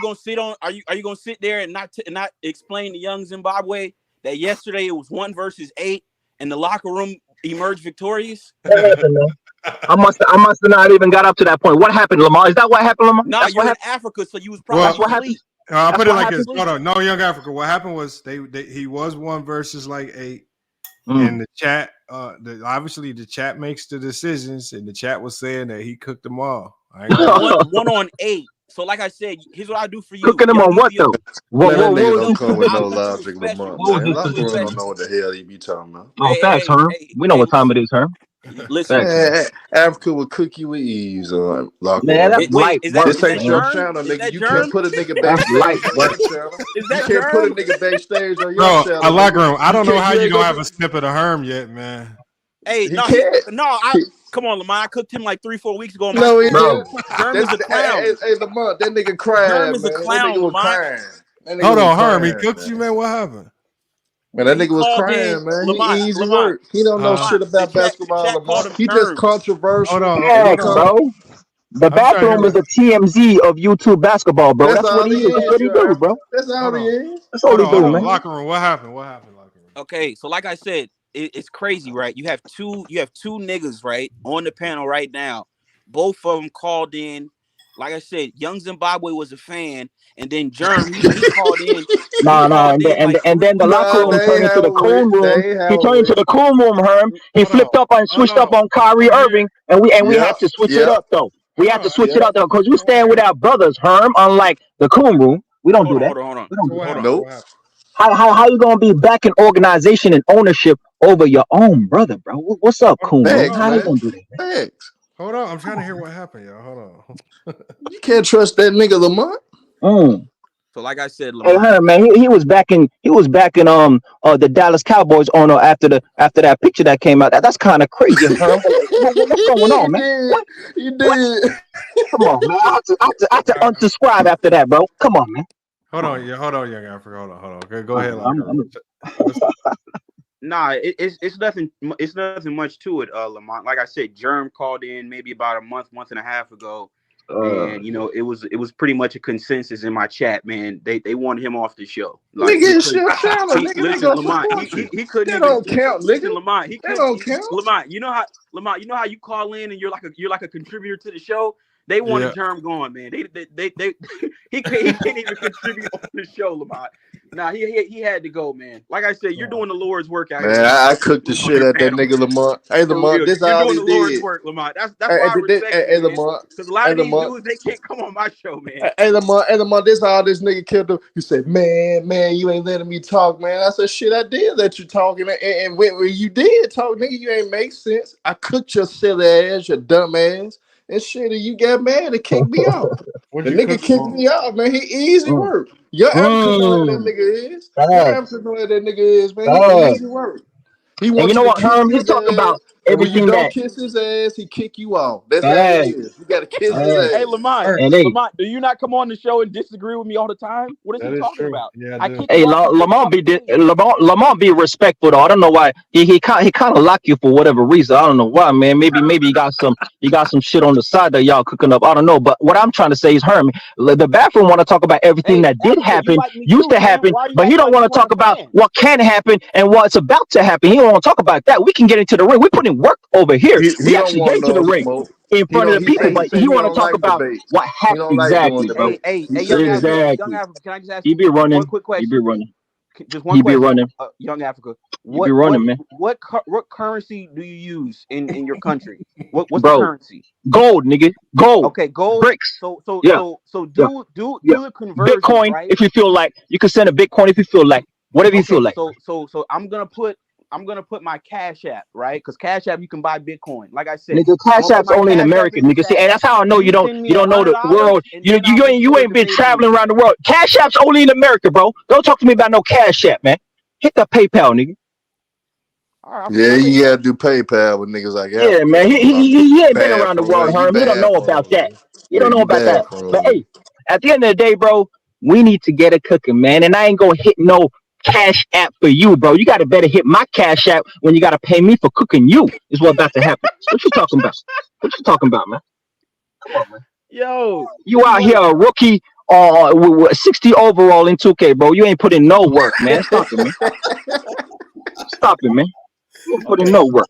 gonna sit on? Are you gonna sit there and not explain to Young Zimbabwe that yesterday it was 1 versus 8 and the locker room emerged victorious? I must have not even got up to that point. What happened, Lamar? Is that what happened, Lamar? No, you're in Africa, so you was probably asleep. I'll put it like this. Hold on. No, Young Africa. What happened was he was 1 versus like 8, And the chat, obviously the chat makes the decisions, and the chat was saying that he cooked them all. one on 8. So, like I said, here's what I do for you. Cooking them on what though? Man, that nigga was don't his come with no position? logic, special. Lamont, What was man. his Locker room position? don't know what the hell he be talking about. Oh, facts, Herm. We know what time it is, Herm. Listen, Man, Africa will cook you with ease on locker Man, room. that's light work. This ain't your Man. channel, Is nigga. that You germ? can't put a nigga That's light backstage on work. your channel. Is You that can't put a germ? nigga backstage on your Bro, channel. a locker room. I don't know how you ain't don't gonna have a snippet of Herm yet, man. Hey, He no, can't. come on, Lamar. I cooked him like 3-4 weeks ago on my No, he channel. didn't. Germ is a clown. Hey, Lamont, that nigga Germ crying, is a man. That clown, nigga was Lamar. crying. That nigga Hold was on, Herm. He crying, cooked man. you, man. What happened? Man, that He nigga was called crying, in man. Lamont. He easy work. He don't know shit The about basketball, chat called Lamont. him He just germ. controversial. Hold on. Facts, bro. The I'm trying to bathroom hear is the TMZ of YouTube basketball, bro. That's That's what all he he is. That's is, what he do, bro. That's all Hold he on. is. That's all Hold he on. do, Hold on. man. Locker room. What happened? What happened? Locker room. Okay, so like I said, it's crazy, right? You have two niggas, right, on the panel right now. Both of them called in. Like I said, Young Zimbabwe was a fan, and then Germ he called in. Nah, And then the locker room turned into the cool room. He turned into the cool room, Herm. He flipped up and switched up on Kyrie Irving, and we had to switch it up though. We had to switch it up though, because we stand with our brothers, Herm. Unlike the cool room, we don't do that. Hold on. We don't do that. Nope. How you gonna be back in organization and ownership over your own brother, bro? What's up, cool room? Thanks, How you man. gonna do that, man? Thanks. Hold on. I'm trying to hear what happened, y'all. Hold on. You can't trust that nigga Lamont. So like I said, Hey, Lamont. Herm, man, he was back in the Dallas Cowboys owner after that picture that came out. That's kind of crazy, Herm. What's going on, man? You did. Come on, man. I have to unsubscribe after that, bro. Come on, man. Hold on, young Africa. Hold on. Okay, go ahead, locker room. Nah, it's nothing. It's nothing much to it, Lamont. Like I said, Germ called in maybe about a month and a half ago, and it was pretty much a consensus in my chat. Man, they wanted him off the show. Like, Nigga, it's your channel. Nigga, they listen, gonna Lamont, support you. he couldn't That even don't count, listen, nigga. Lamont. That don't count. Lamont, you know how you call in and you're like a contributor to the show. They wanted Germ going, man. They he can't even contribute on the show, Lamont. Nah, he had to go, man. Like I said, you're doing the Lord's work out here. Man, I cooked the shit at that nigga Lamont. Hey, Lamont, this you're all doing he the Lord's did. work, Lamont. That's why I respect you, man. Because a lot of these dudes, they can't come on my show, man. Hey, Lamont, this all this nigga killed him. You said, man, you ain't letting me talk, man. I said, shit, I did let you talk. And when you did talk, nigga, you ain't make sense. I cooked your silly ass, your dumb ass. And shit, and you got mad and kicked me off. The nigga kicked me off, man. He easy work. Your Africa know who that nigga is. Your Africa know who that nigga is, man. He easy work. He And wants you know you to what, kiss Herm? He's his talking ass. about And when you everything don't that. kiss his ass, he kick you off. That's how it is. You gotta kiss his ass. Hey, Lamont, And hey, do you not come on the show and disagree with me all the time? What is he talking about? Yeah, I kick Hey, you off. Lamont be respectful though. I don't know why he kind of lock you for whatever reason. I don't know why, man. Maybe you got some shit on the side that y'all cooking up. I don't know. But what I'm trying to say is, Herm, the bathroom want to talk about everything that did happen, used to happen, but he don't want to talk about what can happen and what's about to happen. He don't want to talk about that. We can get into the ring. We put in work over here. He We don't actually get want into the no ring smoke. in front of the He people, said but he he want to don't talk like about debates. what He happened don't like doing exactly. debates. Young Exactly. Africa, can I just ask He you be running. one quick question? He be running. Just one He be question, running. Young Africa. He be running, man. What currency do you use in your country? What's the Bro, currency? gold, nigga. Gold. Okay, gold. Bricks. So Yeah. do the conversion, Bitcoin, right? if you feel like. You can send a Bitcoin if you feel like. Whatever you feel like. So I'm gonna put my Cash App, right? Because Cash App you can buy Bitcoin. Like I said, Nigga, Cash App's only in America, nigga. See, and that's how I know you don't know the world. You ain't been traveling around the world. Cash App's only in America, bro. Don't talk to me about no Cash App, man. Hit the PayPal, nigga. Yeah, you gotta do PayPal with niggas like that. Yeah, man. He ain't been around the world, You Herm. He don't bad know for about him, that. man. You don't know You about bad that. for him, But man. hey, at the end of the day, bro, we need to get it cooking, man. And I ain't gonna hit no Cash App for you, bro. You gotta better hit my Cash App when you gotta pay me for cooking you. Is what about to happen. What you talking about? What you talking about, man? Come on, man. Yo, You out here a rookie with 60 overall in 2K, bro. You ain't put in no work, man. Stop it, man. Stop it, man. You ain't put in no work.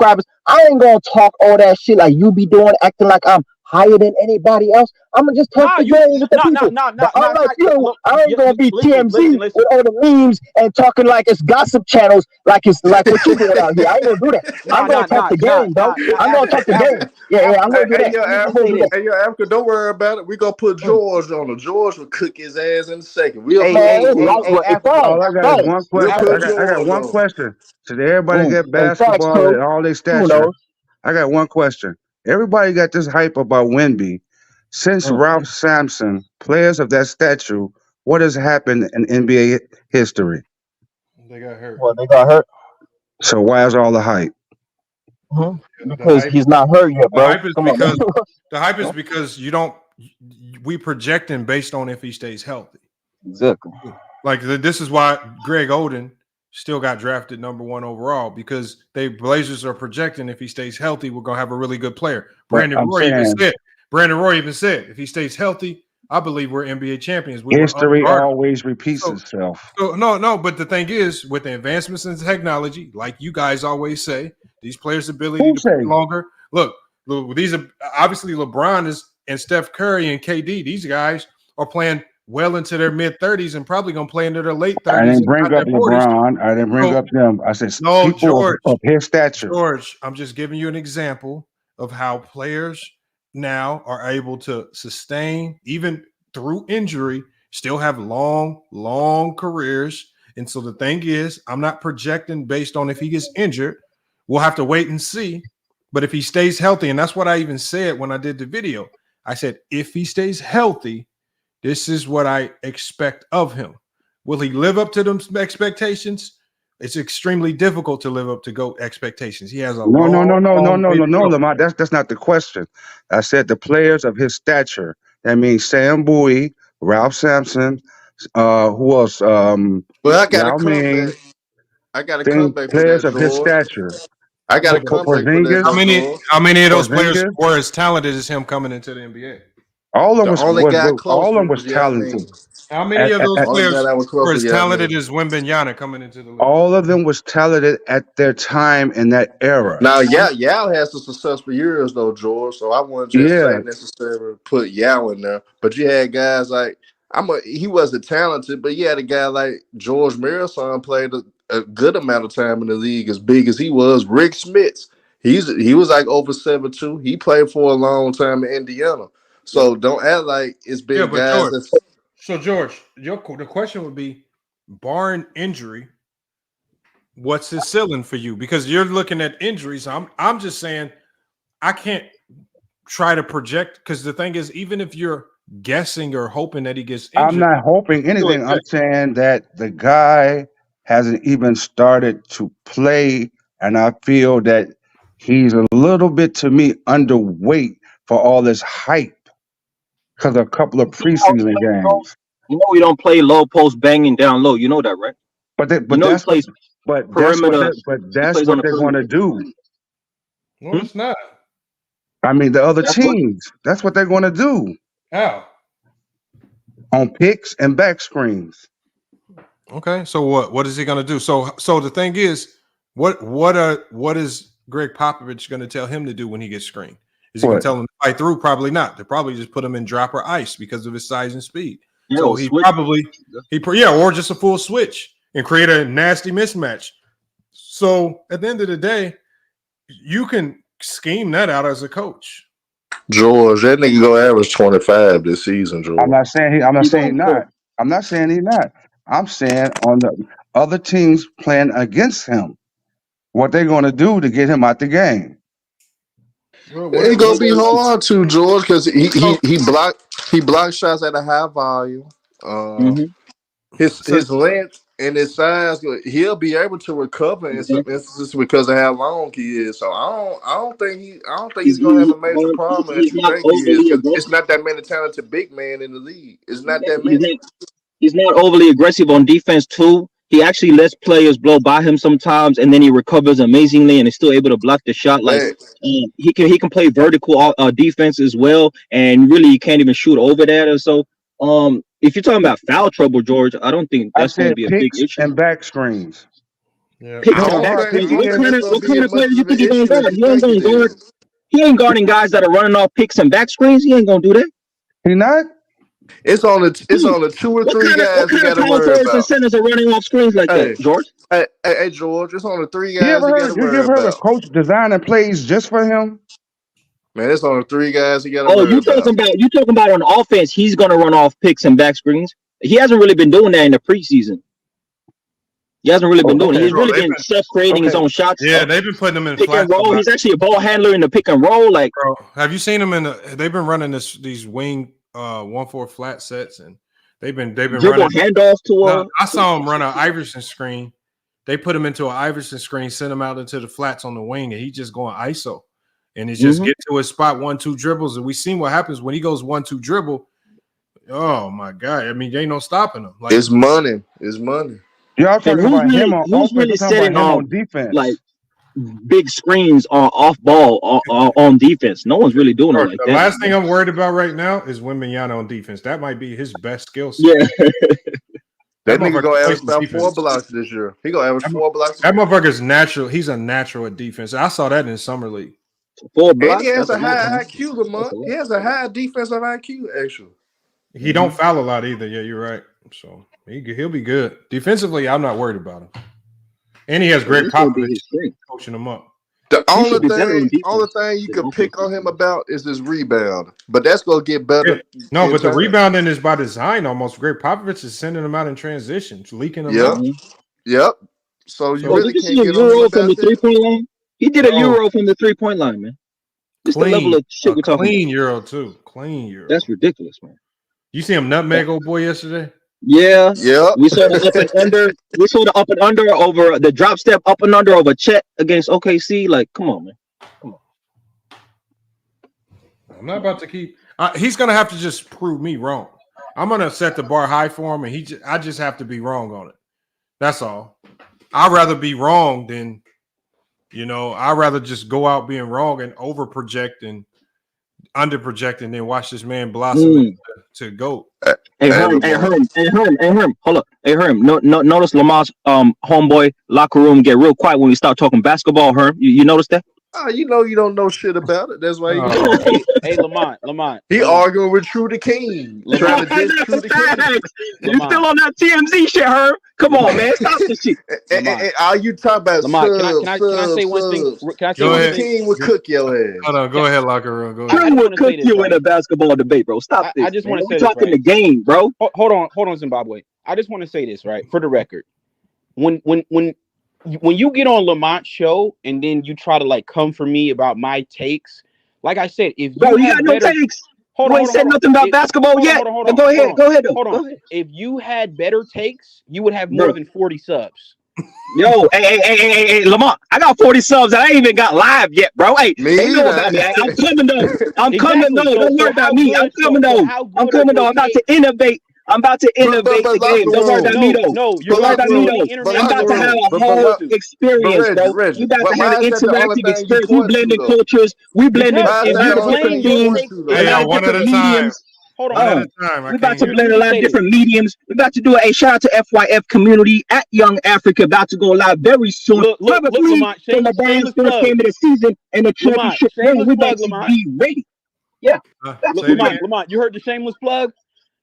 subscribers. I ain't gonna talk all that shit like you be doing, acting like I'm higher than anybody else. I'm gonna just talk Nah, the you game with the nah. people. But unlike you, Look, I ain't gonna be listen, TMZ listen. with all the memes and talking like it's gossip channels, like it's like what you doing out here. I ain't gonna do that. I'm gonna talk the game, bro. I'm gonna talk the game. Yeah, I'm gonna do Hey, that. yo, I'm gonna do Africa, that. hey, yo, Africa, don't worry about it. We gonna put George on him. George will cook his ass in a second. We'll Man, put All I got is one we'll question. put I got George one on. question. Should everybody get Hey, facts, basketball coach. at all their Who stature? knows? I got one question. Everybody got this hype about Wemby. Since Mm. Ralph Sampson, players of that stature, what has happened in NBA history? They got hurt. Well, they got hurt. So why is all the hype? The Because hype. he's not hurt yet, The bro. hype is Come on, man. because the hype is because you don't. We projecting based on if he stays healthy. Exactly. Like this is why Greg Oden still got drafted #1 overall because they Blazers are projecting if he stays healthy, we're gonna have a really good player. But I'm saying Brandon Roy even said if he stays healthy, I believe we're NBA champions. We were history unguardable. always repeats itself. So no, but the thing is, with the advancements in technology, like you guys always say, these players' ability Who to play say? longer. Look, these are obviously LeBron and Steph Curry and KD. These guys are playing well into their mid-30s and probably gonna play into their late 30s. I didn't and bring not up their 40s. LeBron. I didn't bring So- up them. I said No, people of his stature. George, I'm just giving you an example of how players now are able to sustain, even through injury, still have long careers. And so the thing is, I'm not projecting based on if he gets injured. We'll have to wait and see. But if he stays healthy, and that's what I even said when I did the video, I said, if he stays healthy, this is what I expect of him. Will he live up to them expectations? It's extremely difficult to live up to GOAT expectations. He has a No, long way to go. Lamar. That's not the question. I said the players of his stature. That means Sam Bowie, Ralph Sampson, who else? Well, I got a Yao Ming. comeback. I got a Thing comeback for players that, of his George. stature. I got a comeback for that, How though, George. many of those players Porzingis. were as talented as him coming into the NBA? All of them The was, only guy all of closer them was was Yao talented. Ming. How many of those Only guy players that was were closer as to Yao talented Ming. as Wembanyama coming into the league? All of them was talented at their time in that era. Now, Yao has some successful years though, George. So I wouldn't just say Yeah. necessarily put Yao in there. But you had guys like he wasn't talented, but you had a guy like George Marathon played a good amount of time in the league, as big as he was. Rick Smits, he was like over 7'2". He played for a long time in Indiana. So don't act like it's been But guys George, that's the question would be, barring injury, what's his ceiling for you? Because you're looking at injuries. I'm just saying I can't try to project, because the thing is, even if you're guessing or hoping that he gets injured, I'm not hoping anything. I'm saying that the guy hasn't even started to play, and I feel that he's a little bit, to me, underweight for all this hype because of a couple of preseason games. You know he don't play low post banging down low. You know that, right? But you know that's he plays perimeter. that's what they're going to do. No, it's not. I mean, the other teams. That's what they're going to do. How? On picks and back screens. Okay, so what is he going to do? So the thing is, what is Greg Popovich going to tell him to do when he gets screened? Is he going to tell him to fight through? Probably not. They probably just put him in drop or ice because of his size and speed. So he probably or just a full switch and create a nasty mismatch. So at the end of the day, you can scheme that out as a coach. George, that nigga go average 25 this season, George. I'm not saying not. I'm not saying he's not. I'm saying on the other teams playing against him, what they're going to do to get him out the game. It's gonna be hard to, George, because he blocked shots at a high volume. His length and his size, he'll be able to recover in some instances because of how long he is. So I don't think he's gonna have a major problem as you think he is. It's not that many talented big man in the league. It's not that many. He's not overly aggressive on defense too. He actually lets players blow by him sometimes, and then he recovers amazingly and is still able to block the shot. Like he can play vertical defense as well, and really you can't even shoot over that. And so, if you're talking about foul trouble, George, I don't think that's going to be a big issue. And back screens. Picks and back screens. What kind of players you think he's going to guard? He ain't going to guard. He ain't guarding guys that are running off picks and back screens. He ain't gonna do that. He not. It's on the 2 or 3 guys What you kind of got to power worry forwards and about. centers are running off screens like that, George? Hey, George, it's on the 3 You guys ever you got heard? to You worry ever heard a about. coach designing plays just for him? Man, it's on the 3 guys you got to Oh, worry you about. talking about on offense? He's gonna run off picks and back screens. He hasn't really been doing that in the preseason. He hasn't really been doing it. He's really been self-creating his own shots. Yeah, they've been putting him in pick and flats a roll. lot. He's actually a ball handler in the pick and roll. Like, bro, have you seen him in the? They've been running these wing 1-4 flat sets, and they've been dribble running handoffs to No, I saw him run an Iverson screen. They put him into an Iverson screen, send him out into the flats on the wing, and he's just going ISO. And he just get to his spot 1-2 dribbles. And we seen what happens when he goes 1-2 dribble. Oh my God. I mean, there ain't no stopping him. Like, it's money. It's money. Y'all talking about him on who's offense, really talking setting about him off on defense. like big screens off ball on defense? No one's really doing it like the that. last thing I'm worried about right now is Wembanyama on defense. That might be his best skill set. Yeah. That nigga gonna average about defense. 4 blocks this year. He gonna average 4 blocks. That motherfucker's natural. He's a natural at defense. I saw that in summer league. 4 And blocks. he has a high IQ, Lamont. He has a high defensive IQ, actually. He don't foul a lot either. Yeah, you're right. So he'll be good defensively. I'm not worried about him. And he has Greg Popovich coaching him up. The only thing you can pick on him about is his rebound, but that's gonna get better. No, but the rebounding is by design almost. Greg Popovich is sending him out in transition, leaking them out. Yep. So you really did can't you see get a on him euro about from the that. 3-point line? He did a euro from the 3-point line, man. This the level of shit we're talking clean about. euro too. Clean euro. That's ridiculous, man. You see him nutmeg old boy yesterday? Yeah. Yeah. We saw the up and under. We saw the up and under over the drop step up and under over Chet against OKC. Like, come on, man. Come on. I'm not about to keep. He's gonna have to just prove me wrong. I'm gonna set the bar high for him, and I just have to be wrong on it. That's all. I'd rather be wrong than, I'd rather just go out being wrong and over project and under project and then watch this man blossom to go. Hey Herm, hold up. Hey Herm, notice Lamar's homeboy locker room get real quiet when we start talking basketball. Herm, you notice that? You know you don't know shit about it. That's why Hey, Lamont. He arguing with True the King. Trying to diss True the King. You still on that TMZ shit, Herm? Come on, man. Stop this shit. All you talk about Lamont, can I say one thing? Can I say True one the thing? King would cook your ass. Hold on, go ahead, locker room. Go ahead. True would cook you in a basketball debate, bro. Stop this. I just want to say we're this, talking right? the game, bro. Hold on, Zimbabwe. I just want to say this, right? For the record. When you get on Lamont's show and then you try to like come for me about my takes, like I said, if you got no takes, you ain't said nothing about basketball yet. Go ahead. If you had better takes, you would have more than 40 subs. Yo, hey, Lamont, I got 40 subs and I ain't even got live yet, bro. Hey, ain't know about me. I'm coming though. I'm coming though. Don't worry about me. I'm coming though. I'm about to innovate. I'm about to innovate the game. Don't worry about me though. No, you're right about me though. I'm about to have a whole experience, bro. We about to have an interactive experience. We blending cultures. We blending different themes. Hey, one at a time. Hold on. We're about to blend a lot of different mediums. We're about to do a shout out to FYF community at Young Africa. About to go live very soon. Probably when the Browns first game of the season and the championship game. We're about to be ready. Yeah. Lamont, you heard the shameless plug?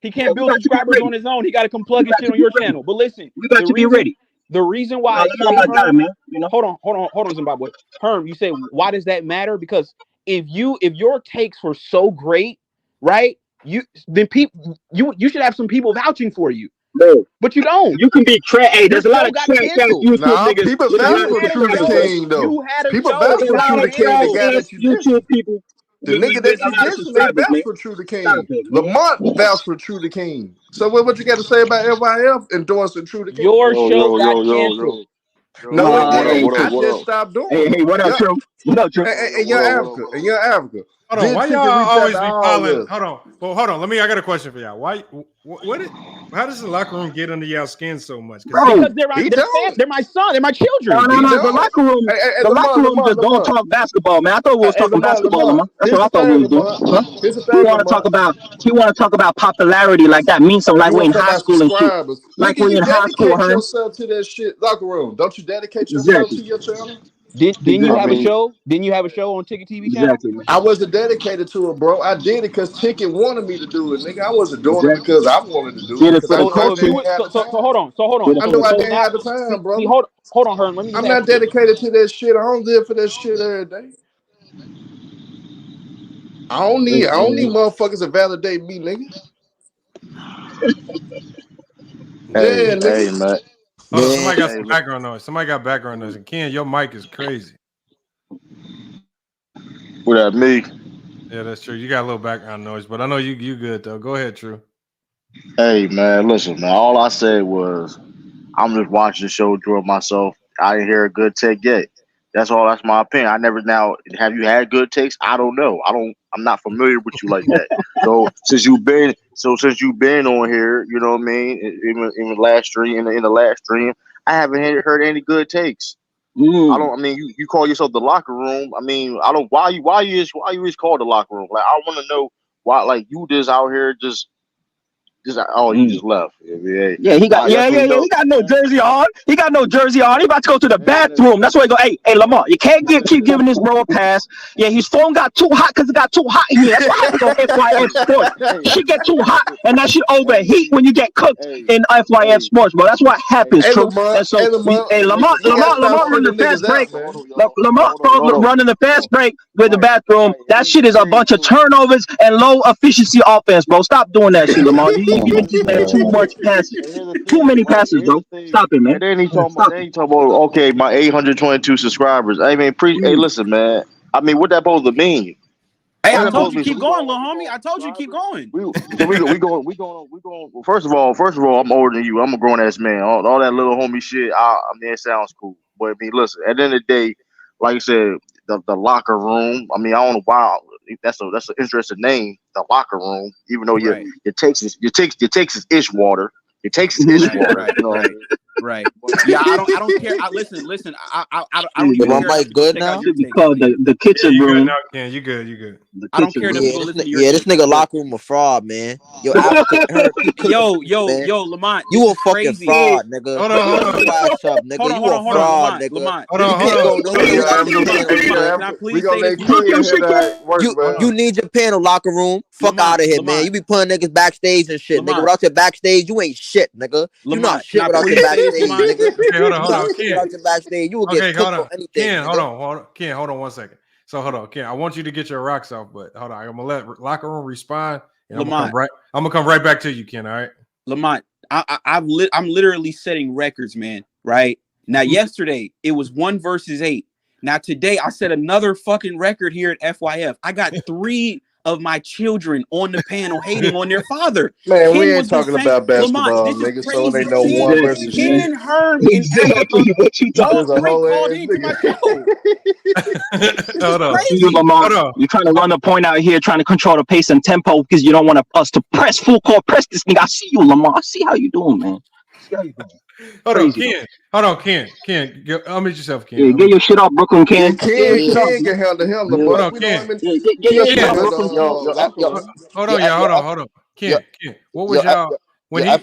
He can't build subscribers on his own. He got to come plug his shit on your channel. But listen, we got to be ready. The reason why hold on, Zimbabwe. Herm, you say why does that matter? Because if your takes were so great, right? You should have some people vouching for you. No, but you don't. You can be hey, there's a lot of trash YouTube niggas. People vouch for True the King though. People vouch for True the King. The guy that you YouTube people. The nigga that you dissing, they vouch for True the King. Lamont vouched for True the King. So what you got to say about FYF endorsing True the King? Your show got canceled. No, it didn't. I just stopped doing it. Hey, what up, True? What up, True? And Young Africa. Hold on, why y'all always be calling? Hold on. I got a question for y'all. Why? How does the locker room get under y'all skin so much? Because they're my son. They're my children. No. The locker room. The locker room just don't talk basketball, man. I thought we was talking basketball, man. That's what I thought we was doing. He want to talk about popularity like that means something. Like we're in high school and shit. Like we're in high school, huh? Yourself to that shit locker room. Don't you dedicate yourself to your channel? Didn't you have a show? Didn't you have a show on Ticket TV channel? Exactly, man. I wasn't dedicated to it, bro. I did it because Ticket wanted me to do it, nigga. I wasn't doing it Exactly. because I wanted to do Did it. it Because for I the knew I culture. didn't have the So time. hold on. Did it I for the knew I culture. didn't Now, have the time, see, brother. hold on, Herm. Let me just I'm ask not you this. dedicated to that shit. I don't live for that shit every day. I don't need motherfuckers to validate me, nigga. Yeah, nigga. Hey, man. Hold on, somebody got Hey, some look. background noise. Somebody got background noise. And Ken, your mic is crazy. What that me? Yeah, that's true. You got a little background noise, but I know you good though. Go ahead, True. Hey, man. Listen, man. All I said was I'm just watching the show, enjoying myself. I didn't hear a good take yet. That's all. That's my opinion. I never now. Have you had good takes? I don't know. I'm not familiar with you like that. So since you've been on here, you know what I mean. In the last stream, in the last stream, I haven't heard any good takes. I don't. I mean, you call yourself the locker room. I mean, I don't. Why you is called the locker room? Like, I want to know why. Like, you just out here just you just left. Yeah, he got Why? That's what you know. He got no jersey on. He got no jersey on. He about to go to the bathroom. That's why he go, hey, Lamar, you can't keep giving this bro a pass. Yeah, his phone got too hot because it got too hot in here. That's what happens on FYF Sports. Shit get too hot and that shit overheat when you get cooked in FYF Sports, bro. That's what happens, Hey, true. Lamar. And so, Hey, Lamar. Lamar You gotta stop running the sending fast niggas break. out, man. Lamar running the fast break with the bathroom. Right. That shit is a bunch of turnovers and low efficiency offense, bro. Stop doing that shit, Lamar. You giving this man too much passes. Here's the Too thing, many right? passes, Here's bro. the thing. Stop it, man. And then he talking about, Stop it. okay, my 822 subscribers. I mean, hey, listen, man. I mean, what that supposed to mean? Hey, What I that told supposed to you mean? So keep we going, going, little homie. I told you keep going. we going. Well, first of all, I'm older than you. I'm a grown ass man. All that little homie shit. I mean, it sounds cool, but I mean, listen. At the end of the day, like you said, the locker room. I mean, I don't know why. That's an interesting name, the locker room. Even though your takes is ish water. Your takes is ish water. You know what I mean? Right. Yeah, I don't care. Listen. I don't even My care if mic people good check out now? your Should be takes. called Like, the kitchen You good room. now, Ken? You good? The I don't kitchen care that room. people listen to your This takes. nigga But locker room a fraud, man. Yo, Africa, her, keep cooking for me, man. Lamont, You this a is fucking crazy. fraud, nigga. Hold on. Shut your ass up, nigga. You a Hold on, fraud, Lamont. nigga. Hold You on. can't go Hey, nowhere without your panel, nigga. Can I we please gonna say this let to King Lamont? hear that work, man. You need your panel locker room. Fuck out of here, man. You be putting niggas backstage and shit, nigga. Without your backstage, you ain't shit, nigga. You not Lamont, can shit I without your please say this, backstage, Lamont? nigga. Okay, hold You on, not shit Ken. without your backstage. You will get Okay, cooked hold for on. anything, Ken, nigga. Ken, hold on 1 second. So hold on, Ken. I want you to get your rocks off, but hold on. I'm gonna let locker room respond, and Lamont. I'm gonna come right back to you, Ken. All right, Lamont, I'm literally setting records, man. Right now, yesterday it was 1 versus 8. Now today I set another fucking record here at FYF. I got 3 of my children on the panel hating on their father. Man, Ken we ain't was the talking same. about Lamont, basketball, this is nigga, so it crazy. ain't no one versus shit. Ken Herm in Africa, Exactly what you all There's a 3 whole called ass into my nigga. show. This hold is on. crazy. Hold on. You're trying to run the point out here, trying to control the pace and tempo because you don't want us to press full court press this nigga. I see you, Lamar. I see how you doing, man. See how you doing. Hold Crazy, on, Ken. Hold on, Ken. Unmute yourself, Ken. yeah, get your shit off, Brooklyn, Yeah, Ken. Get your shit off. King can handle him, Yeah, Hold Lamar. on, We know Ken. him in get your King shit can off, handle Brooklyn, Ken. locker room. Hold on, y'all. Hold on. Ken. What was Yo, y'all when yo,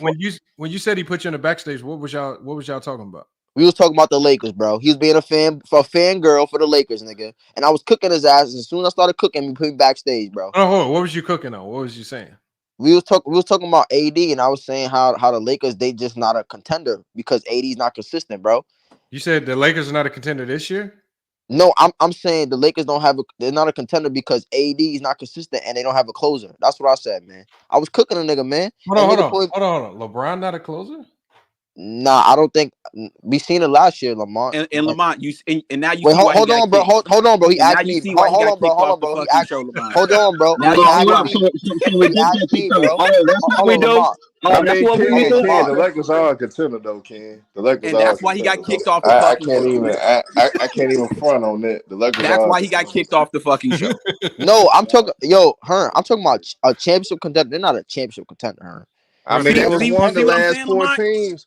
when you said he put you in the backstage? What was y'all talking about? We was talking about the Lakers, bro. He was being a fangirl for the Lakers, nigga. And I was cooking his ass. As soon as I started cooking, he put me backstage, bro. Oh, hold on. What was you cooking on? What was you saying? We was talking about AD, and I was saying how the Lakers, they just not a contender because AD's not consistent, bro. You said the Lakers are not a contender this year? No, I'm saying the Lakers they're not a contender because AD is not consistent and they don't have a closer. That's what I said, man. I was cooking a nigga, man. Hold on. LeBron not a closer? Nah, I don't think we seen it last year, Lamont. And Lamont, and now you Wait, see why hold on, bro. Hold on, bro. He and now asked you me. see why he got kicked off the Bro. He fucking asked. show, Lamont. Hold on, bro. Now He you see Hold why. on. So we He did asked get me, kicked out. bro. Oh, that's what we do. Lamont. I That's mean, what we Ken, do. the Lakers are a contender, though, Ken. The Lakers And are a that's why he got contender, kicked though. off the I fucking can't show. even I can't even front on that. The Lakers That's are a why he got contender. kicked off the fucking show. No, I'm talking. I'm talking about a championship contender. They're not a championship contender, Hearn. I mean, they was See one of the what I'm last saying, 4 Lamont? teams.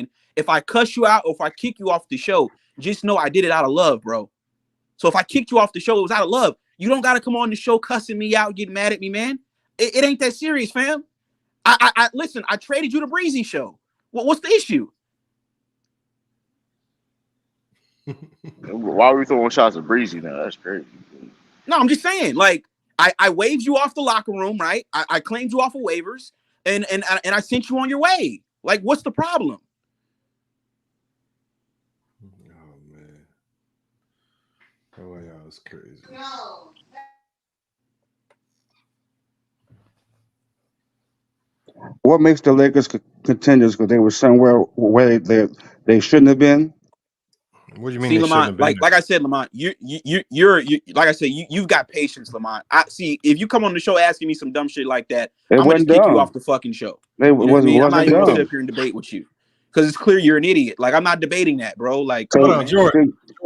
opinion, if I cuss you out or if I kick you off the show, just know I did it out of love, bro. So if I kicked you off the show, it was out of love. You don't got to come on the show cussing me out, getting mad at me, man. It ain't that serious, fam. I listen, I traded you the Breezy show. What's the issue? Why are we throwing shots at Breezy now? That's crazy. No, I'm just saying, like, I waved you off the locker room, right? I claimed you off of waivers, and I sent you on your way. Like, what's the problem? Oh man, oh y'all is crazy. What makes the Lakers contenders? Because they were somewhere where they shouldn't have been. What do you mean See, they shouldn't Lamont, have been like I said, Lamont, you're like I said, you've got patience, Lamont. I see. If you come on the show asking me some dumb shit like that, It I'm gonna just wasn't kick you off dumb. the fucking show. They You know what I mean? I'm not wasn't even gonna sit dumb. up here and debate with you because it's clear you're an idiot. Like, I'm not debating that, bro. Like, come So on, man. George,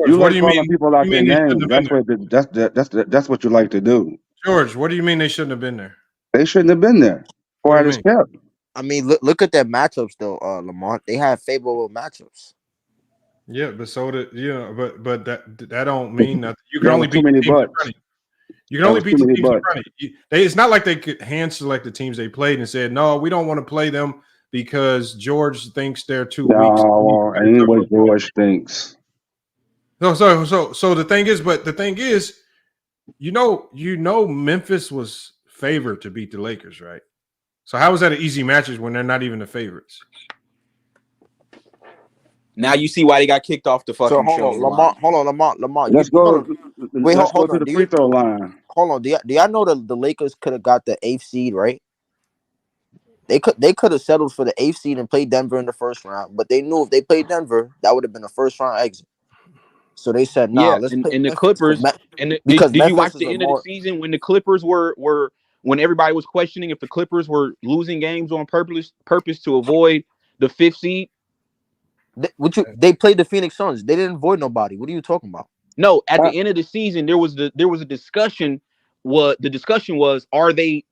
you what do like you calling mean? people What out do you their mean they shouldn't names. have been there? That's what you like to do. George, what do you mean they shouldn't have been there? They shouldn't have been there. What do Quiet you as mean? kept. I mean, look at their matchups though, Lamont. They had favorable matchups. Yeah, but so did but that don't mean nothing. You can That only was too beat the many teams in butts. front of you. You can That only was beat too the many teams in butts. front of you. It's not like they could hand select the teams they played and said, no, we don't want to play them because George thinks they're too weak. No, anyway, George thinks. So the thing is, you know, Memphis was favored to beat the Lakers, right? So how is that an easy matches when they're not even the favorites? Now you see why they got kicked off the So fucking show, Lamont. Lamont. Let's You know go. wait, Let's go hold to on. the free throw line. Hold on? Do y'all know the Lakers could have got the 8th seed, right? They could have settled for the 8th seed and played Denver in the first round, but they knew if they played Denver, that would have been a first round exit. So they said, "Nah, Yeah, let's and play the Memphis Clippers. And because did you watch Memphis is the a end of the more." season when the Clippers were when everybody was questioning if the Clippers were losing games on purpose to avoid the 5th seed? They played the Phoenix Suns. They didn't avoid nobody. What are you talking about? No, at the end of the season, there was a discussion. What the discussion was: are they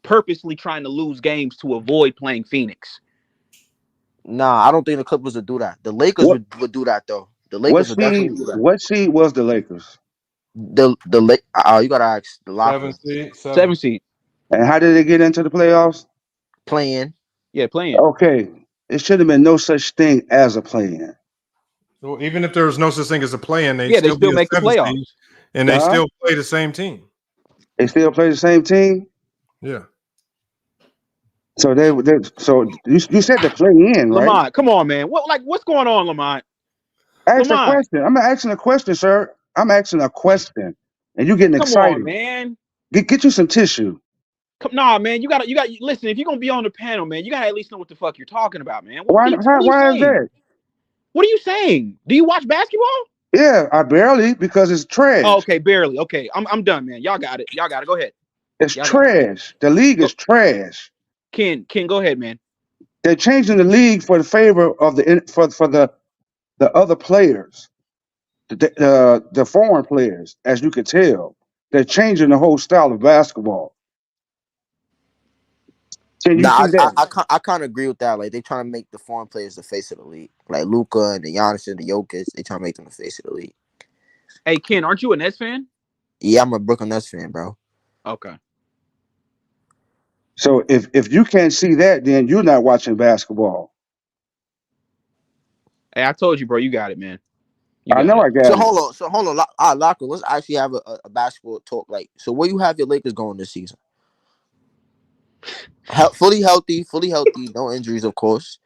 purposely trying to lose games to avoid playing Phoenix? Nah, I don't think the Clippers would do that. The Lakers What would do that though. The what Lakers would seed? definitely do that. What seed was the Lakers? You gotta ask the locker 7 seed. And how did they get into the playoffs? playing. Yeah, playing. Okay, it should have been no such thing as a play-in. Well, even if there was no such thing as a play-in, they'd Yeah, they still be still a make the 7 playoffs. seed, and they still play the same team. They still play the same team. Yeah. So so you said the play-in, right? Lamont, come on, man. What's going on, Lamont? Ask a Lamont, question. I'm asking a question, sir. I'm asking a question, and you're getting come on, excited. man. Get you some tissue. Nah, man. You got listen. If you're gonna be on the panel, man, you gotta at least know what the fuck you're talking about, man. What Why? are you Why is saying? that? What are you saying? Do you watch basketball? Yeah, I barely because it's trash. Oh, okay, barely. Okay, I'm done, man. Y'all got it. Go ahead. It's trash. The league is trash. Ken, go ahead, man. They're changing the league for the favor of the other players, the foreign players, as you could tell. They're changing the whole style of basketball. Can you see that? I kind of agree with that. Like they trying to make the foreign players the face of the league, like Luka and the Giannis and the Jokic. They trying to make them the face of the league. Hey, Ken, aren't you a Nets fan? Yeah, I'm a Brooklyn Nets fan, bro. Okay. So if you can't see that, then you're not watching basketball. Hey, I told you, bro. You got it, man. I know I got it. So hold on. Locker. Let's actually have a basketball talk. Like, so where you have your Lakers going this season? Fully healthy, no injuries, of course.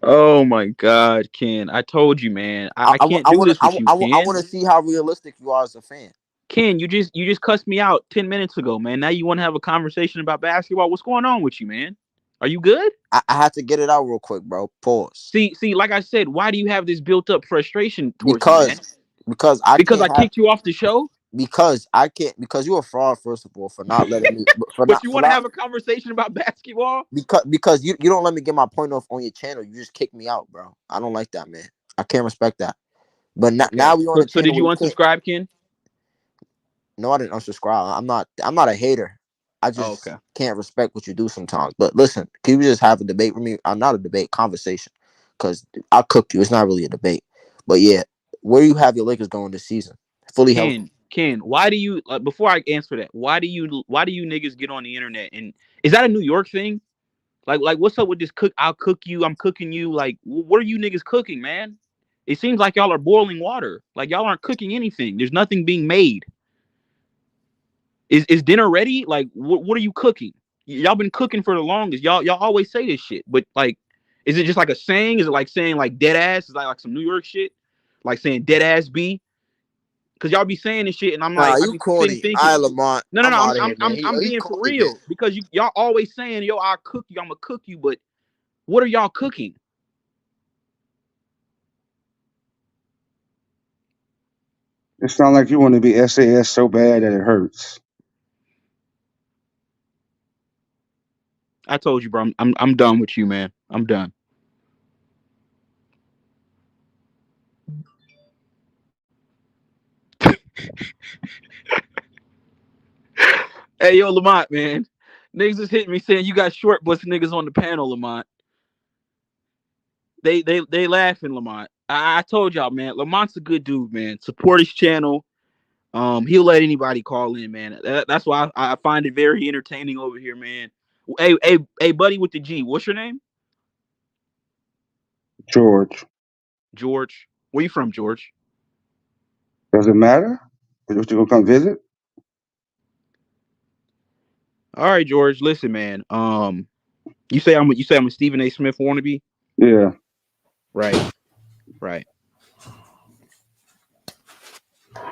Oh my God, Ken! I told you, man. I can't do this with you, Ken. I want to see how realistic you are as a fan. Ken, you just cussed me out 10 minutes ago, man. Now you want to have a conversation about basketball? What's going on with you, man? Are you good? I had to get it out real quick, bro. Pause. See, like I said, why do you have this built-up frustration towards me, man? Because I kicked you off the show. Because I can't. Because you're a fraud, first of all, for not letting me. But you want to have a conversation about basketball? Because you don't let me get my point off on your channel. You just kick me out, bro. I don't like that, man. I can't respect that. But now we on the channel. So did you unsubscribe, Ken? No, I didn't unsubscribe. I'm not a hater. I just can't respect what you do sometimes. But listen, can you just have a debate with me? I'm not a debate, conversation. Because I'll cook you. It's not really a debate. But yeah, where you have your Lakers going this season? Fully healthy. Ken, why do you before I answer that, why do you niggas get on the internet and is that a New York thing? Like what's up with this cook? I'll cook you, I'm cooking you. Like, what are you niggas cooking, man? It seems like y'all are boiling water. Like y'all aren't cooking anything. There's nothing being made. Is dinner ready? Like what are you cooking? Y'all been cooking for the longest. Y'all always say this shit, but like, is it just like a saying? Is it like saying like dead ass? Is like some New York shit? Like saying dead ass B? Cause y'all be saying this shit, and I'm Nah, like, I you be sitting corny. thinking, I Lamont. no, no, I'm no, out of here, man. I'm You being for corny, man. real because y'all always saying, yo, I'll cook you, I'm gonna cook you, but what are y'all cooking? It sounds like you want to be SAS so bad that it hurts. I told you, bro. I'm done with you, man. I'm done. Hey, yo, Lamont, man. Niggas just hit me saying you got short bus niggas on the panel, Lamont. They laughing, Lamont. I told y'all, man. Lamont's a good dude, man. Support his channel. He'll let anybody call in, man. That's why I find it very entertaining over here, man. Hey, buddy with the G. What's your name? George. George. Where you from, George? Does it matter? You gonna come visit? All right, George. Listen, man. You say I'm a Stephen A. Smith wannabe? Yeah. Right. Right.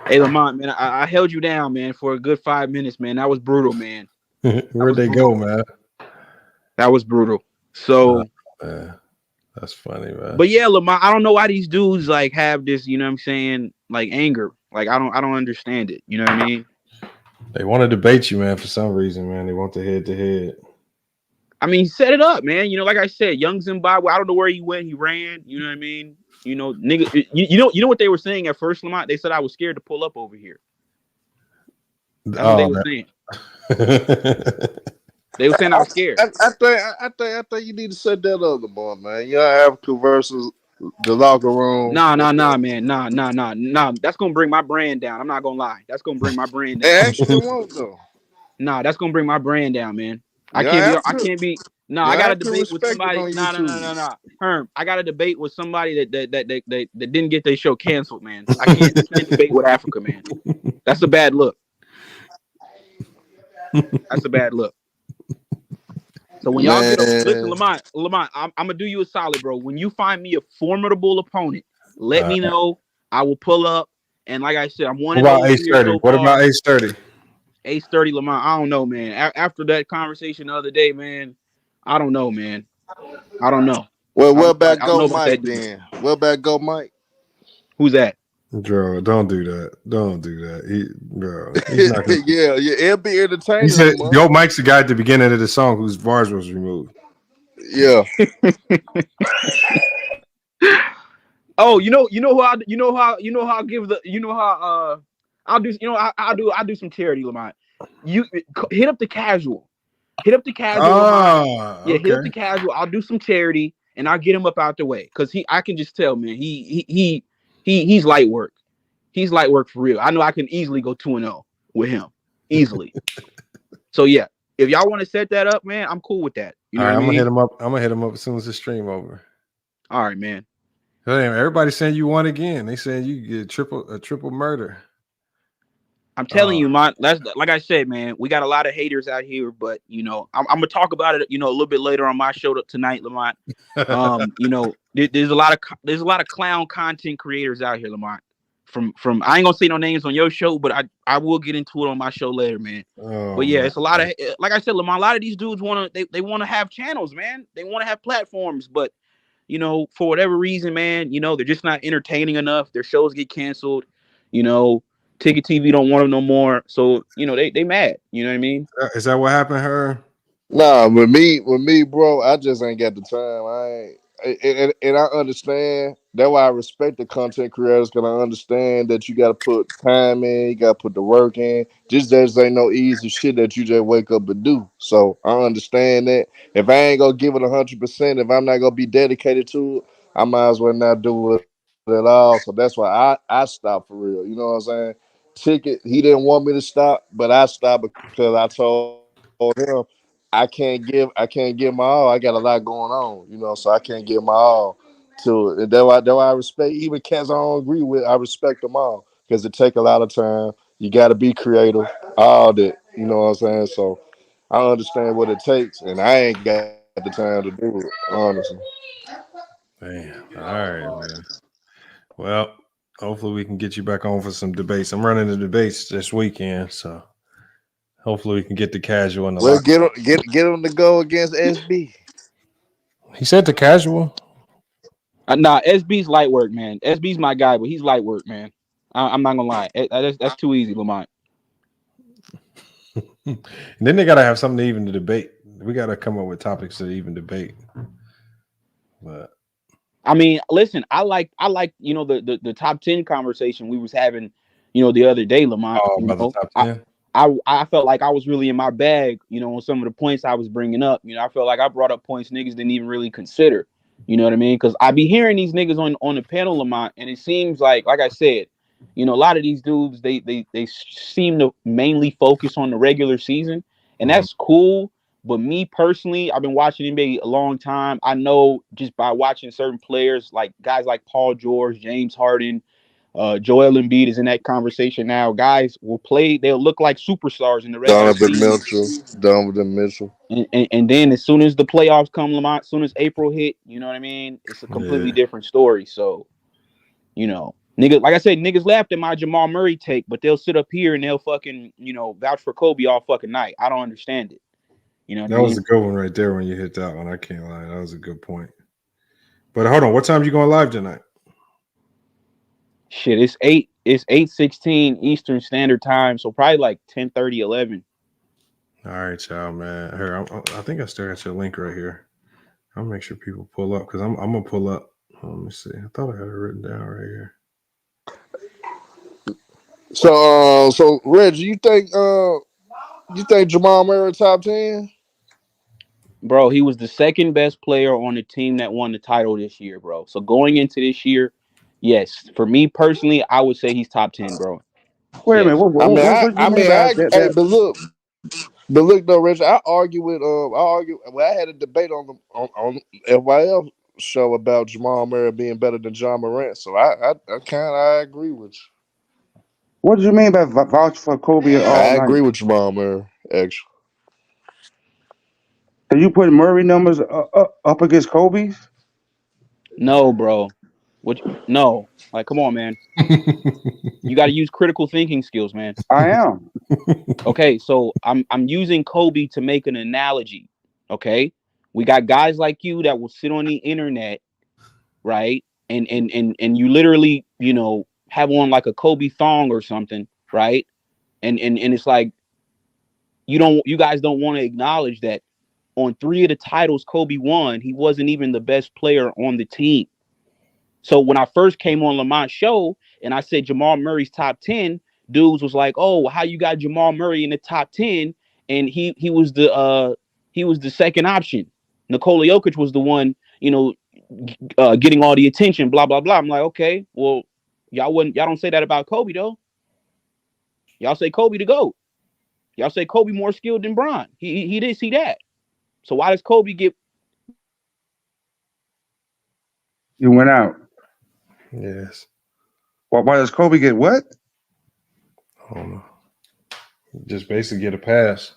Hey, Lamont, man. I held you down, man, for a good 5 minutes, man. That was brutal, man. Where'd they go, man? That was brutal. So, man, that's funny, man. But yeah, Lamont, I don't know why these dudes like have this, you know what I'm saying, like anger. Like I don't understand it. You know what I mean? They want to debate you, man, for some reason, man. They want the head to head. I mean, set it up, man. You know, like I said, Young Zimbabwe, I don't know where he went. He ran. You know what I mean? You know, nigga. You know what they were saying at first, Lamont? They said I was scared to pull up over here. That's what they were saying. They were saying I was scared. I think you need to set that up, Lamont, man. Young Africa versus the locker room. Nah, man. Nah. That's gonna bring my brand down. I'm not gonna lie. That's gonna bring my brand down. It actually won't though. Nah, that's gonna bring my brand down, man. I Y'all can't have be. to. No, I got to have to debate with respect it somebody. on YouTube. No. Herm, I got to debate with somebody that didn't get their show canceled, man. I can't debate with Africa, man. That's a bad look. That's a bad look. So when y'all get listen, Lamont, I'm gonna do you a solid, bro. When you find me a formidable opponent, let me know. I will pull up. And like I said, I'm 1-0 here so What far. about Ace 30? Ace 30, Lamont. I don't know, man. After that conversation the other day, man, I don't know, man. I don't know. Well, I where don't back go know about Mike that dude. then? Where back go Mike? Who's that? Bro, don't do that. Don't do that. He's not gonna... yeah, it'll be entertaining. He said, "Go, Mike's the guy at the beginning of the song whose bars was removed." Yeah. Oh, I'll give the, I'll do, I'll do some charity, Lamont. You hit up the casual, Lamont. Yeah, hit up the casual. I'll do some charity and I'll get him up out the way because I can just tell, man, he's light work. He's light work for real. I know I can easily go 2-0 with him easily. So yeah, if y'all want to set that up, man, I'm cool with that. You know what I mean? I'm gonna hit him up as soon as the stream over. All right, man. Everybody's saying you won again. They saying you get a triple murder. I'm telling you, man. That's like I said, man. We got a lot of haters out here, but I'm gonna talk about it, a little bit later on my show tonight, Lamont. There's a lot of clown content creators out here, Lamont. From I ain't gonna say no names on your show, but I will get into it on my show later, man. But yeah, it's a lot of, like I said, Lamont. A lot of these dudes they want to have channels, man. They want to have platforms, but for whatever reason, man, they're just not entertaining enough. Their shows get canceled. Ticket TV don't want them no more. So, they mad. You know what I mean? Is that what happened to her? Nah, with me, bro, I just ain't got the time. And I understand. That's why I respect the content creators, because I understand that you got to put time in, you got to put the work in. Just ain't no easy shit that you just wake up and do. So I understand that. If I ain't gonna give it 100%, if I'm not gonna be dedicated to it, I might as well not do it at all. So that's why I stopped for real. You know what I'm saying? Ticket, he didn't want me to stop, but I stopped because I told him I can't give my all. I got a lot going on, so I can't give my all. to it. And that's why I respect even cats I don't agree with. I respect them all because it take a lot of time. You got to be creative, all that. You know what I'm saying? So I understand what it takes, and I ain't got the time to do it, honestly. Man, all right, man. Well, hopefully we can get you back on for some debates. I'm running the debates this weekend, so hopefully we can get the casual in the Well, locker. get him to go against SB. He said the casual. Nah, SB's light work, man. SB's my guy, but he's light work, man. I'm not gonna lie. That's too easy, Lamont. And then they gotta have something to even to debate. We gotta come up with topics to even debate. But I mean, listen, I like the top 10 conversation we was having, the other day, Lamont. about the top 10. I felt like I was really in my bag, on some of the points I was bringing up. I felt like I brought up points niggas didn't even really consider. You know what I mean? Because I be hearing these niggas on the panel, Lamont, and it seems like I said, a lot of these dudes they seem to mainly focus on the regular season, and that's cool. But me personally, I've been watching NBA a long time. I know just by watching certain players, like guys like Paul George, James Harden, Joel Embiid is in that conversation now. Guys will play; they'll look like superstars in the regular season. Donovan Mitchell. And then as soon as the playoffs come, Lamont, as soon as April hit, you know what I mean? It's a completely different story. So, niggas, like I said, niggas laughed at my Jamal Murray take, but they'll sit up here and they'll fucking, vouch for Kobe all fucking night. I don't understand it. You know what I mean? That was a good one right there when you hit that one. I can't lie. That was a good point. But hold on, what time are you going live tonight? Shit, it's 8:16 Eastern Standard Time, so probably like 10:30, 11. All right, y'all, man. Here, I think I still got your link right here. I'll make sure people pull up because I'm gonna pull up. Let me see. I thought I had it written down right here. So Reggie, you think Jamal Murray top 10? Bro, he was the second best player on the team that won the title this year, bro. So going into this year, yes, for me personally, I would say he's top 10, bro. Wait a minute. What do you mean by that? But look though, Reggie, I argue. Well, I had a debate on FYL show about Jamal Murray being better than John Morant. So I agree with you. What do you mean by vouch for Kobe all I night? agree with Jamal Murray, actually. Are you putting Murray numbers up against Kobe's? No, bro. No. Like, come on, man. You got to use critical thinking skills, man. I am. Okay, so I'm using Kobe to make an analogy. Okay, we got guys like you that will sit on the internet, right? And you literally, have on like a Kobe thong or something, right? And it's like you guys don't want to acknowledge that on 3 of the titles Kobe won, he wasn't even the best player on the team. So when I first came on Lamont's show and I said Jamal Murray's top 10, dudes was like, "Oh, how you got Jamal Murray in the top 10?" And he was the second option. Nikola Jokic was the one, getting all the attention. Blah blah blah. I'm like, okay, well, y'all don't say that about Kobe though. Y'all say Kobe the GOAT. Y'all say Kobe more skilled than Bron. He did see that. So why does Kobe get? You went out. Yes. Why does Kobe get what? I don't know. Just basically get a pass.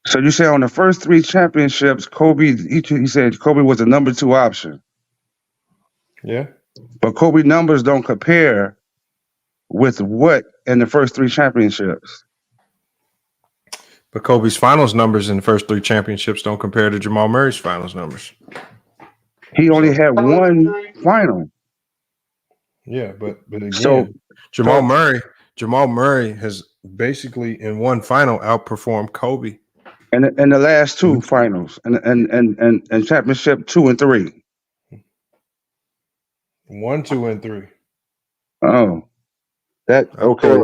So you say on the first 3 championships, Kobe, he said Kobe was the number 2 option. Yeah. But Kobe numbers don't compare with what in the first 3 championships. But Kobe's finals numbers in the first 3 championships don't compare to Jamal Murray's finals numbers. He only had 1 final. Yeah, but again, Jamal Murray has basically in 1 final outperformed Kobe. And in the last 2 finals and championship 2 and 3. 1, 2, and 3. Oh. Okay.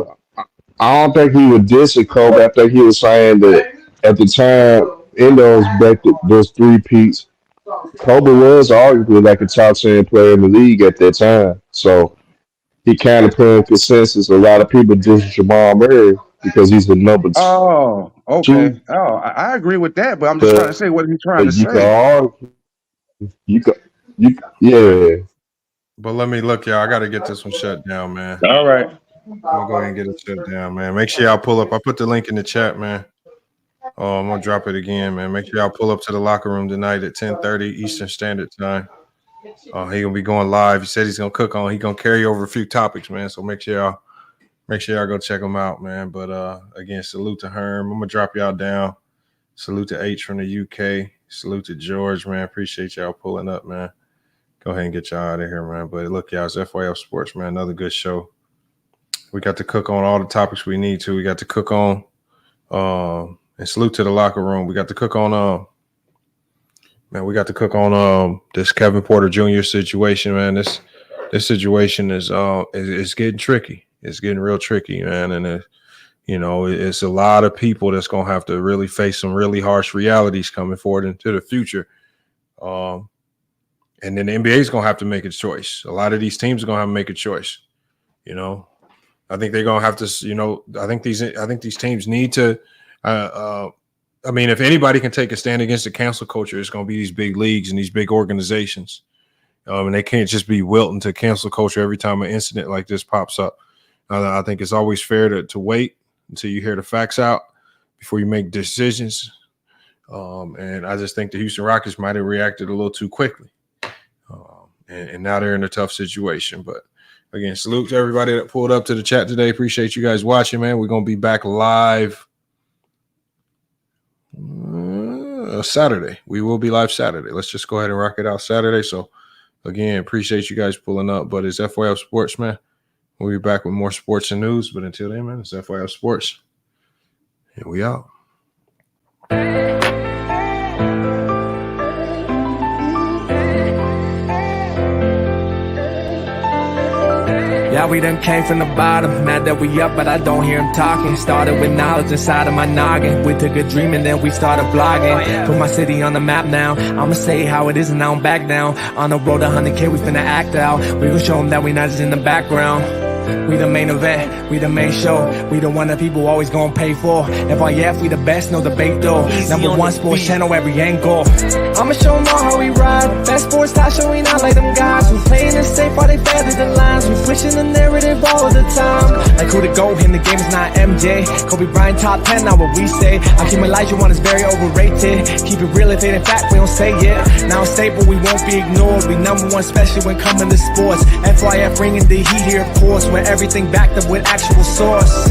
I don't think he was dissing Kobe. I think he was saying that at the time in those 3 peats, Kobe was arguably like a top 10 player in the league at that time. So he kind of put in consensus. A lot of people diss Jamal Murray because he's the number 2. Oh, okay. Oh, I agree with that, but I'm just trying to say what he's trying to say. You could Yeah. But let me look, y'all. I got to get this one shut down, man. All right. I'm gonna go ahead and get it shut down, man. Make sure y'all pull up. I put the link in the chat, man. Oh, I'm gonna drop it again, man. Make sure y'all pull up to the locker room tonight at 10:30 Eastern Standard Time. He gonna be going live. He said he's gonna cook on. He gonna carry over a few topics, man. So make sure y'all go check him out, man. But again, salute to Herm. I'm gonna drop y'all down. Salute to H from the UK. Salute to George, man. Appreciate y'all pulling up, man. Go ahead and get y'all out of here, man. But look, y'all, it's FYF Sports, man. Another good show. We got to cook on all the topics we need to. We got to cook on, and salute to the locker room. We got to cook on, this Kevin Porter Jr. situation, man. This situation is getting tricky. It's getting real tricky, man. And it's a lot of people that's gonna have to really face some really harsh realities coming forward into the future. And then the NBA is gonna have to make a choice. A lot of these teams are gonna have to make a choice. I think they're gonna have to. I think these teams need to. If anybody can take a stand against the cancel culture, it's gonna be these big leagues and these big organizations. And they can't just be wilting to cancel culture every time an incident like this pops up. I think it's always fair to wait until you hear the facts out before you make decisions. And I just think the Houston Rockets might have reacted a little too quickly. And now they're in a tough situation. But again, salute to everybody that pulled up to the chat today. Appreciate you guys watching, man. We're going to be back live Saturday. We will be live Saturday. Let's just go ahead and rock it out Saturday. So, again, appreciate you guys pulling up. But it's FYF Sports, man. We'll be back with more sports and news. But until then, man, it's FYF Sports. And we out. Yeah, we done came from the bottom, mad that we up, but I don't hear him talking. Started with knowledge inside of my noggin. We took a dream and then we started blogging. Put my city on the map now. I'ma say how it is and I don't back down. On the road to 100K, we finna act out. We gon' show them that we not just in the background. We the main event, we the main show. We the one that people always gonna pay for. FYF, we the best, no debate though. Number one sports channel, every angle. I'ma show them all how we ride. Best sports talk showing out like them guys. We playing it safe while they feather the lines. We pushing the narrative all the time. Like who to go in the game is not MJ. Kobe Bryant top 10, not what we say. I keep Elijah one is very overrated. Keep it real if it ain't fact, we don't say it. Now it's stable, we won't be ignored. We number one, especially when coming to sports. FYF bringing the heat here, of course. When everything backed up with actual source.